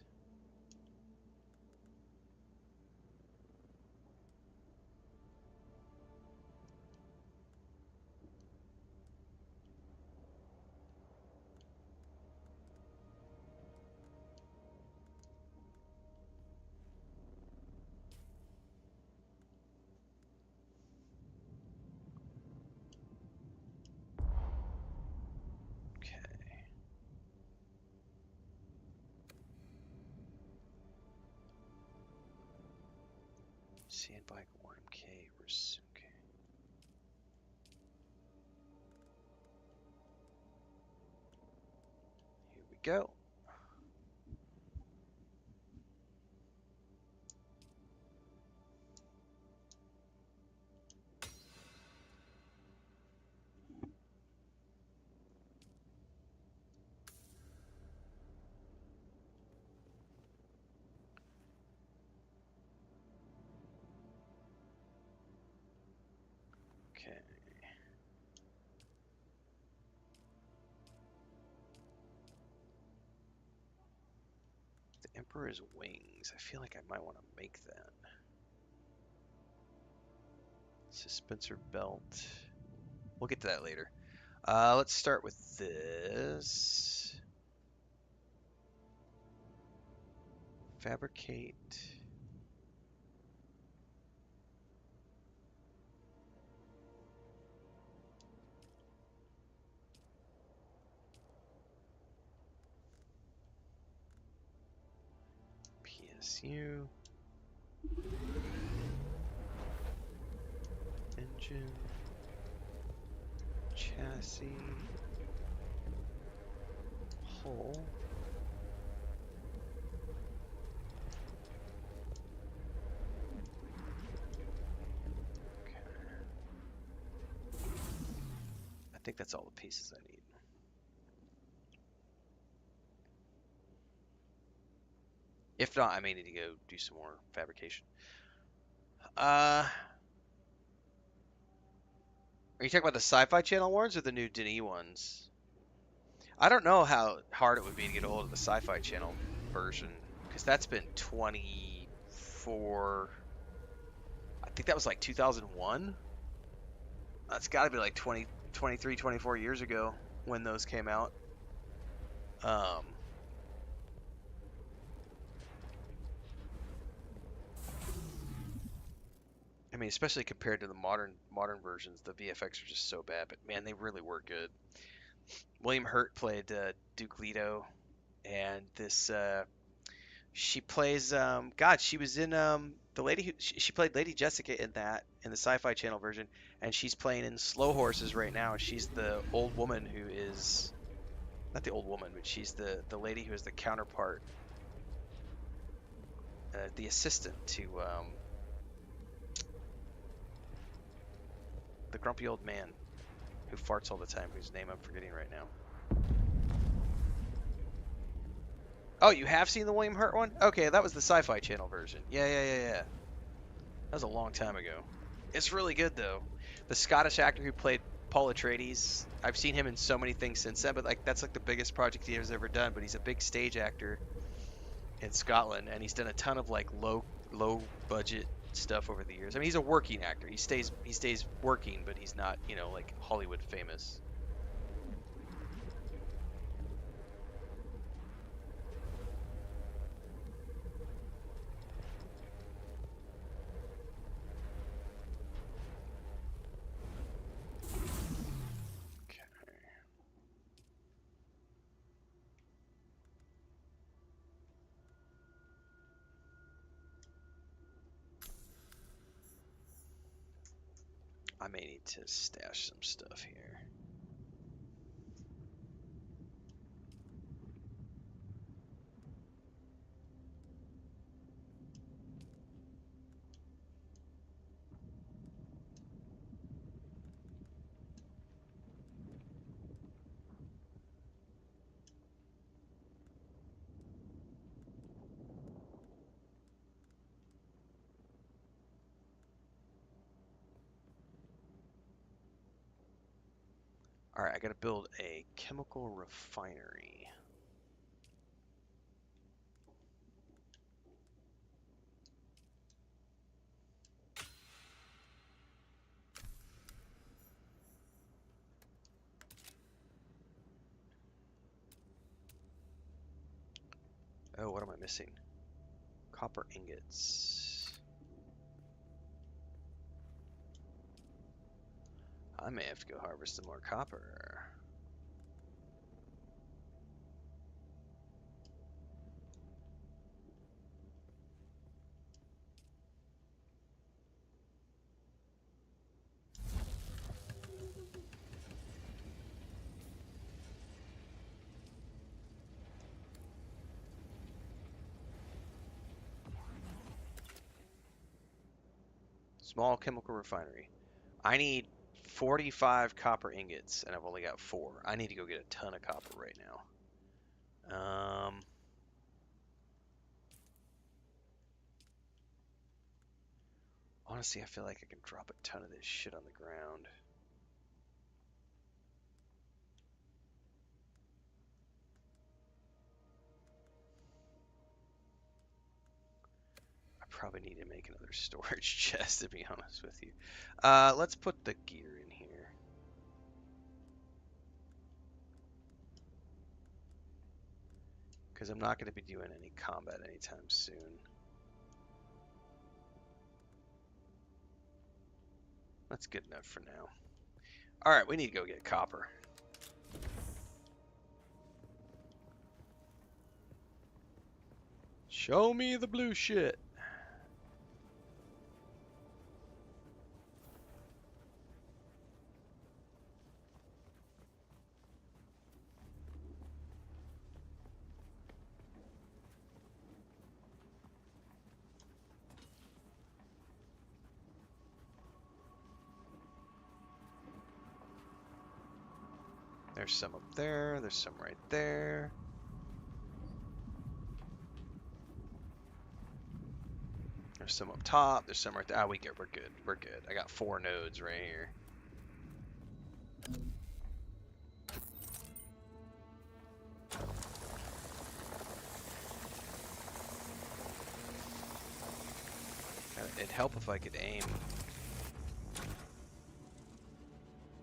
Sandbike, RMK, Rasuke. Here we go. Okay. Emperor's Wings. I feel like I might want to make that. Suspensor belt. We'll get to that later. Let's start with this. Fabricate. PSU. Engine. Chassis. Hull. Okay. I think that's all the pieces I need. If not, I may need to go do some more fabrication. Are you talking about the Sci-Fi Channel ones or the new Denis ones? I don't know how hard it would be to get a hold of the Sci-Fi Channel version, because that's been 24. I think that was like 2001. That's got to be like 20, 23, 24 years ago when those came out. I mean, especially compared to the modern versions, the VFX are just so bad. But man, they really were good. William Hurt played Duke Leto, and this she plays God. She was in the lady who she played Lady Jessica in that in the Sci-Fi Channel version, and she's playing in Slow Horses right now. She's the old woman who is not the old woman, but she's the lady who is the counterpart, the assistant to the grumpy old man who farts all the time, whose name I'm forgetting right now. Oh, you have seen the William Hurt one? Okay, that was the Sci-Fi Channel version. Yeah. That was a long time ago. It's really good, though. The Scottish actor who played Paul Atreides, I've seen him in so many things since then, but like that's like the biggest project he has ever done. But he's a big stage actor in Scotland, and he's done a ton of like low budget stuff over the years. I mean, he's a working actor. He stays working, but he's not, like Hollywood famous. I may need to stash some stuff here. All right, I got to build a chemical refinery. Oh, what am I missing? Copper ingots. I may have to go harvest some more copper. Small chemical refinery. I need 45 copper ingots, and I've only got 4. I need to go get a ton of copper right now. Honestly, I feel like I can drop a ton of this shit on the ground. probably need to make another storage chest, to be honest with you. Let's put the gear in here. Because I'm not going to be doing any combat anytime soon. That's good enough for now. Alright, we need to go get copper. Show me the blue shit. There's some up there, there's some right there. There's some up top, there's some right there. Ah, we're good, we're good. I got 4 nodes right here. It'd help if I could aim.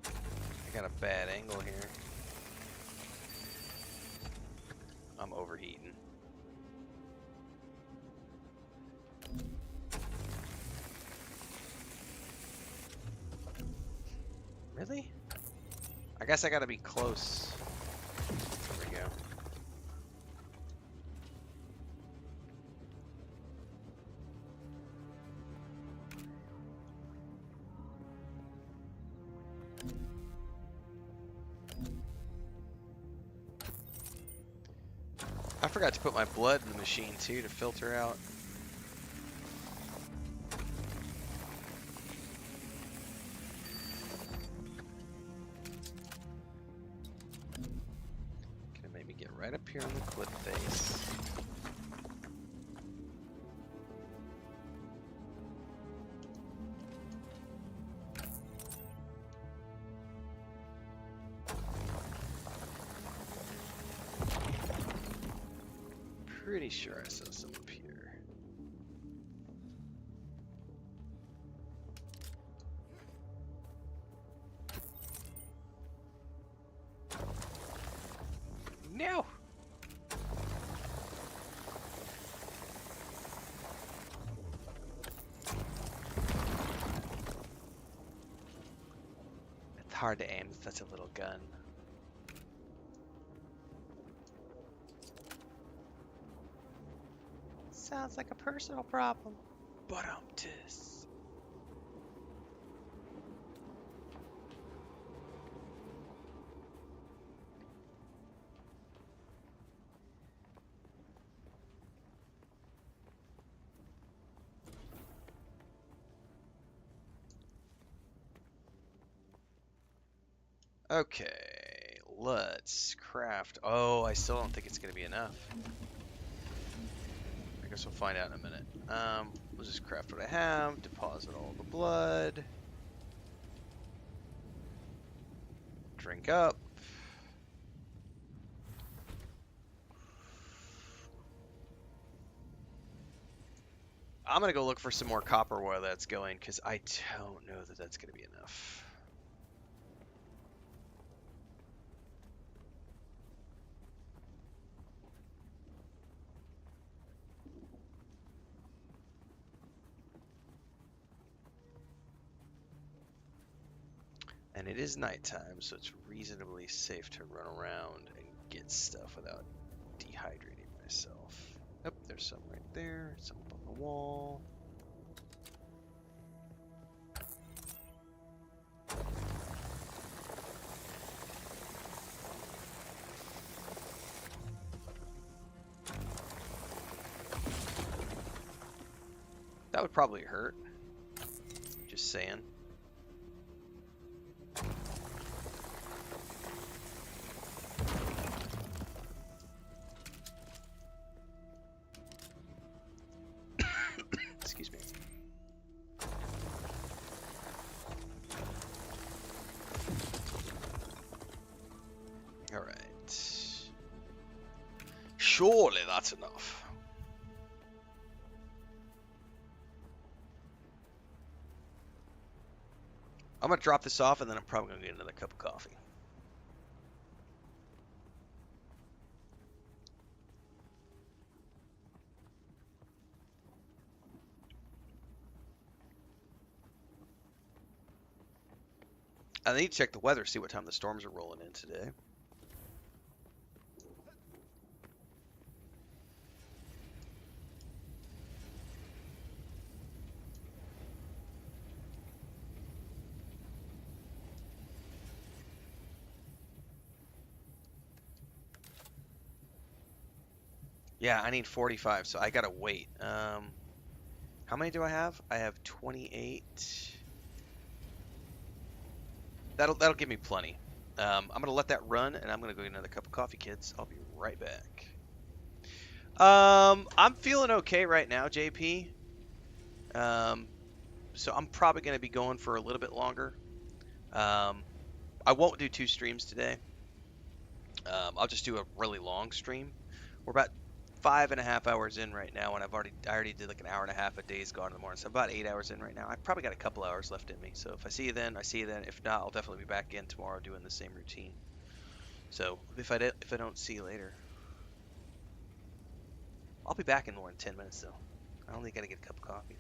I got a bad angle here. I'm overheating. Really? I guess I gotta be close. There we go. I forgot to put my blood in the machine too to filter out. Gonna maybe get right up here on the cliff face. Pretty sure I saw some up here. No! It's hard to aim with such a little gun. Sounds like a personal problem. But tis. Okay, let's craft. Oh, I still don't think it's gonna be enough. I guess we'll find out in a minute. We'll just craft what I have, deposit all the blood, drink up. I'm gonna go look for some more copper while that's going, because I don't know that that's gonna be enough. And it is nighttime, so it's reasonably safe to run around and get stuff without dehydrating myself. Oh, there's some right there, some up on the wall. That would probably hurt. Just saying. Excuse me. All right. Surely that's enough. I'm gonna drop this off, and then I'm probably gonna get another cup of coffee. I need to check the weather, see what time the storms are rolling in today. Yeah, I need 45, so I gotta wait. How many do I have? I have 28. That'll give me plenty. I'm gonna let that run, and I'm gonna go get another cup of coffee, kids. I'll be right back. I'm feeling okay right now, JP. So I'm probably gonna be going for a little bit longer. I won't do 2 streams today. I'll just do a really long stream. We're about 5.5 hours in right now, and I already did like an hour and a half of Days Gone in the morning, so I'm about 8 hours in right now. I've probably got a couple hours left in me, so if I see you then, I see you then. If not, I'll definitely be back in tomorrow doing the same routine. So if I don't see you later, I'll be back in more than 10 minutes though. I only gotta get a cup of coffee.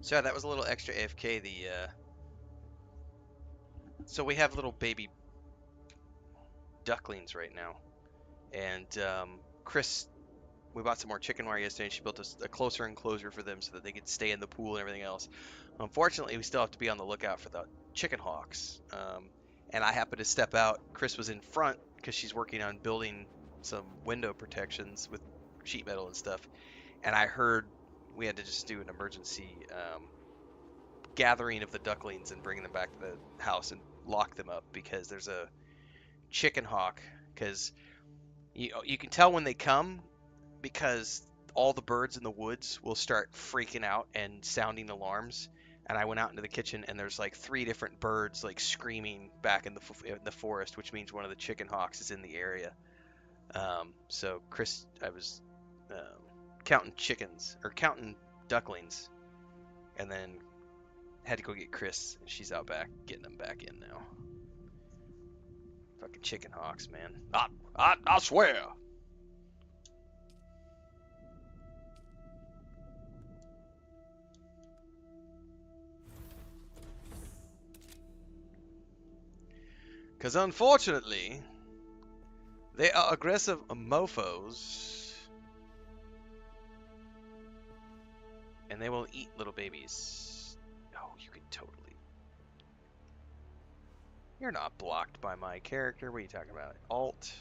So yeah, that was a little extra AFK. So we have little baby ducklings right now, and Chris, we bought some more chicken wire yesterday, and she built a closer enclosure for them so that they could stay in the pool and everything else. Unfortunately, we still have to be on the lookout for the chicken hawks. And I happened to step out. Chris was in front because she's working on building some window protections with sheet metal and stuff. And I heard we had to just do an emergency gathering of the ducklings and bring them back to the house and lock them up because there's a chicken hawk. Because you can tell when they come because all the birds in the woods will start freaking out and sounding alarms. And I went out into the kitchen, and there's like 3 different birds like screaming back in the forest, which means one of the chicken hawks is in the area. So Chris, I was counting chickens or counting ducklings, and then had to go get Chris, and she's out back getting them back in now. Fucking chicken hawks, man! I swear. Because unfortunately, they are aggressive mofos. And they will eat little babies. Oh, you could totally... You're not blocked by my character. What are you talking about? Alt.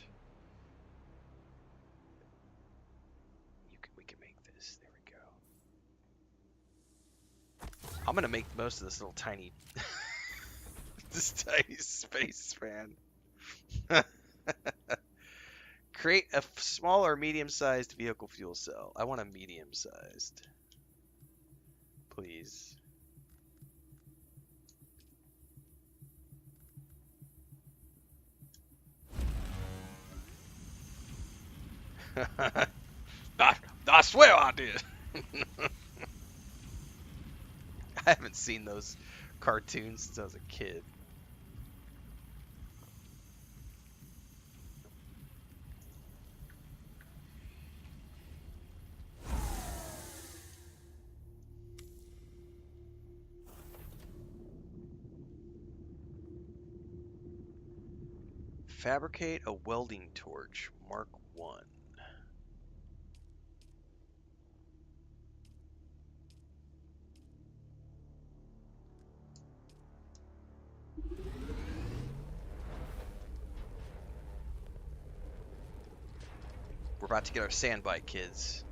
We can make this. There we go. I'm going to make the most of this little tiny... this tiny space, man. Create a small or medium-sized vehicle fuel cell. I want a medium-sized. Please. I swear I did. I haven't seen those cartoons since I was a kid. Fabricate a welding torch, Mark 1. We're about to get our sand bike, kids.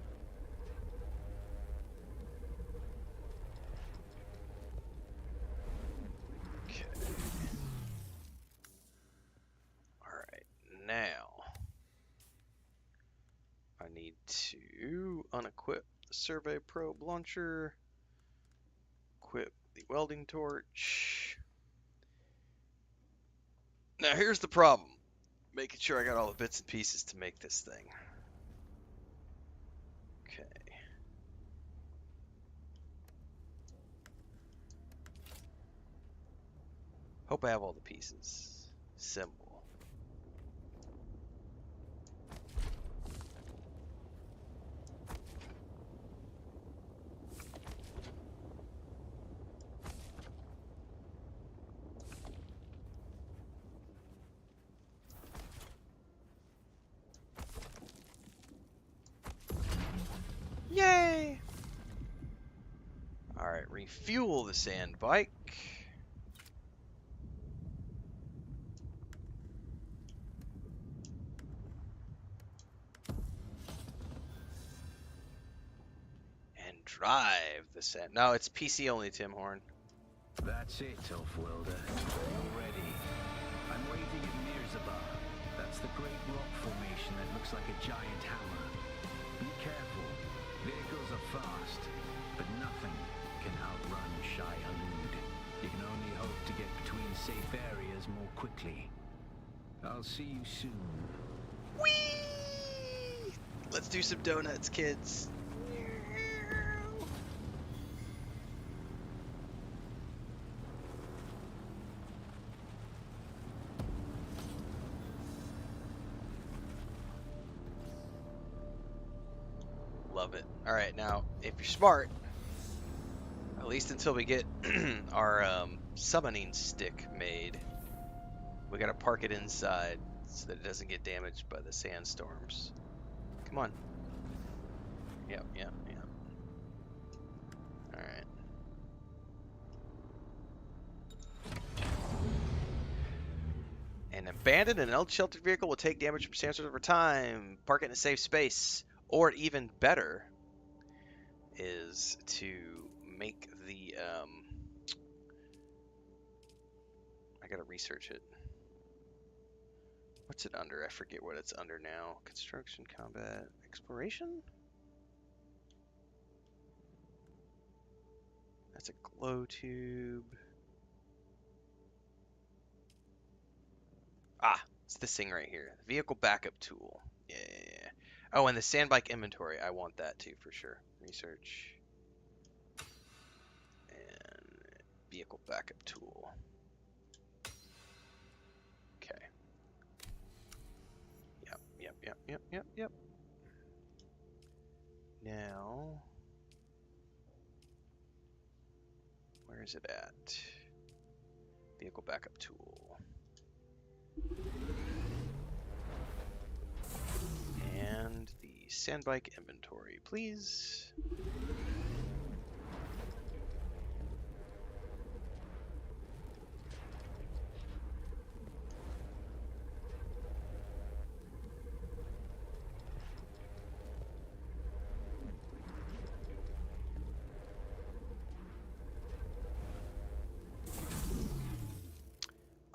Okay. Alright, now I need to unequip the survey probe launcher, equip the welding torch. Now here's the problem. Making sure I got all the bits and pieces to make this thing. Okay. Hope I have all the pieces. Symbol. Yay! Alright, refuel the sand bike. And drive the sand. No, it's PC only, Tim Horn. That's it, Elf Welder. You're ready. I'm waiting at Mirzabar. That's the great rock formation that looks like a giant hammer. Be careful. Vehicles are fast, but nothing can outrun Shai Halud. You can only hope to get between safe areas more quickly. I'll see you soon. Whee! Let's do some donuts, kids. Love it. Alright, now, if you're smart, At least until we get our summoning stick made. We gotta park it inside so that it doesn't get damaged by the sandstorms. Come on. Yep. Alright. An abandoned and unsheltered vehicle will take damage from sandstorms over time. Park it in a safe space. Or even better is to make the I gotta research it. What's it under? I forget what it's under now. Construction, combat, exploration? That's a glow tube. Ah, it's this thing right here. Vehicle backup tool. Yeah. Oh, and the sandbike inventory. I want that too for sure. Research. And vehicle backup tool. Okay. Yep. Now, where is it at? Vehicle backup tool. And the sandbike inventory, please.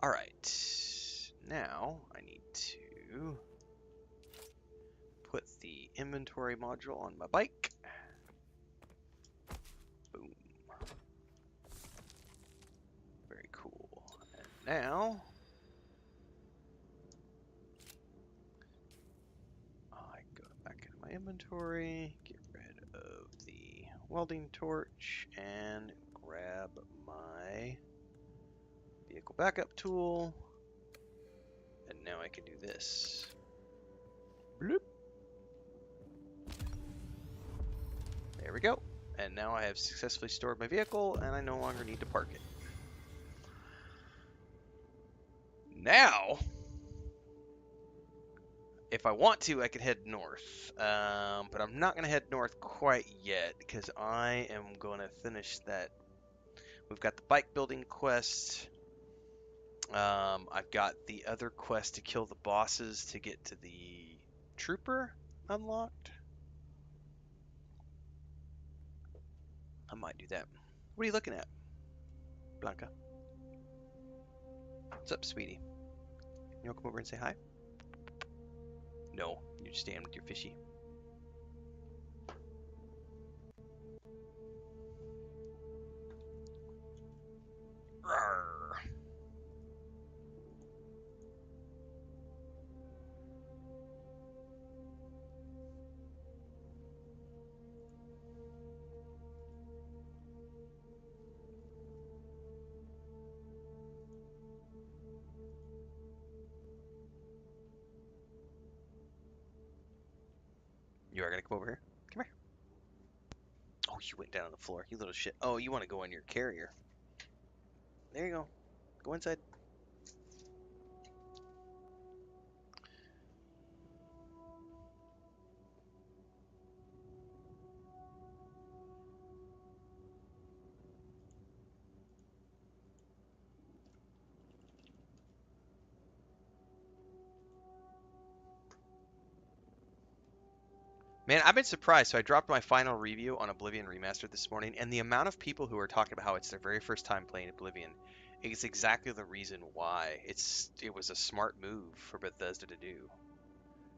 All right, now I need to put the inventory module on my bike. Boom. Very cool. And now I go back into my inventory, get rid of the welding torch, and grab my vehicle backup tool. And now I can do this. Bloop. There we go. And now I have successfully stored my vehicle, and I no longer need to park it. Now, if I want to, I can head north. But I'm not going to head north quite yet, because I am going to finish that. We've got the bike building quest. I've got the other quest to kill the bosses to get to the trooper unlocked. I might do that. What are you looking at, Blanca? What's up, sweetie? You want to come over and say hi? No, you're just staying with your fishy. Rawr. You are gonna come over here? Come here. Oh, you went down on the floor, you little shit. Oh, you want to go in your carrier. There you go. Go inside. Man, I've been surprised. So I dropped my final review on Oblivion Remastered this morning, and the amount of people who are talking about how it's their very first time playing Oblivion is exactly the reason why it was a smart move for Bethesda to do.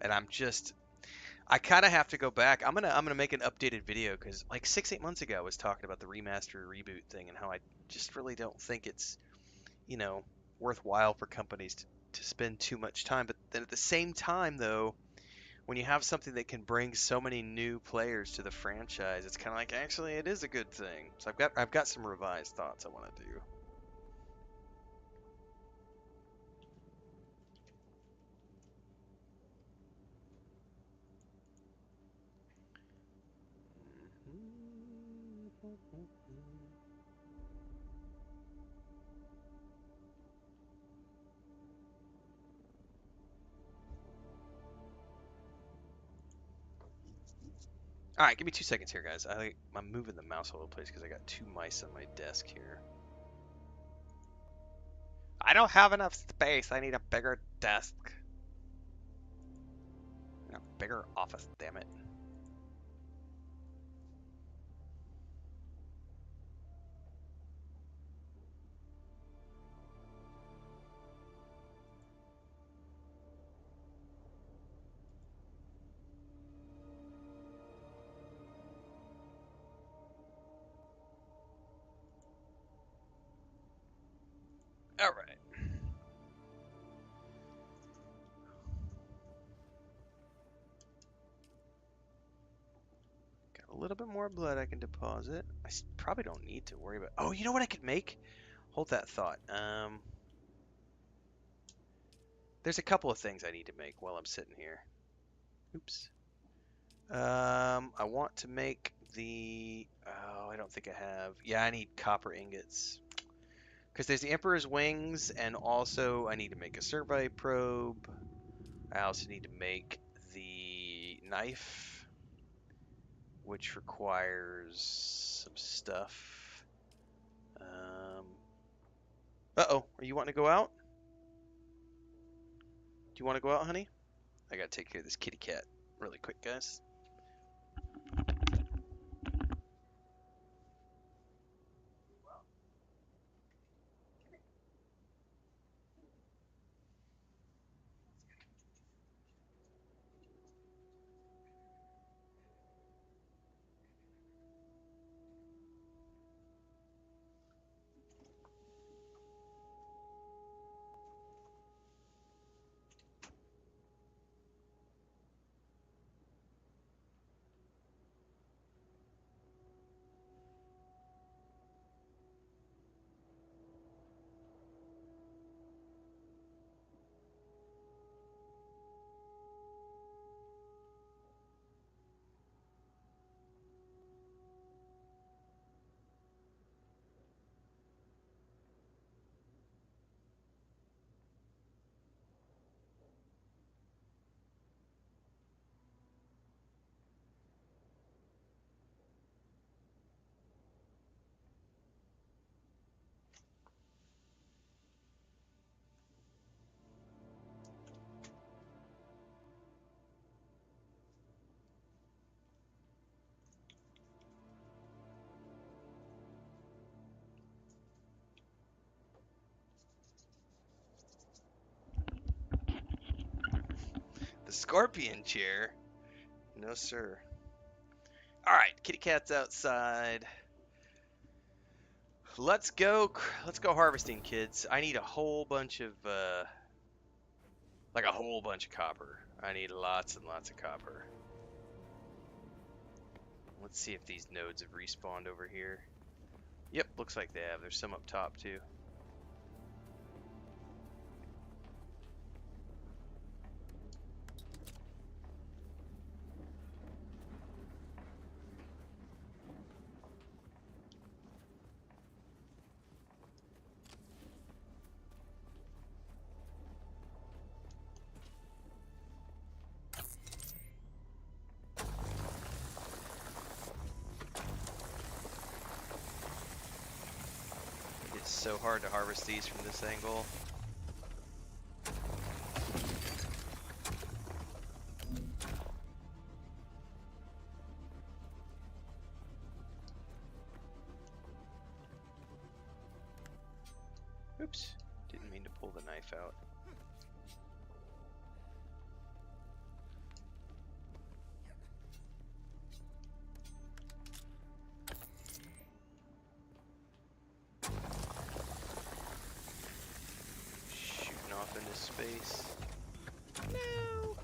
And I kind of have to go back. I'm gonna make an updated video because like 6-8 months ago I was talking about the remaster reboot thing and how I just really don't think it's worthwhile for companies to spend too much time. But then at the same time though, when you have something that can bring so many new players to the franchise, it's kind of like actually it is a good thing. So I've got some revised thoughts I want to do. All right, give me 2 seconds here, guys. I'm moving the mouse all over the place because I got 2 mice on my desk here. I don't have enough space. I need a bigger desk. And a bigger office, damn it. All right. Got a little bit more blood I can deposit. I probably don't need to worry about. Oh, you know what I could make? Hold that thought. There's a couple of things I need to make while I'm sitting here. Oops. I want to make the. Oh, I don't think I have. Yeah, I need copper ingots. Because there's the Emperor's Wings, and also I need to make a survey probe. I also need to make the knife, which requires some stuff. Uh-oh, are you wanting to go out? Do you want to go out, honey? I gotta take care of this kitty cat really quick, guys. The scorpion chair? No, sir. Alright, kitty cat's outside. Let's go harvesting, kids. I need a whole bunch of, like a whole bunch of copper. I need lots and lots of copper. Let's see if these nodes have respawned over here. Yep, looks like they have. There's some up top, too. It's so hard to harvest these from this angle. Oops, didn't mean to pull the knife out. Shooting off into space. No!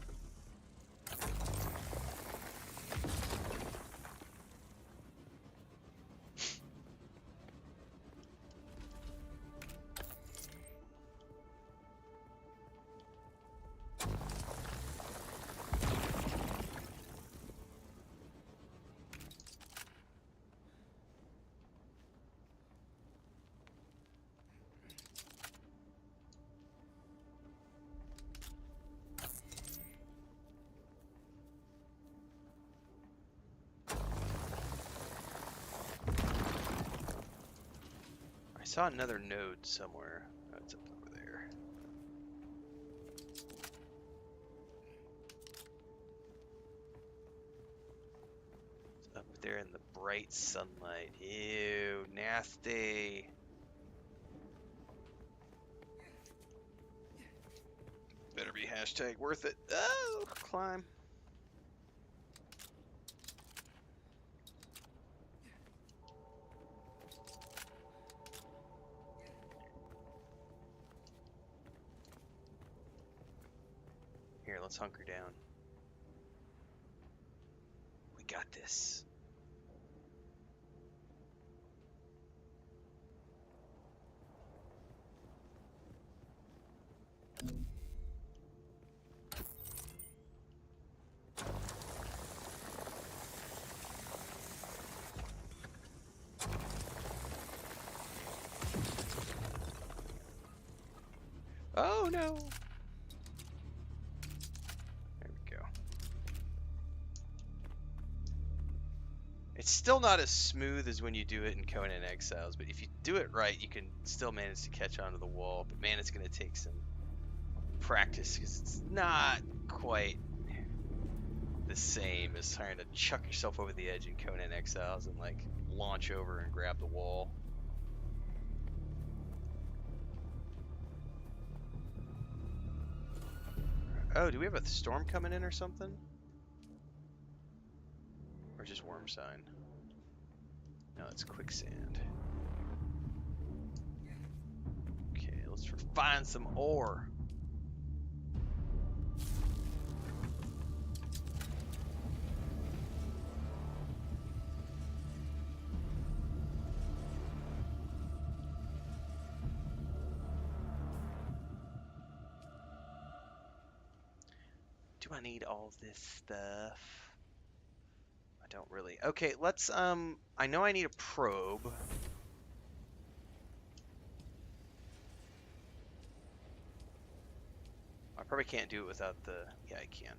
Saw another node somewhere. Oh, it's up over there. It's up there in the bright sunlight. Ew, nasty. Better be hashtag worth it. Oh, climb. Here, let's hunker down. We got this. Oh no! There we go. It's still not as smooth as when you do it in Conan Exiles, but if you do it right, you can still manage to catch onto the wall. But man, it's going to take some practice because it's not quite the same as trying to chuck yourself over the edge in Conan Exiles and like launch over and grab the wall. Oh, do we have a storm coming in or something? Or just worm sign? No, it's quicksand. Okay, let's find some ore. Do I need all this stuff? I don't really. Okay, let's I know I need a probe. I probably can't do it without the... Yeah, I can.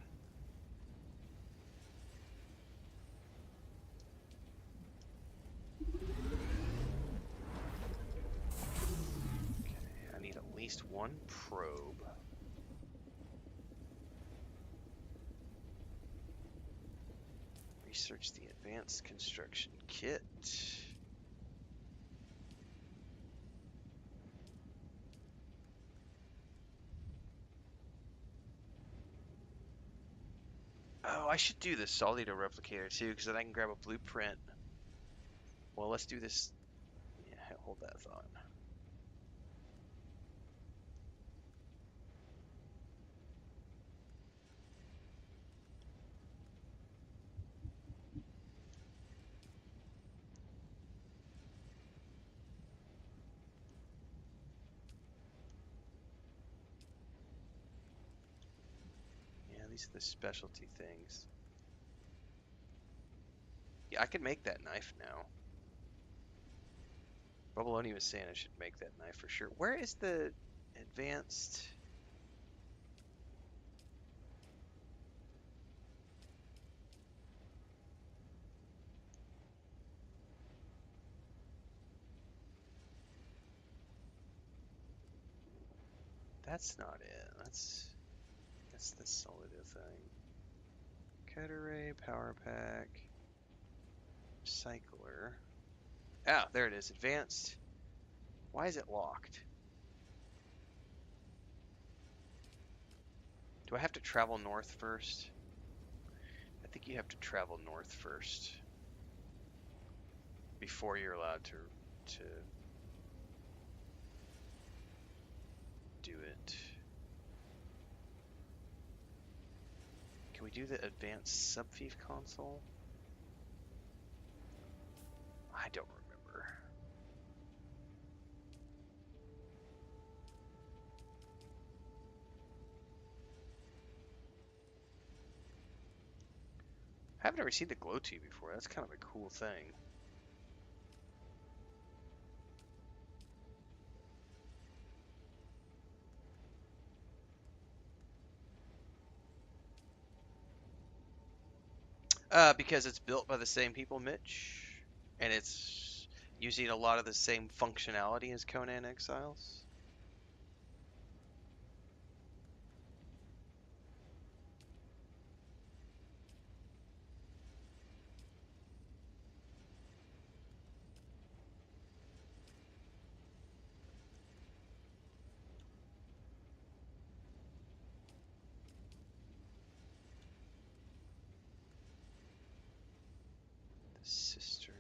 Okay, I need at least one probe. Research the advanced construction kit. Oh, I should do the Solido replicator too, because then I can grab a blueprint. Well, let's do this. Yeah, hold that thought. Yeah, these are the specialty things. Yeah, I can make that knife now. Bubbaloni was saying I should make that knife for sure. Where is the advanced? That's not it. That's the Solido thing. Cut array, power pack, cycler. Ah, there it is. Advanced. Why is it locked? Do I have to travel north first? I think you have to travel north first before you're allowed to do it. Can we do the advanced subfief console? I don't remember. I haven't ever seen the glow tube before. That's kind of a cool thing. Because it's built by the same people, Mitch, and it's Using a lot of the same functionality as Conan Exiles. The cistern.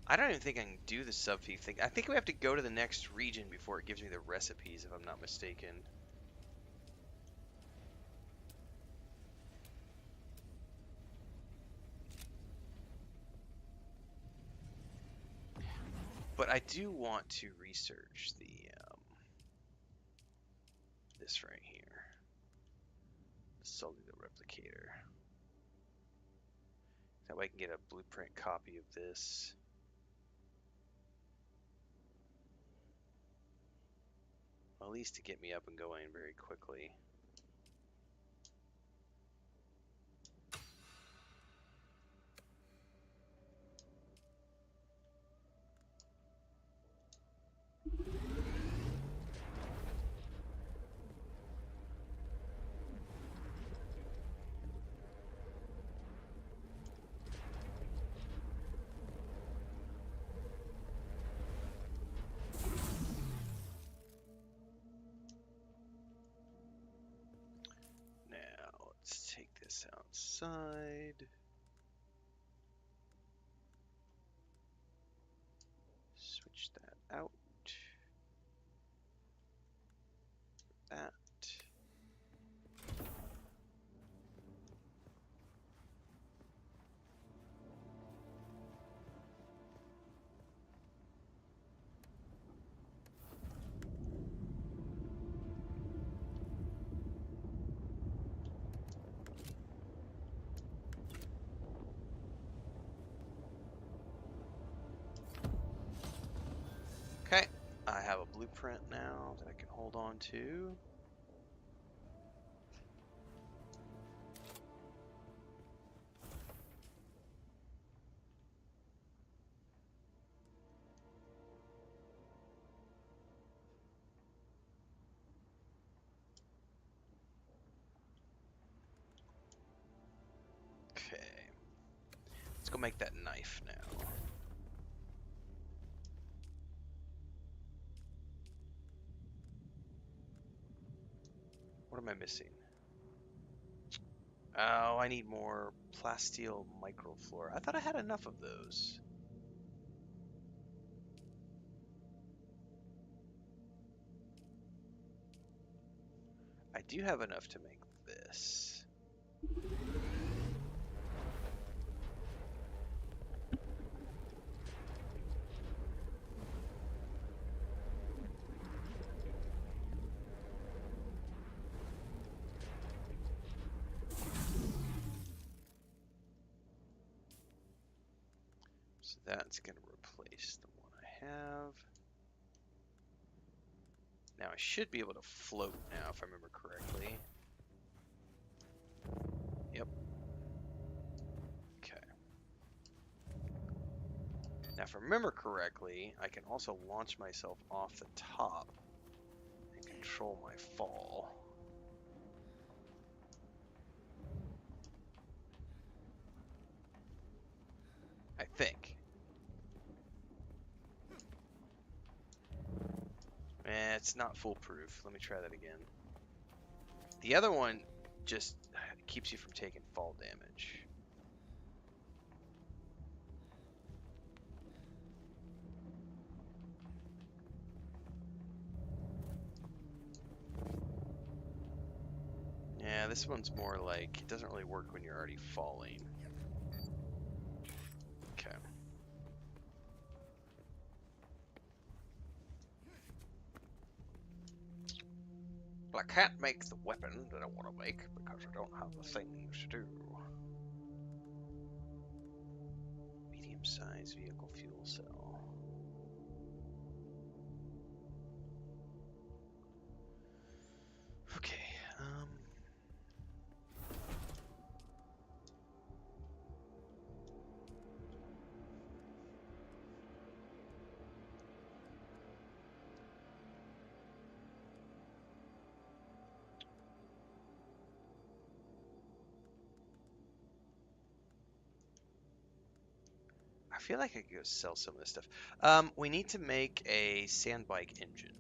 I don't even think I can do the subfeed thing. I think we have to go to the next region before it gives me the recipes, if I'm not mistaken. But I do want to research the this right here, the cellular replicator. That way I can get a blueprint copy of this. Well, at least to get me up and going very quickly. Let's take this outside. Switch that out. That. Okay, I have a blueprint now that I can hold on to. Okay, let's go make that knife now. What am I missing? Oh, I need more plasteel microflora. I thought I had enough of those. I do have enough to make this. So that's going to replace the one I have. Now I should be able to float now, if I remember correctly. Yep. Okay. Now if I remember correctly, I can also launch myself off the top and control my fall. I think. It's not foolproof. Let me try that again. The other one just keeps you from taking fall damage. Yeah, this one's more like, it doesn't really work when you're already falling. Okay. Well, I can't make the weapon that I want to make because I don't have the things to do. Medium-sized vehicle fuel cell. Okay, I feel like I could go sell some of this stuff. We need to make a sand bike engine.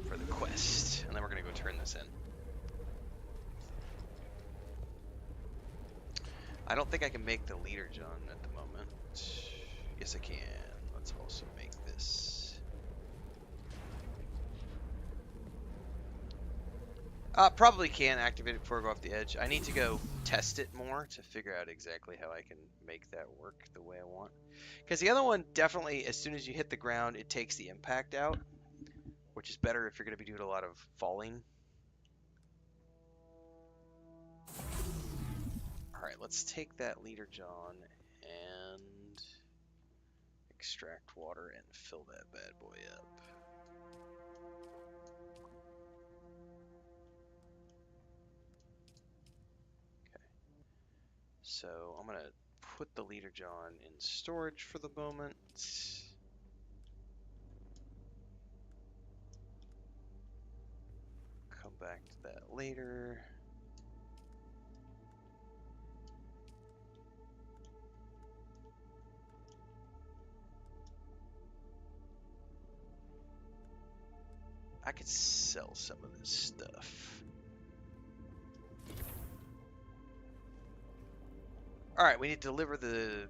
For the quest. And then we're going to go turn this in. I don't think I can make the leader John at the moment. Yes, I can. Let's also make this. Probably can activate it before I go off the edge. I need to go test it more to figure out exactly how I can make that work the way I want. Because the other one, definitely, as soon as you hit the ground, it takes the impact out. Which is better if you're going to be doing a lot of falling. Alright, let's take that leader John and extract water and fill that bad boy up. Okay. So I'm going to put the leader John in storage for the moment. Come back to that later. I could sell some of this stuff. Alright, we need to deliver the...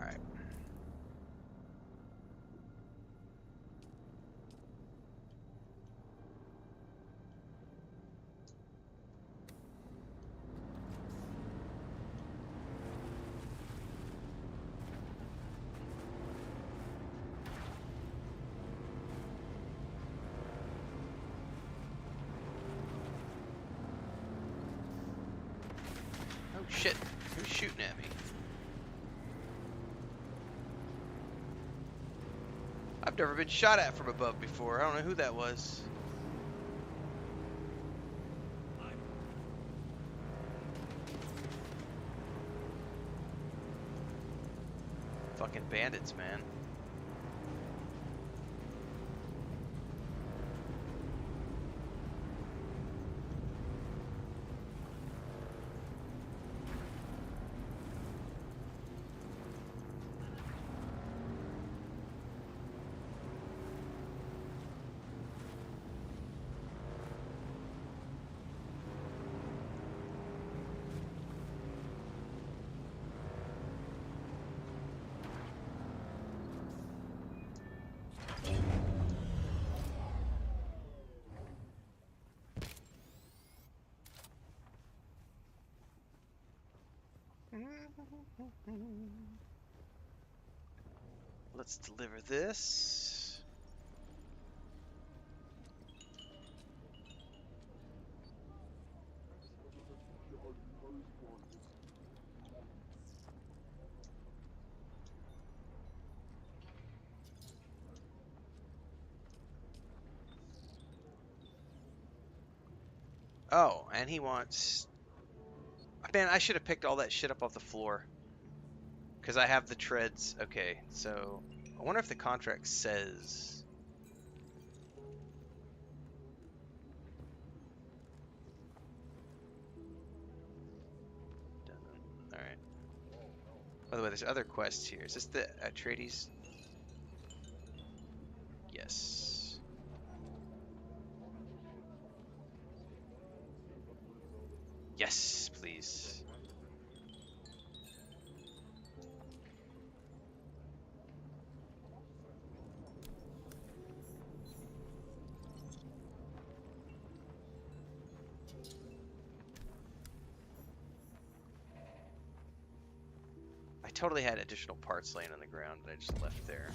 Alright. Oh shit, who's shooting at me? I've never been shot at from above before. I don't know who that was. Fucking bandits, man. Let's deliver this. Oh, and he wants... Man, I should have picked all that shit up off the floor. Because I have the treads. Okay, so... I wonder if the contract says... Alright. By the way, there's other quests here. Is this the Atreides? Yes. Yes, please. totally had additional parts laying on the ground that I just left there.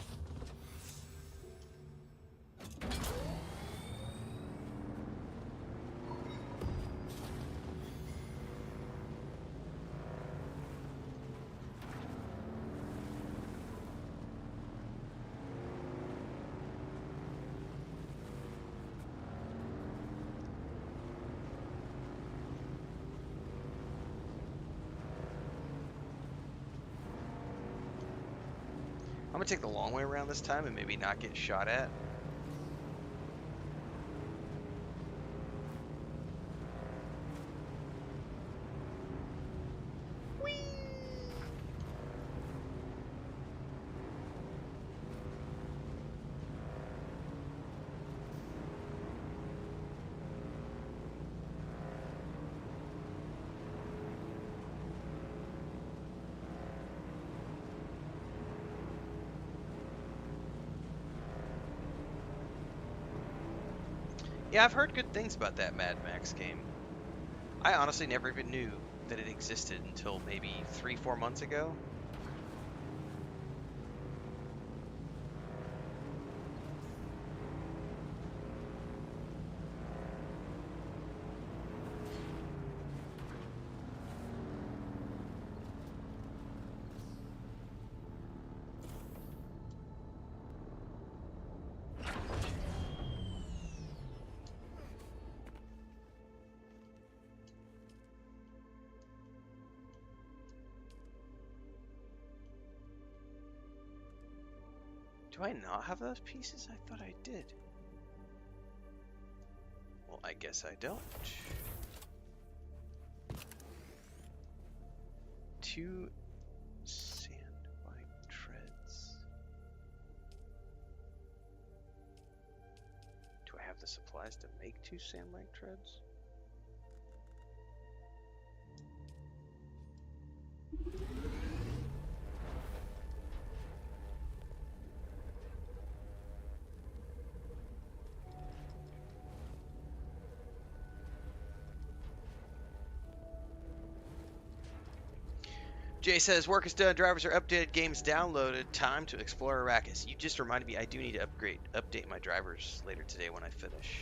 I'm gonna take the long way around this time and maybe not get shot at. Yeah, I've heard good things about that Mad Max game. I honestly never even knew that it existed until maybe 3-4 months ago. Do I not have those pieces? I thought I did. Well, I guess I don't. 2 sandbite treads. Do I have the supplies to make 2 sandbite treads? Jay says, work is done, drivers are updated, games downloaded, time to explore Arrakis. You just reminded me, I do need to update my drivers later today when I finish.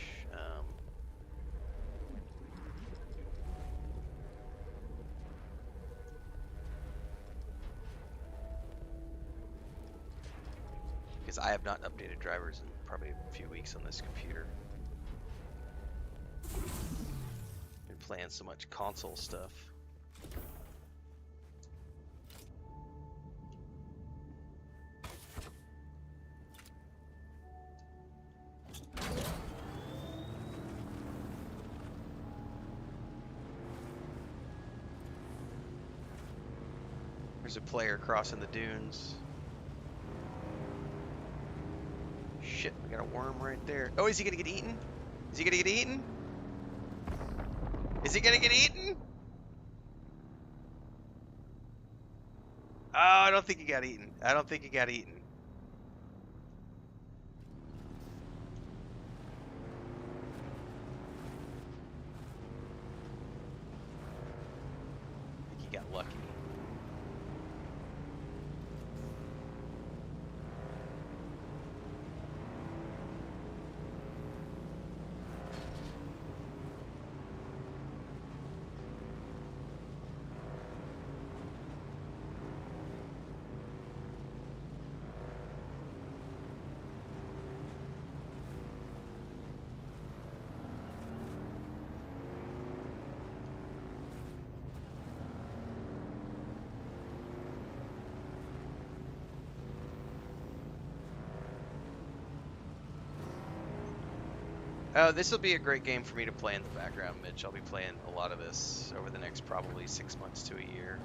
Because I have not updated drivers in probably a few weeks on this computer. Been playing so much console stuff. There's a player crossing the dunes. Shit, we got a worm right there. Oh, is he gonna get eaten? Is he gonna get eaten? Is he gonna get eaten? Oh, I don't think he got eaten. I don't think he got eaten. I think he got lucky. Oh, this will be a great game for me to play in the background, Mitch. I'll be playing a lot of this over the next probably 6 months to a year.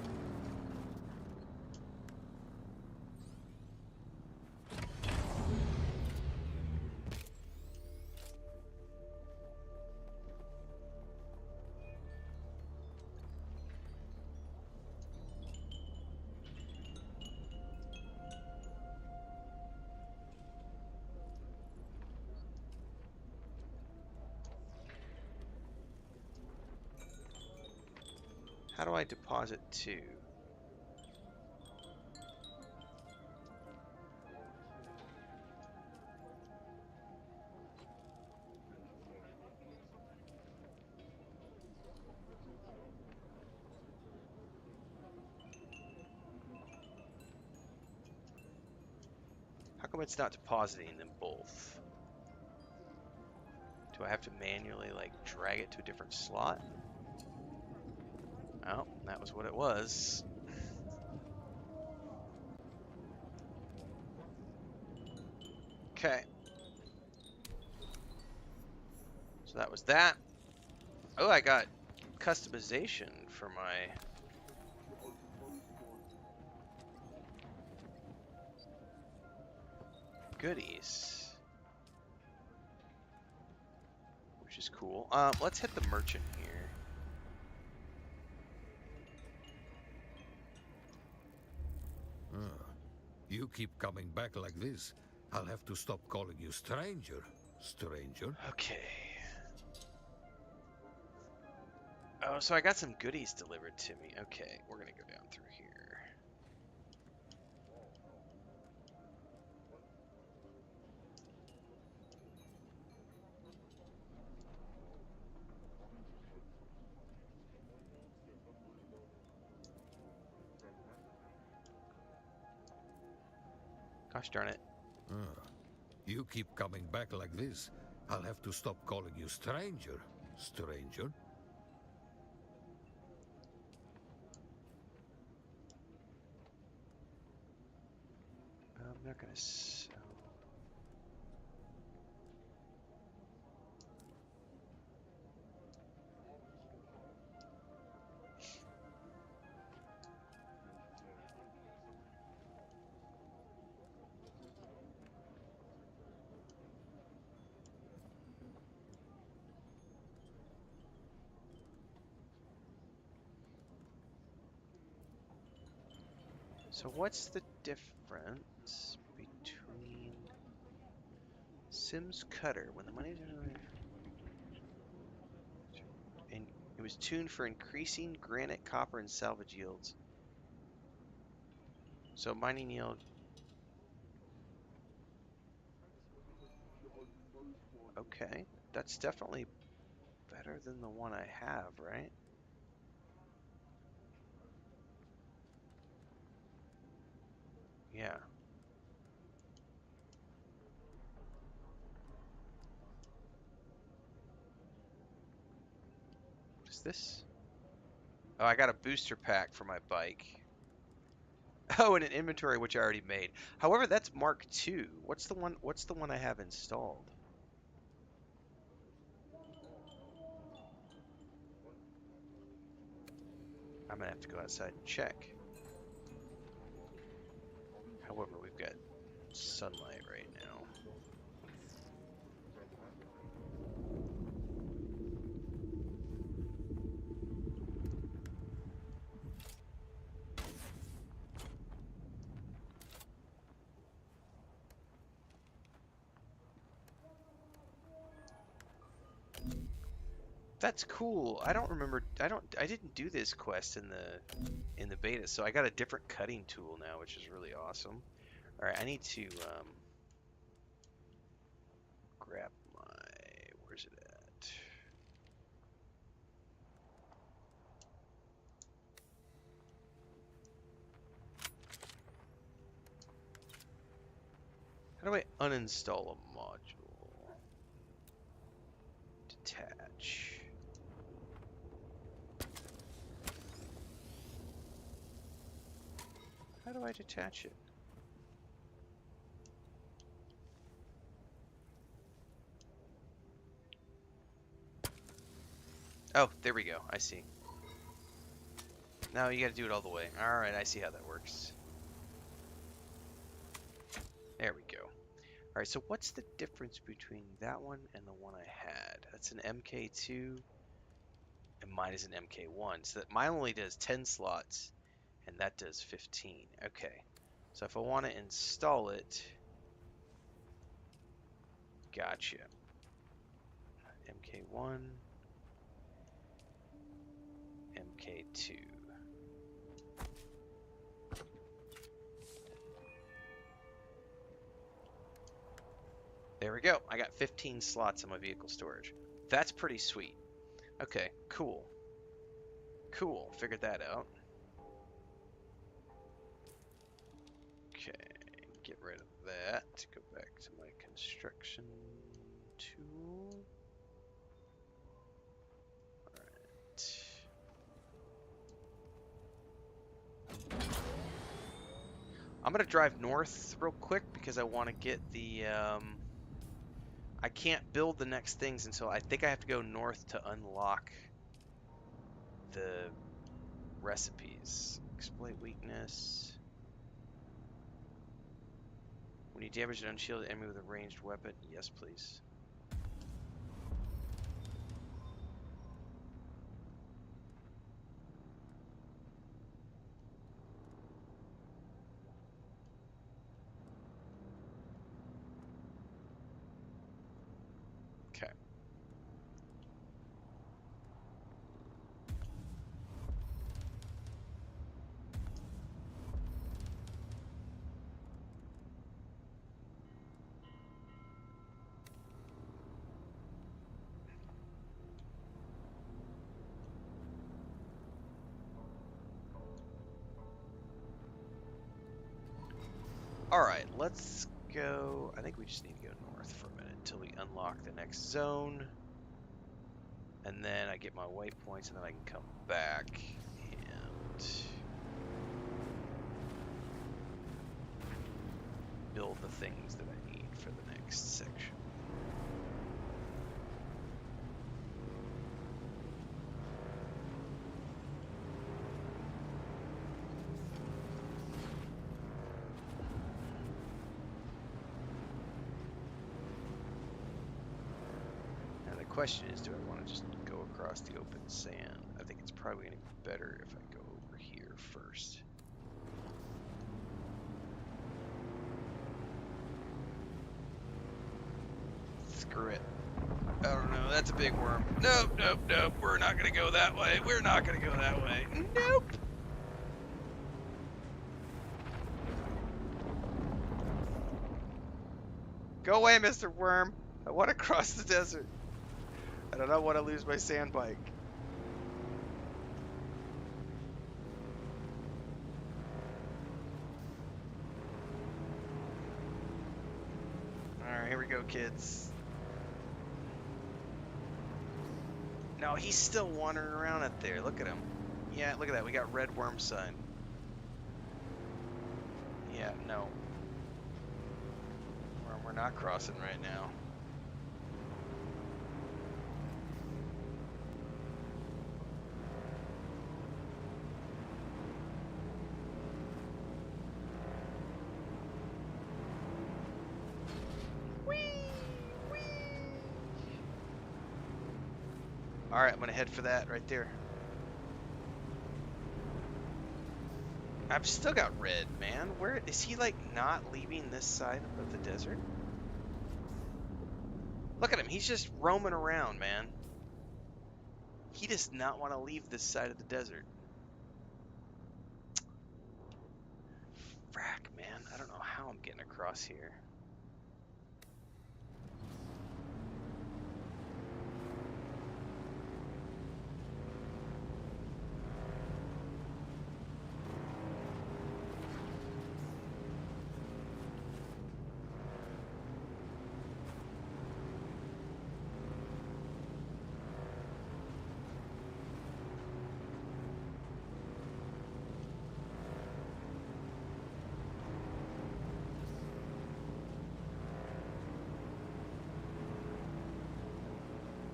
How do I deposit to? come it's not depositing them both? Do I have to manually, like, drag it to a different slot? Oh, that was what it was. Okay. So that was that. Oh, I got customization for my goodies, which is cool. Let's hit the merchant here. You keep coming back like this, I'll have to stop calling you stranger. Stranger? Okay. Oh, so I got some goodies delivered to me. Okay, we're gonna go down through here. Gosh darn it. You keep coming back like this, I'll have to stop calling you stranger. Stranger? I'm not gonna sell. So what's the difference between Sims Cutter when the money's and it was tuned for increasing granite, copper, and salvage yields. So mining yield. Okay, that's definitely better than the one I have, right? Yeah. What is this? Oh, I got a booster pack for my bike. Oh, and an inventory which I already made. However, that's Mark II. What's the one I have installed? I'm gonna have to go outside and check. However, we've got sunlight right now. That's cool. I don't remember. I didn't do this quest in the beta, so I got a different cutting tool now, which is really awesome. All right, I need to grab my. Where's it at? How do I uninstall a module? Detach. How do I detach it? Oh, there we go. I see. Now you gotta do it all the way. Alright, I see how that works. There we go. Alright, so what's the difference between that one and the one I had? That's an MK2, and mine is an MK1. So that mine only does 10 slots, and that does 15. Okay. So if I want to install it, gotcha. MK1, MK2. There we go. I got 15 slots in my vehicle storage. That's pretty sweet. Okay, cool. Cool. Figured that out. Okay, get rid of that. to go back to my construction tool. I'm gonna drive north real quick because I want to get the I can't build the next things until I think I have to go north to unlock the recipes. Exploit weakness. When you damage an unshielded enemy with a ranged weapon, yes please. Okay. Alright, let's go. I think we just need to go north for a minute until we unlock the next zone. And then I get my white points and then I can come back and build the things that I need for the next section. The question is, do I want to just go across the open sand? I think it's probably going to be better if I go over here first. Screw it. I don't know. That's a big worm. Nope, nope, nope. We're not going to go that way. We're not going to go that way. Nope. Go away, Mr. Worm. I want to cross the desert. I do not want to lose my sand bike. Alright, here we go, kids. No, he's still wandering around up there. Look at him. Yeah, look at that. We got red worm sign. Yeah, no. We're not crossing right now. Alright, I'm gonna head for that right there. I've still got red, man. Where is he, like, not leaving this side of the desert? Look at him, he's just roaming around, man. He does not want to leave this side of the desert. Frack, man. I don't know how I'm getting across here.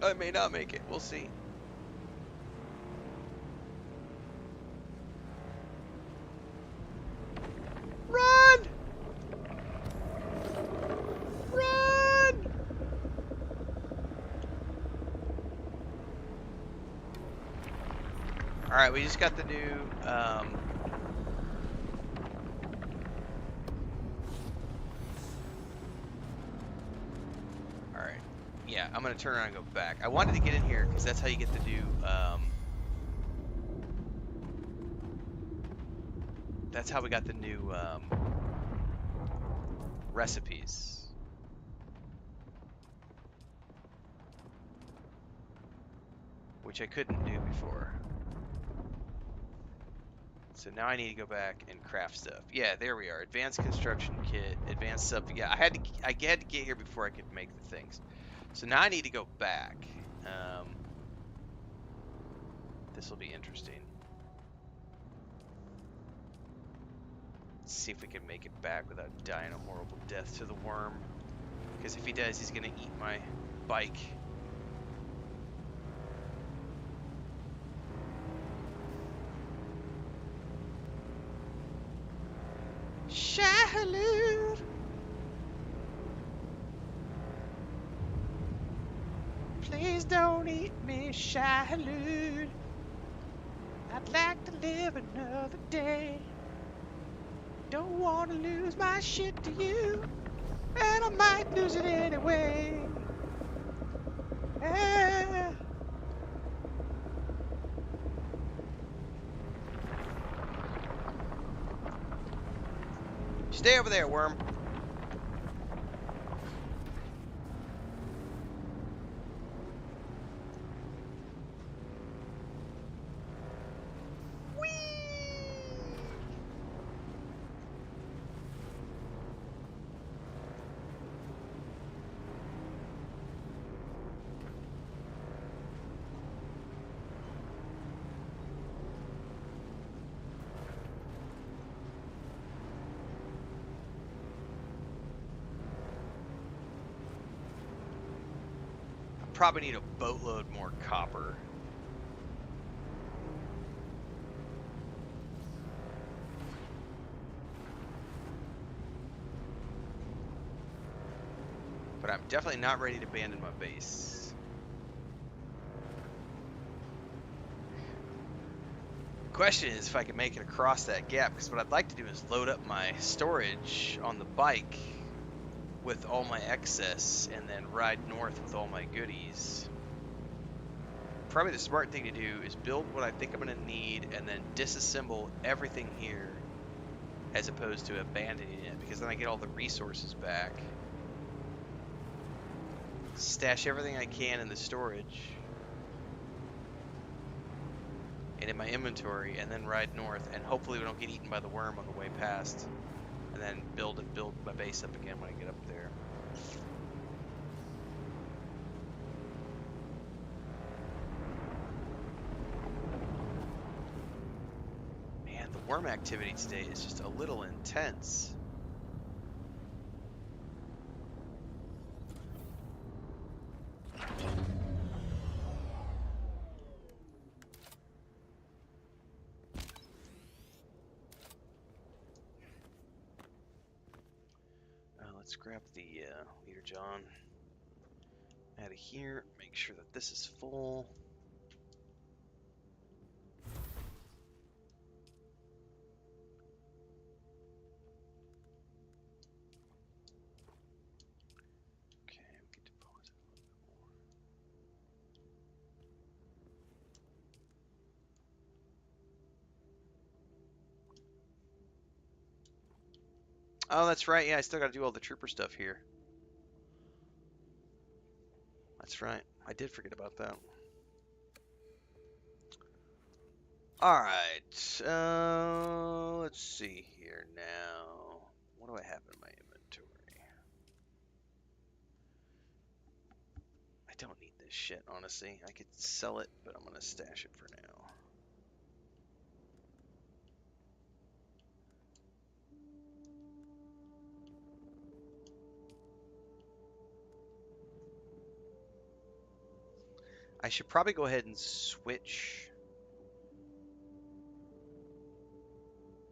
I may not make it. We'll see. Run! Run! Alright, we just got the new, yeah, I'm gonna turn around and go back. I wanted to get in here because that's how you get the new, that's how we got the new, recipes. Which I couldn't do before. So now I need to go back and craft stuff. Yeah, there we are. Advanced construction kit, advanced stuff. Yeah, I had to get here before I could make the things. So now I need to go back. This will be interesting. Let's see if we can make it back without dying a horrible death to the worm. Because if he does, he's gonna eat my bike. Shahaloot! Please don't eat me, Shahaloot. I'd like to live another day. Don't want to lose my shit to you, and I might lose it anyway. Ah. Stay over there, worm. Probably need a boatload more copper. But I'm definitely not ready to abandon my base. Question is if I can make it across that gap, because what I'd like to do is load up my storage on the bike with all my excess and then ride north with all my goodies. Probably the smart thing to do is build what I think I'm going to need and then disassemble everything here as opposed to abandoning it, because then I get all the resources back. Stash everything I can in the storage and in my inventory, and then ride north, and hopefully we don't get eaten by the worm on the way past, and then build my base up again when I get up there. Man, the worm activity today is just a little intense. Let's grab the leader John out of here, make sure that this is full. Okay, we can deposit a little bit more. Oh, that's right. Yeah, I still got to do all the trooper stuff here. That's right. I did forget about that. Alright. Let's see here now. What do I have in my inventory? I don't need this shit, honestly. I could sell it, but I'm going to stash it for now. I should probably go ahead and switch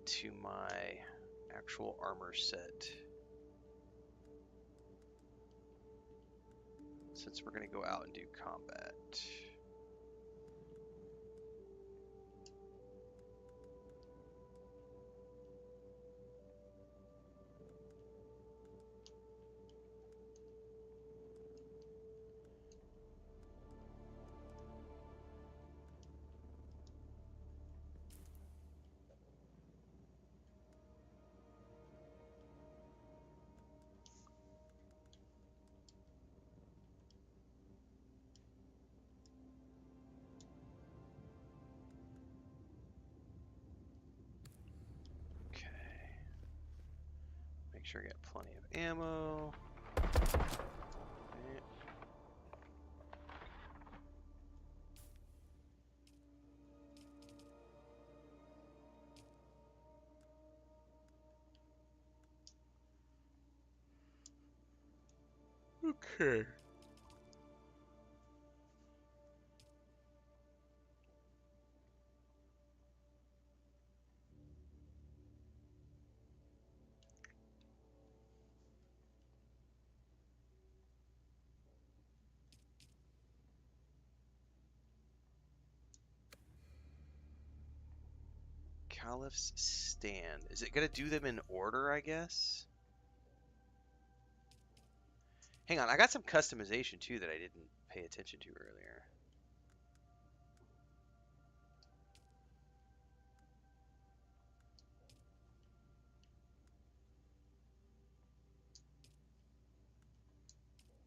to my actual armor set, since we're going to go out and do combat. sure I got plenty of ammo. Okay. Caliph's Stand. Is it gonna do them in order, I guess? Hang on, I got some customization too that I didn't pay attention to earlier.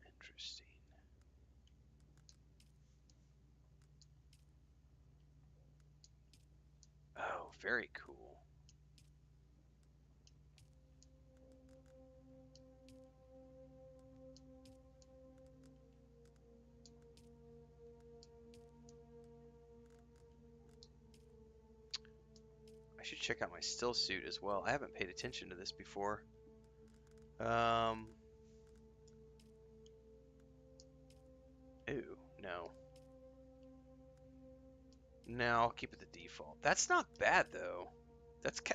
Interesting. Oh, very cool. I should check out my still suit as well. I haven't paid attention to this before. Ooh, no. No, I'll keep it the default. That's not bad though.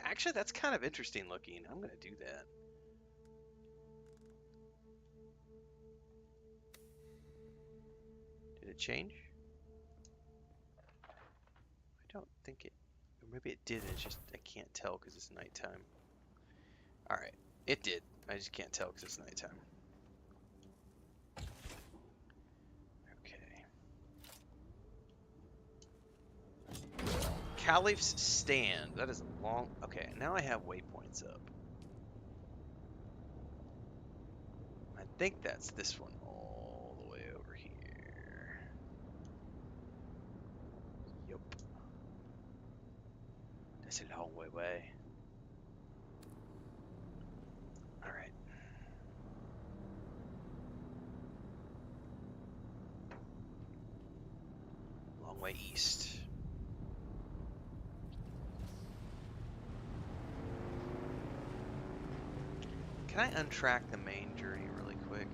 Actually that's kind of interesting looking. I'm gonna do that. Did it change? I don't think it. Or maybe it did. It's just I can't tell because it's nighttime. All right, it did. I just can't tell because it's nighttime. Caliph's Stand. That is a long... Okay, now I have waypoints up. I think that's this one all the way over here. Yup. That's a long way away. Alright. Long way east. Can I untrack the main journey really quick?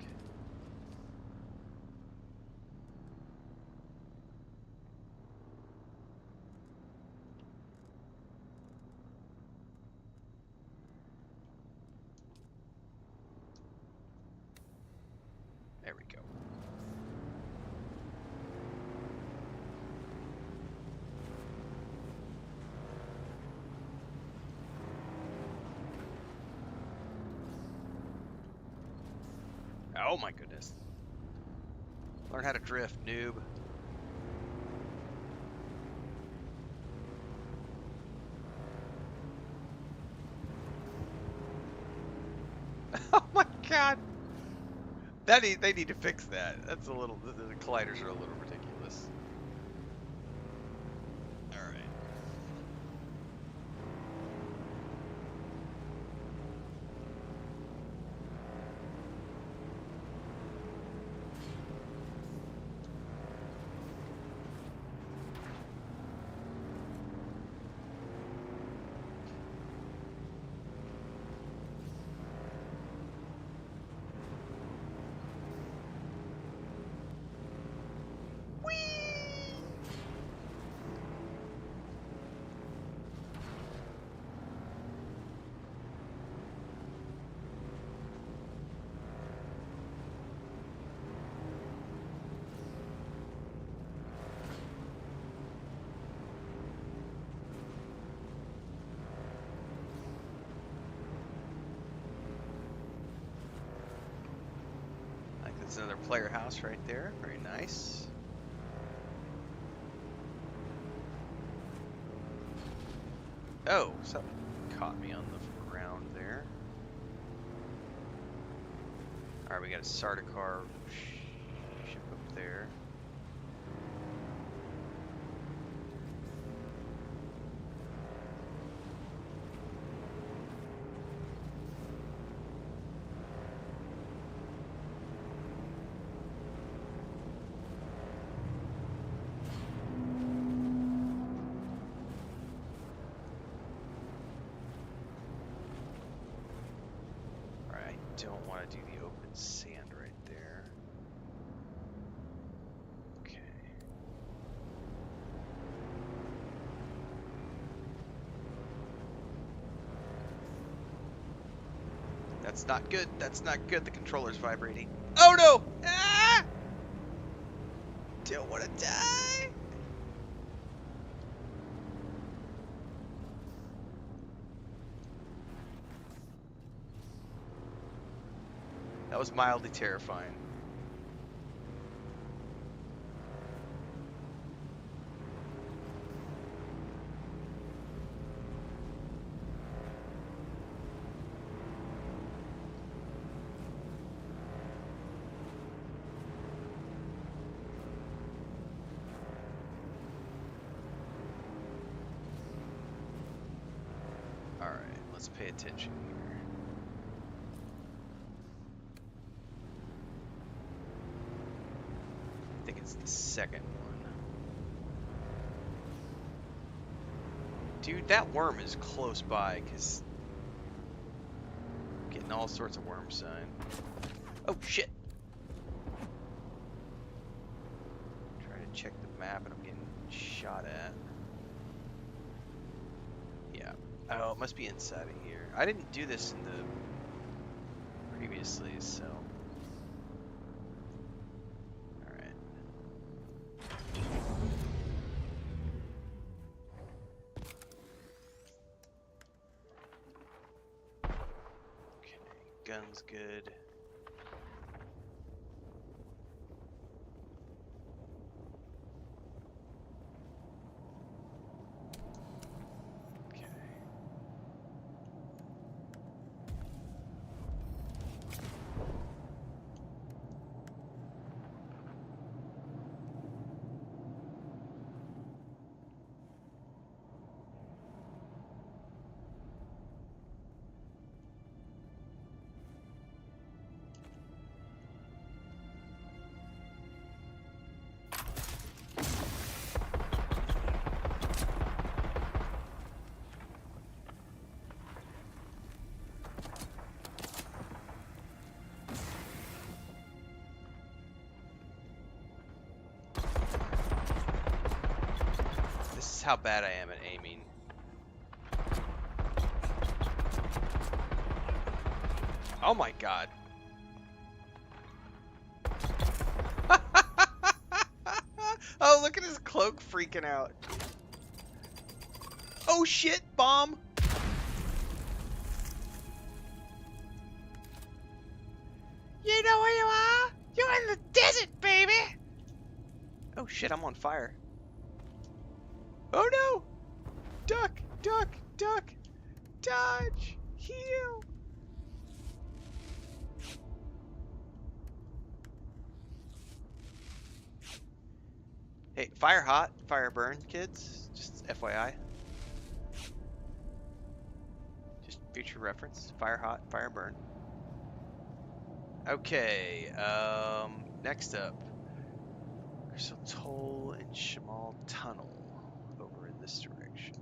There we go. Oh my goodness. Learn how to drift, noob. Oh my god. They need to fix that. That's a little, the colliders are a little ridiculous. Alright. That's another player house right there. Very nice. Oh, something caught me on the ground there. Alright, we got a Sardaukar ship up there. do the open sand right there. Okay. That's not good. That's not good. The controller's vibrating. Oh no! Ah! Don't want to die. That was mildly terrifying. Alright, let's pay attention here. I think it's the second one. Dude, that worm is close by, because I'm getting all sorts of worm sign. Oh, shit! Trying to check the map and I'm getting shot at. Yeah. Oh, it must be inside of here. I didn't do this in the previously, so. Alright. Okay, gun's good. This is how bad I am at aiming. Oh my god. Oh, look at his cloak freaking out. Oh shit, bomb! You know where you are? You're in the desert, baby! Oh shit, I'm on fire. Oh no! Duck, duck, duck! Dodge! Heal! Hey, fire hot, fire burn, kids. Just FYI. Just future reference. Fire hot, fire burn. Okay, next up. Crystal Toll and Shamal Tunnel over in this direction.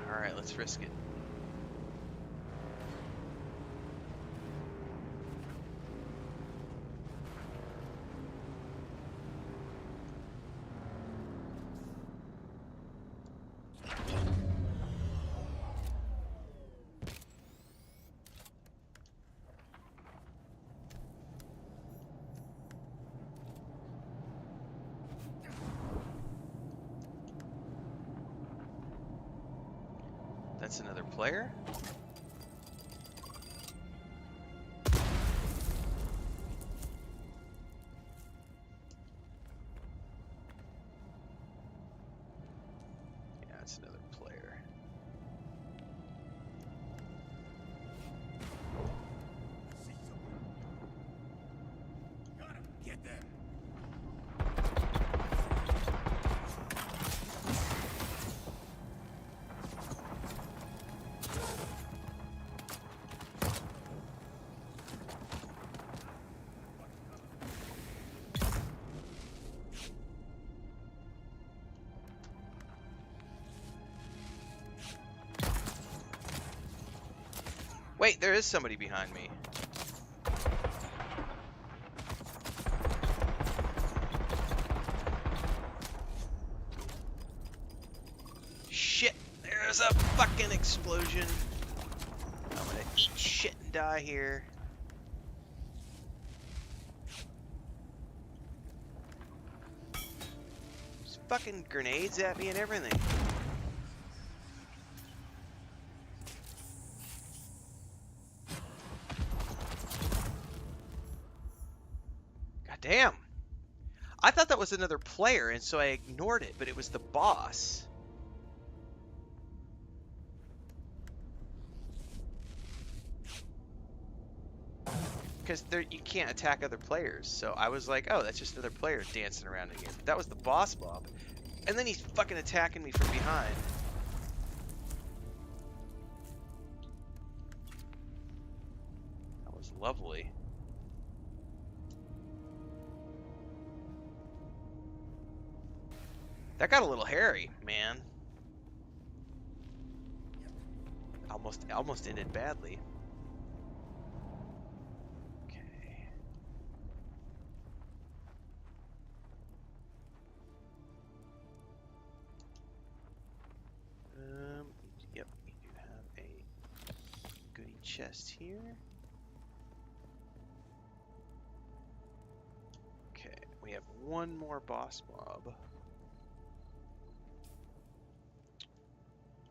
Alright, let's risk it. That's another player. That's another player. Get them. Wait, there is somebody behind me. Shit, there's a fucking explosion. I'm gonna eat shit and die here. There's fucking grenades at me and everything. Damn. I thought that was another player, and so I ignored it, but it was the boss. Because you can't attack other players, so I was like, oh, that's just another player dancing around again. But that was the boss mob. And then he's fucking attacking me from behind. That was lovely. That got a little hairy, man. Almost ended badly. Okay. Yep, we do have a goodie chest here. Okay, we have one more boss mob.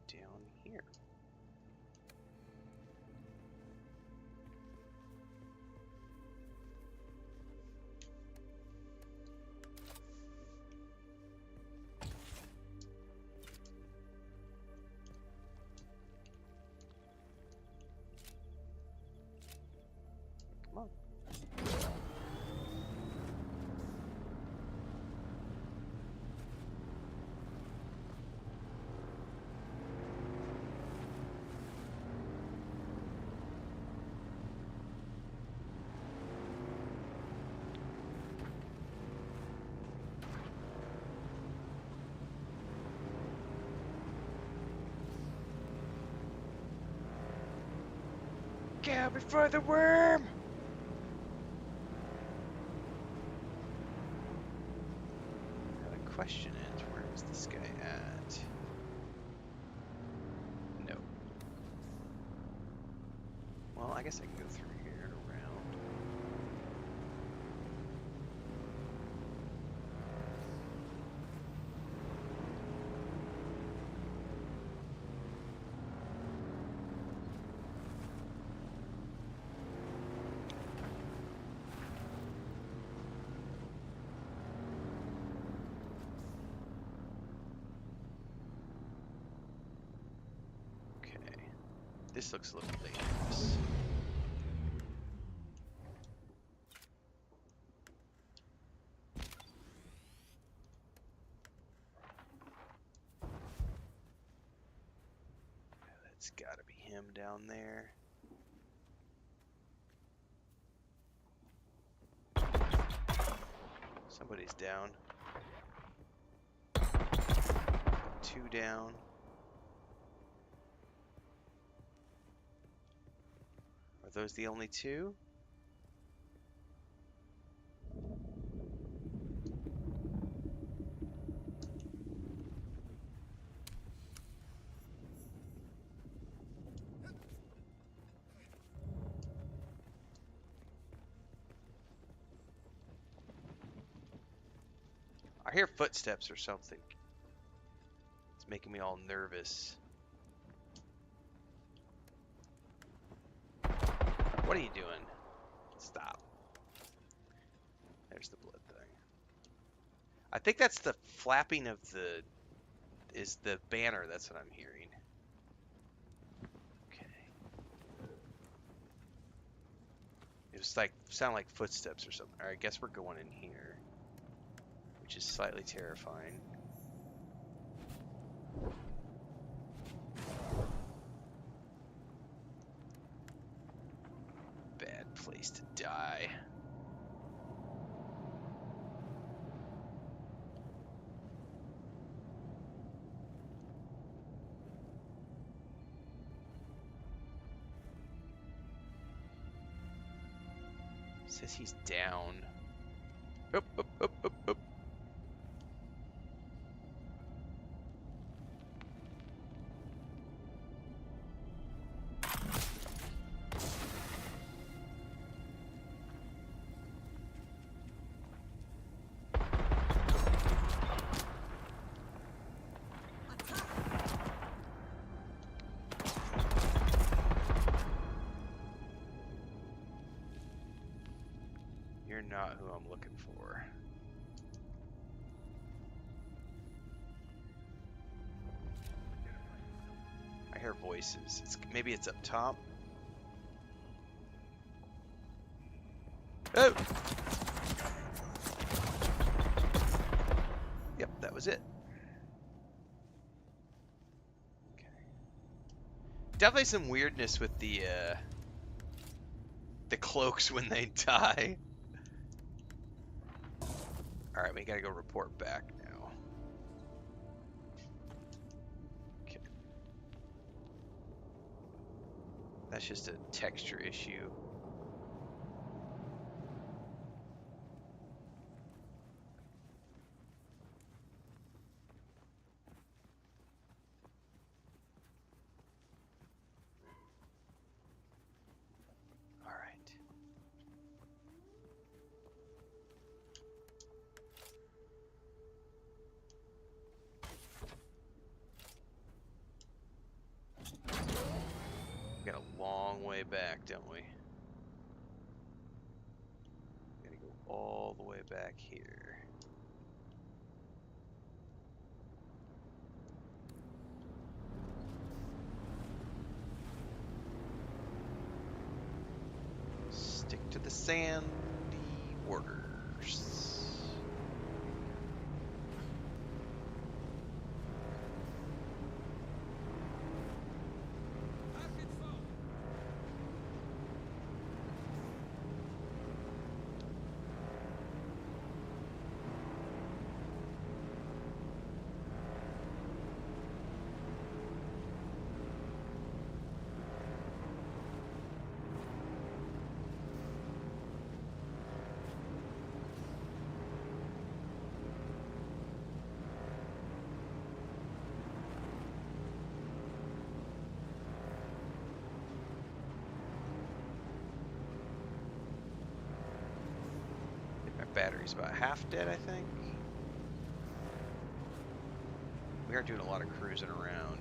Down here. Come on. Get out before the worm! Now the question is, where is this guy at? No. Well, I guess I can go through here and around. This looks a little dangerous. That's gotta be him down there. Somebody's down. 2 down. Are those the only 2? I hear footsteps or something. It's making me all nervous. What are you doing? Stop. There's the blood thing. I think that's the flapping of the is the banner. That's what I'm hearing. Okay. It was like, sound like footsteps or something. Alright, I guess we're going in here, which is slightly terrifying. Bad place to die. Says he's down. Up, up, up, up, up. You're not who I'm looking for. I hear voices. Maybe it's up top. Oh! Yep, that was it. Okay. Definitely some weirdness with the cloaks when they die. Alright, we gotta go report back now. Okay. That's just a texture issue. Way back, don't we? Gotta go all the way back here. Stick to the sandy orders. Battery's about half dead, I think. We are doing a lot of cruising around.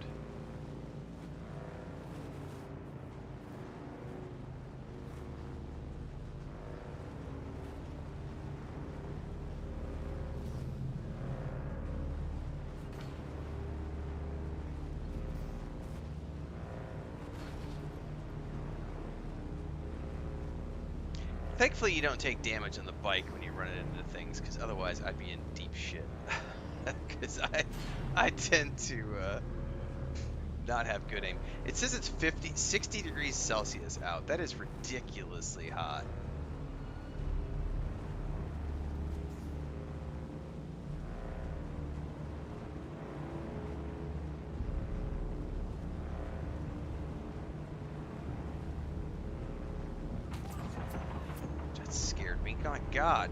Thankfully, you don't take damage on the bike when you run it into things, because otherwise I'd be in deep shit. Because I tend to not have good aim. It says it's 60 degrees Celsius out. That is ridiculously hot. My God.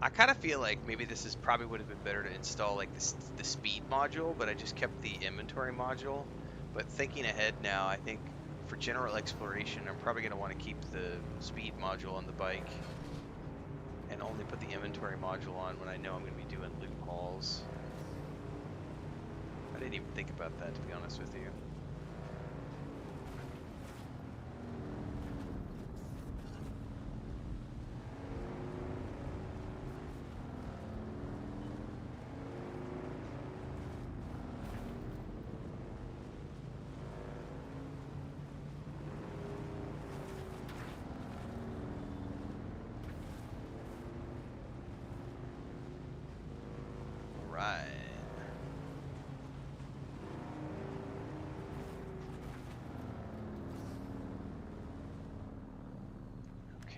I kind of feel like maybe this is probably would have been better to install like the speed module, but I just kept the inventory module. But thinking ahead now, I think for general exploration, I'm probably going to want to keep the speed module on the bike and only put the inventory module on when I know I'm going to be doing loot hauls. I didn't even think about that, to be honest with you. Right. Okay.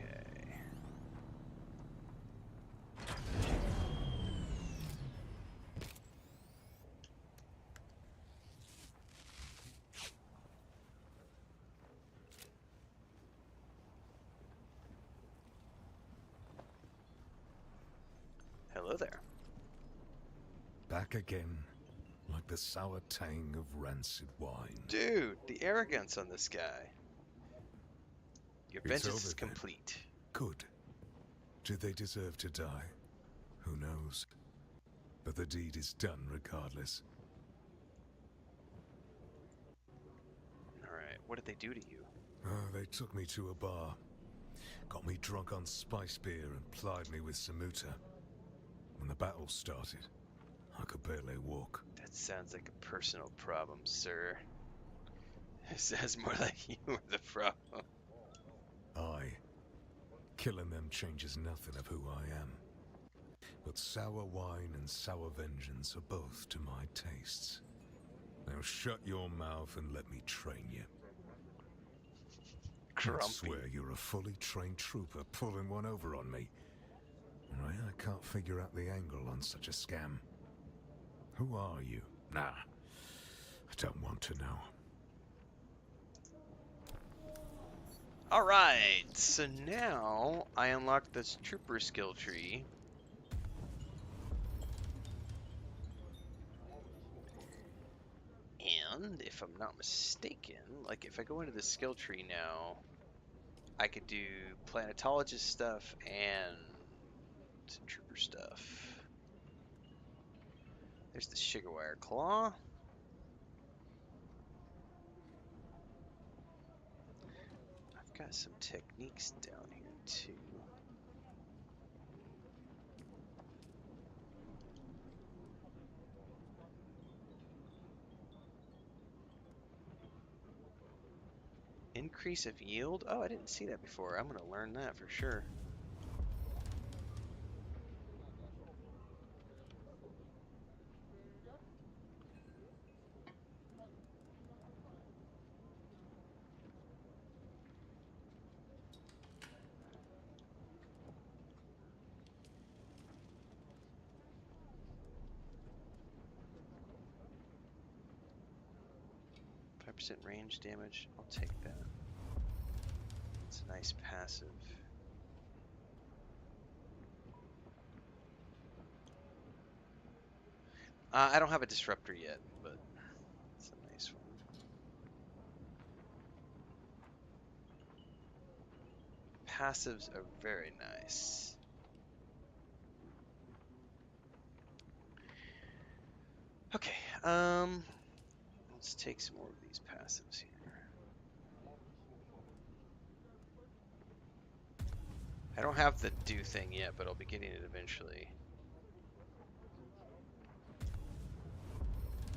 Hello there. Back again, like the sour tang of rancid wine. Dude, the arrogance on this guy. Your It's vengeance over is then. complete. Good. Did they deserve to die? Who knows? But the deed is done regardless. Alright, what did they do to you? Oh, they took me to a bar. Got me drunk on spice beer and plied me with samuta. When the battle started, I could barely walk. That sounds like a personal problem, sir. It sounds more like you were the problem. Aye. Killing them changes nothing of who I am. But sour wine and sour vengeance are both to my tastes. Now shut your mouth and let me train you. Grumpy. I swear you're a fully trained trooper pulling one over on me. I can't figure out the angle on such a scam. Who are you? Nah, I don't want to know. Alright, so now I unlocked this trooper skill tree. And if I'm not mistaken, like if I go into the skill tree now, I could do planetologist stuff and trooper stuff. There's the sugarwire claw. I've got some techniques down here too. Increase of yield? Oh, I didn't see that before. I'm going to learn that for sure. % range damage. I'll take that. It's a nice passive. I don't have a disruptor yet, but it's a nice one. Passives are very nice. Okay, let's take some more of these passives here. I don't have the do thing yet, but I'll be getting it eventually.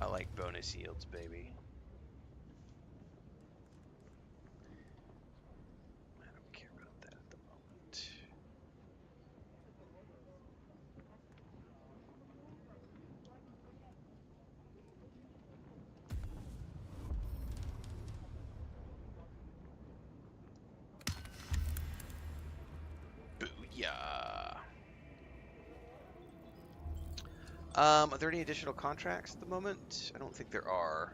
I like bonus yields, baby. I don't care about that at the moment. Booyah! Are there any additional contracts at the moment? I don't think there are.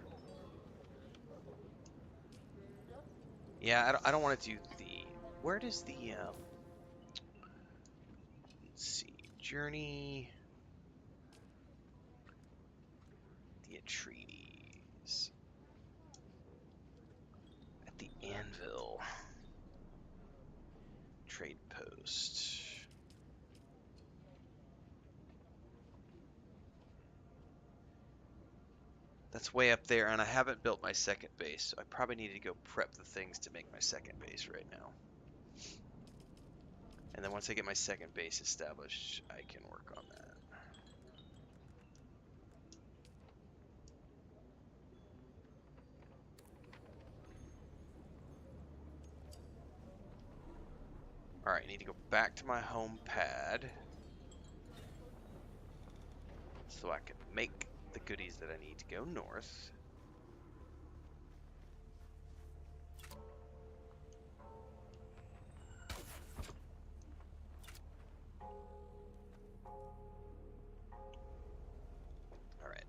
Yeah, I don't want to do the... Where does the... let's see. Journey. The entreaties. At the Anvil. Trade post. That's way up there, and I haven't built my second base, so I probably need to go prep the things to make my second base right now. And then once I get my second base established, I can work on that. Alright, I need to go back to my home pad so I can make the goodies that I need to go north. Alright.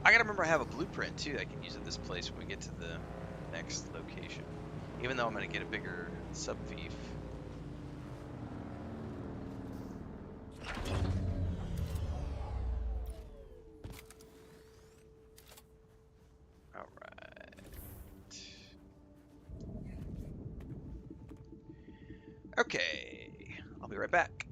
I gotta remember I have a blueprint too I can use at this place when we get to the next location. Even though I'm gonna get a bigger sub-fief. Alright. Okay. I'll be right back.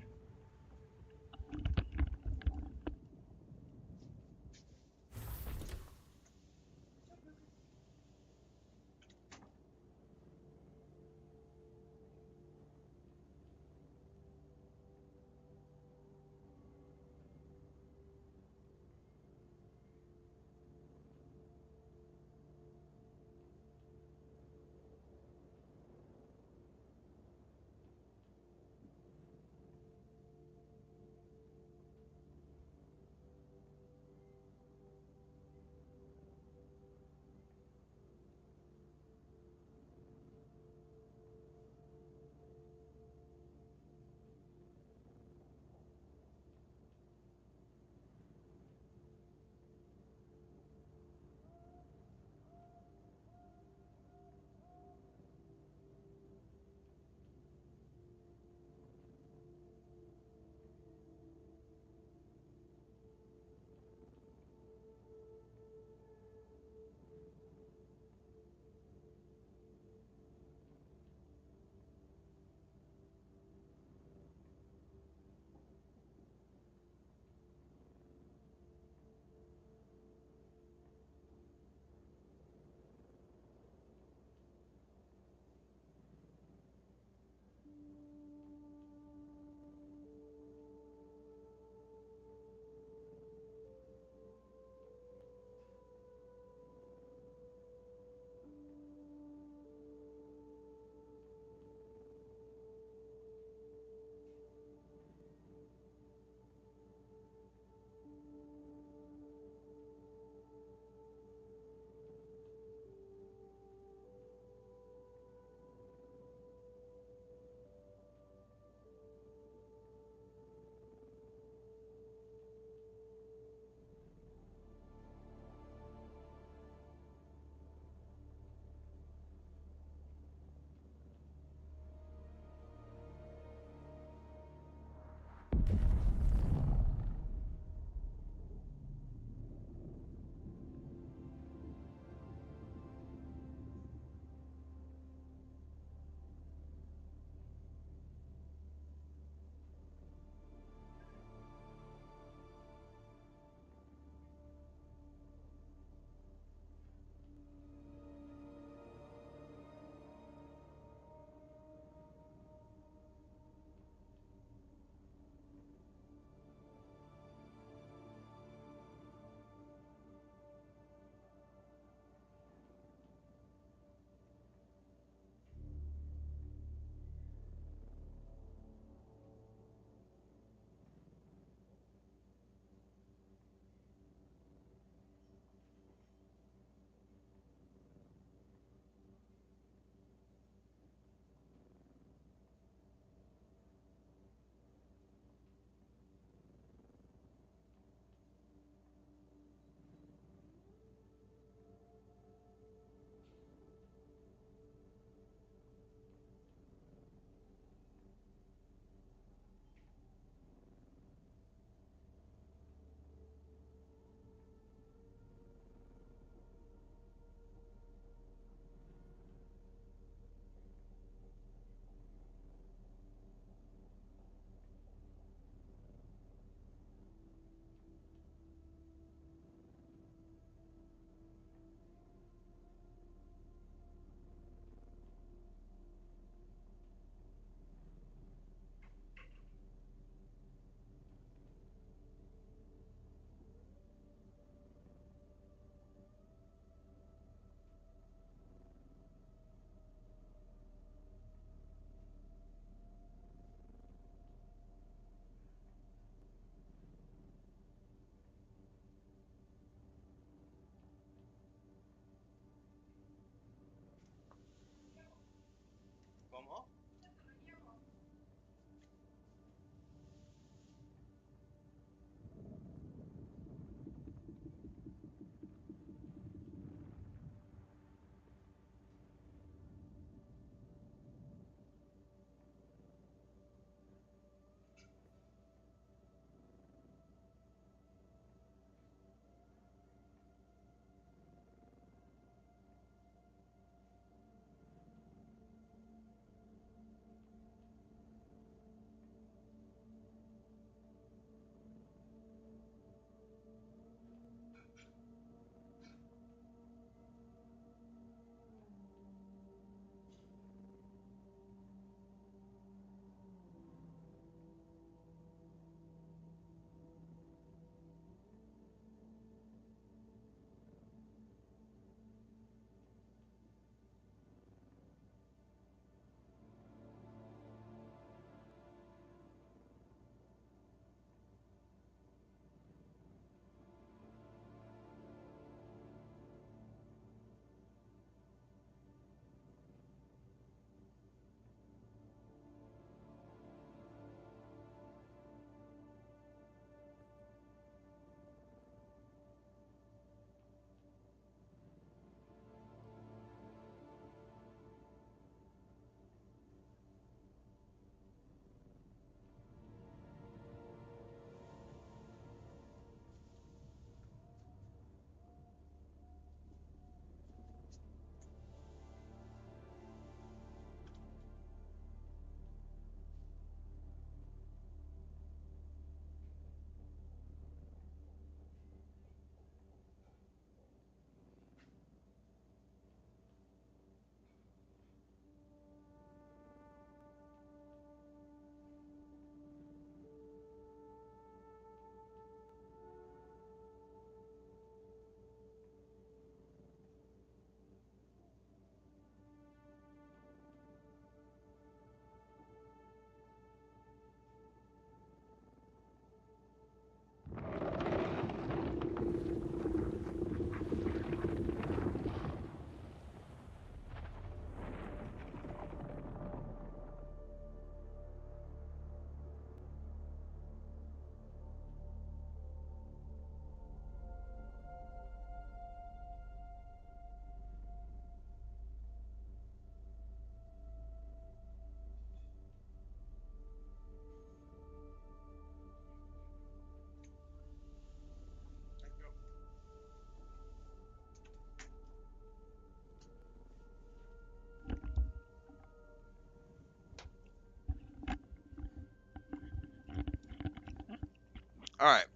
All right.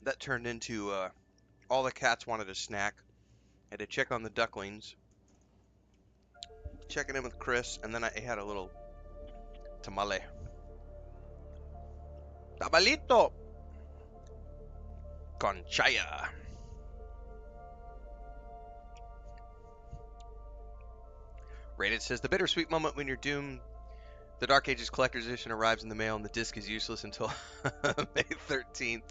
That turned into all the cats wanted a snack. Had to check on the ducklings. Checking in with Chris, and then I had a little tamale. Tamalito! Con chaya. Rated says, the bittersweet moment when your Doom, the Dark Ages Collector's Edition arrives in the mail and the disc is useless until May 13th.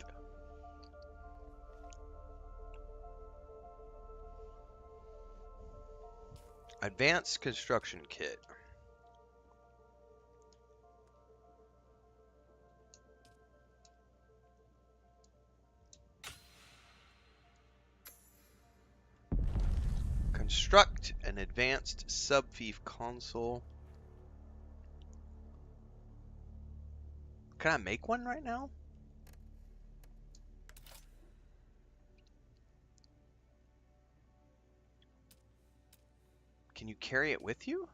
Advanced Construction Kit. Construct an advanced subfief console. Can I make one right now? Can you carry it with you?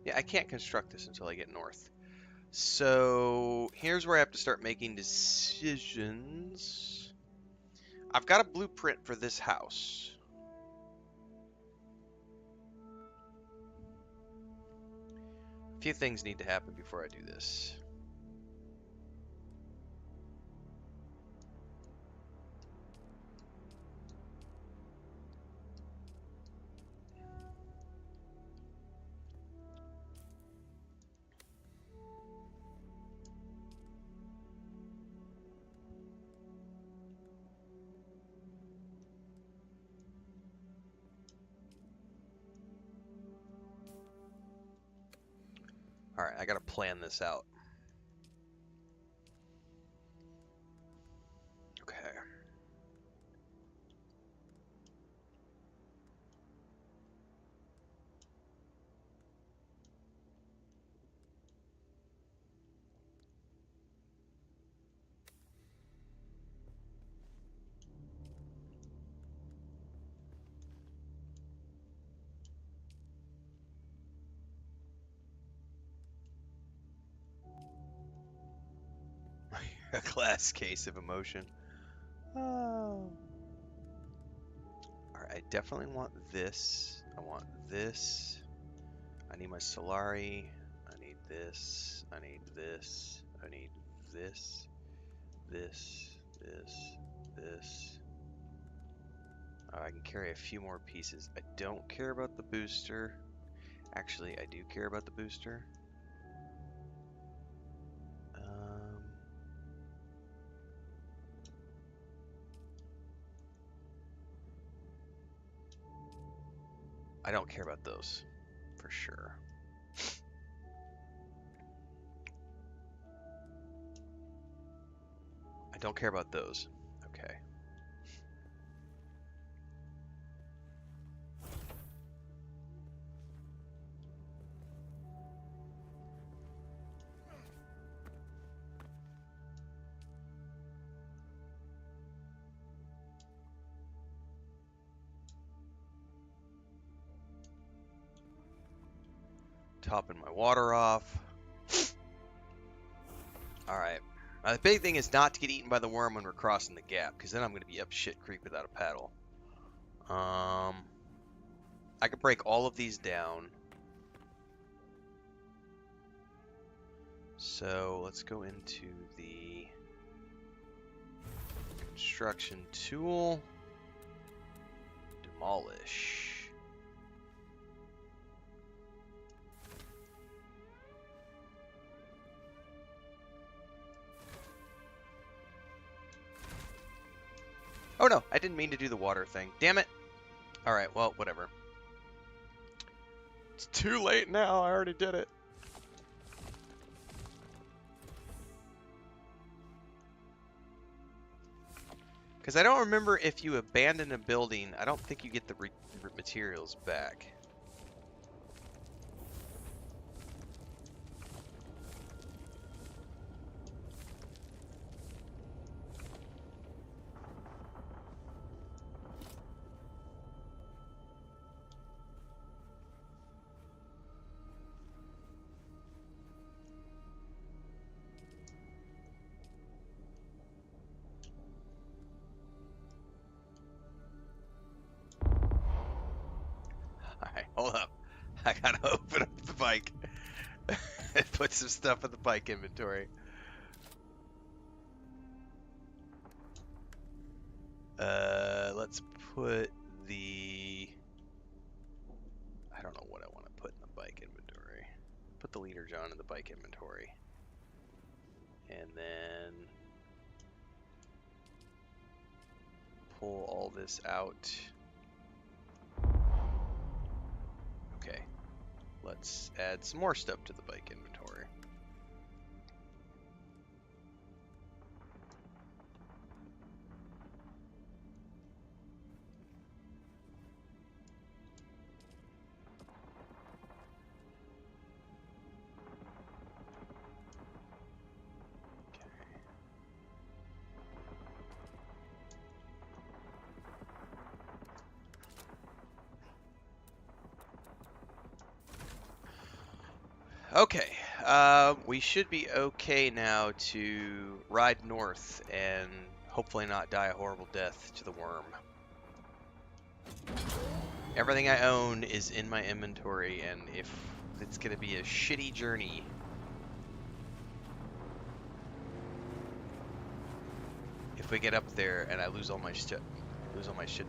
Yeah, I can't construct this until I get north. So here's where I have to start making decisions. I've got a blueprint for this house. A few things need to happen before I do this. Alright, I gotta plan this out. Okay. A glass case of emotion. Oh. Alright, I definitely want this. I want this. I need my Solari. I need this. I need this. I need this. This. This. I can carry a few more pieces. I don't care about the booster. Actually, I do care about the booster. I don't care about those, for sure. I don't care about those. Okay. Topping my water off. Alright. Now the big thing is not to get eaten by the worm when we're crossing the gap, because then I'm going to be up shit creek without a paddle. I could break all of these down. So let's go into the construction tool. Demolish. Oh no, I didn't mean to do the water thing. Damn it. Alright, well, whatever. It's too late now, I already did it. Because I don't remember if you abandon a building, I don't think you get the materials back. I gotta open up the bike and put some stuff in the bike inventory. Let's put the... I don't know what I want to put in the bike inventory. Put the leader John in the bike inventory. And then pull all this out. Okay. Let's add some more stuff to the bike inventory. Okay, we should be okay now to ride north and hopefully not die a horrible death to the worm. Everything I own is in my inventory, and if it's going to be a shitty journey, if we get up there and I lose all my shit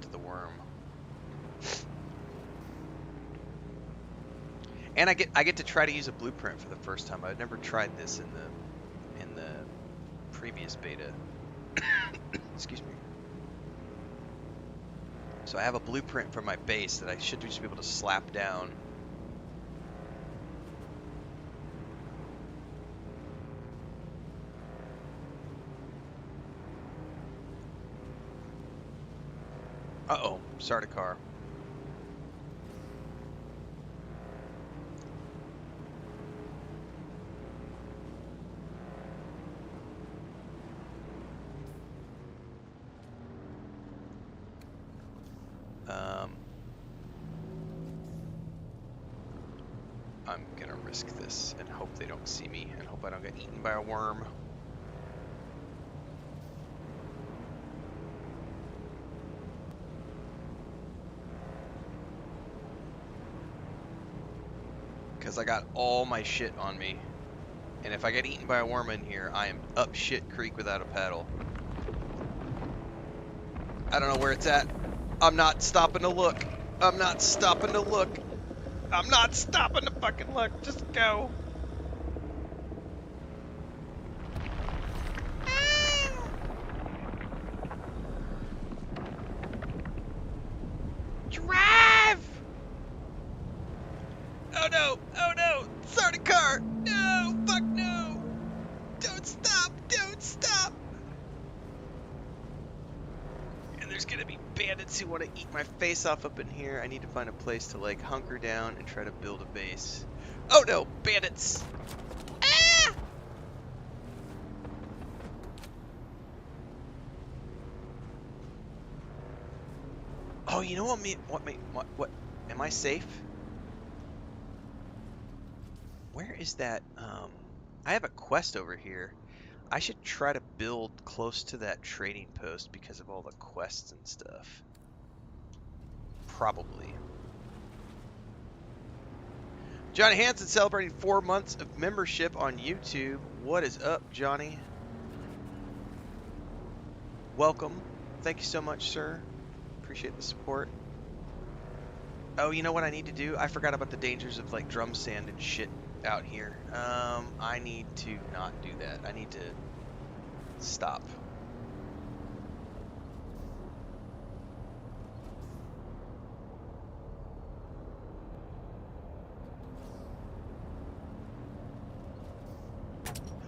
to the worm. And I get to try to use a blueprint for the first time. I've never tried this in the previous beta. Excuse me. So I have a blueprint for my base that I should just be able to slap down. Uh-oh, Sardaukar. I'm gonna risk this and hope they don't see me and hope I don't get eaten by a worm. Because I got all my shit on me. And if I get eaten by a worm in here, I am up shit creek without a paddle. I don't know where it's at. I'm not stopping to look. I'm not stopping to look. I'm not stopping to fucking look. Just go. Drive! Oh no! Oh no! Sardaukar! No! Fuck no! Don't stop! Don't stop! And there's gonna be bandits who want to eat my face off up in here. I need to find a place to like hunker down and try to build a base. Oh no! Bandits! Ah! Oh, you know what? Am I safe? Where is that? I have a quest over here. I should try to build close to that trading post because of all the quests and stuff. Probably. Johnny Hansen celebrating 4 months of membership on YouTube. What is up, Johnny? Welcome. Thank you so much, sir. Appreciate the support. Oh, you know what I need to do? I forgot about the dangers of like drum sand and shit out here. I need to not do that. I need to stop.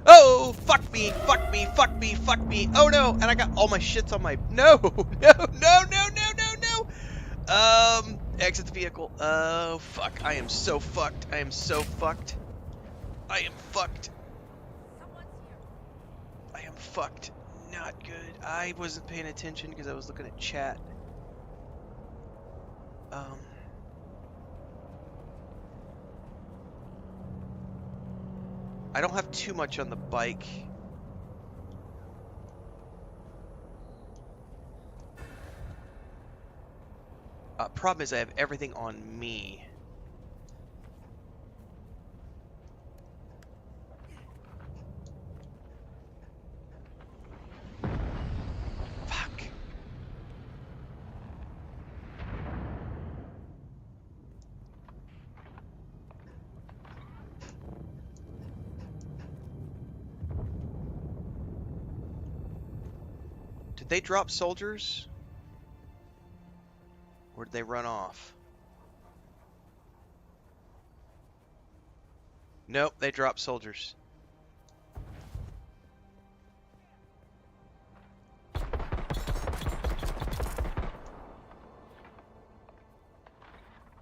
Oh, fuck me, fuck me, fuck me, fuck me. Oh no, and I got all my shits on my... No, no, no, no, no, no, no. Exit the vehicle. Oh, fuck. I am so fucked. I am so fucked. I am fucked. I am fucked. Not good. I wasn't paying attention because I was looking at chat. I don't have too much on the bike. Problem is I have everything on me. they drop soldiers? Or did they run off? Nope, they dropped soldiers.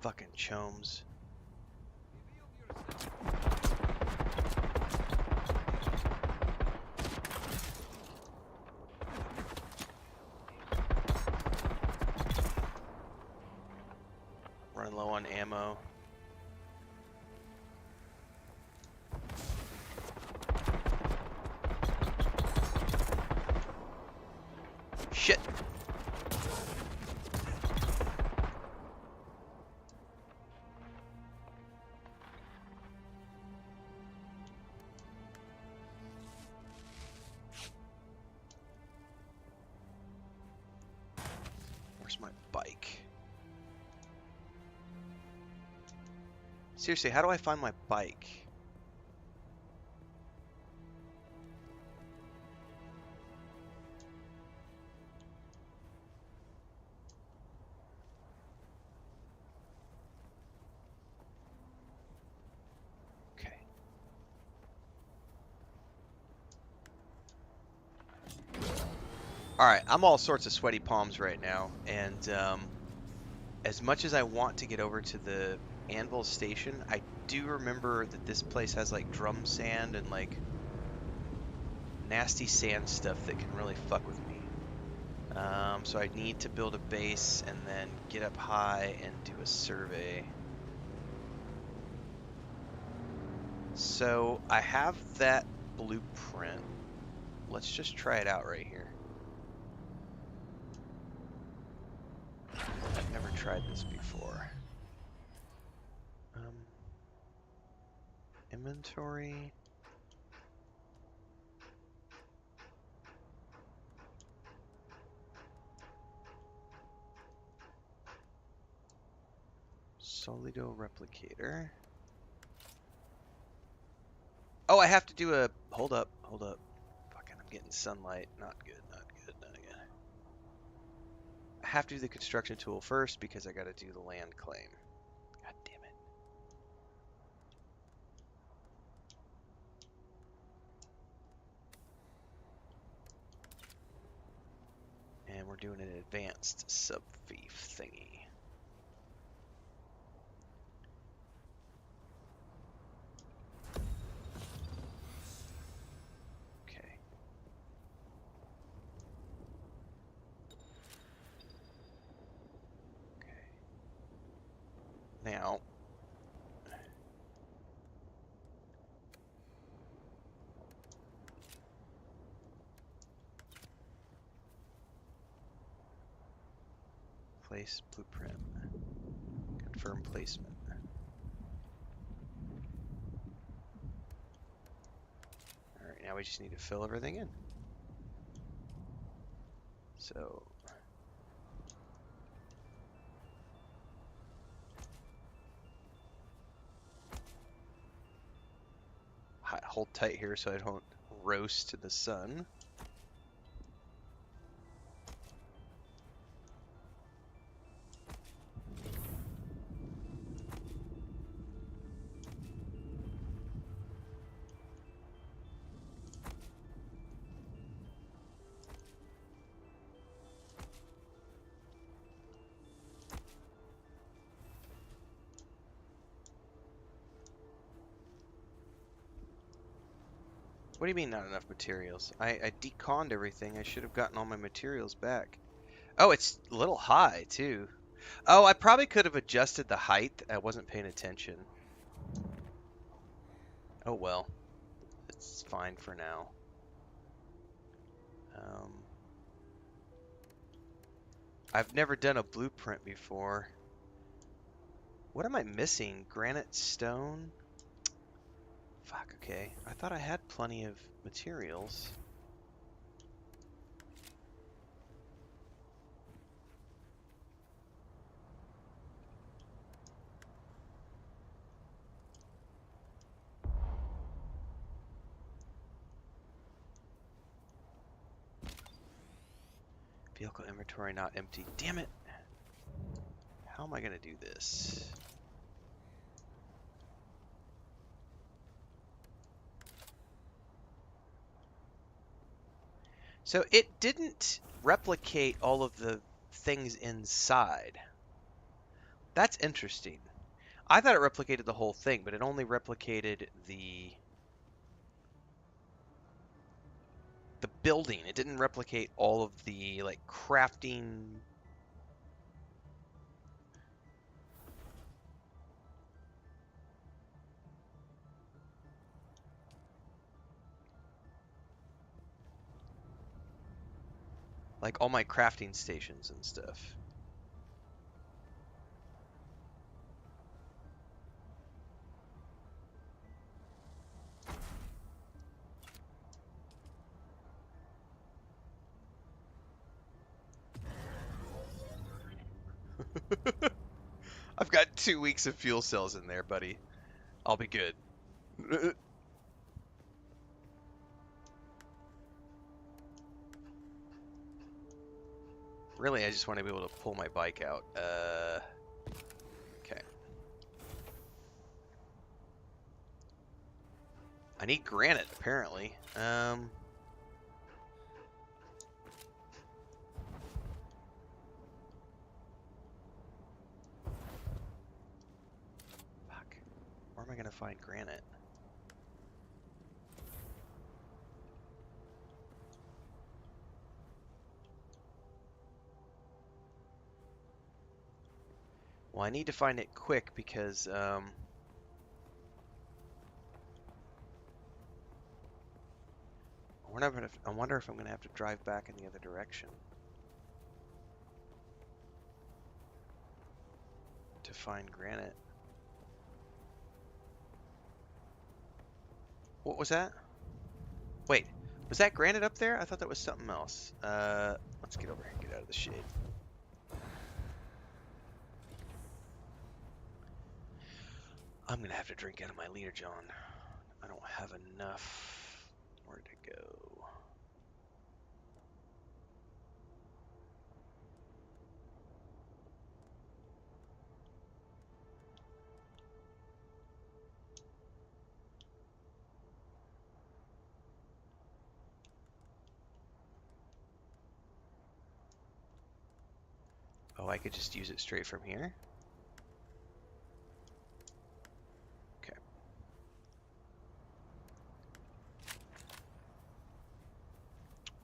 Fucking chomes. Running low on ammo. Shit. Where's my bike? Seriously, how do I find my bike? Okay. Alright, I'm all sorts of sweaty palms right now, and as much as I want to get over to the Anvil Station, I do remember that this place has like drum sand and like nasty sand stuff that can really fuck with me. So I need to build a base and then get up high and do a survey. So I have that blueprint. Let's just try it out right here. I've never tried this before. Inventory. Solido replicator. Oh, I have to do a... Hold up. Fucking, I'm getting sunlight. Not good. I have to do the construction tool first because I gotta do the land claim. God damn it. And we're doing an advanced sub-thief thingy. Now, place blueprint, confirm placement. All right, now we just need to fill everything in. So, hold tight here so I don't roast to the sun. What do you mean not enough materials? I deconned everything. I should have gotten all my materials back. Oh, it's a little high, too. Oh, I probably could have adjusted the height. I wasn't paying attention. Oh, well. It's fine for now. I've never done a blueprint before. What am I missing? Granite stone? Fuck, okay. I thought I had plenty of materials. Vehicle inventory not empty. Damn it! How am I gonna do this? So it didn't replicate all of the things inside. That's interesting. I thought it replicated the whole thing, but it only replicated the building. It didn't replicate all of the like crafting. Like all my crafting stations and stuff. I've got 2 weeks of fuel cells in there, buddy. I'll be good. Really, I just want to be able to pull my bike out. Okay. I need granite, apparently. Fuck. Where am I gonna find granite? Well, I need to find it quick because, I wonder if I'm going to have to drive back in the other direction to find granite. What was that? Wait, was that granite up there? I thought that was something else. Let's get over here and get out of the shade. I'm gonna have to drink out of my leader, John. I don't have enough. Where to go? Oh, I could just use it straight from here. Okay.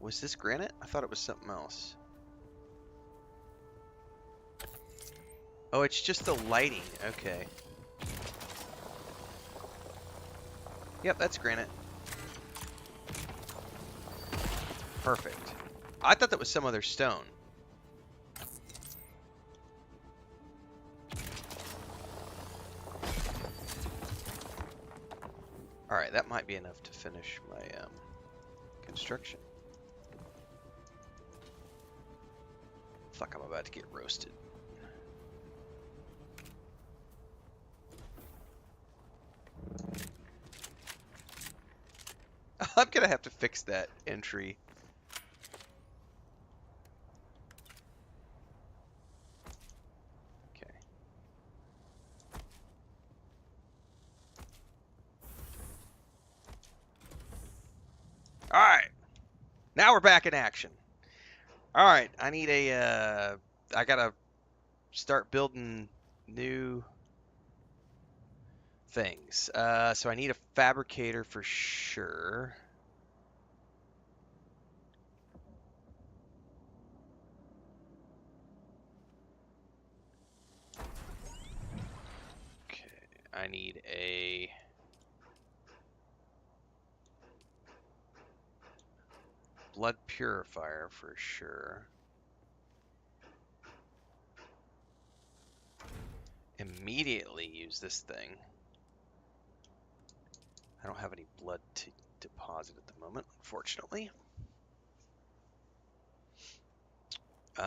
Was this granite? I thought it was something else. Oh, it's just the lighting. Okay. Yep, that's granite. Perfect. I thought that was some other stone. Alright, that might be enough to finish my construction. Fuck, I'm about to get roasted. I'm gonna have to fix that entry. Okay. Alright. Now we're back in action. Alright, I need a, I gotta start building new things. So I need a fabricator for sure. Okay, I need a blood purifier for sure. Immediately use this thing. I don't have any blood to deposit at the moment, unfortunately. Okay.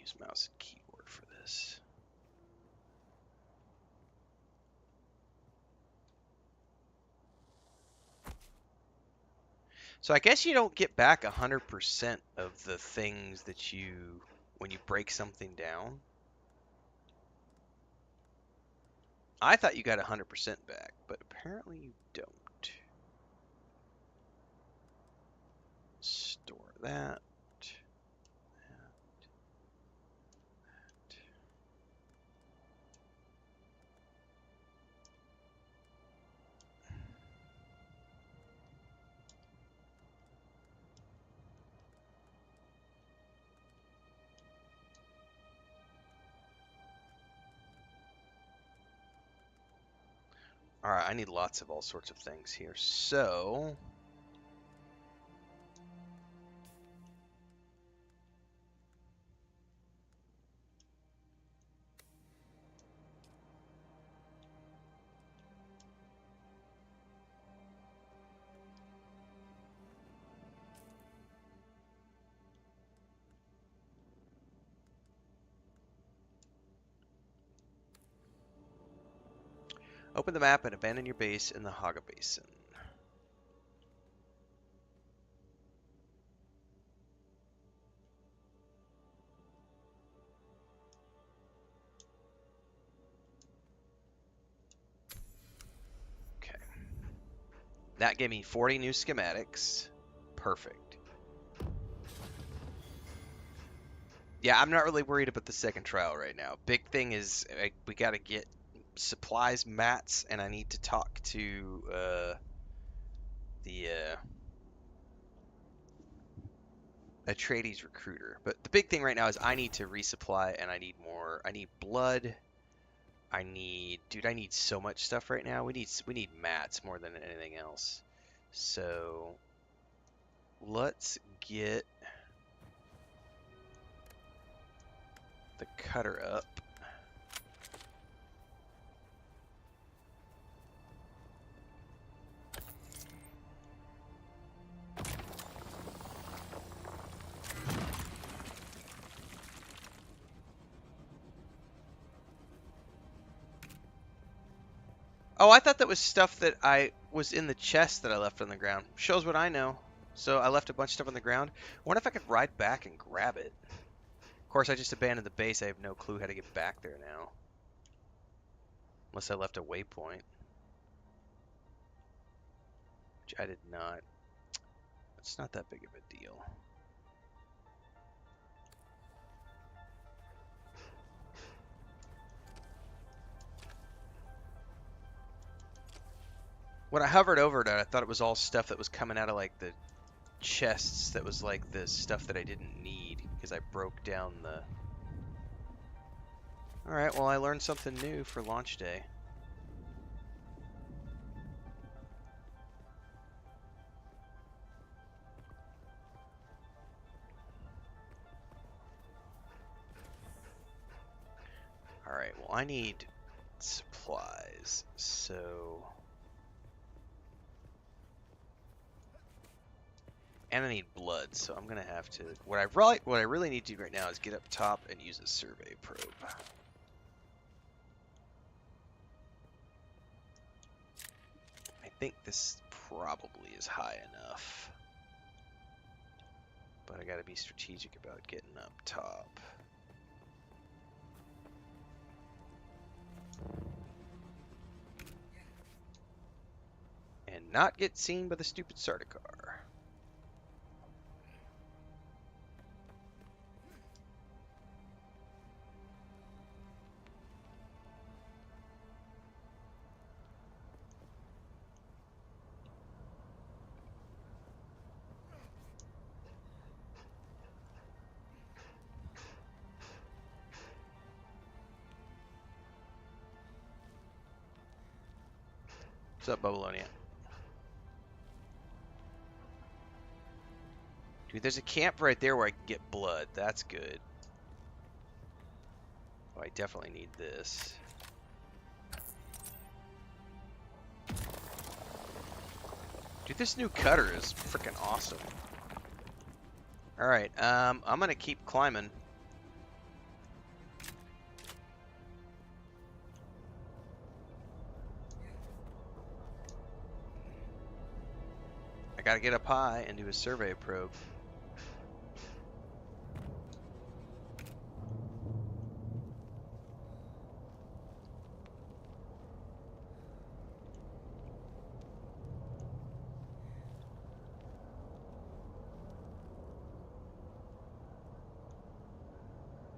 use mouse and keyboard for this. So I guess you don't get back 100% of the things that when you break something down. I thought you got 100% back, but apparently you don't. Store that. Alright, I need lots of all sorts of things here. So... Open the map and abandon your base in the Haga Basin. Okay. That gave me 40 new schematics. Perfect. Yeah, I'm not really worried about the second trial right now. Big thing is we got to get supplies, mats, and I need to talk to the Atreides recruiter. But the big thing right now is I need to resupply, and I need more. I need blood. I need so much stuff right now. We need mats more than anything else. So let's get the cutter up. Oh, I thought that was stuff that I was in the chest that I left on the ground. Shows what I know. So I left a bunch of stuff on the ground. I wonder if I could ride back and grab it. Of course, I just abandoned the base. I have no clue how to get back there now. Unless I left a waypoint. Which I did not. It's not that big of a deal. When I hovered over it, I thought it was all stuff that was coming out of like the chests that was like the stuff that I didn't need because I broke down the... Alright, well I learned something new for launch day. Alright, well I need supplies, so... And I need blood, so I'm gonna have to... What I really need to do right now is get up top and use a survey probe. I think this probably is high enough. But I gotta be strategic about getting up top. And not get seen by the stupid Sardaukar. What's up, Babylonia? Dude, there's a camp right there where I can get blood. That's good. Oh, I definitely need this. Dude, this new cutter is freaking awesome. Alright, I'm gonna keep climbing. I gotta get up high and do a survey probe.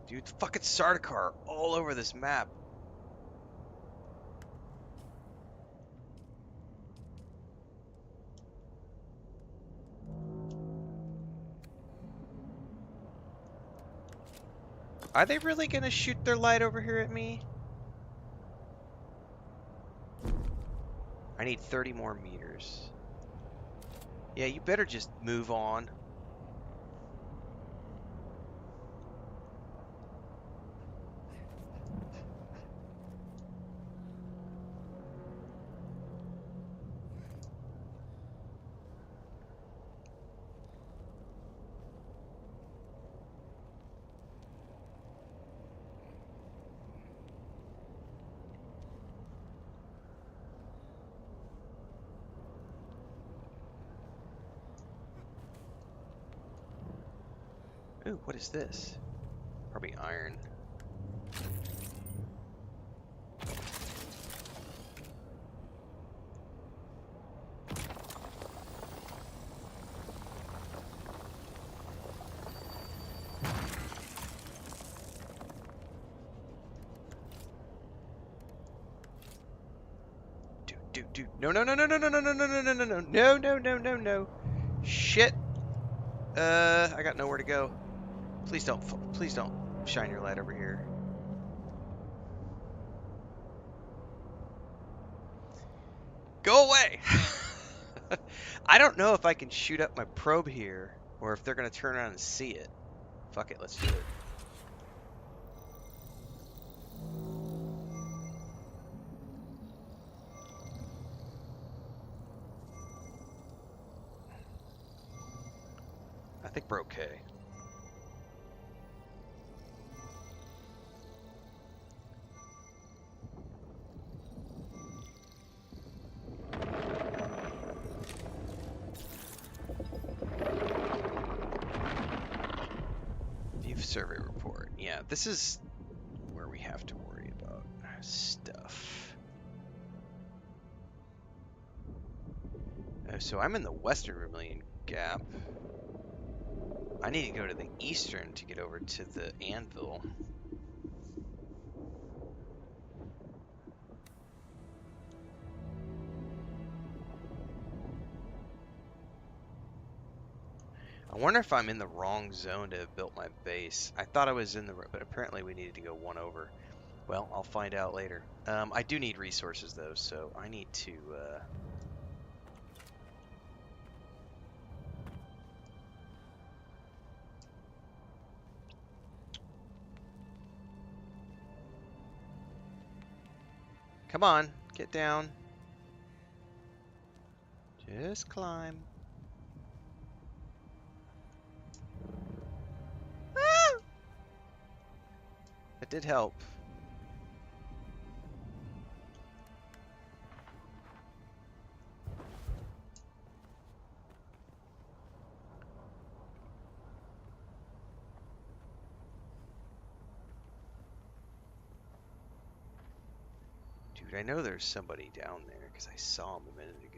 Dude, fucking Sardaukar all over this map. Are they really gonna shoot their light over here at me? I need 30 more meters. Yeah, you better just move on. Ooh, what is this? Probably iron. Dude. No. No. Shit. I got nowhere to go. Please don't shine your light over here. Go away! I don't know if I can shoot up my probe here, or if they're gonna turn around and see it. Fuck it, let's do it. I think we're okay. Survey report. Yeah, this is where we have to worry about stuff. So I'm in the Western Vermilion Gap. I need to go to the Eastern to get over to the Anvil. I wonder if I'm in the wrong zone to have built my base. I thought I was in the, but apparently we needed to go one over. Well, I'll find out later. I do need resources though, so I need to. Come on, get down. Just climb. That did help. Dude, I know there's somebody down there because I saw him a minute ago.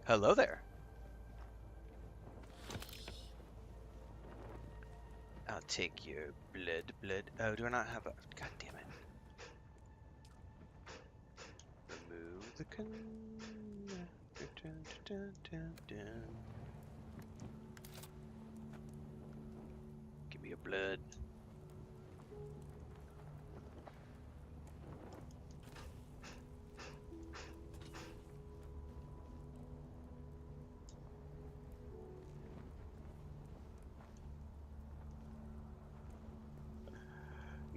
Hello there. I'll take your blood. Oh, do I not have a... God damn it. Remove the Give me your blood.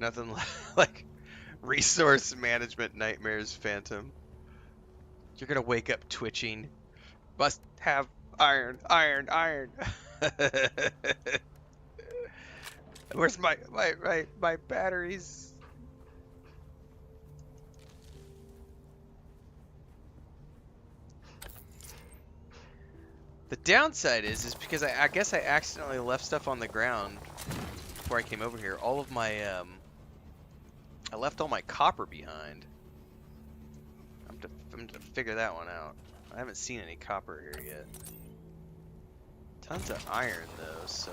Nothing like resource management nightmares, Phantom. You're gonna wake up twitching. Must have iron, iron, iron. Where's my batteries? The downside is because I guess I accidentally left stuff on the ground before I came over here. All of my I left all my copper behind. I'm to figure that one out. I haven't seen any copper here yet. Tons of iron though, so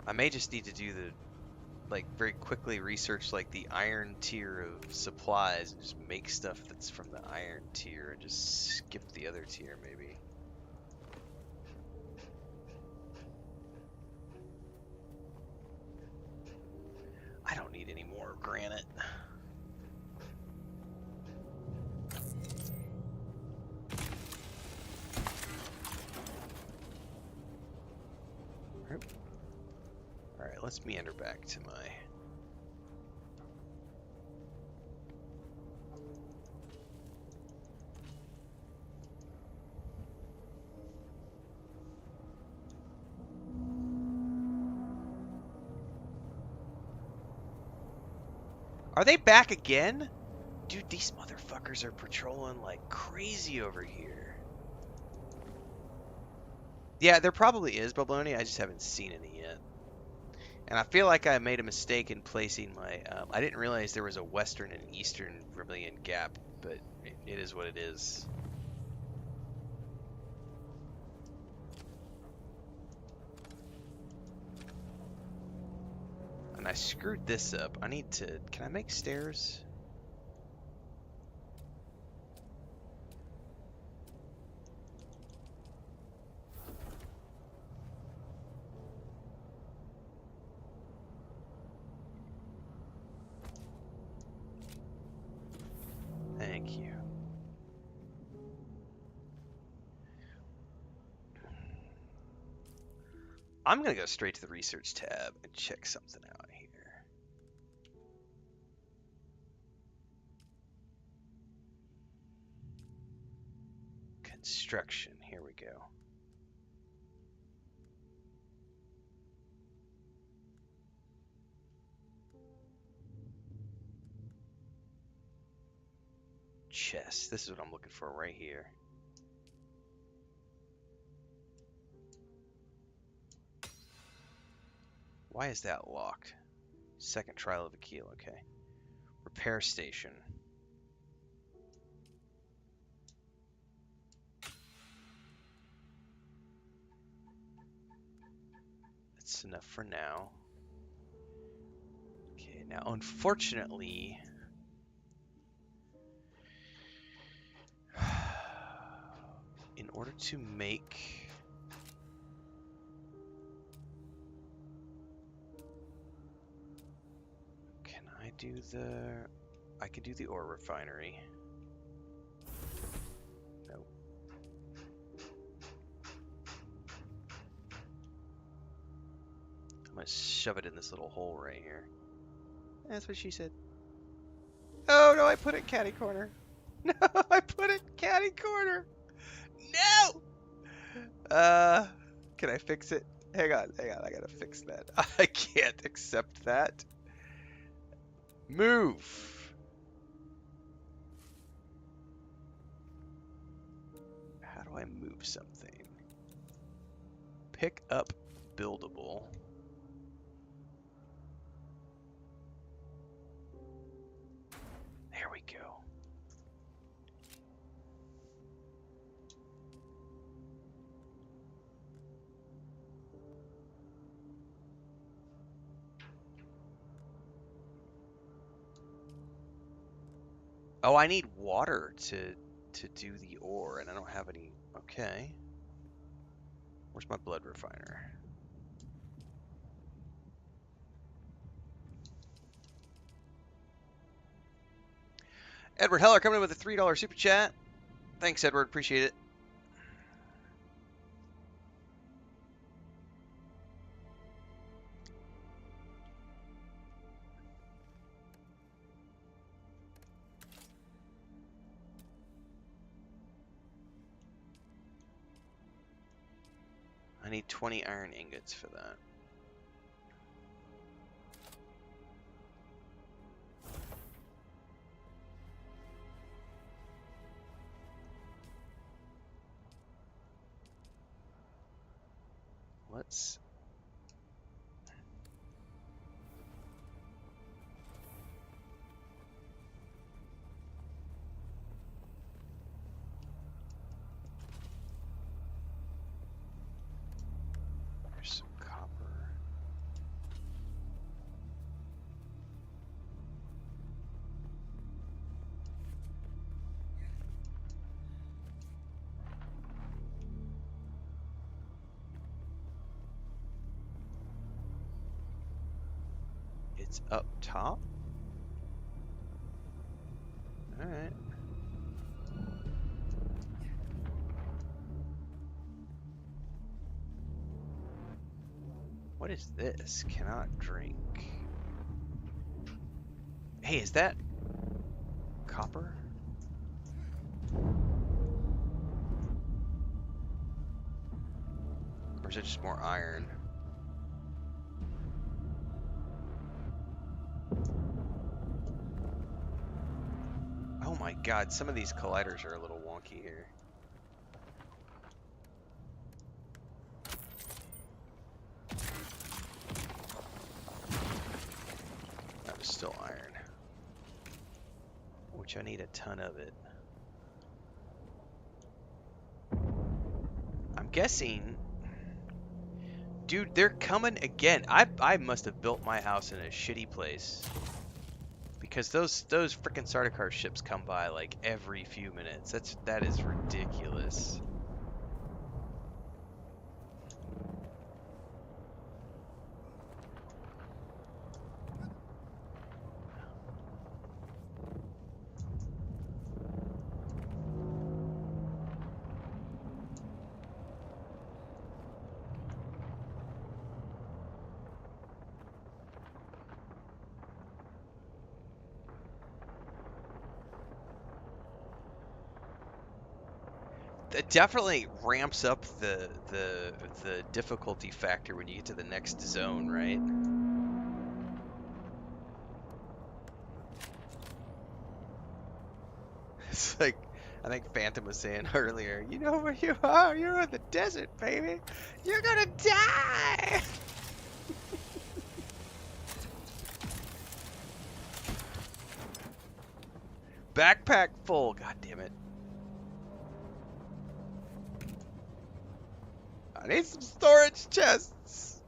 I may just need to do the very quickly research the iron tier of supplies and just make stuff that's from the iron tier and just skip the other tier maybe. I don't need any more granite. Alright, let's meander back to my... Are they back again? Dude, these motherfuckers are patrolling like crazy over here. Yeah, there probably is Baloney, I just haven't seen any yet. And I feel like I made a mistake in placing my... I didn't realize there was a western and eastern Vermilion gap, but it is what it is. And I screwed this up. I need to... Can I make stairs? Thank you. I'm going to go straight to the research tab and check something out here. Construction. Here we go. Chest. This is what I'm looking for right here. Why is that locked? Second trial of a keel, okay. Repair station. That's enough for now. Okay, now unfortunately... in order to make... I could do the ore refinery. Nope. I'm gonna shove it in this little hole right here. That's what she said. Oh no, I put it catty corner. No, I put it catty corner. No! Can I fix it? Hang on, I gotta fix that. I can't accept that. Move. How do I move something? Pick up buildable. There we go. Oh, I need water to do the ore, and I don't have any. Okay. Where's my blood refiner? Edward Heller coming in with a $3 super chat. Thanks, Edward. Appreciate it. I need 20 iron ingots for that. Let's... There's some copper. It's up top? Alright. What is this? Cannot drink. Hey, is that copper? Or is it just more iron? Oh my god, some of these colliders are a little wonky here. That is still iron. Which I need a ton of it. I'm guessing... Dude, they're coming again. I must have built my house in a shitty place. Because those frickin' Sardaukar ships come by like every few minutes. That is ridiculous. It definitely ramps up the difficulty factor when you get to the next zone, right? It's like, I think Phantom was saying earlier, you know where you are? You're in the desert, baby. You're gonna die! Backpack full, god damn it. I need some storage chests.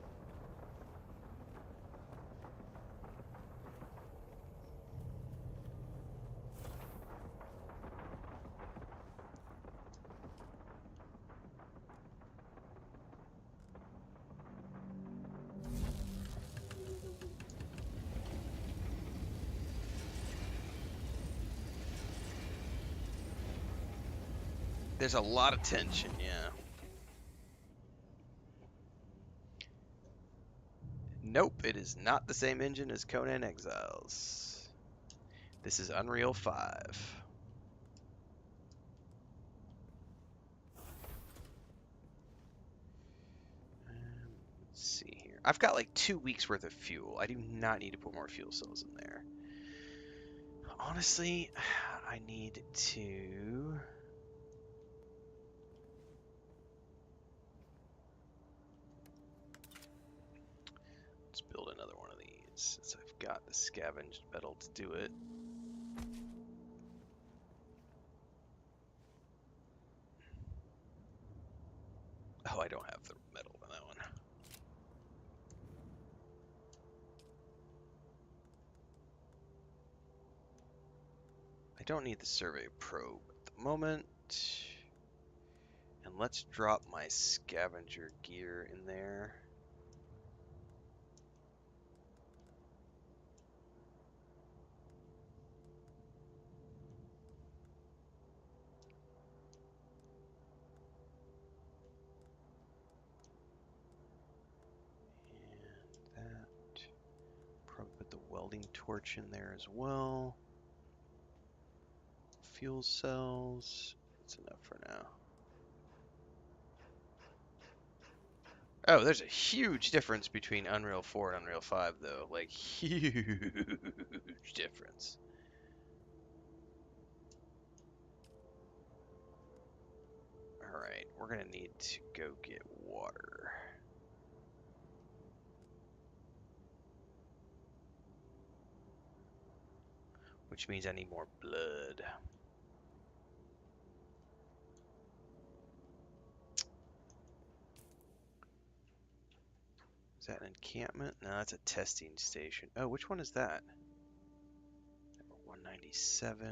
There's a lot of tension, yeah. Nope, it is not the same engine as Conan Exiles. This is Unreal 5. Let's see here. I've got like 2 weeks worth of fuel. I do not need to put more fuel cells in there. Honestly, I need to... Let's build another one of these, since I've got the scavenged metal to do it. Oh, I don't have the metal on that one. I don't need the survey probe at the moment. And let's drop my scavenger gear in there. And that. Probably put the welding torch in there as well. Fuel cells. That's enough for now. Oh, there's a huge difference between Unreal 4 and Unreal 5, though. Like, huge difference. Alright, we're gonna need to go get water. Which means I need more blood. Is that an encampment? No, that's a testing station. Oh, which one is that? Number 197.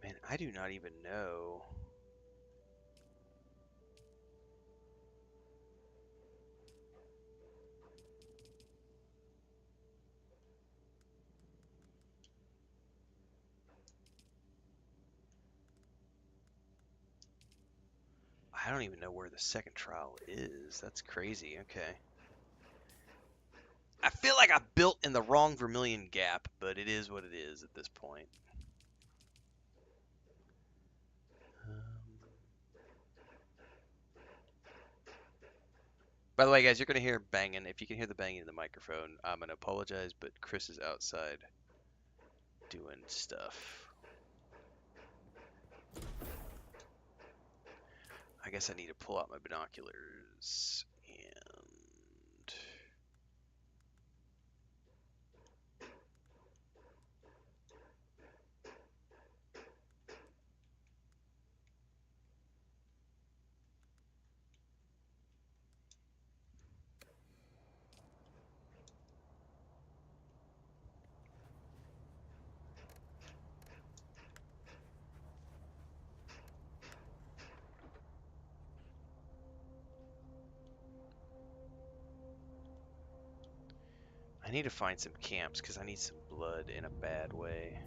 Man, I do not even know. I don't even know where the second trial is. That's crazy. Okay. I feel like I built in the wrong Vermilion Gap, but it is what it is at this point. By the way, guys, you're going to hear banging. If you can hear the banging in the microphone, I'm going to apologize, but Chris is outside doing stuff. I guess I need to pull out my binoculars and... I need to find some camps because I need some blood in a bad way.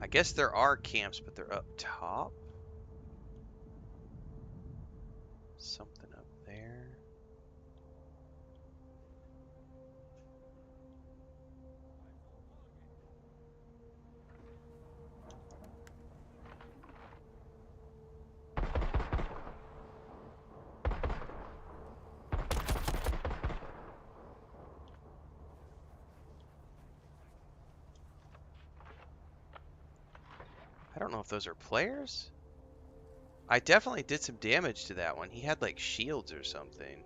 I guess there are camps, but they're up top. Something up there. I don't know if those are players. I definitely did some damage to that one. He had like shields or something.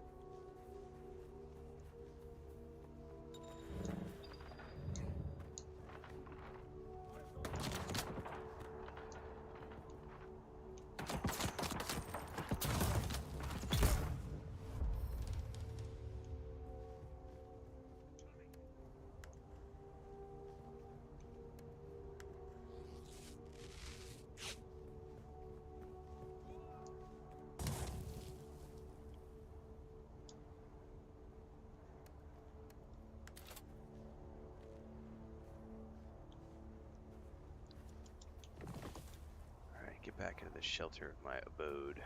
Get back into the shelter of my abode.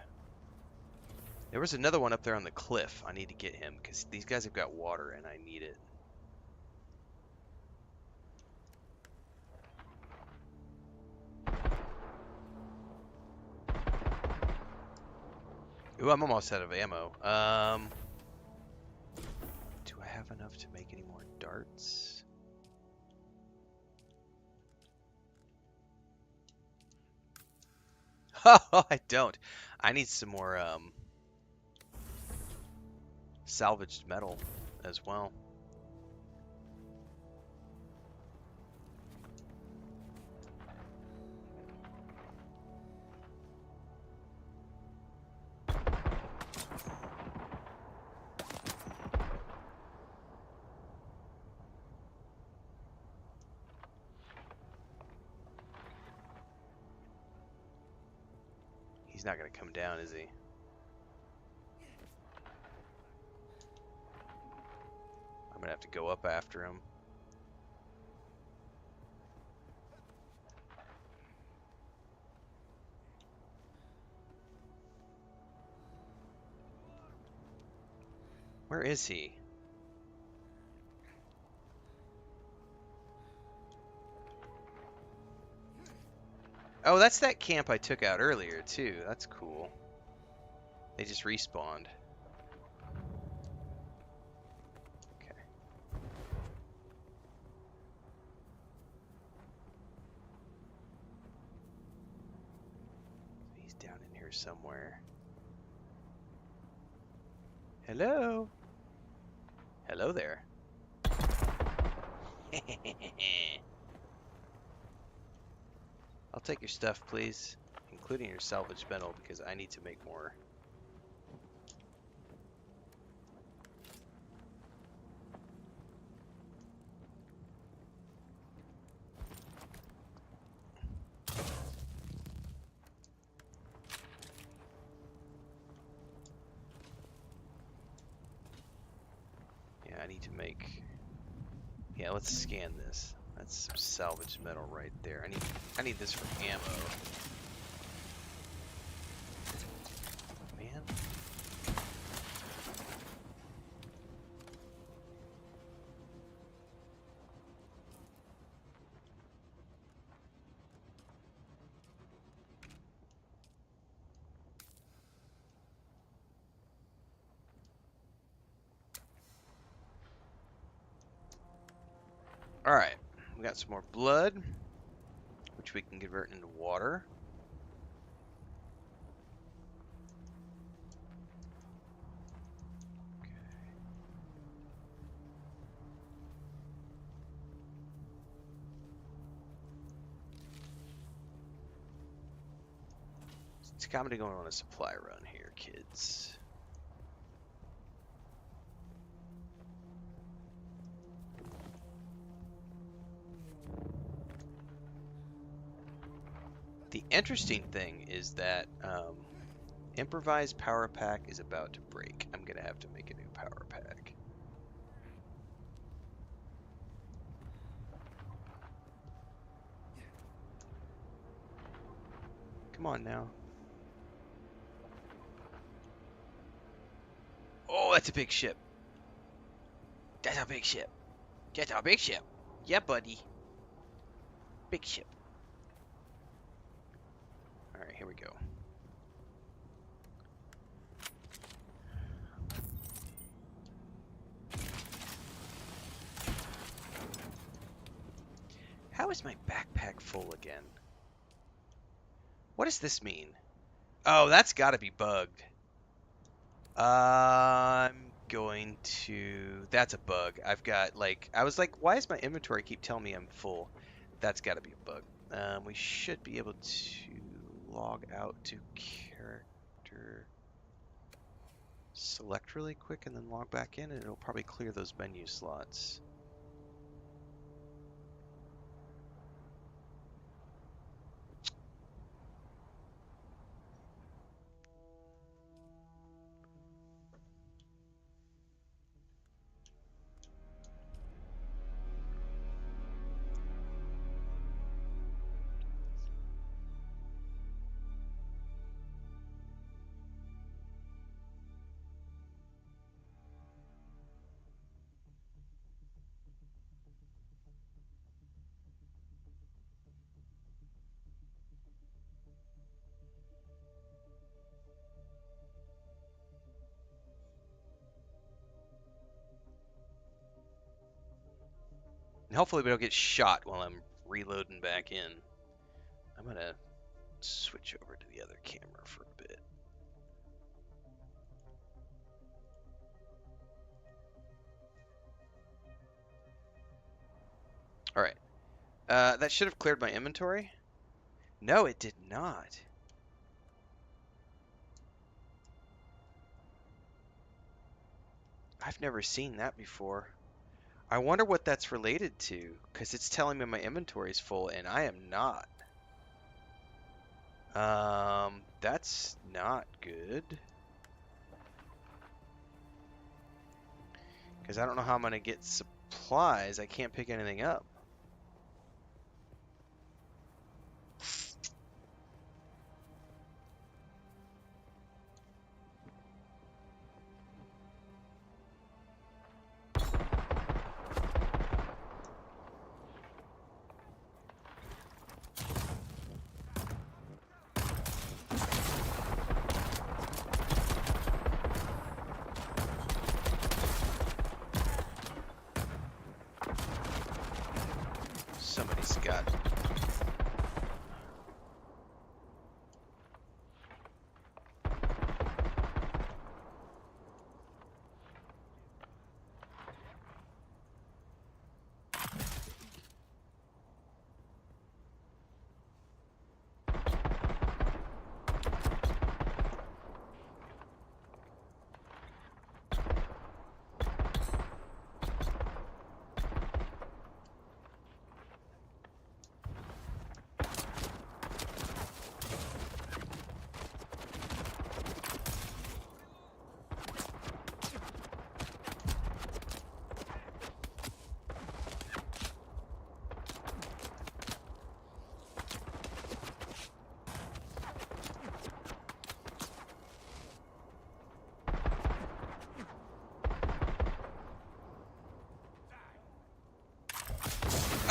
There was another one up there on the cliff. I need to get him because these guys have got water and I need it. Ooh, I'm almost out of ammo. Do I have enough to make any more darts? Oh, I don't. I need some more salvaged metal as well. He's not going to come down, is he? I'm going to have to go up after him. Where is he? Oh, that's that camp I took out earlier, too. That's cool. They just respawned. Okay. He's down in here somewhere. Hello? Hello there. I'll take your stuff, please, including your salvage metal, because I need to make more. Yeah, I need to make... Yeah, let's scan this. That's some salvage metal right there. I need this for ammo. Man. Alright, we got some more blood, which we can convert into water. It's comedy going on a supply run here, kids. The interesting thing is that improvised power pack is about to break. I'm gonna have to make a new power pack. Come on now. Oh, that's a big ship. That's a big ship. That's a big ship. Yeah, buddy. Big ship. Alright, here we go. How is my backpack full again? What does this mean? Oh, that's got to be bugged. I'm going to... That's a bug. I've got, like... I was like, why does my inventory keep telling me I'm full? That's got to be a bug. We should be able to log out to character... Select really quick and then log back in, and it'll probably clear those menu slots. And hopefully we don't get shot while I'm reloading back in. I'm gonna switch over to the other camera for a bit. Alright. That should have cleared my inventory. No, it did not. I've never seen that before. I wonder what that's related to, because it's telling me my inventory is full, and I am not. That's not good. Because I don't know how I'm going to get supplies. I can't pick anything up. this got...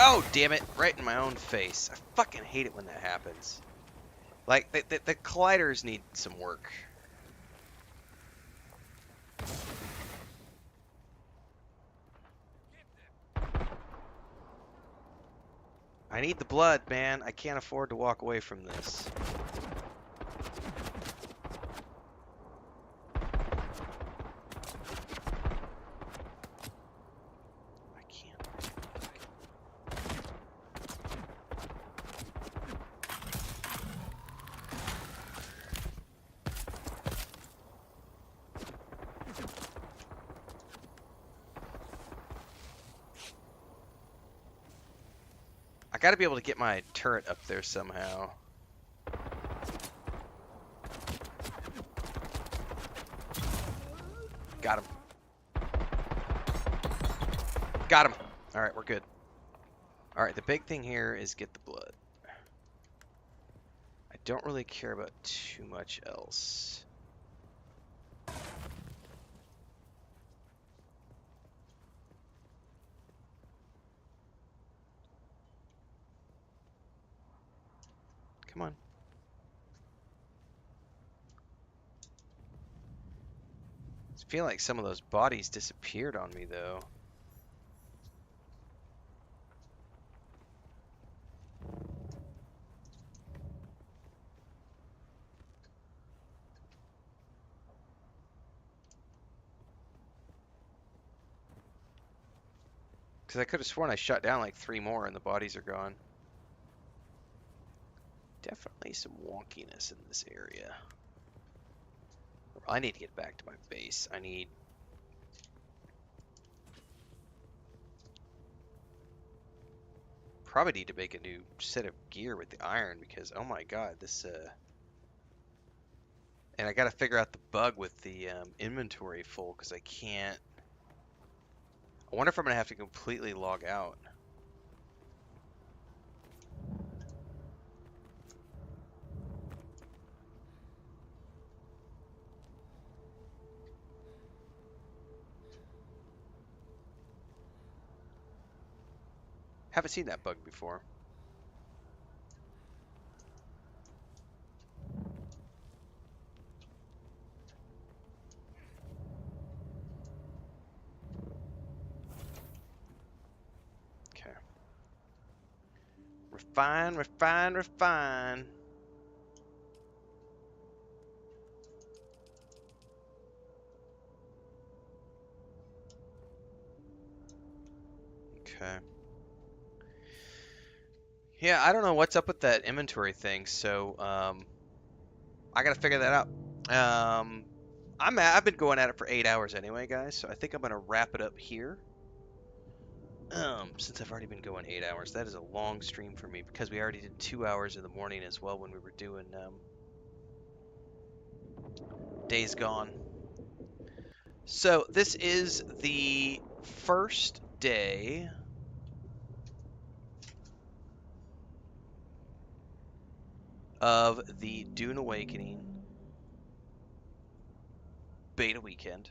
Oh, damn it. Right in my own face. I fucking hate it when that happens. Like, the colliders need some work. I need the blood, man. I can't afford to walk away from this. I gotta be able to get my turret up there somehow. Got him. Got him. Alright, we're good. Alright, the big thing here is get the blood. I don't really care about too much else. Come on. I feel like some of those bodies disappeared on me, though. Because I could have sworn I shot down like 3 more and the bodies are gone. Definitely some wonkiness in this area. I need to get back to my base. I need... Probably need to make a new set of gear with the iron because, oh my god, this... And I gotta figure out the bug with the inventory full because I can't... I wonder if I'm gonna have to completely log out. Haven't seen that bug before. Okay. Refine, refine, refine. Okay. Yeah, I don't know what's up with that inventory thing, so I gotta figure that out. I've been going at it for 8 hours anyway, guys, so I think I'm gonna wrap it up here. Since I've already been going 8 hours, that is a long stream for me because we already did 2 hours in the morning as well when we were doing Days Gone. So this is the first day of the Dune Awakening beta weekend.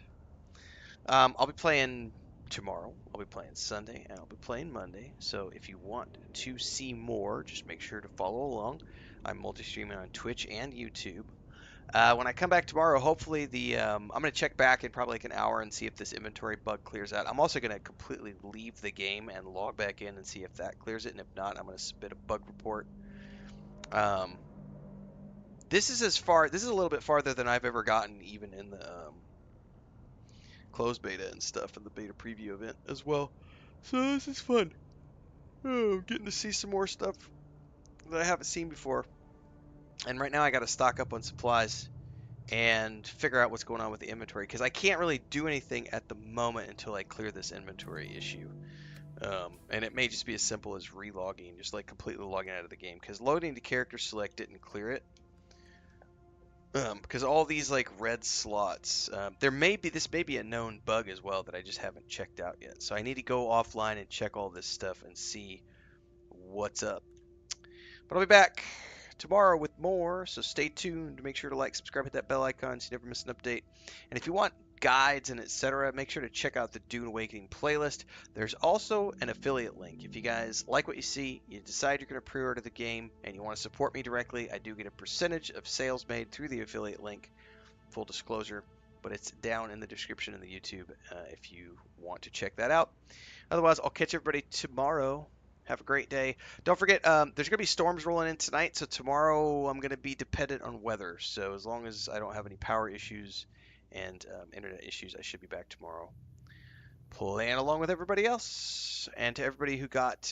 I'll be playing tomorrow, I'll be playing Sunday, and I'll be playing Monday. So if you want to see more, just make sure to follow along. I'm multi-streaming on Twitch and YouTube. When I come back tomorrow, hopefully I'm going to check back in probably like an hour and see if this inventory bug clears out. I'm also going to completely leave the game and log back in and see if that clears it, and if not, I'm going to submit a bug report. This is a little bit farther than I've ever gotten, even in the closed beta and stuff, and the beta preview event as well. So this is fun. Oh, getting to see some more stuff that I haven't seen before. And right now I got to stock up on supplies and figure out what's going on with the inventory, because I can't really do anything at the moment until I clear this inventory issue. And it may just be as simple as relogging, just like completely logging out of the game, because loading to character select didn't clear it. Because all these like red slots, this may be a known bug as well that I just haven't checked out yet. So I need to go offline and check all this stuff and see what's up. But I'll be back tomorrow with more, so stay tuned. Make sure to like, subscribe, hit that bell icon so you never miss an update. And if you want guides and etc., make sure to check out the Dune Awakening playlist. There's also an affiliate link. If you guys like what you see, you decide you're going to pre-order the game, and you want to support me directly, I do get a percentage of sales made through the affiliate link. Full disclosure, but it's down in the description in the YouTube if you want to check that out. Otherwise, I'll catch everybody tomorrow. Have a great day. Don't forget, there's going to be storms rolling in tonight, so tomorrow I'm going to be dependent on weather. So as long as I don't have any power issues and internet issues, I should be back tomorrow. Playing along with everybody else. And to everybody who got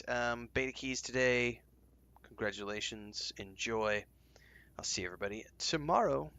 beta keys today, congratulations. Enjoy. I'll see everybody tomorrow.